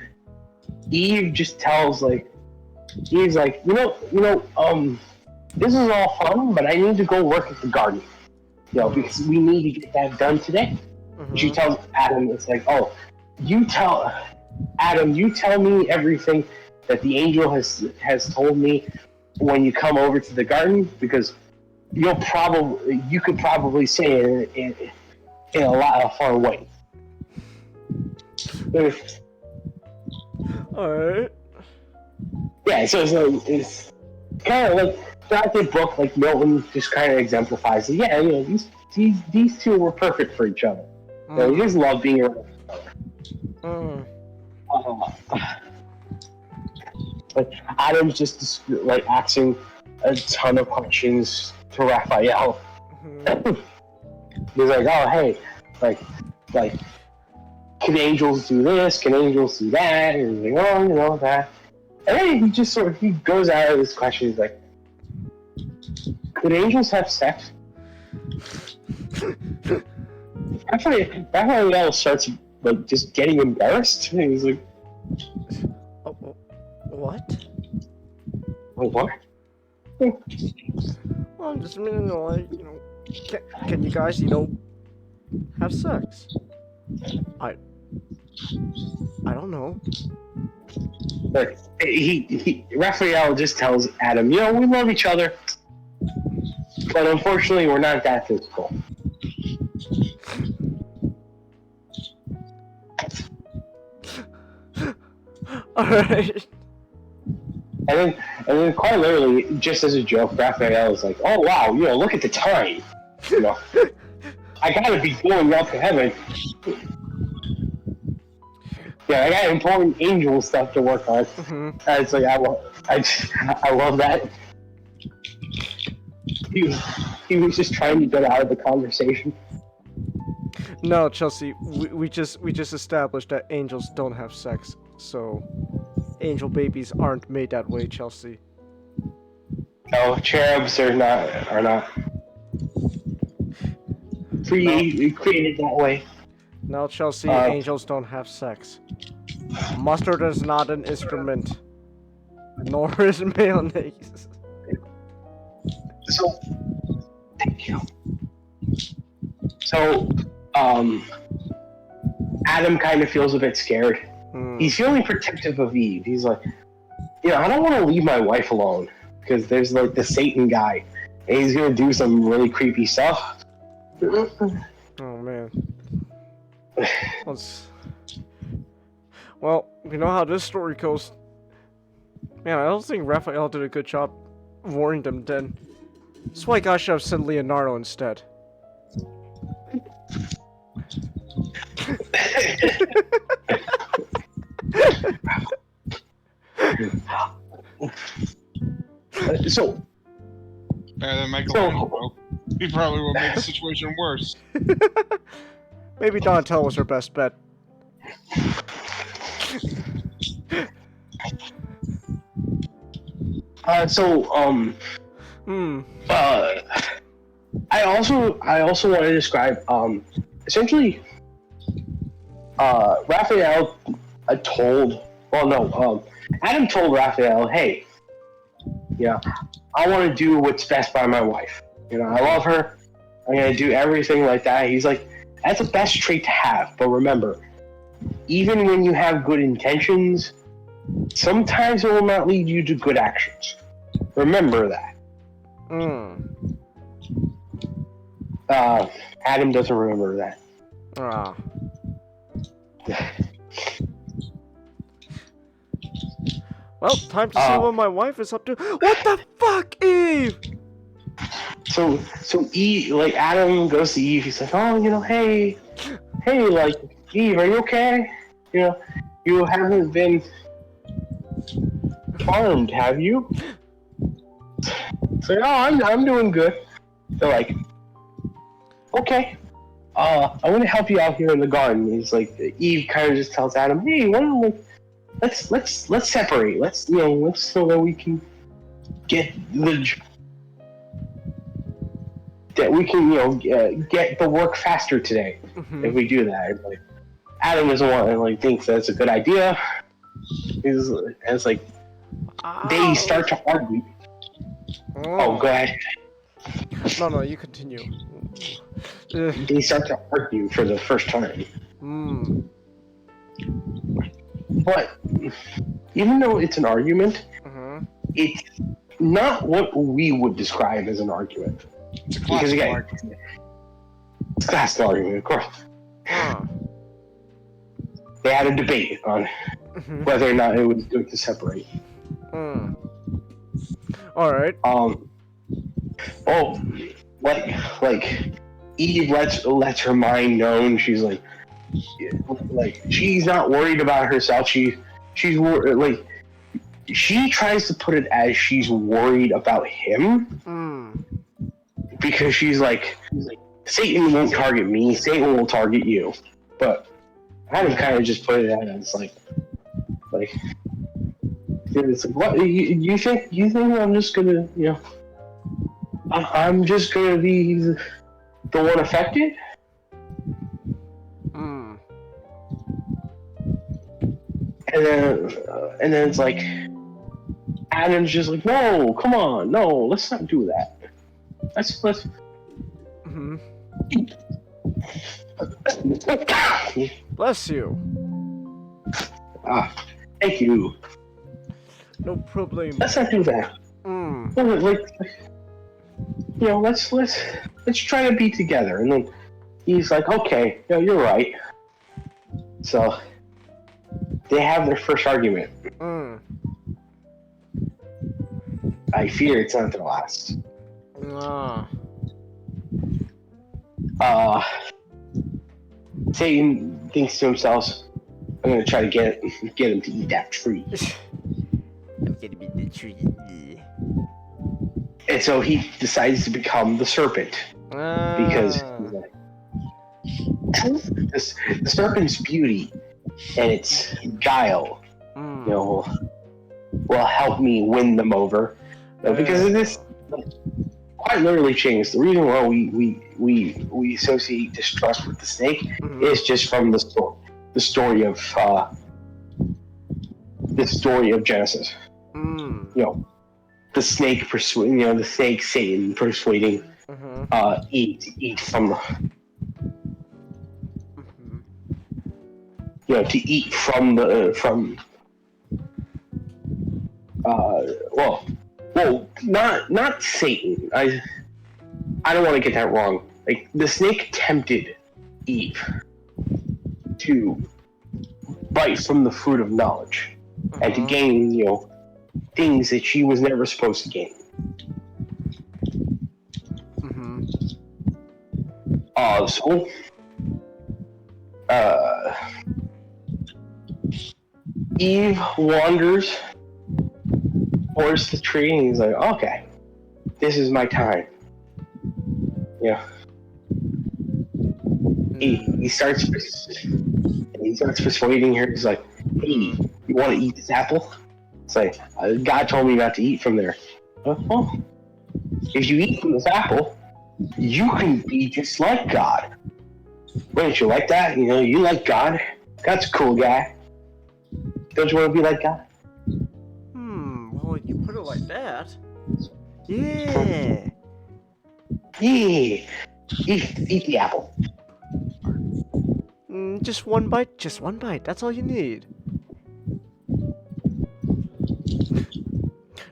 Eve just tells, like, Eve's like, this is all fun, but I need to go work at the garden. Because we need to get that done today. She tells Adam, it's like, you tell me everything that the angel has told me when you come over to the garden, because you could probably say it in a lot of fun ways. Alright. Yeah, so it's kind of like throughout the book, like, Milton just kind of exemplifies it. Yeah, these two were perfect for each other. They just love being around each other. Like Adam's just like asking a ton of questions to Raphael. He's like, "Oh, hey, like, can angels do this? Can angels do that?" And he's like, "Oh, you know that." And then he just he goes out of this question. He's like, "Could angels have sex?" Raphael starts like just getting embarrassed. And he's like, What? "What?" Well, I'm just like, can you guys, have sex? I don't know. But Raphael just tells Adam, we love each other, but unfortunately we're not that physical. Alright. And then quite literally, just as a joke, Raphael is like, "Oh wow, look at the time. I gotta be going up to heaven. Yeah, I got important angel stuff to work on." And it's like I love that. He was just trying to get out of the conversation. No, Chelsea, we just established that angels don't have sex, so angel babies aren't made that way, Chelsea. No, cherubs are not created that way. No, Chelsea, angels don't have sex. Mustard is not an instrument, nor is mayonnaise. So, thank you. So, Adam kind of feels a bit scared. He's feeling protective of Eve. He's like, I don't want to leave my wife alone because there's like the Satan guy, and he's gonna do some really creepy stuff. Oh man. Well, you know how this story goes. Man, I don't think Raphael did a good job warning them then. That's why I should have sent Leonardo instead. So, better than Michael. He probably will make the situation worse. Maybe Donatello was her best bet. I also want to describe essentially Raphael Adam told Raphael, "Hey, I want to do what's best by my wife. I love her. I'm gonna do everything like that." He's like, "That's the best trait to have, but remember, even when you have good intentions, sometimes it will not lead you to good actions. Remember that." Adam doesn't remember that. Well, time to see what my wife is up to. What the fuck, Eve? So Eve, like Adam goes to Eve. He's like, "Oh, hey, like Eve, are you okay? You haven't been harmed, have you?" So, I'm doing good. They're like, "Okay, I want to help you out here in the garden." He's like, Eve kind of just tells Adam, "Hey, let's separate. Let's so that we can get get the work faster today. If we do that." Like, Adam doesn't want to thinks that's a good idea. It's like they start to argue. Oh, go ahead. No, you continue. They start to argue for the first time. But even though it's an argument, it's not what we would describe as an argument. It's a classical argument. It's a classical argument, of course. They had a debate on whether or not it was good to separate. Alright. Like Eve lets her mind known. She's like, like she's not worried about herself. She's like she tries to put it as she's worried about him because she's like Satan won't target me. Satan will target you. But Adam kind of just put it as like it's like, what you think I'm just gonna I'm just gonna be the one affected? And then it's like Adam's just like, no, come on, no, let's not do that. Let's. Bless you. Thank you. No problem. Let's not do that. Let's try to be together. And then he's like, okay, you're right. So they have their first argument. I fear it's not their last. Satan thinks to himself, I'm gonna try to get him to eat that tree. I'm gonna be the tree. And so he decides to become the serpent. Because the serpent's beauty and its guile, will help me win them over. Because of this, quite literally, changed. The reason why we associate distrust with the snake is just from the story of Genesis. The snake Satan persuading Eve to eat from not Satan. I don't want to get that wrong. Like the snake tempted Eve to bite from the fruit of knowledge and to gain, things that she was never supposed to gain. Eve wanders towards the tree and he's like, okay, this is my time. He starts persuading her. He's like, hey, you want to eat this apple? It's like, God told me not to eat from there. Well, if you eat from this apple, you can be just like God. Wouldn't you like that? You like God. God's a cool guy. Don't you want to be like God? Well, you put it like that. Yeah. Eat the apple. Just one bite. Just one bite. That's all you need.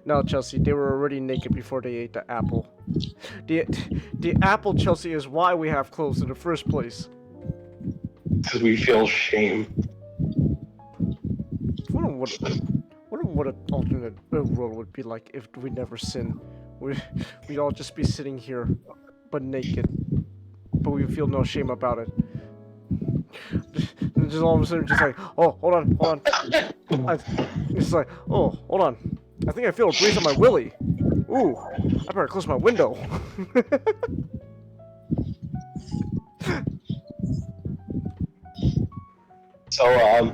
No, Chelsea, they were already naked before they ate the apple. The apple, Chelsea, is why we have clothes in the first place. Because we feel shame. Wonder what an alternate world would be like if we never sin. We'd all just be sitting here, but naked. But we feel no shame about it. And just all of a sudden, just like, oh, hold on. It's like, oh, hold on. I think I feel a breeze on my willy. Ooh, I better close my window. So,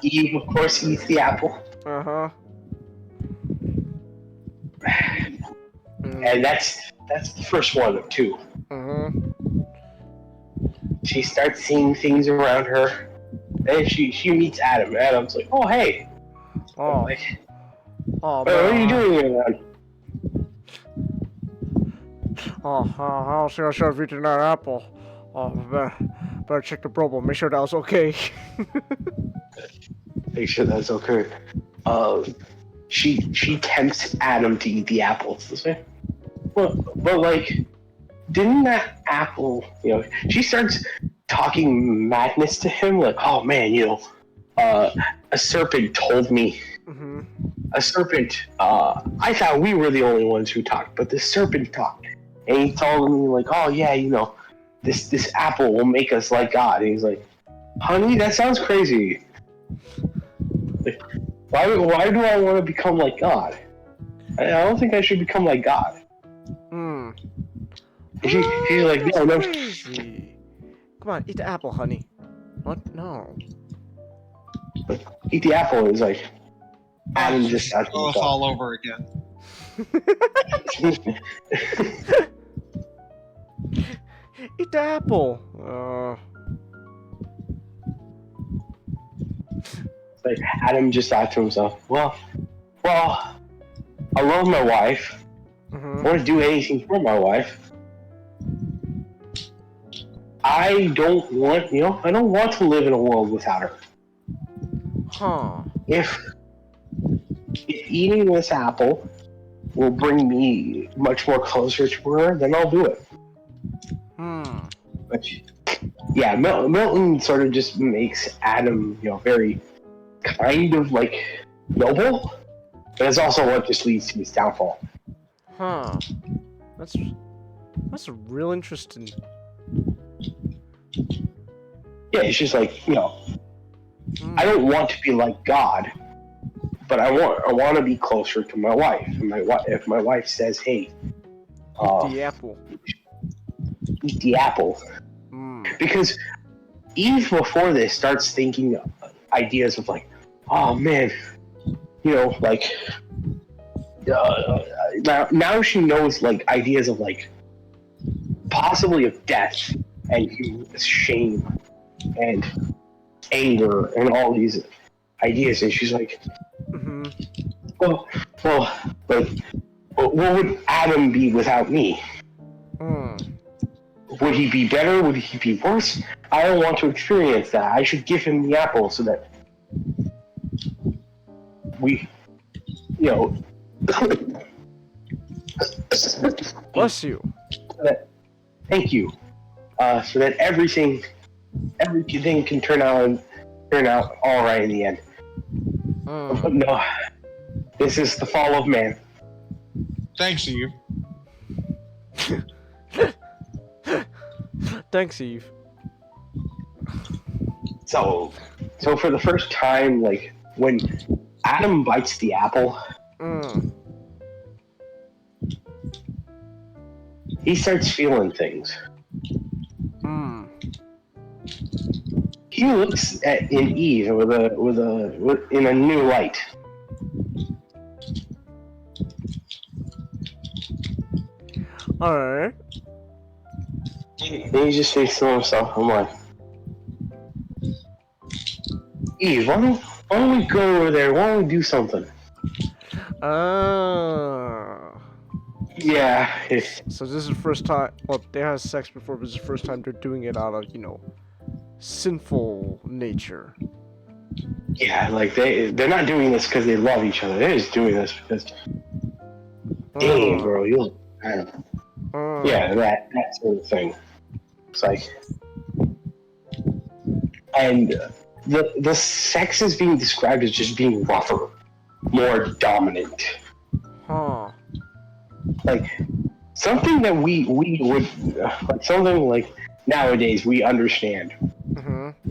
Eve, of course, eats the apple. And that's the first one of two. She starts seeing things around her, and she meets Adam. Adam's like, oh, hey. What are you doing here, man? I was gonna start eating that apple. Better check the problem. Make sure that was okay. Make sure that's okay. She tempts Adam to eat the apples. But like, didn't that apple? She starts talking madness to him. Like, oh man, a serpent told me. A serpent. I thought we were the only ones who talked, but the serpent talked, and he told me like, oh yeah, this apple will make us like God. And he's like, honey, that sounds crazy. Like, why do I want to become like God? I don't think I should become like God. Hmm. She's like, That's no. crazy. Come on, eat the apple, honey. What? No. Eat the apple. And he's like, Adam just both all over again. Eat the apple. Like Adam just thought to himself, well, I love my wife. I want to do anything for my wife. I don't want to live in a world without her. Huh. If eating this apple will bring me much more closer to her, then I'll do it. But yeah, Milton sort of just makes Adam, very kind of like noble, but it's also what just leads to his downfall. Huh. That's real interesting. Yeah, it's just like, I don't want to be like God, but I want to be closer to my wife. And if my wife says, "Hey, eat the apple," because Eve before this starts thinking ideas of like, oh man, like now she knows like ideas of like possibly of death and shame and anger and all these ideas, and she's like, well, like, what would Adam be without me? Would he be better? Would he be worse? I don't want to experience that. I should give him the apple so that we, bless you. Thank you. So that everything can turn out all right in the end. But no, this is the fall of man. Thanks, Eve. Thanks, Eve. So for the first time, like when Adam bites the apple, he starts feeling things. He looks in Eve in a new light. Alright. And he just thinks to himself, I'm like, Eve, why don't we go over there? Why don't we do something? Yeah. So this is the first time. Well, they had sex before, but this is the first time they're doing it out of, sinful nature. Yeah, like they're not doing this because they love each other. They're just doing this because, dang, bro, you look. Yeah, that sort of thing. It's like, and the sex is being described as just being rougher, more dominant. Huh. Like something that we would like something like nowadays we understand.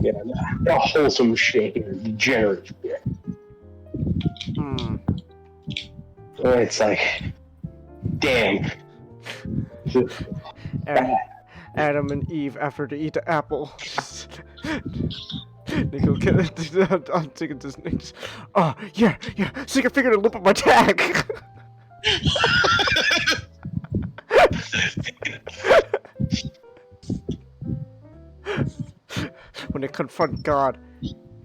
Yeah, not wholesome shit or degenerate shit. It's like, damn. Adam and Eve, after they eat the apple, they go get it. I'm taking this next. Oh, yeah, stick your finger in the lip of my tag. When they confront God,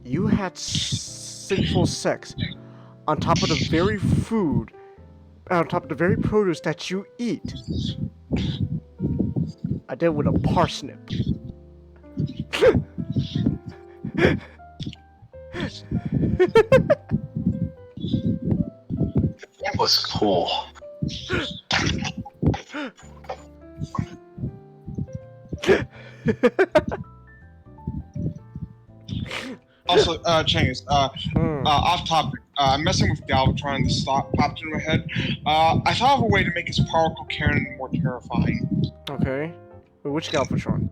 you had sinful sex on top of the very food, on top of the very produce that you eat. I did with a parsnip. That was cool. Also, Chance, off topic. I'm messing with Galvatron. This thought popped into my head. I thought of a way to make his powerful cannon more terrifying. Okay. Wait, which Galvatron?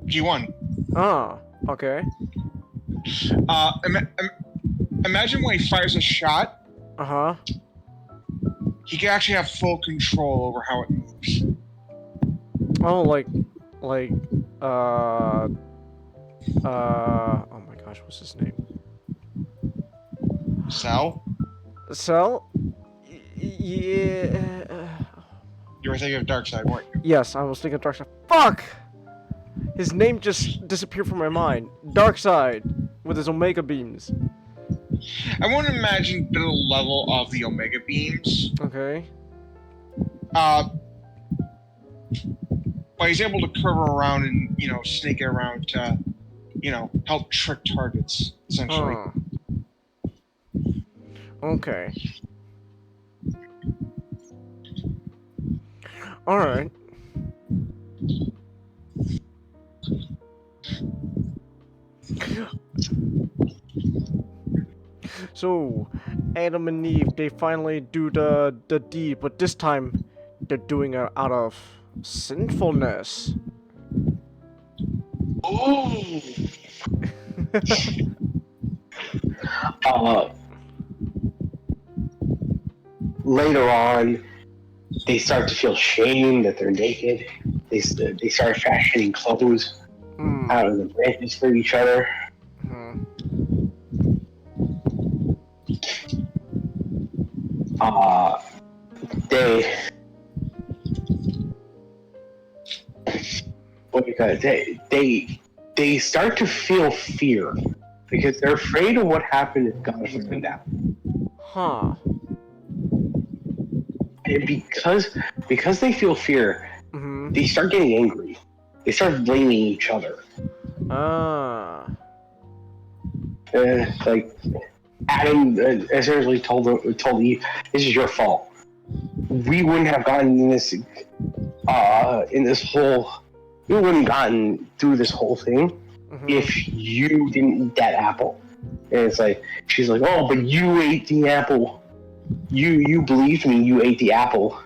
G1. Ah, okay. Imagine when he fires a shot. He can actually have full control over how it moves. Oh, oh my gosh, what's his name? Cell? Cell? Yeah. You were thinking of Darkseid, weren't you? Yes, I was thinking Darkseid. Fuck! His name just disappeared from my mind. Darkseid with his Omega beams. I want to imagine the level of the Omega beams. Okay. But he's able to curve around and, snake it around to, help trick targets, essentially. Okay. Alright. So, Adam and Eve, they finally do the deed, but this time they're doing it out of sinfulness. Ooh. Later on, they start to feel shame that they're naked. They start fashioning clothes out of the branches for each other. They start to feel fear because they're afraid of what happened if God let them down. Huh. And because they feel fear, they start getting angry. They start blaming each other. Like Adam essentially told Eve, "This is your fault. We wouldn't have gotten in this whole. We wouldn't have gotten through this whole thing if you didn't eat that apple." And it's like she's like, "Oh, but you ate the apple. You believed me. You ate the apple.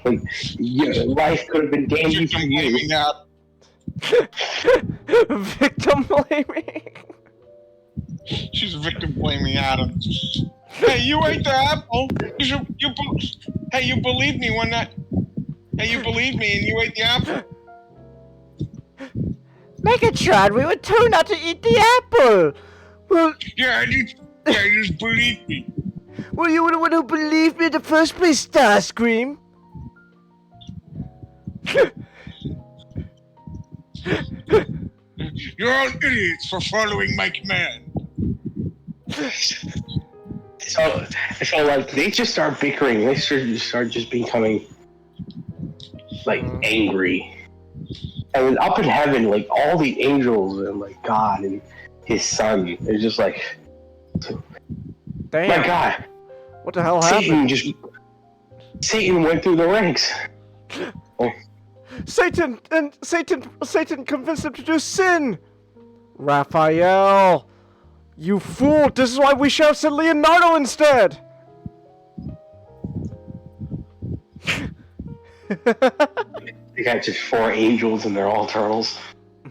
Like, life could have been dandy for you." Victim blaming. She's victim blaming Adam. Hey, you ate the apple. Hey, you believed me when that. Hey, you believed me and you ate the apple. Megatron, we were told not to eat the apple. Well, you just believed me. Well, you were the one who believed me in the first place, Starscream. You're all idiots for following my command. So like they just start bickering. They start just becoming like angry. And then up in heaven, like all the angels and like God and His Son, they're just like, damn. My God, what the hell happened? Satan went through the ranks. Satan convinced him to do sin. Raphael, you fool! This is why we should have said Leonardo instead. They got just 4 angels and they're all turtles.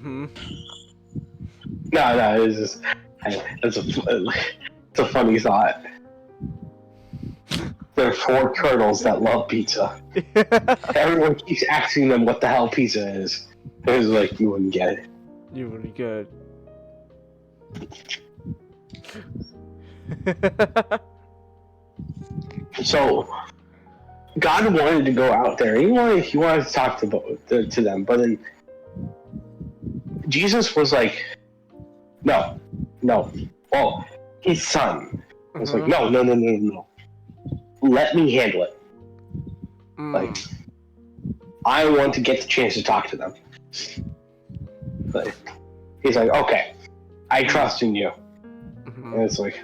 No, it's just it's a funny thought. There are 4 turtles that love pizza. Everyone keeps asking them what the hell pizza is. It's like, you wouldn't get it. You wouldn't get it. So, God wanted to go out there. He wanted to talk to them, but then Jesus was like, no. Well, His Son was like, no. Let me handle it. Like, I want to get the chance to talk to them. But he's like, okay, I trust in you. And it's like,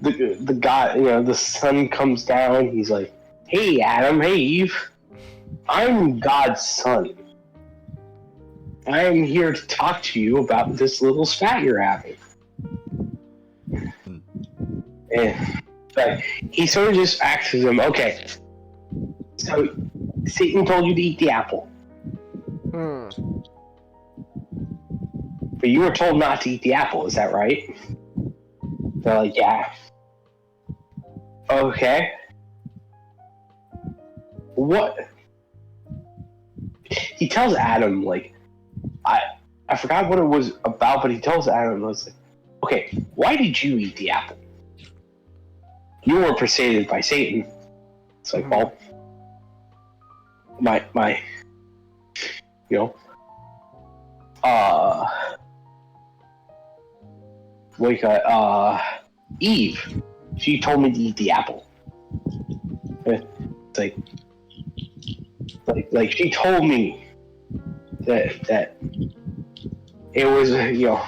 the guy, the Son comes down. He's like, hey, Adam, hey, Eve, I'm God's Son. I am here to talk to you about this little spat you're having. And he sort of just asks him, okay, so Satan told you to eat the apple. But you were told not to eat the apple, is that right? They're like, yeah. Okay. What? He tells Adam, like, I forgot what it was about, but he tells Adam, was like, okay, why did you eat the apple? You were persuaded by Satan. It's like, well, my, you know, Eve, she told me to eat the apple. It's like she told me that it was, you know,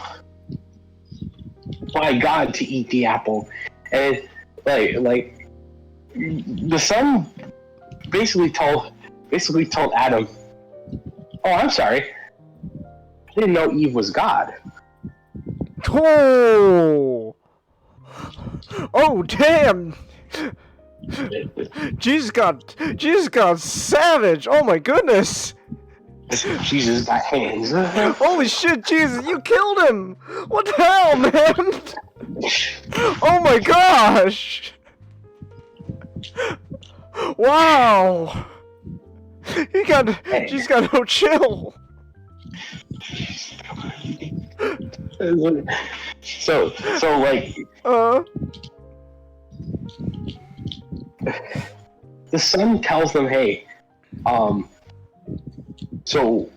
by God to eat the apple, and like the son basically told Adam, "Oh, I'm sorry, I didn't know Eve was God." Oh, damn! Jesus got savage. Oh my goodness. Jesus got hands. Holy shit, Jesus, you killed him! What the hell, man? Oh my gosh! Wow! She's got no chill. So like, the son tells them, hey, so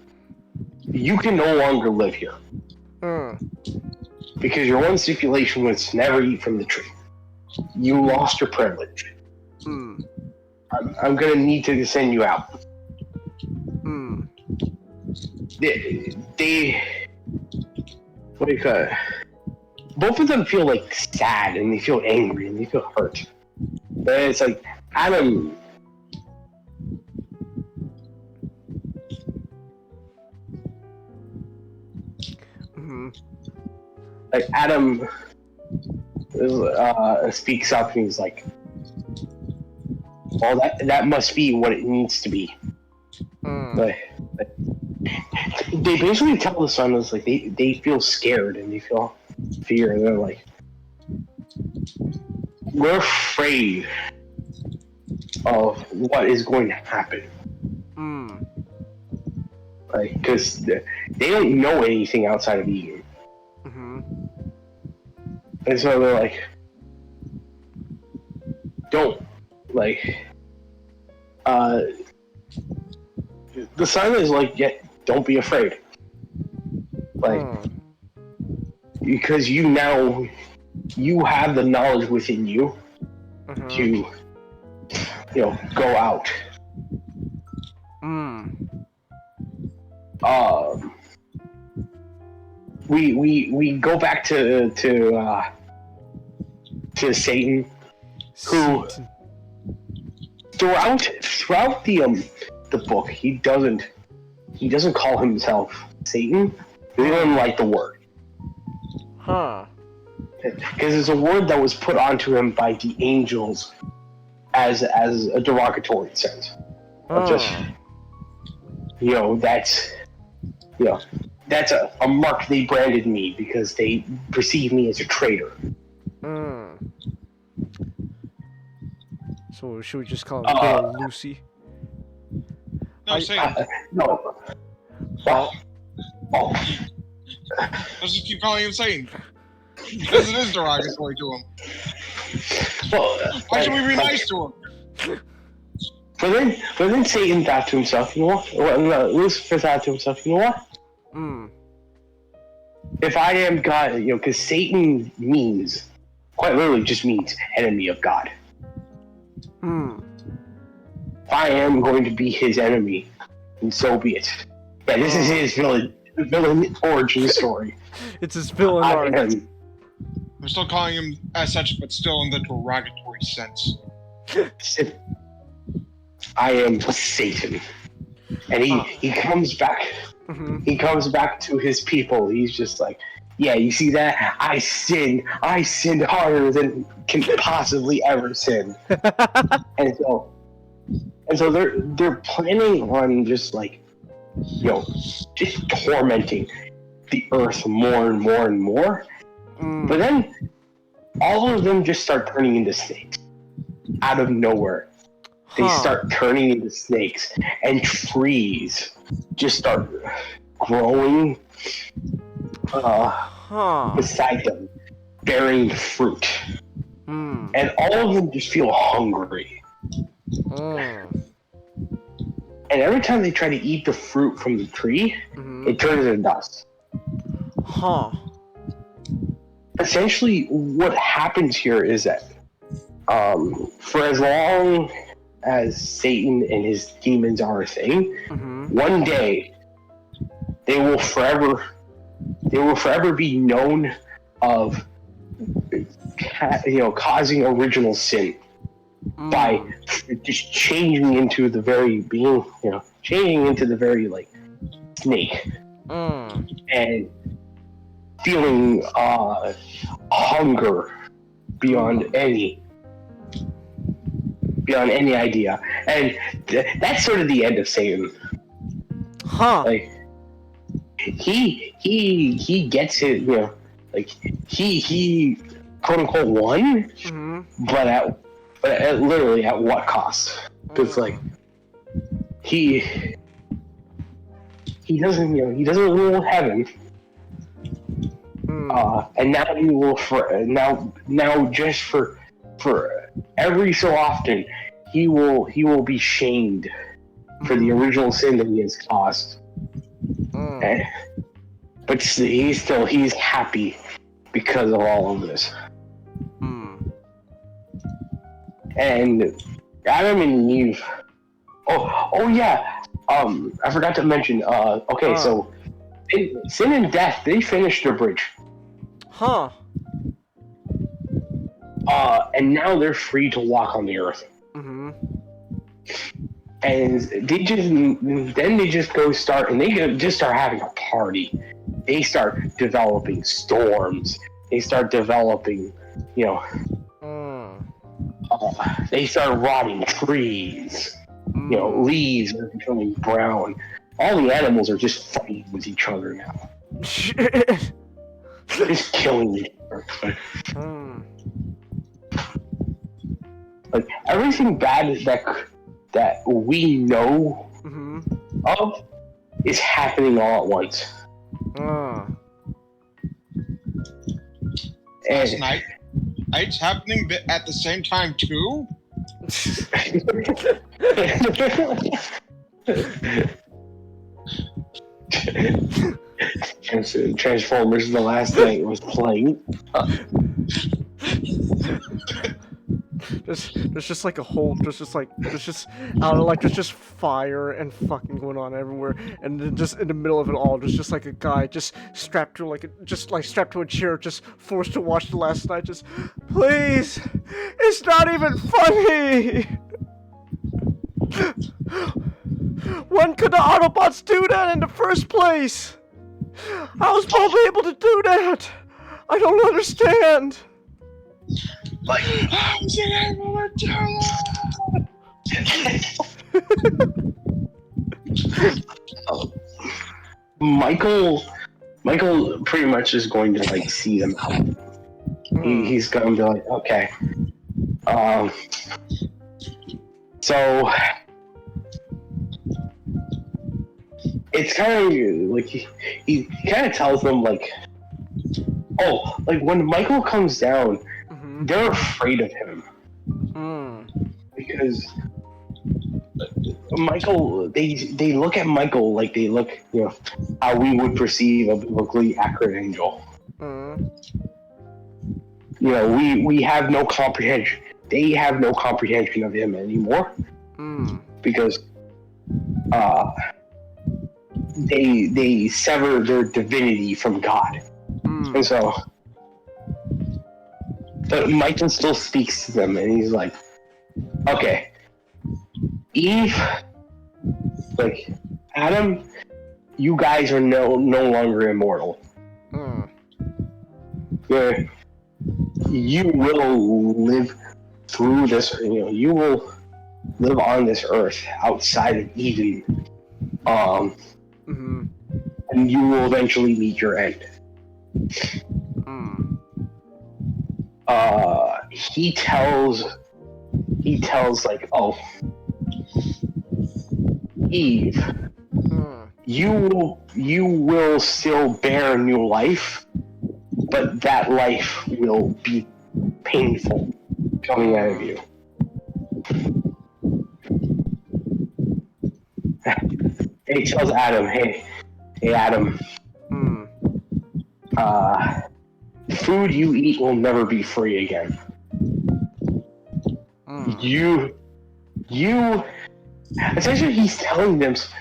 you can no longer live here. Because your one stipulation was to never eat from the tree. You lost your privilege. I'm gonna need to send you out. They what do you call it? Both of them feel like sad, and they feel angry, and they feel hurt. But it's like Adam. Like Adam speaks up, and he's like, "Well, that must be what it needs to be." But they basically tell the son, is like they feel scared and they feel fear, and they're like, we're afraid of what is going to happen. Like, because they don't know anything outside of Eden. And so they're like, don't, like, the son is like, yeah, don't be afraid. Like, because you have the knowledge within you to, you know, go out. We go back to Satan, who throughout the book he doesn't call himself Satan. He doesn't like the word. Because it's a word that was put onto him by the angels as a derogatory sense. Just, you know, that's a mark they branded me because they perceive me as a traitor. So should we just call him little Lucy? No, Satan. No. Let's just keep calling him Satan. Because it is derogatory to him. Well, why should we be nice to him? But then Satan thought to himself, you know what? Well, Lucifer thought to himself, you know what? If I am God, you know, because Satan means, quite literally just means enemy of God. If I am going to be his enemy, and so be it. Yeah, this is his villain origin story. It's his villain arc. I'm still calling him as such, but still in the derogatory sense. I am Satan, and he comes back. He comes back to his people. He's just like, yeah, you see that? I sinned harder than can possibly ever sin. And so And so they're planning on just like, just tormenting the Earth more and more and more. But then all of them just start turning into snakes out of nowhere. They start turning into snakes, and trees just start growing beside them, bearing fruit. And all of them just feel hungry. And every time they try to eat the fruit from the tree, it turns into dust. Essentially, what happens here is that for as long as Satan and his demons are a thing, one day they will forever be known of causing original sin by just changing into the very being, changing into the very like snake and feeling hunger beyond any idea, and that's sort of the end of Satan. Like he gets it, like he quote unquote won, but literally at what cost? Because like he doesn't rule heaven. And now he will now just for every so often he will be shamed for the original sin that he has caused. But he's happy because of all of this. And Adam and Eve. Oh yeah. I forgot to mention. So sin and death, they finished their bridge. And now they're free to walk on the earth. And they just go start, and they just start having a party. They start developing storms. They start developing, they start rotting trees. Leaves are becoming brown. All the animals are just fighting with each other now. Just killing each other. Like everything bad that we know of is happening all at once. Last night, it's happening at the same time too. Transformers: The Last Night was playing. There's just like a whole, there's just fire and fucking going on everywhere, and then just in the middle of it all, there's just like a guy just strapped to a chair, just forced to watch The Last Night. Just, please, it's not even funny. When could the Autobots do that in the first place? How was Paul able to do that? I don't understand. Like, how was it able to do that? Michael pretty much is going to like see them out. He's going to be like, okay. So it's kind of like he kind of tells them like, like when Michael comes down, they're afraid of him because Michael. They look at Michael like they look, how we would perceive a biblically accurate angel. We have no comprehension. They have no comprehension of him anymore because they sever their divinity from God, and so. But Michael still speaks to them, and he's like, okay, Eve, like, Adam, you guys are no longer immortal. You will live through this, you will live on this earth outside of Eden, and you will eventually meet your end. He tells like, oh, Eve, you will still bear new life, but that life will be painful coming out of you. And he tells Adam, hey Adam, food you eat will never be free again. You essentially he's telling us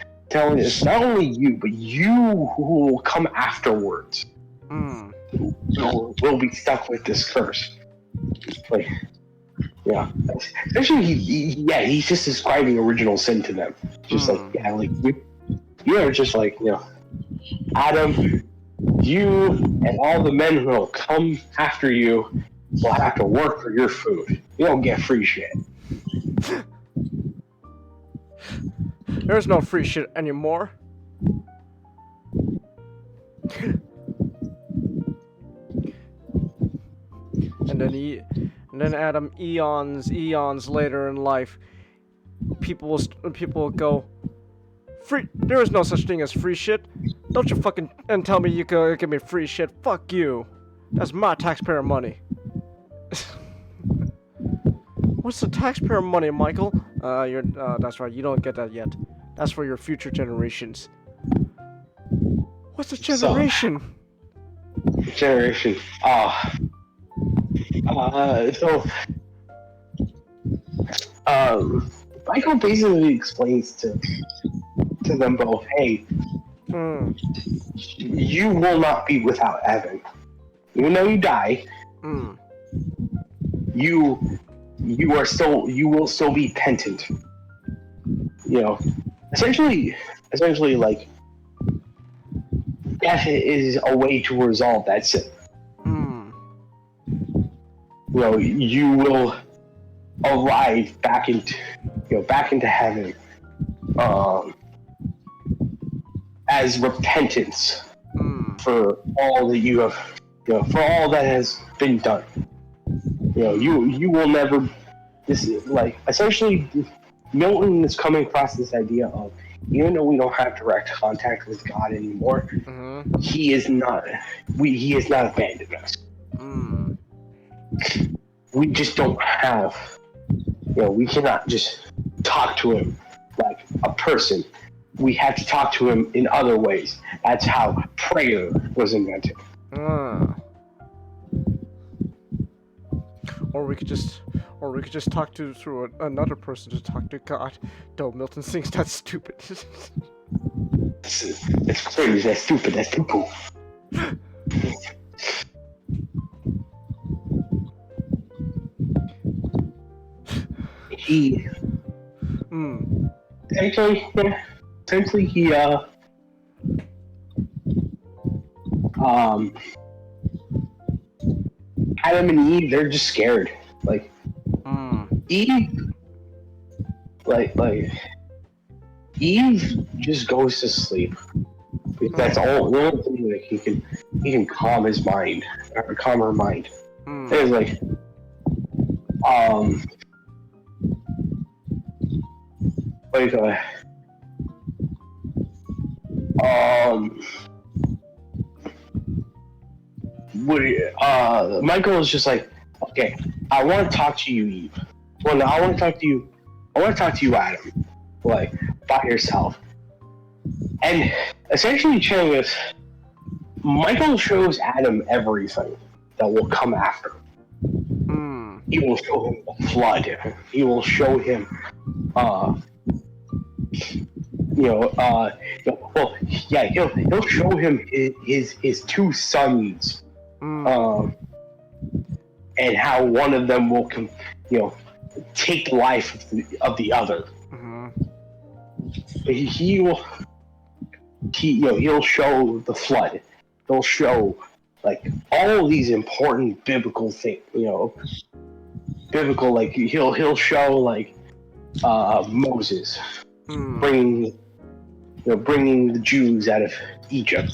not only you, but you who will come afterwards will be stuck with this curse. Like, yeah. Essentially, he's just describing original sin to them. Just like, yeah, like you are just like, you know, Adam, you and all the men who will come after you will have to work for your food. You don't get free shit. There's no free shit anymore. And then Adam, eons later in life, people will go, free. There is no such thing as free shit. Don't you fucking and tell me you can give me free shit. Fuck you. That's my taxpayer money. What's the taxpayer money, Michael? That's right. You don't get that yet. That's for your future generations. What's a generation? Generation. Michael basically explains to them both, hey, you will not be without Evan. Even though you die, you will still be penitent. You know, essentially, like, death is a way to resolve that sin. You know, you will arrive back into heaven, as repentance for all that you have, for all that has been done. You will never. This is like essentially Milton is coming across this idea of, even though we don't have direct contact with God anymore, he has not abandoned us. We just don't have, we cannot just talk to him like a person. We have to talk to him in other ways. That's how prayer was invented. Or we could just talk through another person to talk to God. Though Milton thinks that's stupid. It's crazy. That's stupid. That's too cool. Essentially, he Adam and Eve, they're just scared. Like, Eve, like Eve just goes to sleep. That's all. The only thing that he can calm his mind, or calm her mind. It's like, Michael is just like, okay, I want to talk to you, Eve. Well, no, I want to talk to you, Adam. Like, by yourself. And essentially, Michael shows Adam everything that will come after. He will show him the flood. He will show him, he'll show him his two sons, and how one of them will take the life of the other. But he'll show the flood. He'll show like all these important biblical things. Biblical, like he'll show like Moses, bringing the Jews out of Egypt.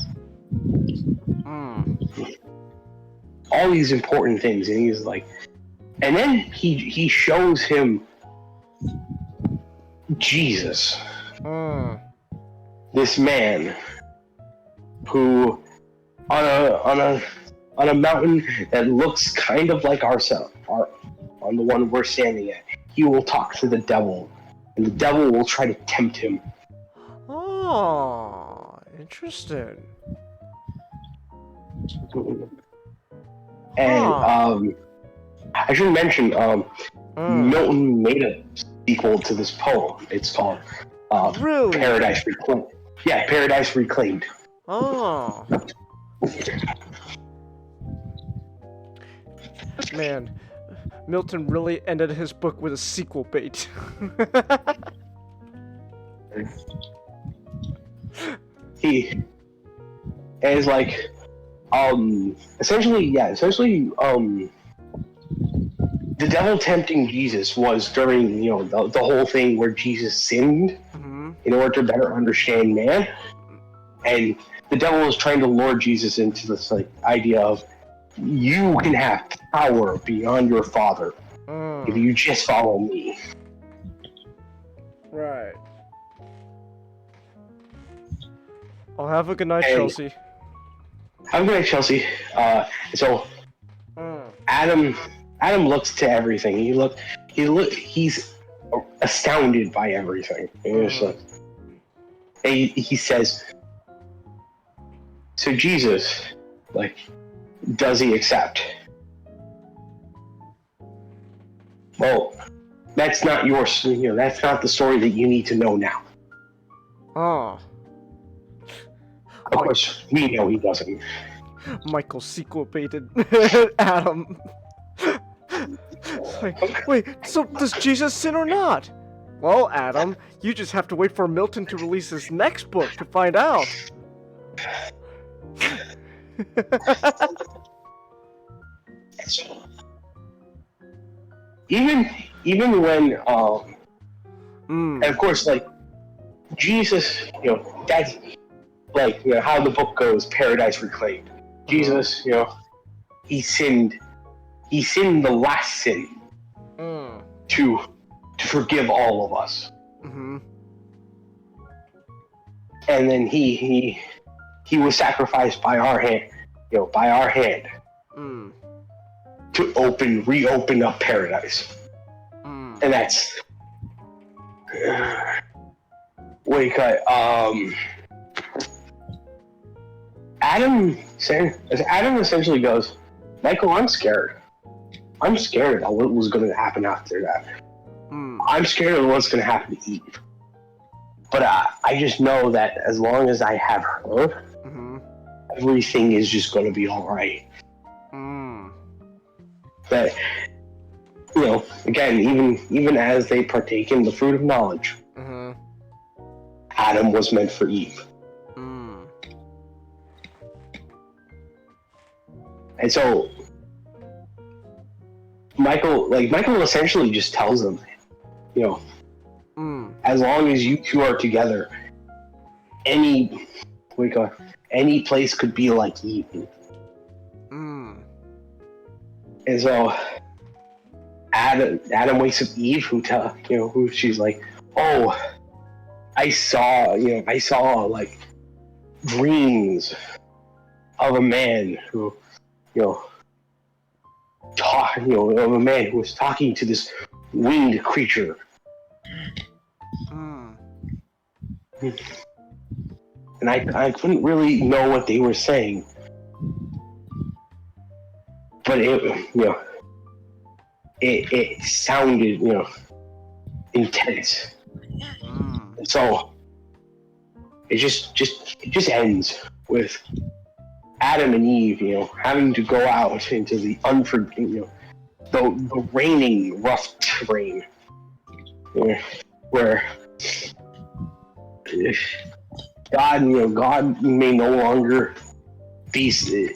All these important things, and he's like, and then he shows him Jesus, this man who on a mountain that looks kind of like ourselves, on the one we're standing at, he will talk to the devil, and the devil will try to tempt him. Oh, interesting. And I should mention, Milton made a sequel to this poem. It's called really? Paradise Reclaimed. Yeah, Paradise Reclaimed. Oh. Man, Milton really ended his book with a sequel bait. He is like, essentially, the devil tempting Jesus was during, the whole thing where Jesus sinned in order to better understand man, and the devil was trying to lure Jesus into this idea of, you can have power beyond your father if you just follow me. Right. I'll have a good night, Chelsea. Have a good night, Chelsea. So Adam looks to everything. He's astounded by everything. And he says, so Jesus, does he accept? Well, that's not that's not the story that you need to know now. Oh. Of course, we know he doesn't. Michael sequel baited Adam. Wait, so does Jesus sin or not? Well, Adam, you just have to wait for Milton to release his next book to find out. Even when and of course, Jesus, that's how the book goes, Paradise Reclaimed. Jesus, he sinned the last sin to forgive all of us. And then he was sacrificed by our hand, to reopen up paradise. And that's Adam essentially goes, Michael, I'm scared. I'm scared of what was going to happen after that. I'm scared of what's going to happen to Eve. But I just know that as long as I have her, everything is just going to be all right. But, again, even as they partake in the fruit of knowledge, Adam was meant for Eve. And so Michael essentially just tells them, as long as you two are together, any place could be like Eve. And so Adam wakes up Eve, who she's like, oh, I saw dreams of a man who, of a man who was talking to this winged creature. And I couldn't really know what they were saying, but it sounded, intense. And so it just ends with Adam and Eve, having to go out into the the raining, rough terrain, where God may no longer be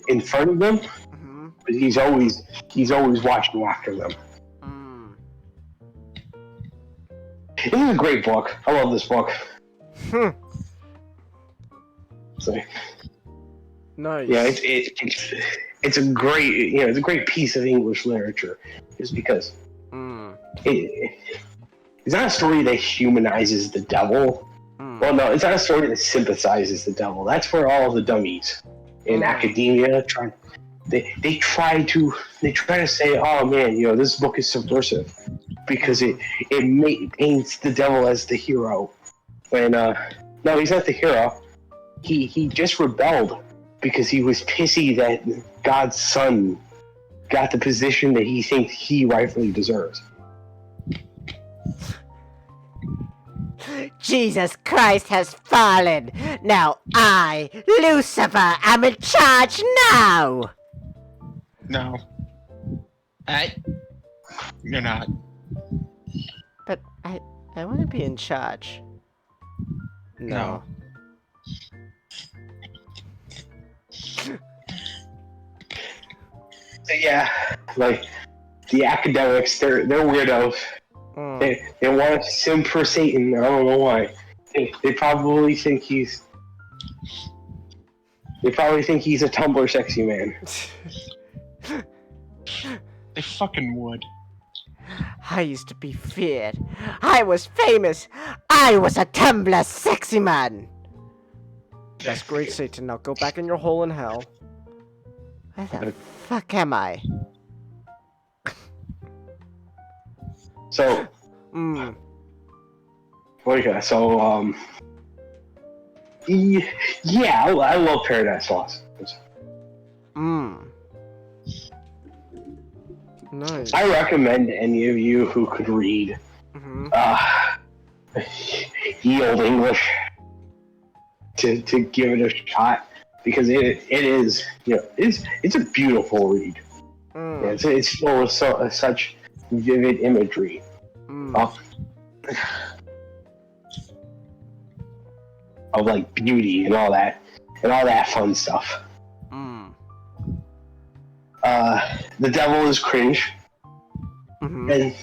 in front of them, but he's always watching after them. This is a great book. I love this book. So, nice. Yeah, it's a great it's a great piece of English literature, just because it's not a story that humanizes the devil. Well, no, it's not a story that sympathizes the devil. That's for all the dummies in academia. They try to say, oh man, this book is subversive because it paints the devil as the hero. When no, he's not the hero. He just rebelled because he was pissy that God's son got the position that he thinks he rightfully deserves. Jesus Christ has fallen. Now I, Lucifer, am in charge now. No. You're not. But I want to be in charge. No. Yeah, like the academics, they're weirdos. They want to sim for Satan. I don't know why. They probably think he's. They probably think he's a Tumblr sexy man. They fucking would. I used to be feared. I was famous. I was a Tumblr sexy man. That's great, Satan. Now go back in your hole in hell. Where the fuck am I? So, okay, so, yeah, I love Paradise Lost. Nice. I recommend any of you who could read, Ye Olde English to give it a shot, because it is, it's a beautiful read. It's full of such vivid imagery of like beauty and all that fun stuff. The devil is cringe, and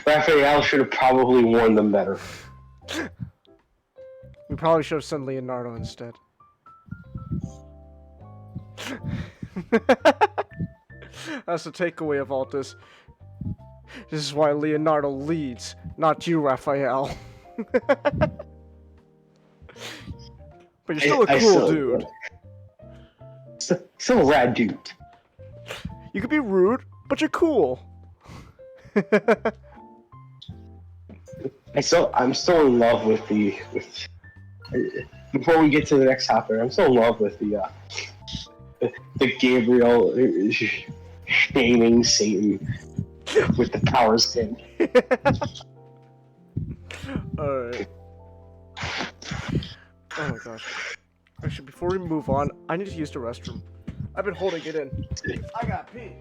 Raphael should have probably warned them better. We probably should have sent Leonardo instead. That's the takeaway of all this. This is why Leonardo leads, not you, Raphael. But you're still a cool dude. Still a rad dude. You could be rude, but you're cool. I'm still in love with before we get to the next topic, I'm still in love with the Gabriel shaming Satan with the powers thing. Alright. Oh my gosh. Actually, before we move on, I need to use the restroom. I've been holding it in. I got pee.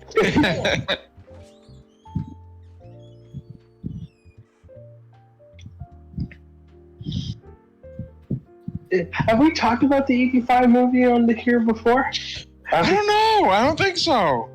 Have we talked about the 85 movie on the here before? I don't know. I don't think so.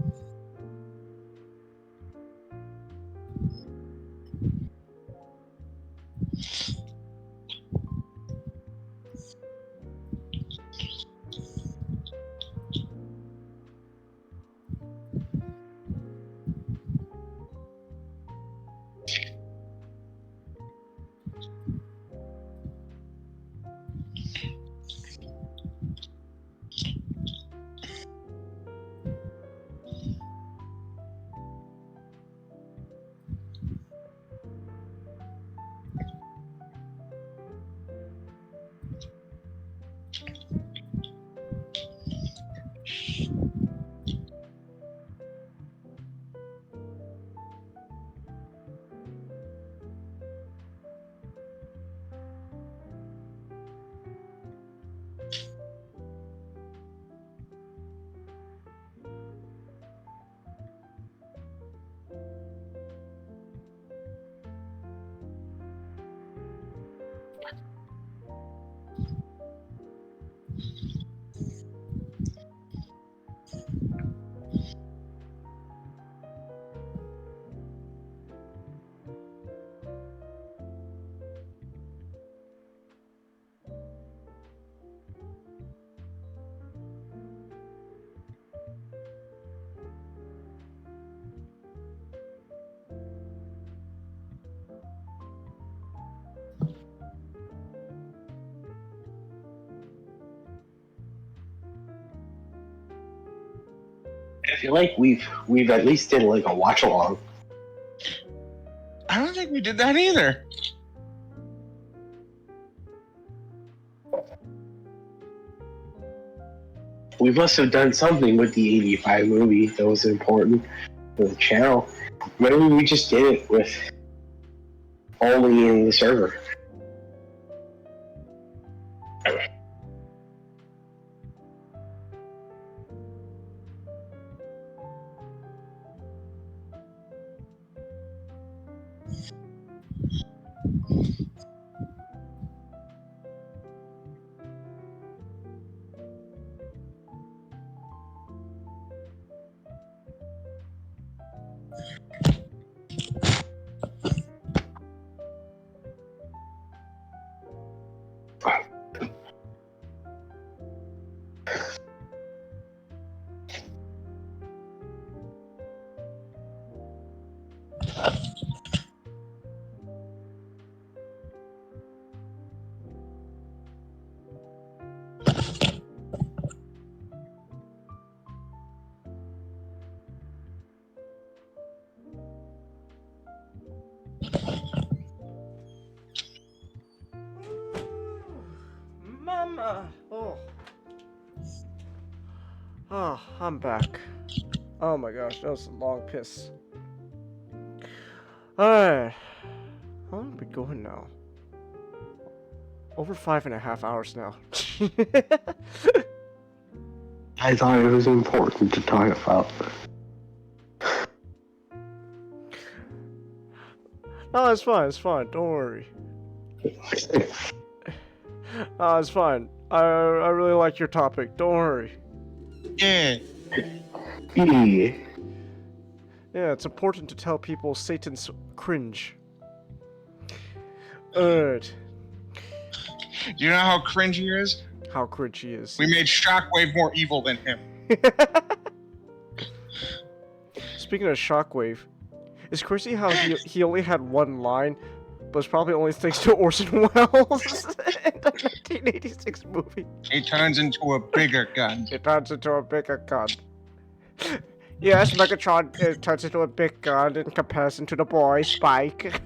I feel like we've at least did like a watch along. I don't think we did that either. We must have done something with the 85 movie that was important for the channel. Maybe we just did it with only in the server. Mama! Oh, I'm back. Oh my gosh, that was a long piss. Alright. How long are we going now? Over 5.5 hours now. I thought it was important to talk about. No, it's fine, don't worry. No, it's fine. I really like your topic, don't worry. Yeah. Yeah. Yeah, it's important to tell people Satan's cringe. Alright. Do you know how cringe he is? How cringe he is. We made Shockwave more evil than him. Speaking of Shockwave, it's crazy how he only had one line, but it's probably only thanks to Orson Welles in the 1986 movie. He turns into a bigger gun. It turns into a bigger gun. Yes, Megatron turns into a big gun in comparison to the boy Spike.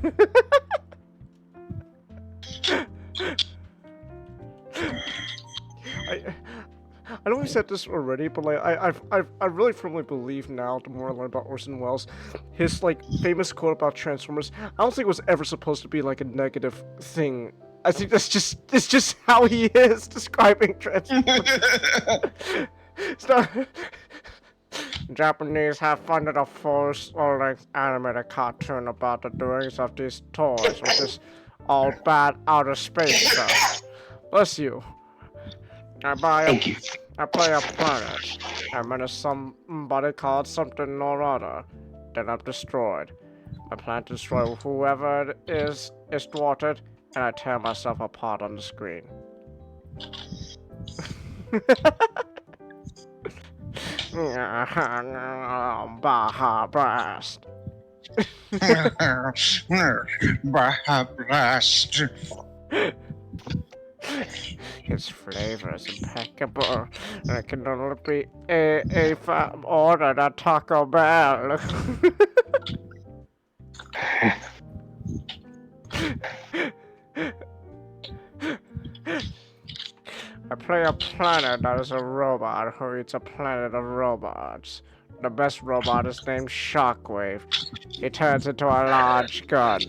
I know we said this already, but like I really firmly believe now, the more I learn about Orson Welles, his like famous quote about Transformers, I don't think it was ever supposed to be like a negative thing. I think it's just how he is describing Transformers. It's not. Japanese have funded a full-length animated cartoon about the doings of these toys, which is all bad outer space stuff. Bless you. I play a planet. I menace somebody called something or other. Then I'm destroyed. My plan to destroy whoever it is thwarted, and I tear myself apart on the screen. Baja Blast. Baja Blast. Its flavor is impeccable, and it can only be ordered at Taco Bell. I play a planet that is a robot who eats a planet of robots. The best robot is named Shockwave. He turns into a large gun.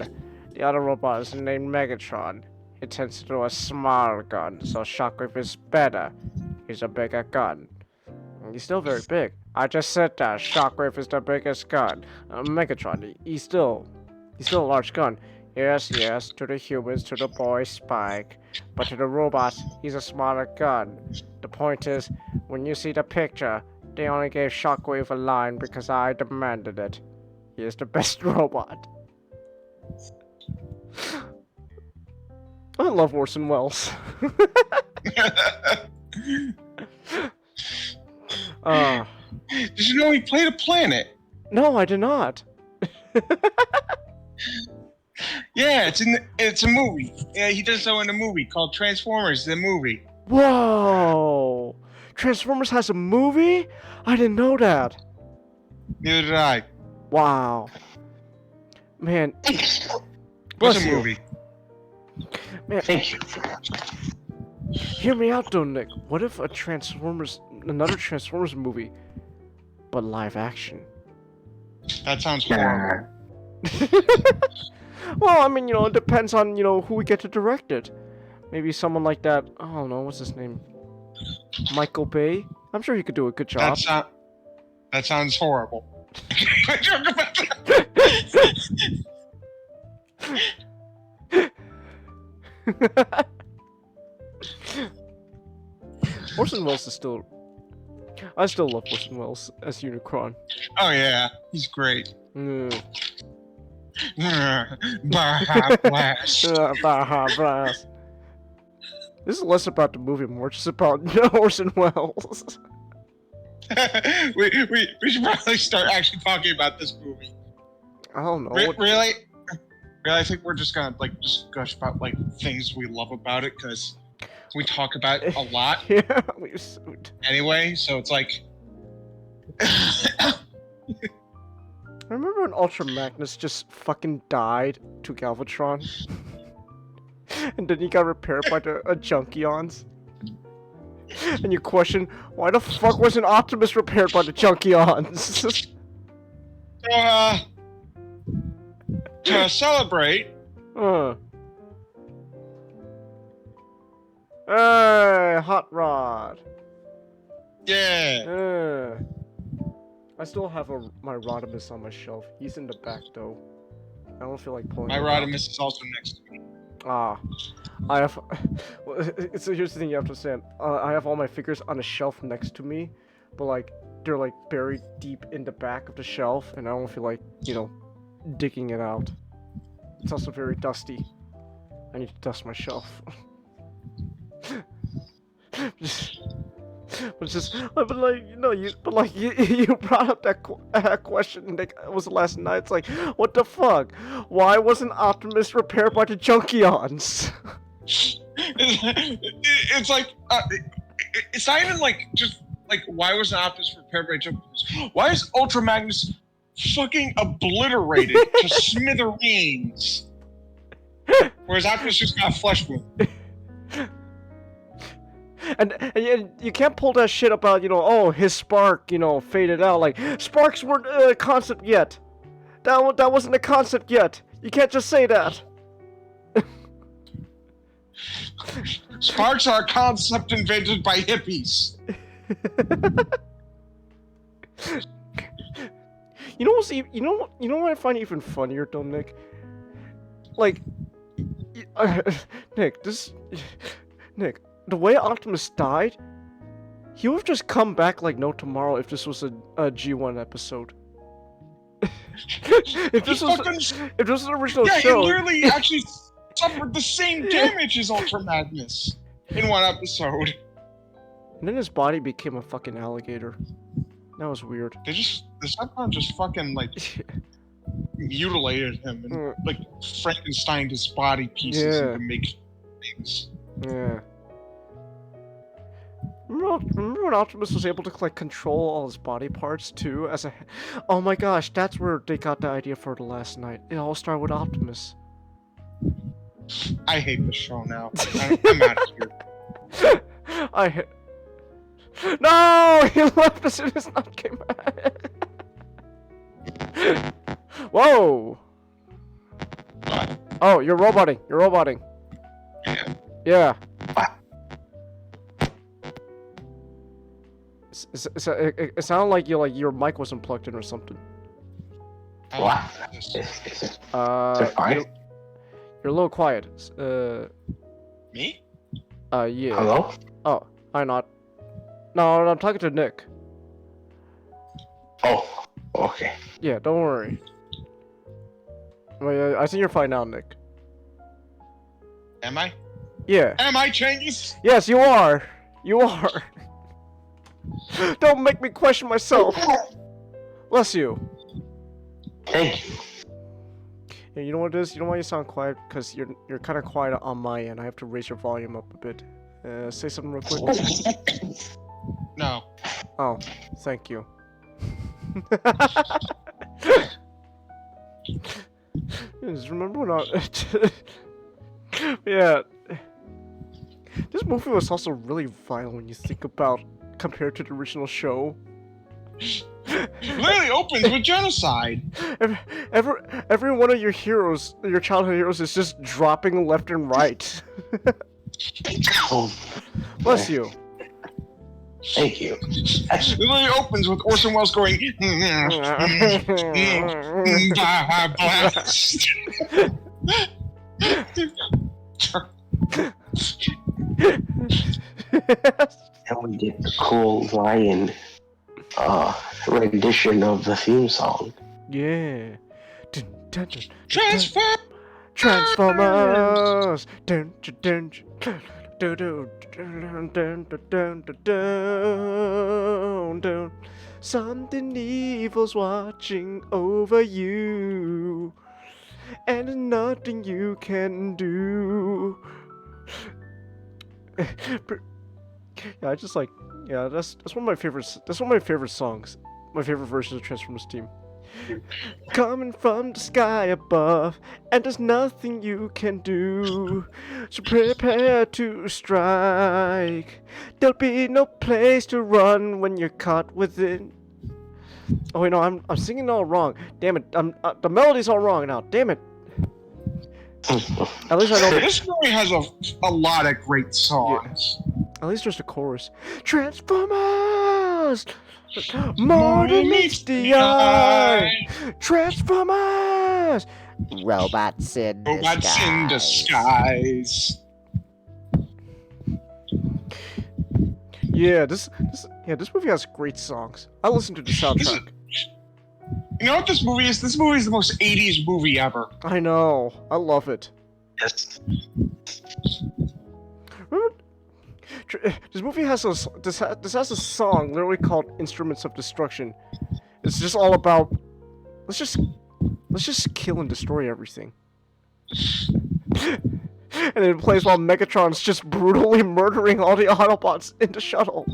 The other robot is named Megatron. He turns into a small gun, so Shockwave is better. He's a bigger gun. He's still very big. I just said that Shockwave is the biggest gun. Megatron, he's still a large gun. Yes, to the humans, to the boy Spike. But to the robots, he's a smaller gun. The point is, when you see the picture, they only gave Shockwave a line because I demanded it. He is the best robot. I love Orson Welles. Did you know he played a planet? No, I did not. Yeah, it's a movie. Yeah, he does so in a movie called Transformers, the movie. Whoa! Transformers has a movie? I didn't know that. Neither did I. Wow. Man. What's Bless a you. movie? Man. Thank you. Hear me out though, Nick. What if another Transformers movie, but live action? That sounds horrible. Well, I mean, you know, it depends on, you know, who we get to direct it. Maybe someone like that, I don't know, what's his name? Michael Bay? I'm sure he could do a good job. That sounds horrible. Orson Welles is still... I still love Orson Welles as Unicron. Oh yeah, he's great. Baja Blast. Baja Blast. This is less about the movie, more just about Orson Welles. we should probably start actually talking about this movie. I don't know. Really? I think we're just gonna just gush about things we love about it because we talk about it a lot. Yeah, anyway, so it's like. I remember when Ultra Magnus just fucking died to Galvatron, and then he got repaired by the Junkions. And you question, why the fuck wasn't Optimus repaired by the Junkions? To celebrate. Hey, Hot Rod. Yeah. I still have my Rodimus on my shelf. He's in the back though. I don't feel like pulling. My Rodimus is also next to me. I have. Well, so here's the thing you have to understand. I have all my figures on a shelf next to me, but they're buried deep in the back of the shelf, and I don't feel like digging it out. It's also very dusty. I need to dust my shelf. You brought up that question, Nick. It was last night. It's like, what the fuck? Why wasn't Optimus repaired by the Junkions? It's like, it's not even why wasn't Optimus repaired by Junkions? Why is Ultra Magnus fucking obliterated to smithereens? Whereas Optimus just got a flesh wound. And you can't pull that shit about, his spark, faded out. Like, sparks weren't a concept yet. That wasn't a concept yet. You can't just say that. Sparks are a concept invented by hippies. You know what I find even funnier though, Nick? Nick, the way Optimus died, he would have just come back like no tomorrow if this was a G1 episode. if this was an original show. Yeah, he literally actually suffered the same damage as Ultra Magnus in one episode. And then his body became a fucking alligator. That was weird. The Cyclone just fucking mutilated him and Frankensteined his body pieces to make things. Yeah. Remember when Optimus was able to control all his body parts too? Oh my gosh, that's where they got the idea for the last night. It all started with Optimus. I hate this show now. I'm out of here. No! He left as soon as Nut came back. Whoa! What? Oh, you're roboting. Yeah. It sounded like your mic wasn't plugged in or something. What? Is it fine? You're a little quiet. Me? Yeah. Hello? Oh, I'm not. No, I'm talking to Nick. Oh, okay. Yeah, don't worry. I think you're fine now, Nick. Am I? Yeah. Am I, Changus? Yes, you are. You are. Don't make me question myself. Bless you. Thank you. Yeah, you know what it is? You know why you sound quiet? Because you're kind of quiet on my end. I have to raise your volume up a bit. Say something real quick. No. Oh, thank you. Just remember when I... Yeah. This movie was also really violent when you think about, compared to the original show. Literally opens with genocide. Every one of your heroes, your childhood heroes, is just dropping left and right. Bless you. Thank you. It literally opens with Orson Welles going, blast. And we get the cool lion rendition of the theme song. Yeah. Transformers! Something evil's watching over you, and there's nothing you can do. Yeah, I just like, yeah, that's one of my favorites. That's one of my favorite songs. My favorite version of Transformers theme. Coming from the sky above, and there's nothing you can do. So prepare to strike. There'll be no place to run when you're caught within. Oh wait, no, I'm singing it all wrong. Damn it, the melody's all wrong now. Damn it. At least I know. This movie has a lot of great songs. Yeah. At least there's the chorus. Transformers! More than meets the eye! Transformers! Robots in disguise. Yeah, this movie has great songs. I listen to the soundtrack. You know what this movie is? This movie is the most 80s movie ever. I know. I love it. Yes. This movie has this has a song literally called "Instruments of Destruction." It's just all about let's just kill and destroy everything. And it plays while Megatron's just brutally murdering all the Autobots in the shuttle.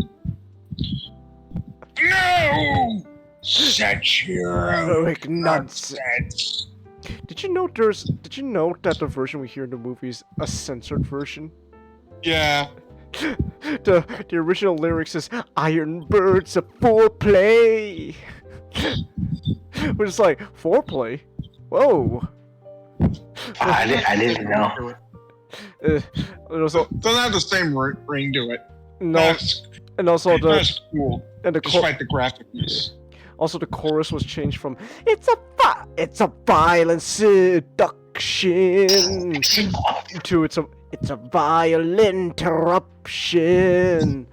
No! Such heroic nonsense. Did you know that the version we hear in the movie is a censored version? Yeah. The original lyrics is "Iron Bird's a foreplay." We're just like, foreplay? Whoa. I didn't know. Doesn't have the same ring to it. No. And also that's cool. And despite the graphicness. Also, the chorus was changed from "It's a violent seduction" to "It's a violent interruption."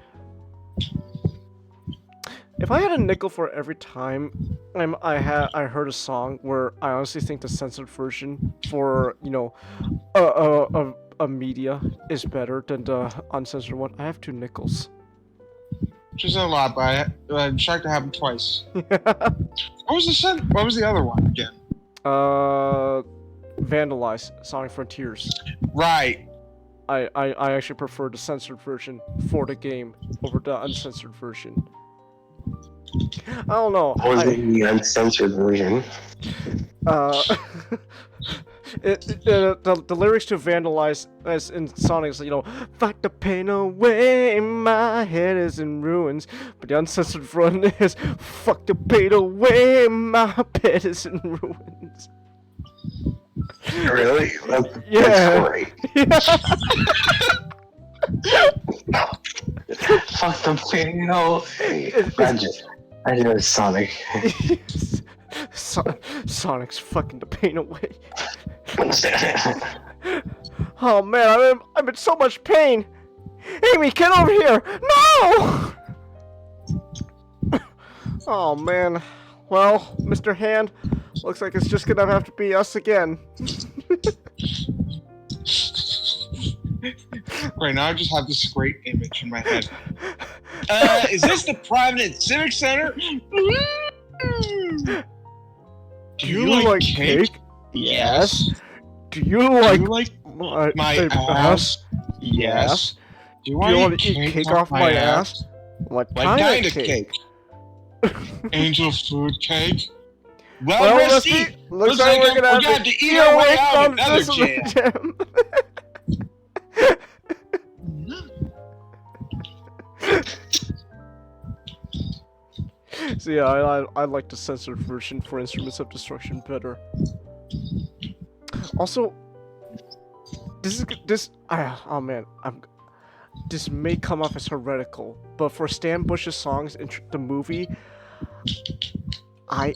If I had a nickel for every time I heard a song where I honestly think the censored version for a media is better than the uncensored one, I have 2 nickels. Which isn't a lot, but I'm shocked to happen twice. What was the other one again? Vandalize, Sonic Frontiers. Right. I actually prefer the censored version for the game over the uncensored version. I don't know. What was the uncensored version? The lyrics to Vandalize as in Sonic is, fight the pain away, my head is in ruins. But the uncensored front is, fuck the pain away, my bed is in ruins. Really? Yeah. That's great. Fuck the pain away. I know it's Sonic. Sonic's fucking the pain away. Oh man, I'm in so much pain. Amy, get over here! No! Oh man. Well, Mr. Hand, looks like it's just gonna have to be us again. Right now, I just have this great image in my head. Is this the Providence Civic Center? Do you like cake? Yes. Do you like my ass? Yes. Do you want to eat cake off my ass? What kind of cake? Angel food cake. Well, Well, Rusty, looks like we're gonna have to eat our way out of another this jam. So yeah, I like the censored version for Instruments of Destruction better. Also, oh man, this may come off as heretical, but for Stan Bush's songs in the movie, I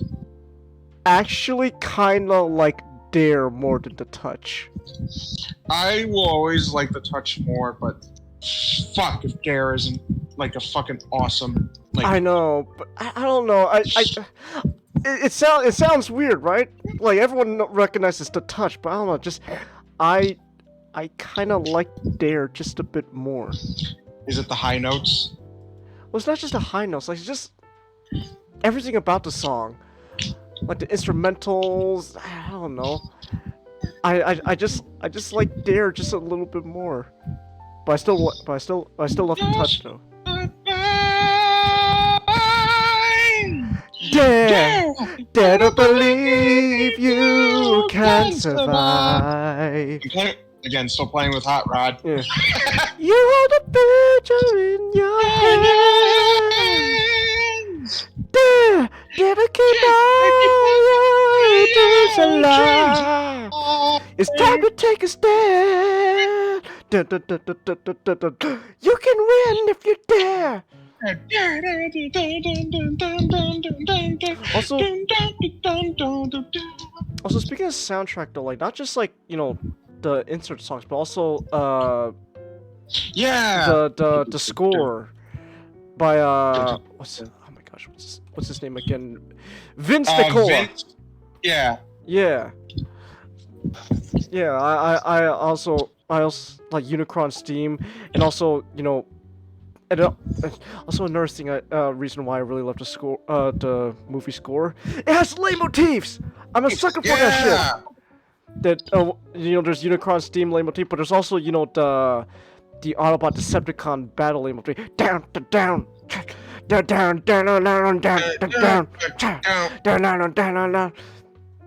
actually kind of like Dare more than The Touch. I will always like The Touch more, but fuck if Dare isn't like a fucking awesome. Like, I know, but I don't know. It sounds weird, right? Like everyone recognizes The Touch, but I don't know. Just I kind of like Dare just a bit more. Is it the high notes? Well, it's not just the high notes. Like it's just everything about the song, like the instrumentals. I don't know. I just like Dare just a little bit more. But I still love The Touch though. Dare to believe you can survive. Again, still playing with Hot Rod. Yeah. You hold a picture in your hands. Dare to keep all your dreams alive. It's time to take a stand. You can win if you dare. Also speaking of soundtrack though, like not just like, you know, the insert songs, but also the score by what's his name again? Vince Nicola. Yeah. I also like Unicron's theme, and also, you know, and also another thing, reason why I really love the movie score. It has leitmotifs. I'm a sucker for that shit. That you know, there's Unicron's theme leitmotif, but there's also, you know, the Autobot Decepticon battle leitmotif. Down.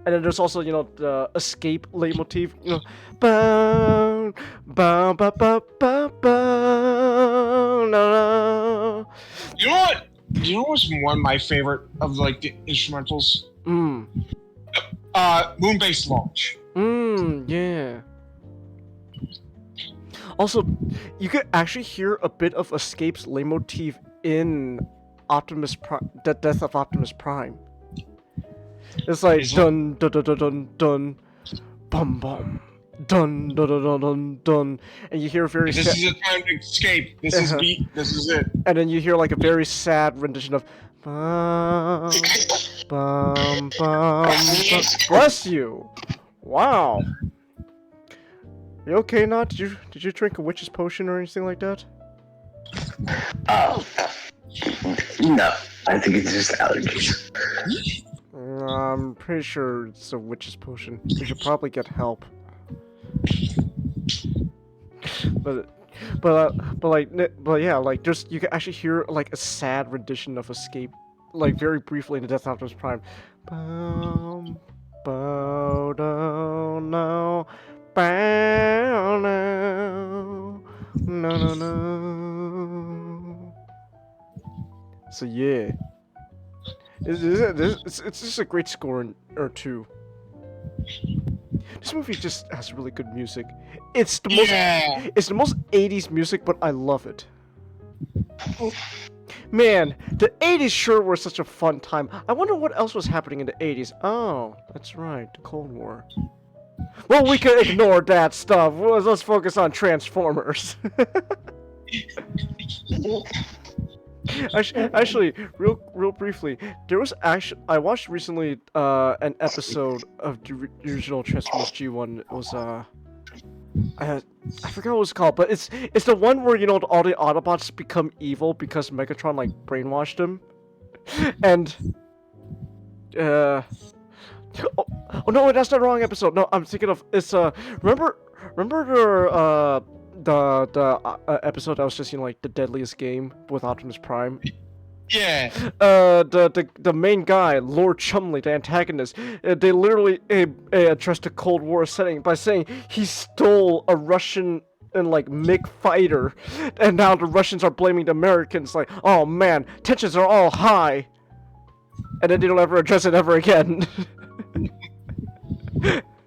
And then there's also, you know, the escape leitmotif, you know, boom, boom, ba ba ba ba. You know what? You know what's one of my favorite of like the instrumentals? Moon-based launch. Yeah. Also, you could actually hear a bit of Escape's leitmotif in Optimus Prime, the Death of Optimus Prime. It's like dun dun dun dun dun dun, bum bum, dun dun dun dun dun dun, and you hear very. This is a time to escape. This is beat. This is it. And then you hear like a very sad rendition of bum bum bum. Bless you. Wow. You okay, Not? Did you drink a witch's potion or anything like that? Oh, no. I think it's just allergies. I'm pretty sure it's a witch's potion. You should probably get help. But yeah, like just you can actually hear like a sad rendition of Escape, like very briefly in the Death Optimus Prime. Bow, bow, down, no, bow, no. So yeah. It's just a great score or two. This movie just has really good music. It's the most 80s music, but I love it. Man, the 80s sure were such a fun time. I wonder what else was happening in the 80s. Oh, that's right, the Cold War. Well, we can ignore that stuff. Let's focus on Transformers. Actually, real briefly, I watched recently an episode of the original Transformers G1. It was I forgot what it was called, but it's the one where, you know, all the Autobots become evil because Megatron like brainwashed them, and oh no, that's the wrong episode. No, I'm thinking of remember the episode that was just, you know, like the deadliest game with Optimus Prime. Yeah. The main guy, Lord Chumley, the antagonist, they literally addressed a Cold War setting by saying he stole a Russian and like MiG fighter, and now the Russians are blaming the Americans. Like, oh man, tensions are all high, and then they don't ever address it ever again.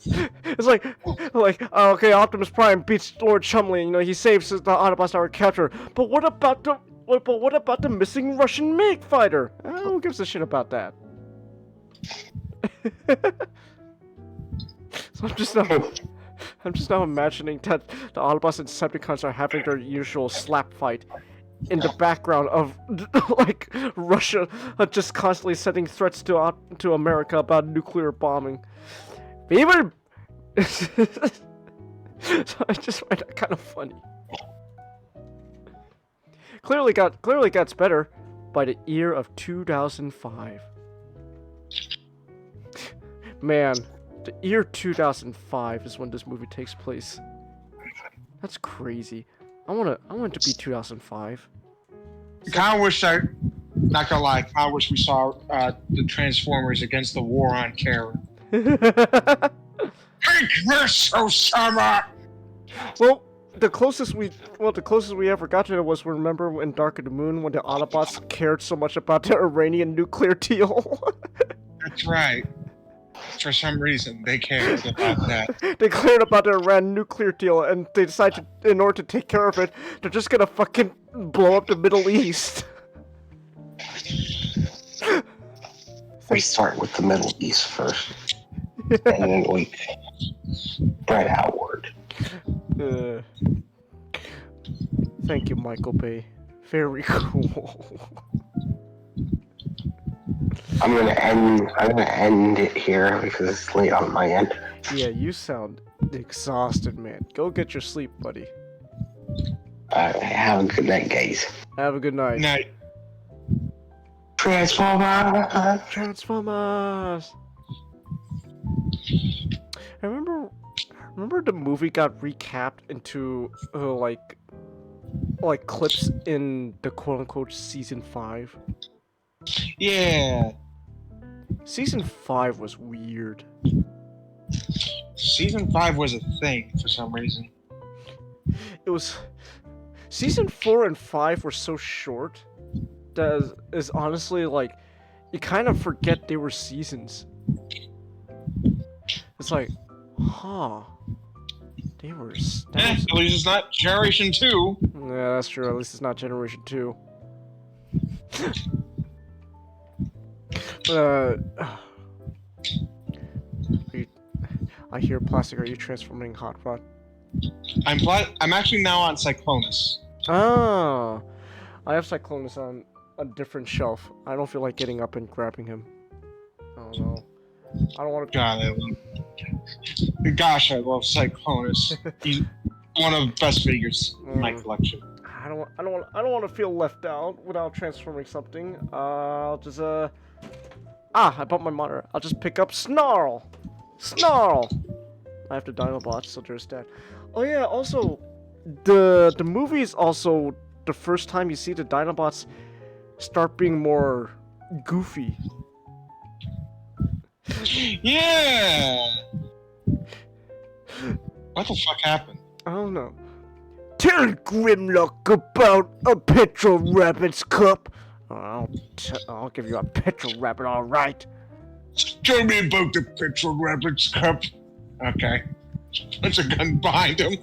It's like, oh, okay, Optimus Prime beats Lord Chumley. You know, he saves the Autobots that were captured. But what about the missing Russian MiG fighter? Who gives a shit about that? So I'm just now imagining that the Autobots and Decepticons are having their usual slap fight in the background of like Russia just constantly sending threats to America about nuclear bombing. Even so I just find that kind of funny. Clearly gets better by the year of 2005. Man, the year 2005 is when this movie takes place. That's crazy. I want it to be 2005. Kind of wish not gonna lie, I wish we saw the Transformers against the war on terror. Take this, Osama! Well, the closest we ever got to it was, remember in Dark of the Moon when the Autobots cared so much about the Iranian nuclear deal? That's right. For some reason, they cared about that. They cared about the Iran nuclear deal, and they decided, in order to take care of it, they're just gonna fucking blow up the Middle East. We start with the Middle East first, and then we spread outward. Thank you, Michael Bay. Very cool. I'm gonna end it here because it's late on my end. Yeah, you sound exhausted, man. Go get your sleep, buddy. Have a good night, guys. Have a good night. Night. Transformers. Transformers. I remember the movie got recapped into like clips in the quote-unquote season 5. Yeah. Season 5 was weird. Season 5 was a thing for some reason. It was... Season 4 and 5 were so short that is honestly like... You kind of forget they were seasons. It's like, huh. They were... At least it's not Generation 2. Yeah, that's true. At least it's not Generation 2. I hear Plastic. Are you transforming Hot Rod? I'm actually now on Cyclonus. Oh, I have Cyclonus on a different shelf. I don't feel like getting up and grabbing him. I don't know. I don't want to. Gosh, I love Cyclonus. He's one of the best figures in my collection. I don't want to feel left out without transforming something. I'll just I bumped my monitor. I'll just pick up Snarl. Snarl. I have the Dinobots, so there's that. Oh yeah, also the movie is also the first time you see the Dinobots start being more goofy. Yeah. What the fuck happened? I don't know. Tell Grimlock about a Petro Rabbit's cup. I'll give you a Petro Rabbit, all right. Tell me about the Petro Rabbit's cup. Okay. There's a gun behind him.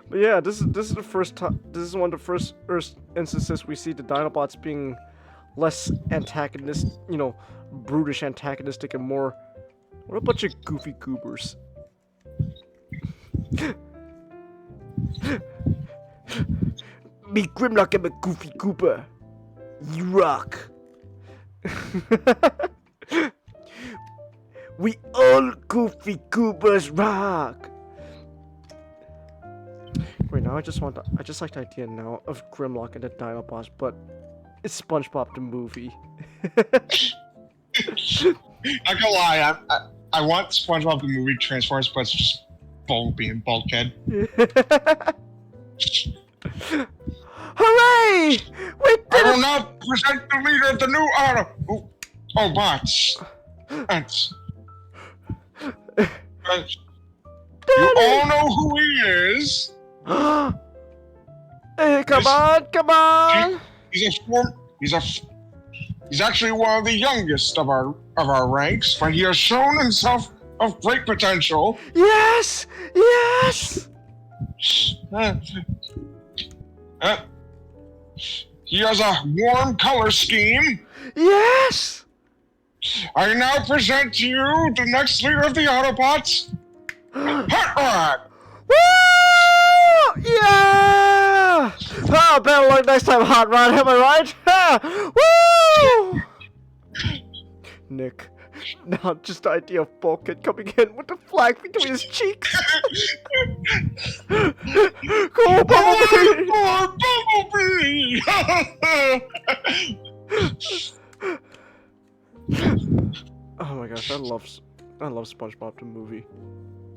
But yeah, this is the first time. This is one of the first instances we see the Dinobots being less antagonist, brutish, antagonistic, and more. What a bunch of goofy goobers. Me Grimlock and a goofy goober. You rock. We all goofy goobers rock. Wait, now I just like the idea now of Grimlock and the Dinobots, but it's SpongeBob the movie. Not gonna lie, I want SpongeBob the movie Transformers, but it's just Bumblebee and Bulkhead. Hooray! We did I will it! now present the leader of the new Autobots. You all know who he is. Hey, come on! He's actually one of the youngest of our ranks, but he has shown himself of great potential. Yes! He has a warm color scheme. Yes! I now present to you the next leader of the Autobots, Hot Rod. Woo! Yeah! Oh, better luck next time, Hot Rod. Am I right? Woo! Nick, now just the idea of Bulkhead coming in with the flag between his cheeks. Go, Bumblebee! Bumblebee! Oh my gosh, I love SpongeBob the movie.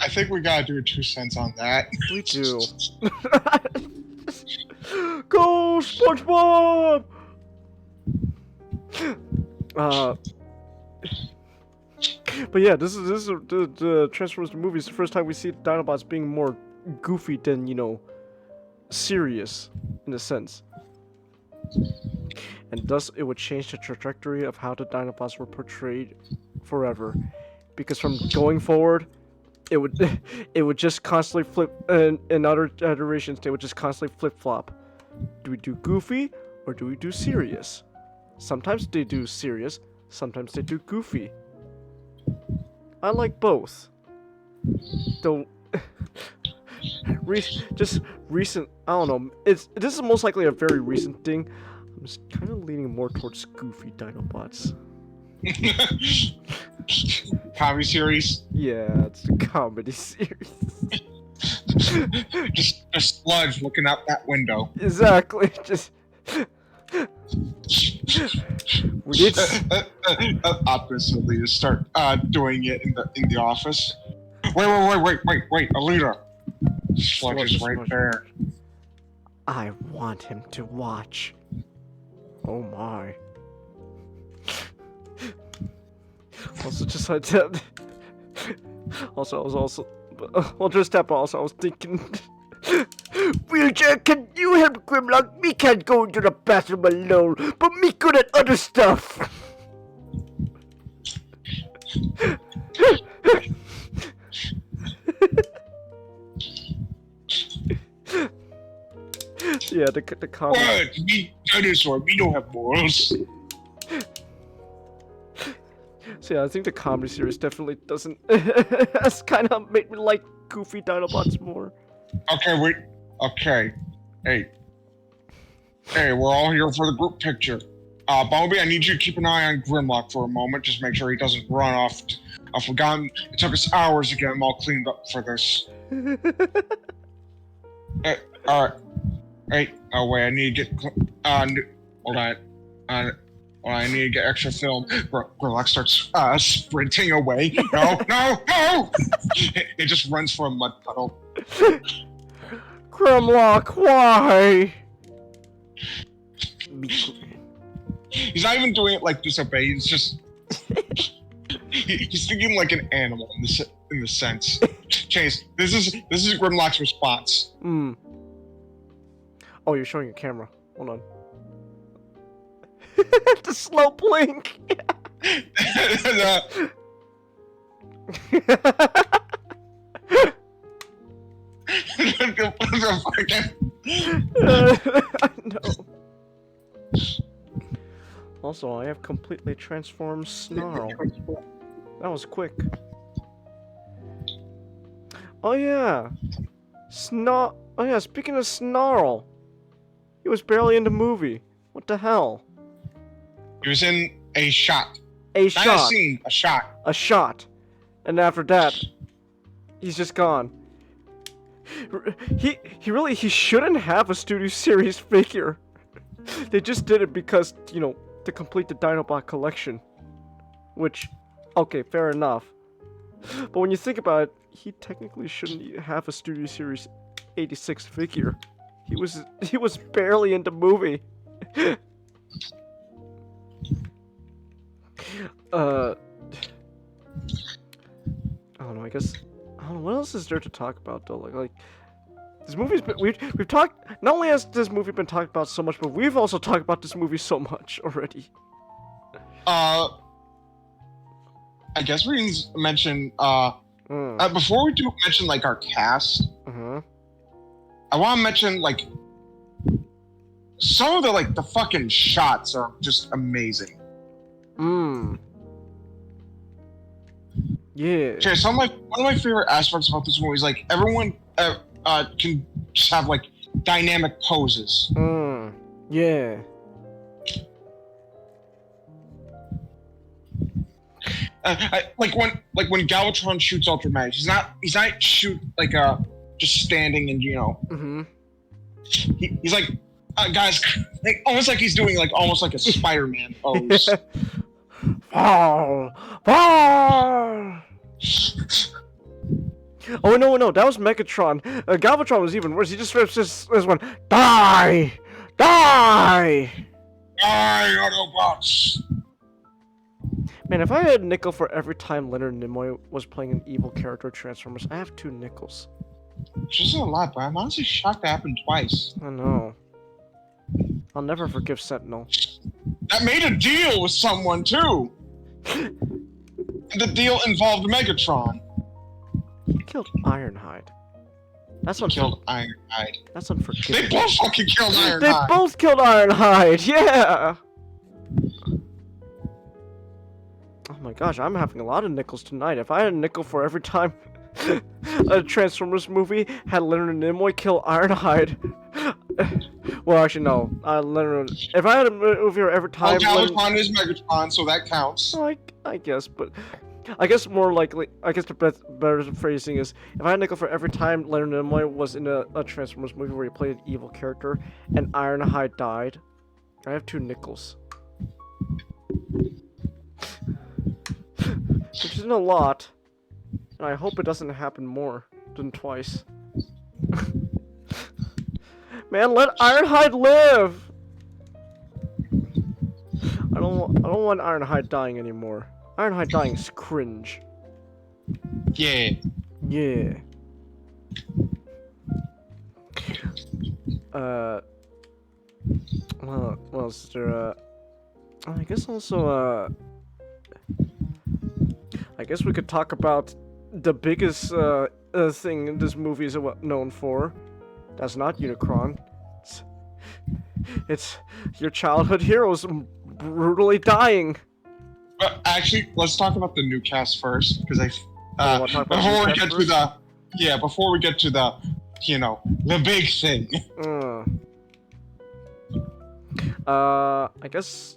I think we gotta do a 2 cents on that. We do. Go, SpongeBob! But yeah, this is the Transformers movie. It's the first time we see Dinobots being more goofy than, you know, serious in a sense. And thus it would change the trajectory of how the Dinobots were portrayed forever. Because from going forward, it would just constantly flip, in other iterations they would just constantly flip-flop. Do we do goofy or do we do serious? Sometimes they do serious, sometimes they do goofy. I like both. Though just recent, I don't know. This is most likely a very recent thing. I'm just kind of leaning more towards goofy Dinobots. Comedy series? Yeah, it's a comedy series. just a sludge looking out that window. Exactly. Just we need oppositely to start doing it in the office. Wait, a leader. Sludge is right there. I want him to watch. Oh my. Also, just like that. Also, I was also. Well, just that, but also I was thinking. Wheelchair, can you help Grimlock? Me can't go into the bathroom alone, but me good at other stuff. Yeah, the comment. What? Me dinosaur. We don't have morals. So yeah, I think the comedy series definitely doesn't. Has kind of made me like goofy Dinobots more. Okay, wait. Okay. Hey, we're all here for the group picture. Bumblebee, I need you to keep an eye on Grimlock for a moment. Just make sure he doesn't run off. I've forgotten. It took us hours to get him all cleaned up for this. Hey, all right. Hey, oh wait, I need to get. Hold on. I need to get extra film. Grimlock starts sprinting away. No! It just runs for a mud puddle. Grimlock, why? He's not even doing it like disobey. He's just he's thinking like an animal in the sense. Chase, this is Grimlock's response. Oh, you're showing your camera. Hold on. The slow blink. I know. Also, I have completely transformed Snarl. That was quick. Oh yeah, Oh yeah, speaking of Snarl, he was barely in the movie. What the hell? He was in a shot. A shot. Not a scene, a shot. A shot. And after that, he's just gone. He shouldn't have a Studio Series figure. They just did it because, you know, to complete the Dinobot collection. Which, okay, fair enough. But when you think about it, he technically shouldn't have a Studio Series 86 figure. He was barely in the movie. I don't know. I guess I don't know what else is there to talk about though. Like this movie's been we've talked. Not only has this movie been talked about so much, but we've also talked about this movie so much already. I guess we can mention before we do mention like our cast. I want to mention like some of the fucking shots are just amazing. Yeah. Okay, so one of my favorite aspects about this movie is like everyone can just have like dynamic poses. Yeah. Like when Galvatron shoots Ultraman, he's not shoot like just standing and he's like guys, like almost like he's doing like almost like a Spider-Man pose. Fall. Oh no, that was Megatron. Galvatron was even worse. He just rips this one. Die, Autobots. Man, if I had a nickel for every time Leonard Nimoy was playing an evil character in Transformers, I have 2 nickels. Which isn't a lot, but I'm honestly shocked that happened twice. I know. I'll never forgive Sentinel. That made a deal with someone too. And the deal involved Megatron. He killed Ironhide. That's killed Ironhide. That's unforgivable. They both fucking killed Ironhide. They both killed Ironhide. Yeah. Oh my gosh, I'm having a lot of nickels tonight. If I had a nickel for every time a Transformers movie had Leonard Nimoy kill Ironhide. Well, actually, no. Leonard. If I had a movie for every time. Galvatron is Megatron, so that counts. I guess, but I guess more likely. I guess the better phrasing is if I had a nickel for every time Leonard Nimoy was in a Transformers movie where he played an evil character and Ironhide died, I have 2 nickels. Which isn't a lot, and I hope it doesn't happen more than twice. Man, let Ironhide live! I don't want Ironhide dying anymore. Ironhide dying is cringe. Yeah. Yeah. What else is there? I guess also, I guess we could talk about the biggest thing this movie is known for. That's not Unicron. It's your childhood heroes brutally dying. Actually, let's talk about the new cast first, because before we get to the the big thing. I guess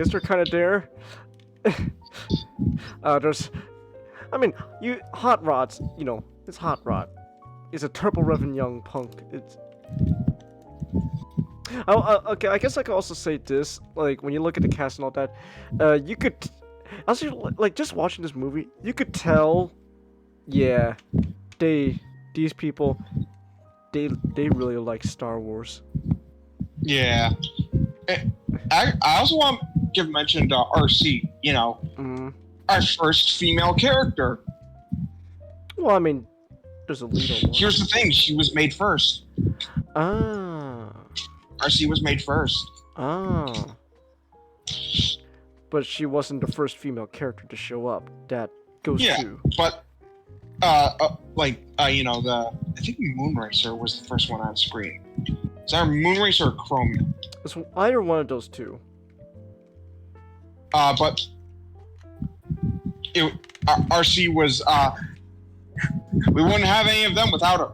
they're kind of there. Hot Rod's, it's Hot Rod. He's a turbo revving young punk. Okay, I guess I could also say this, like, when you look at the cast and all that, you could, actually, like, just watching this movie, you could tell, yeah, these people, they really like Star Wars. Yeah. I also want to give mention to RC, our first female character. Well, I mean, there's a lead on one. Here's the thing, she was made first. RC was made first. But she wasn't the first female character to show up. That goes to. But I think Moonracer was the first one on screen. Is that Moonracer or Chromium? It's either one of those two. But RC was we wouldn't have any of them without her.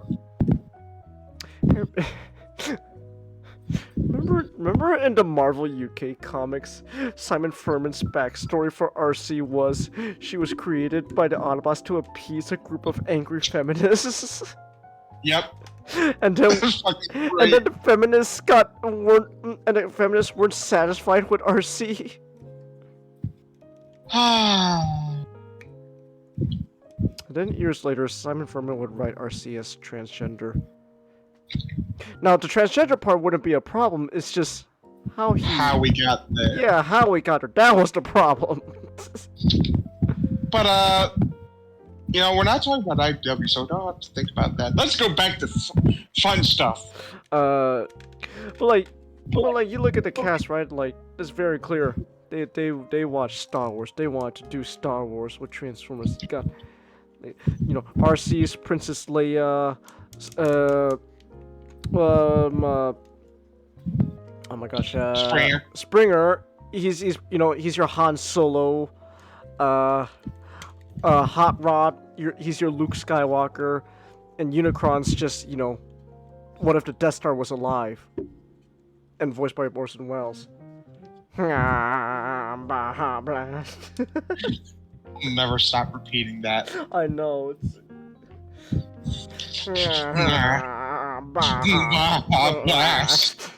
Remember in the Marvel UK comics, Simon Furman's backstory for RC was she was created by the Autobots to appease a group of angry feminists. Yep. And then the feminists weren't satisfied with RC. then years later, Simon Furman would write RC as transgender. Now, the transgender part wouldn't be a problem. It's just how we got there. Yeah, how we got there. That was the problem. But we're not talking about IDW, so don't have to think about that. Let's go back to fun stuff. But like you look at the cast, right? Like it's very clear. They watch Star Wars. They want to do Star Wars with Transformers. You got, RC's Princess Leia, oh my gosh, Springer. He's your Han Solo. Hot Rod. He's your Luke Skywalker, and Unicron's just what if the Death Star was alive, and voiced by Orson Welles. Never stop repeating that. I know. Blast.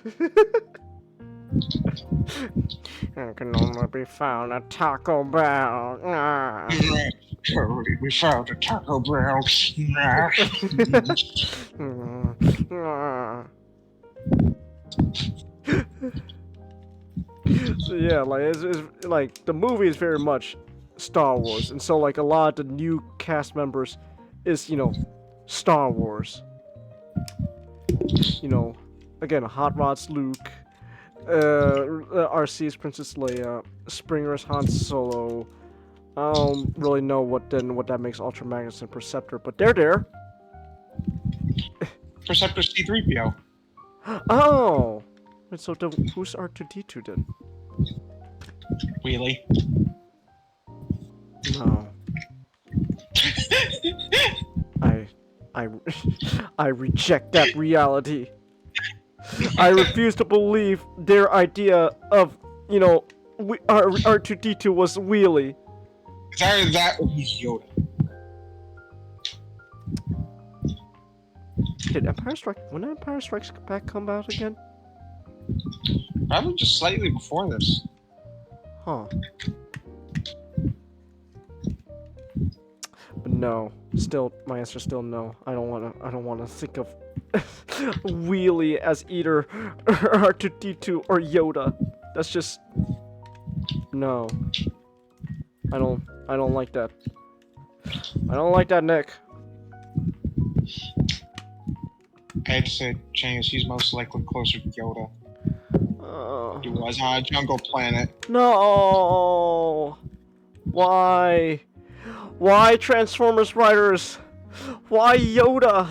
It can only be found at Taco Bell. We found a Taco Bell. So yeah, like it's like the movie is very much Star Wars, and so like a lot of the new cast members is Star Wars. Again, Hot Rod's Luke, RC's Princess Leia, Springer's Han Solo. I don't really know what that makes Ultra Magnus and Perceptor, but they're there. Perceptor C-3PO. Oh, so who's R2-D2 then? Wheelie. No. I reject that reality. I refuse to believe their idea of R2-D2 was Wheelie. It's either that or he's Yoda. When Empire Strikes Back come out again? Probably just slightly before this. Huh. But no, still, my answer is still no. I don't wanna think of Wheelie as either R2-D2 or Yoda. That's just no. I don't like that. I don't like that, Nick. I hate to say it, Chance, he's most likely closer to Yoda. He was on a jungle planet. No. Why? Why Transformers writers? Why Yoda?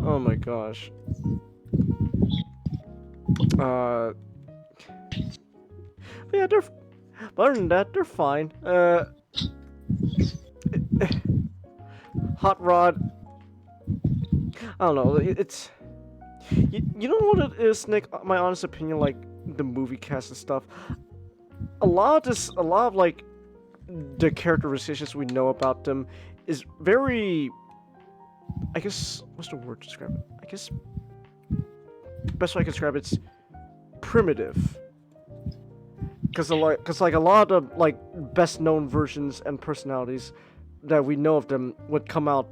Oh my gosh. Yeah, but other than that, they're fine. Hot Rod. I don't know. It's you know what it is, Nick? My honest opinion, like the movie cast and stuff. A lot of like the characterizations we know about them is very. I guess what's the word to describe it? I guess best way I can describe it's primitive. Because a lot of like best known versions and personalities that we know of them would come out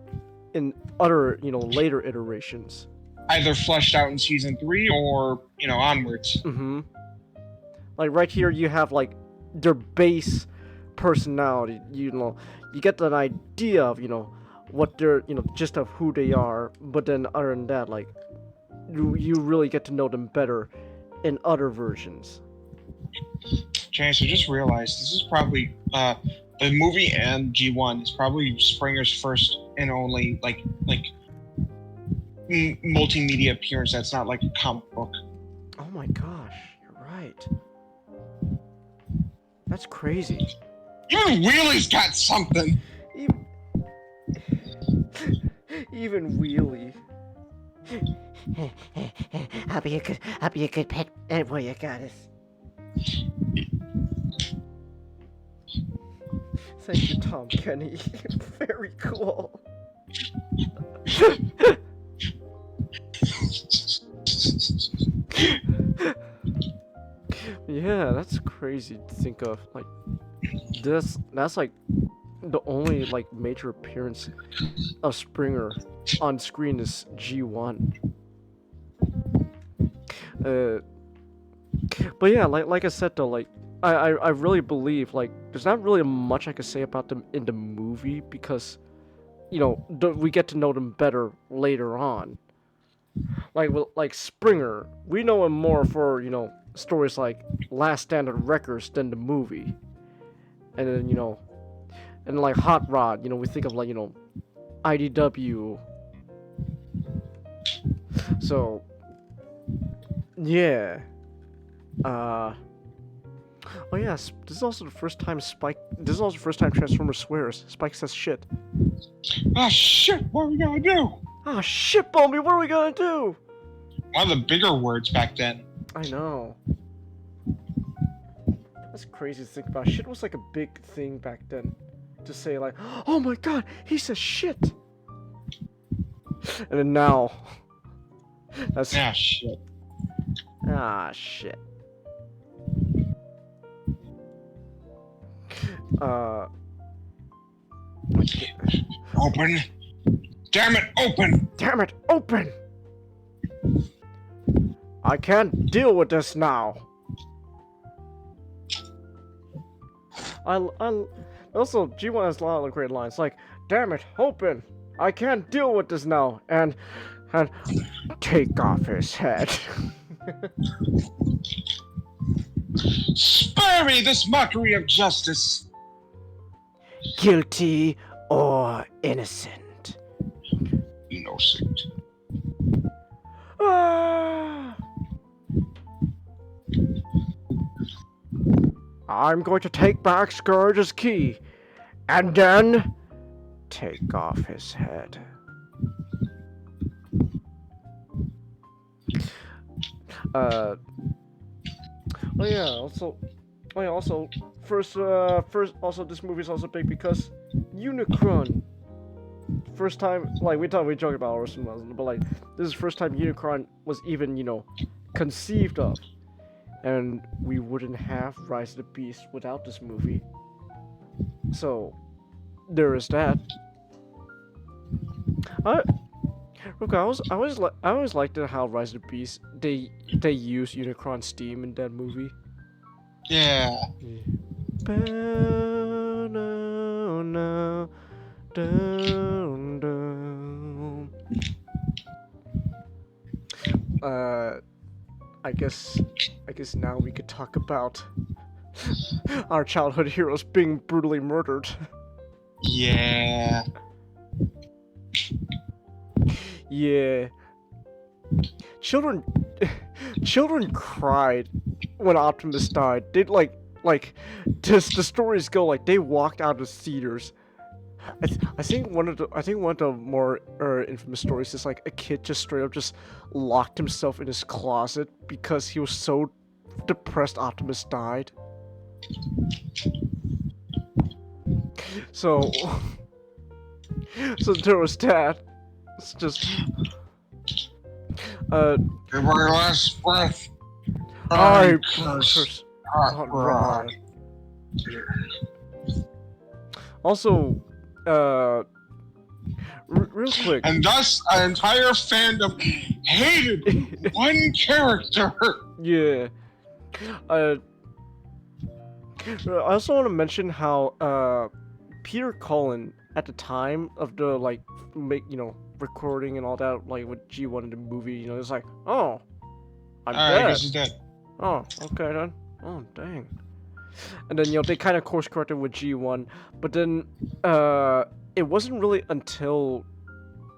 in other later iterations. Either fleshed out in season 3 or onwards. Mm-hmm. Like right here, you have like their base personality. You get an idea of what they're just of who they are. But then other than that, like you really get to know them better in other versions. Chance, I just realized this is probably the movie and G1 is probably Springer's first and only like multimedia appearance that's not like a comic book. Oh my gosh, you're right. That's crazy. Even Wheelie's got something. Even Wheelie. I'll be a good pet boy, you got it. Thank you, Tom Kenny. Very cool. Yeah, that's crazy to think of. Like, that's like the only like major appearance of Springer on screen is G1. But yeah, like I said though, like I really believe like there's not really much I could say about them in the movie because, you know, we get to know them better later on. Like Springer, we know him more for, you know, stories like Last Stand on Records than the movie. And then, you know, and like Hot Rod, you know, we think of like, you know, IDW. So yeah. Oh yeah, this is also the first time Transformers swears. Spike says shit. Ah, shit, what are we gonna do? Ah, shit, Bumby, what are we gonna do? One of the bigger words back then. I know. That's crazy to think about. Shit was like a big thing back then. To say like, oh my god, he says shit. And then now. That's... Ah, shit. Ah, shit. Open. Damn it, open! Damn it, open! I can't deal with this now. Also, G1 has a lot of great lines like, damn it, open! I can't deal with this now, and take off his head. Spare me this mockery of justice! Guilty or innocent? Innocent. I'm going to take back Scourge's key, and then take off his head. Also, this movie is also big because Unicron. First time, like we joke about Orson Welles, but like this is the first time Unicron was even, you know, conceived of, and we wouldn't have Rise of the Beast without this movie. So there is that. I always liked it how Rise of the Beast they use Unicron's theme in that movie. Yeah. I guess now we could talk about our childhood heroes being brutally murdered. Yeah. Yeah. Children cried when Optimus died. They'd like just the stories go like they walked out of theaters. I think one of the more infamous stories is like a kid just straight up just locked himself in his closet because he was so depressed Optimus died. So there was that. It's just Give my last breath. I curse Hot Rod. Also, real quick. And thus, an entire fandom hated one character. Yeah. I also want to mention how Peter Cullen at the time of the recording and all that, like with G1 in the movie, you know, it's like, oh, I'm dead. I guess he's dead. Oh, okay then. Oh, dang. And then, you know, they kind of course corrected with G1, but then it wasn't really until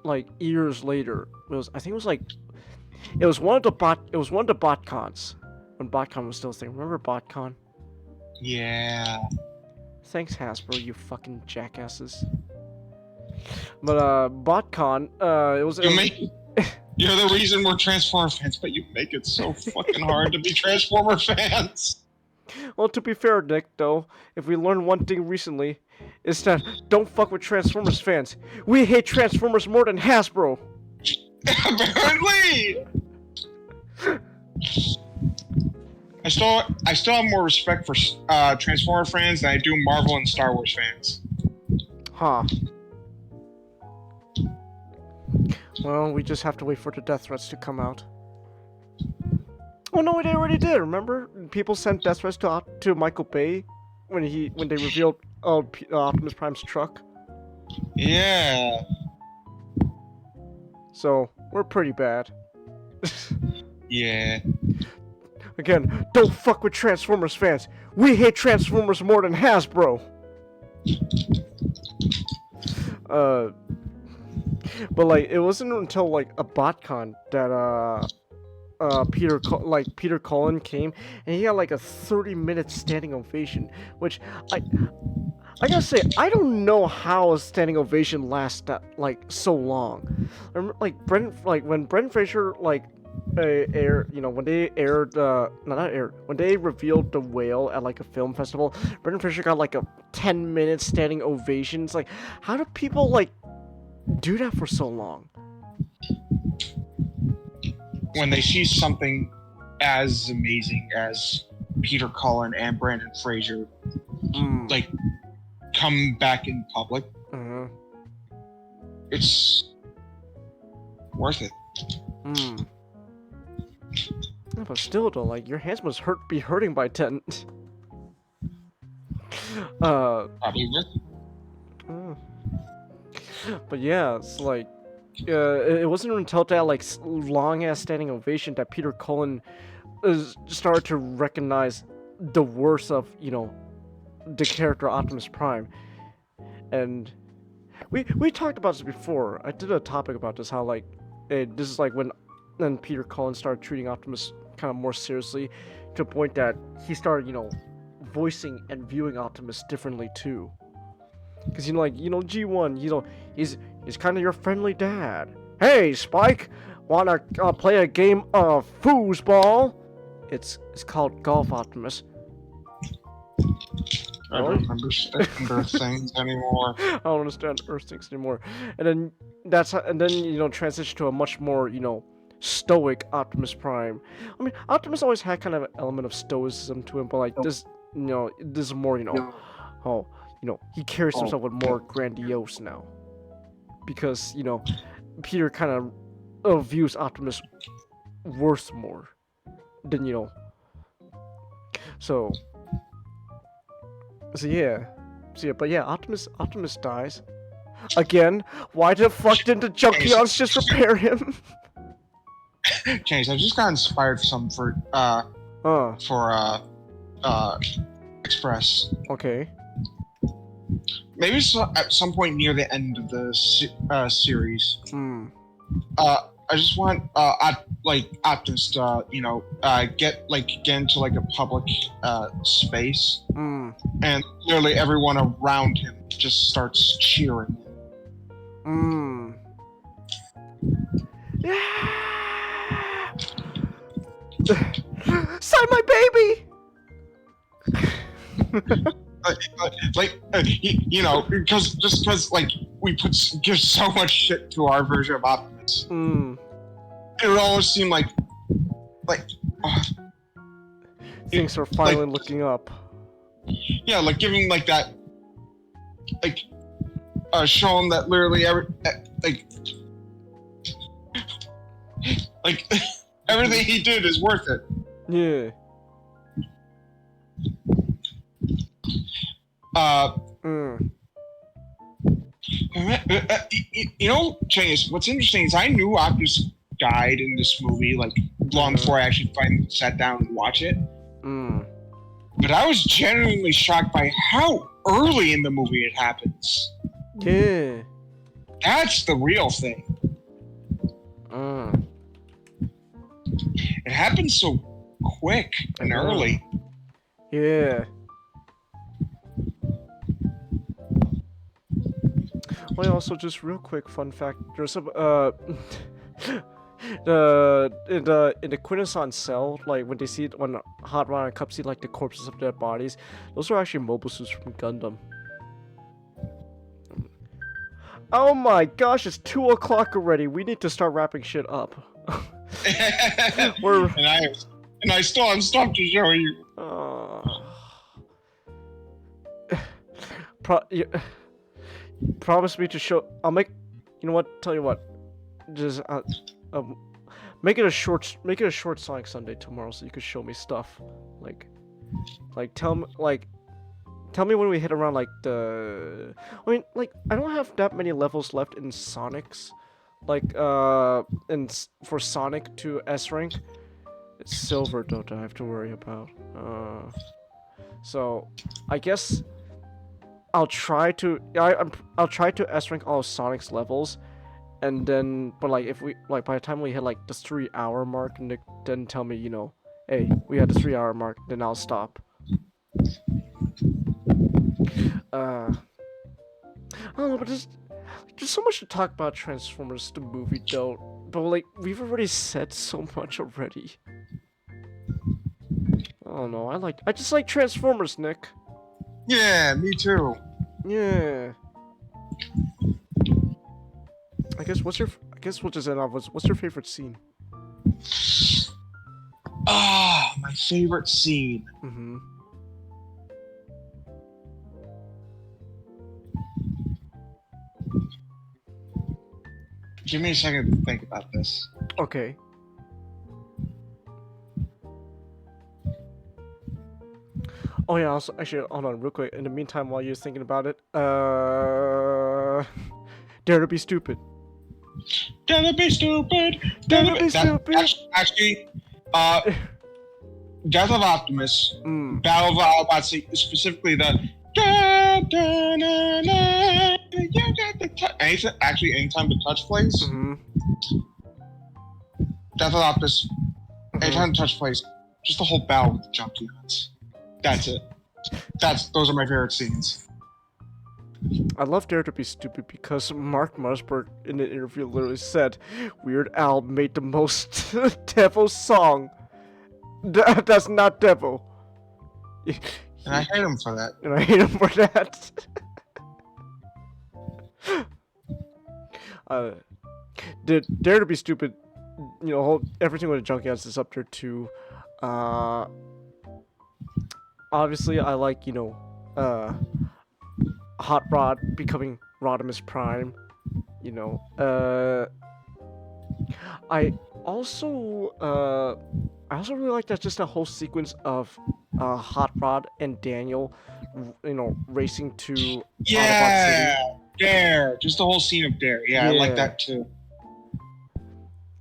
like years later. It was one of the BotCons when BotCon was still a thing. Remember BotCon? Yeah. Thanks, Hasbro, you fucking jackasses. But BotCon, You're the reason we're Transformer fans, but you make it so fucking hard to be Transformer fans. Well, to be fair, Nick, though, if we learned one thing recently, it's that don't fuck with Transformers fans. We hate Transformers more than Hasbro. Apparently. I still have more respect for Transformer fans than I do Marvel and Star Wars fans. Huh. Well, we just have to wait for the death threats to come out. Oh no, they already did. Remember, people sent death threats to Michael Bay when they revealed Optimus Prime's truck. Yeah. So we're pretty bad. Yeah. Again, don't fuck with Transformers fans. We hate Transformers more than Hasbro. But like, it wasn't until like a BotCon that Peter Cullen came, and he had like a 30-minute standing ovation, which I gotta say, I don't know how a standing ovation lasts that like so long. Like when Brendan Fraser when they when they revealed the whale at like a film festival, Brendan Fraser got like a 10-minute standing ovation. It's like, how do people like do that for so long? When they see something as amazing as Peter Cullen and Brendan Fraser like come back in public, it's worth it. Yeah, but still though, like, your hands must be hurting by 10. Probably worth it. But yeah, it's like, it wasn't until that like long ass standing ovation that Peter Cullen started to recognize the worst of the character Optimus Prime. And we talked about this before. I did a topic about this, how like this is like when Peter Cullen started treating Optimus kind of more seriously, to a point that he started voicing and viewing Optimus differently too. Because G1, he's kind of your friendly dad. Hey, Spike, wanna play a game of foosball? It's called Golf, Optimus. I don't understand Earth things anymore. I don't understand Earth things anymore. And then transition to a much more stoic Optimus Prime. I mean, Optimus always had kind of an element of stoicism to him, but like this, this is more he carries himself with more grandiose now, because Peter kind of views Optimus worth more than so yeah, but yeah, Optimus dies again. Why the fuck didn't the Junkions just repair him? James, I just got inspired for Express. Okay. Maybe at some point near the end of the series. I just want Optimus to get into like a public space, and literally everyone around him just starts cheering. Yeah! Sign my baby! because we give so much shit to our version of Optimus. It would almost seem like things are finally looking up. Yeah, like giving like that, showing that literally everything he did is worth it. Yeah. Chase, what's interesting is I knew Optimus died in this movie long before I actually finally sat down and watched it. But I was genuinely shocked by how early in the movie it happens. Yeah. That's the real thing. It happens so quick and early. Yeah. Well, also just real quick fun fact. There's some in the Quintesson cell, like when Hot Rod and Cup see like the corpses of their bodies, those are actually mobile suits from Gundam. Oh my gosh, it's 2 o'clock already. We need to start wrapping shit up. And And I still have stuff to show you. Promise me to show. I'll make. You know what? Tell you what. Just make it a short Sonic Sunday tomorrow, so you could show me stuff. Tell me when we hit around like the. I mean, like I don't have that many levels left in Sonic's. For Sonic to S rank, it's silver. Don't I have to worry about? So I guess I'll try to. I'll try to S rank all of Sonic's levels. And then, but like, if we, like, by the time we hit, like, the 3-hour mark, Nick, then tell me, you know, hey, we had the 3-hour mark, then I'll stop. I don't know, but there's so much to talk about Transformers, the movie, though. But, like, we've already said so much already. I don't know, I just like Transformers, Nick. Yeah, me too. Yeah. I guess we'll just end off with what's your favorite scene? My favorite scene. Mm-hmm. Give me a second to think about this. Okay. Oh yeah, also, actually, hold on real quick. In the meantime, while you're thinking about it, Dare to be stupid. Dare to be stupid. Dare to be stupid. Actually, Death of Optimus, Battle of the Autobots, specifically the anytime the touch plays. Death of Optimus, anytime the touch plays, just the whole battle with the junkie nuts. That's it. Those are my favorite scenes. I love Dare to be Stupid because Mark Mossberg in an interview literally said Weird Al made the most devil song. That's not devil. And I hate him for that. And I hate him for that. Dare to be Stupid, you know, everything with the Junkyards is up there too. Obviously, I like, you know, Hot Rod becoming Rodimus Prime, you know. I also really like that, just a whole sequence of Hot Rod and Daniel, you know, racing to Autobot City. Dare, just the whole scene of Dare. Yeah, I like that too.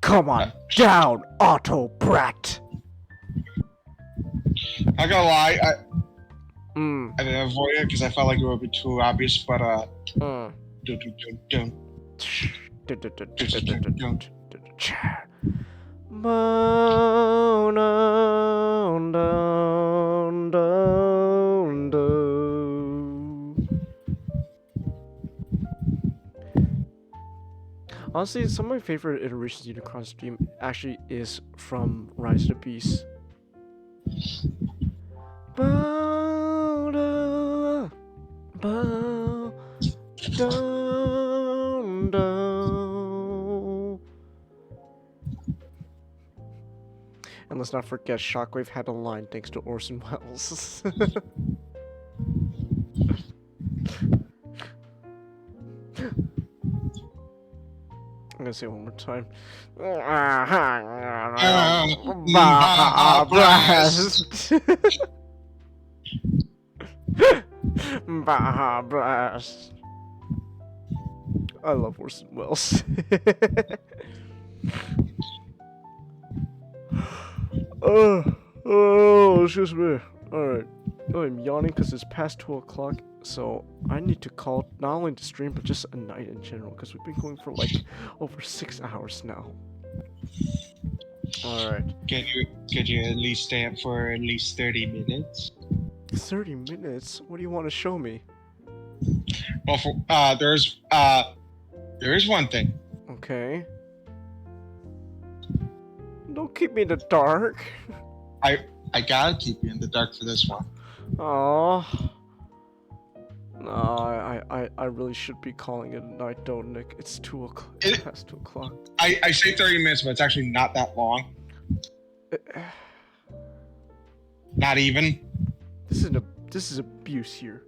Come on down, Auto Brat. I gotta lie, I didn't avoid it because I felt like it would be too obvious, but honestly, some of my favorite iterations of Unicron Stream actually is from Rise of the Beast. And let's not forget, Shockwave had a line thanks to Orson Welles. I'm gonna say it one more time. Baja Blast. I love Orson Welles. Oh, excuse me. Alright. Oh, I'm yawning because it's past 2 o'clock, so I need to call not only the stream, but just a night in general, because we've been going for like over 6 hours now. Alright. Could you at least stay up for at least 30 minutes? 30 minutes? What do you want to show me? Well, there is one thing. Okay. Don't keep me in the dark. I gotta keep you in the dark for this one. Oh. No, I really should be calling it a night, though, Nick. It's 2 o'clock. It's past 2 o'clock. I say 30 minutes, but it's actually not that long. Not even. This is abuse here.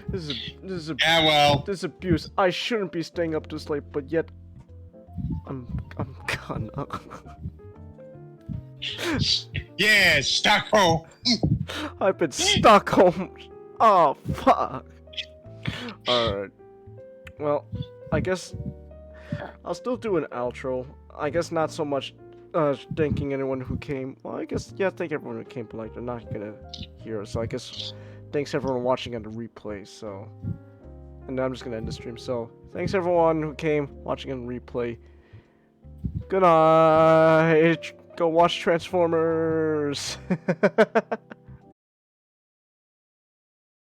This is Yeah, well. This is abuse. I shouldn't be staying up this late, but yet I'm gonna. Yeah, Stockholm. I've been Stockholm. Oh fuck. Alright. Well, I guess I'll still do an outro. I guess not so much thanking anyone who came. Well, I guess, yeah, thank everyone who came, but like, they're not gonna hear us. So I guess thanks everyone watching on the replay, so. And I'm just gonna end the stream. So, thanks everyone who came, watching on replay. Good night. Go watch Transformers.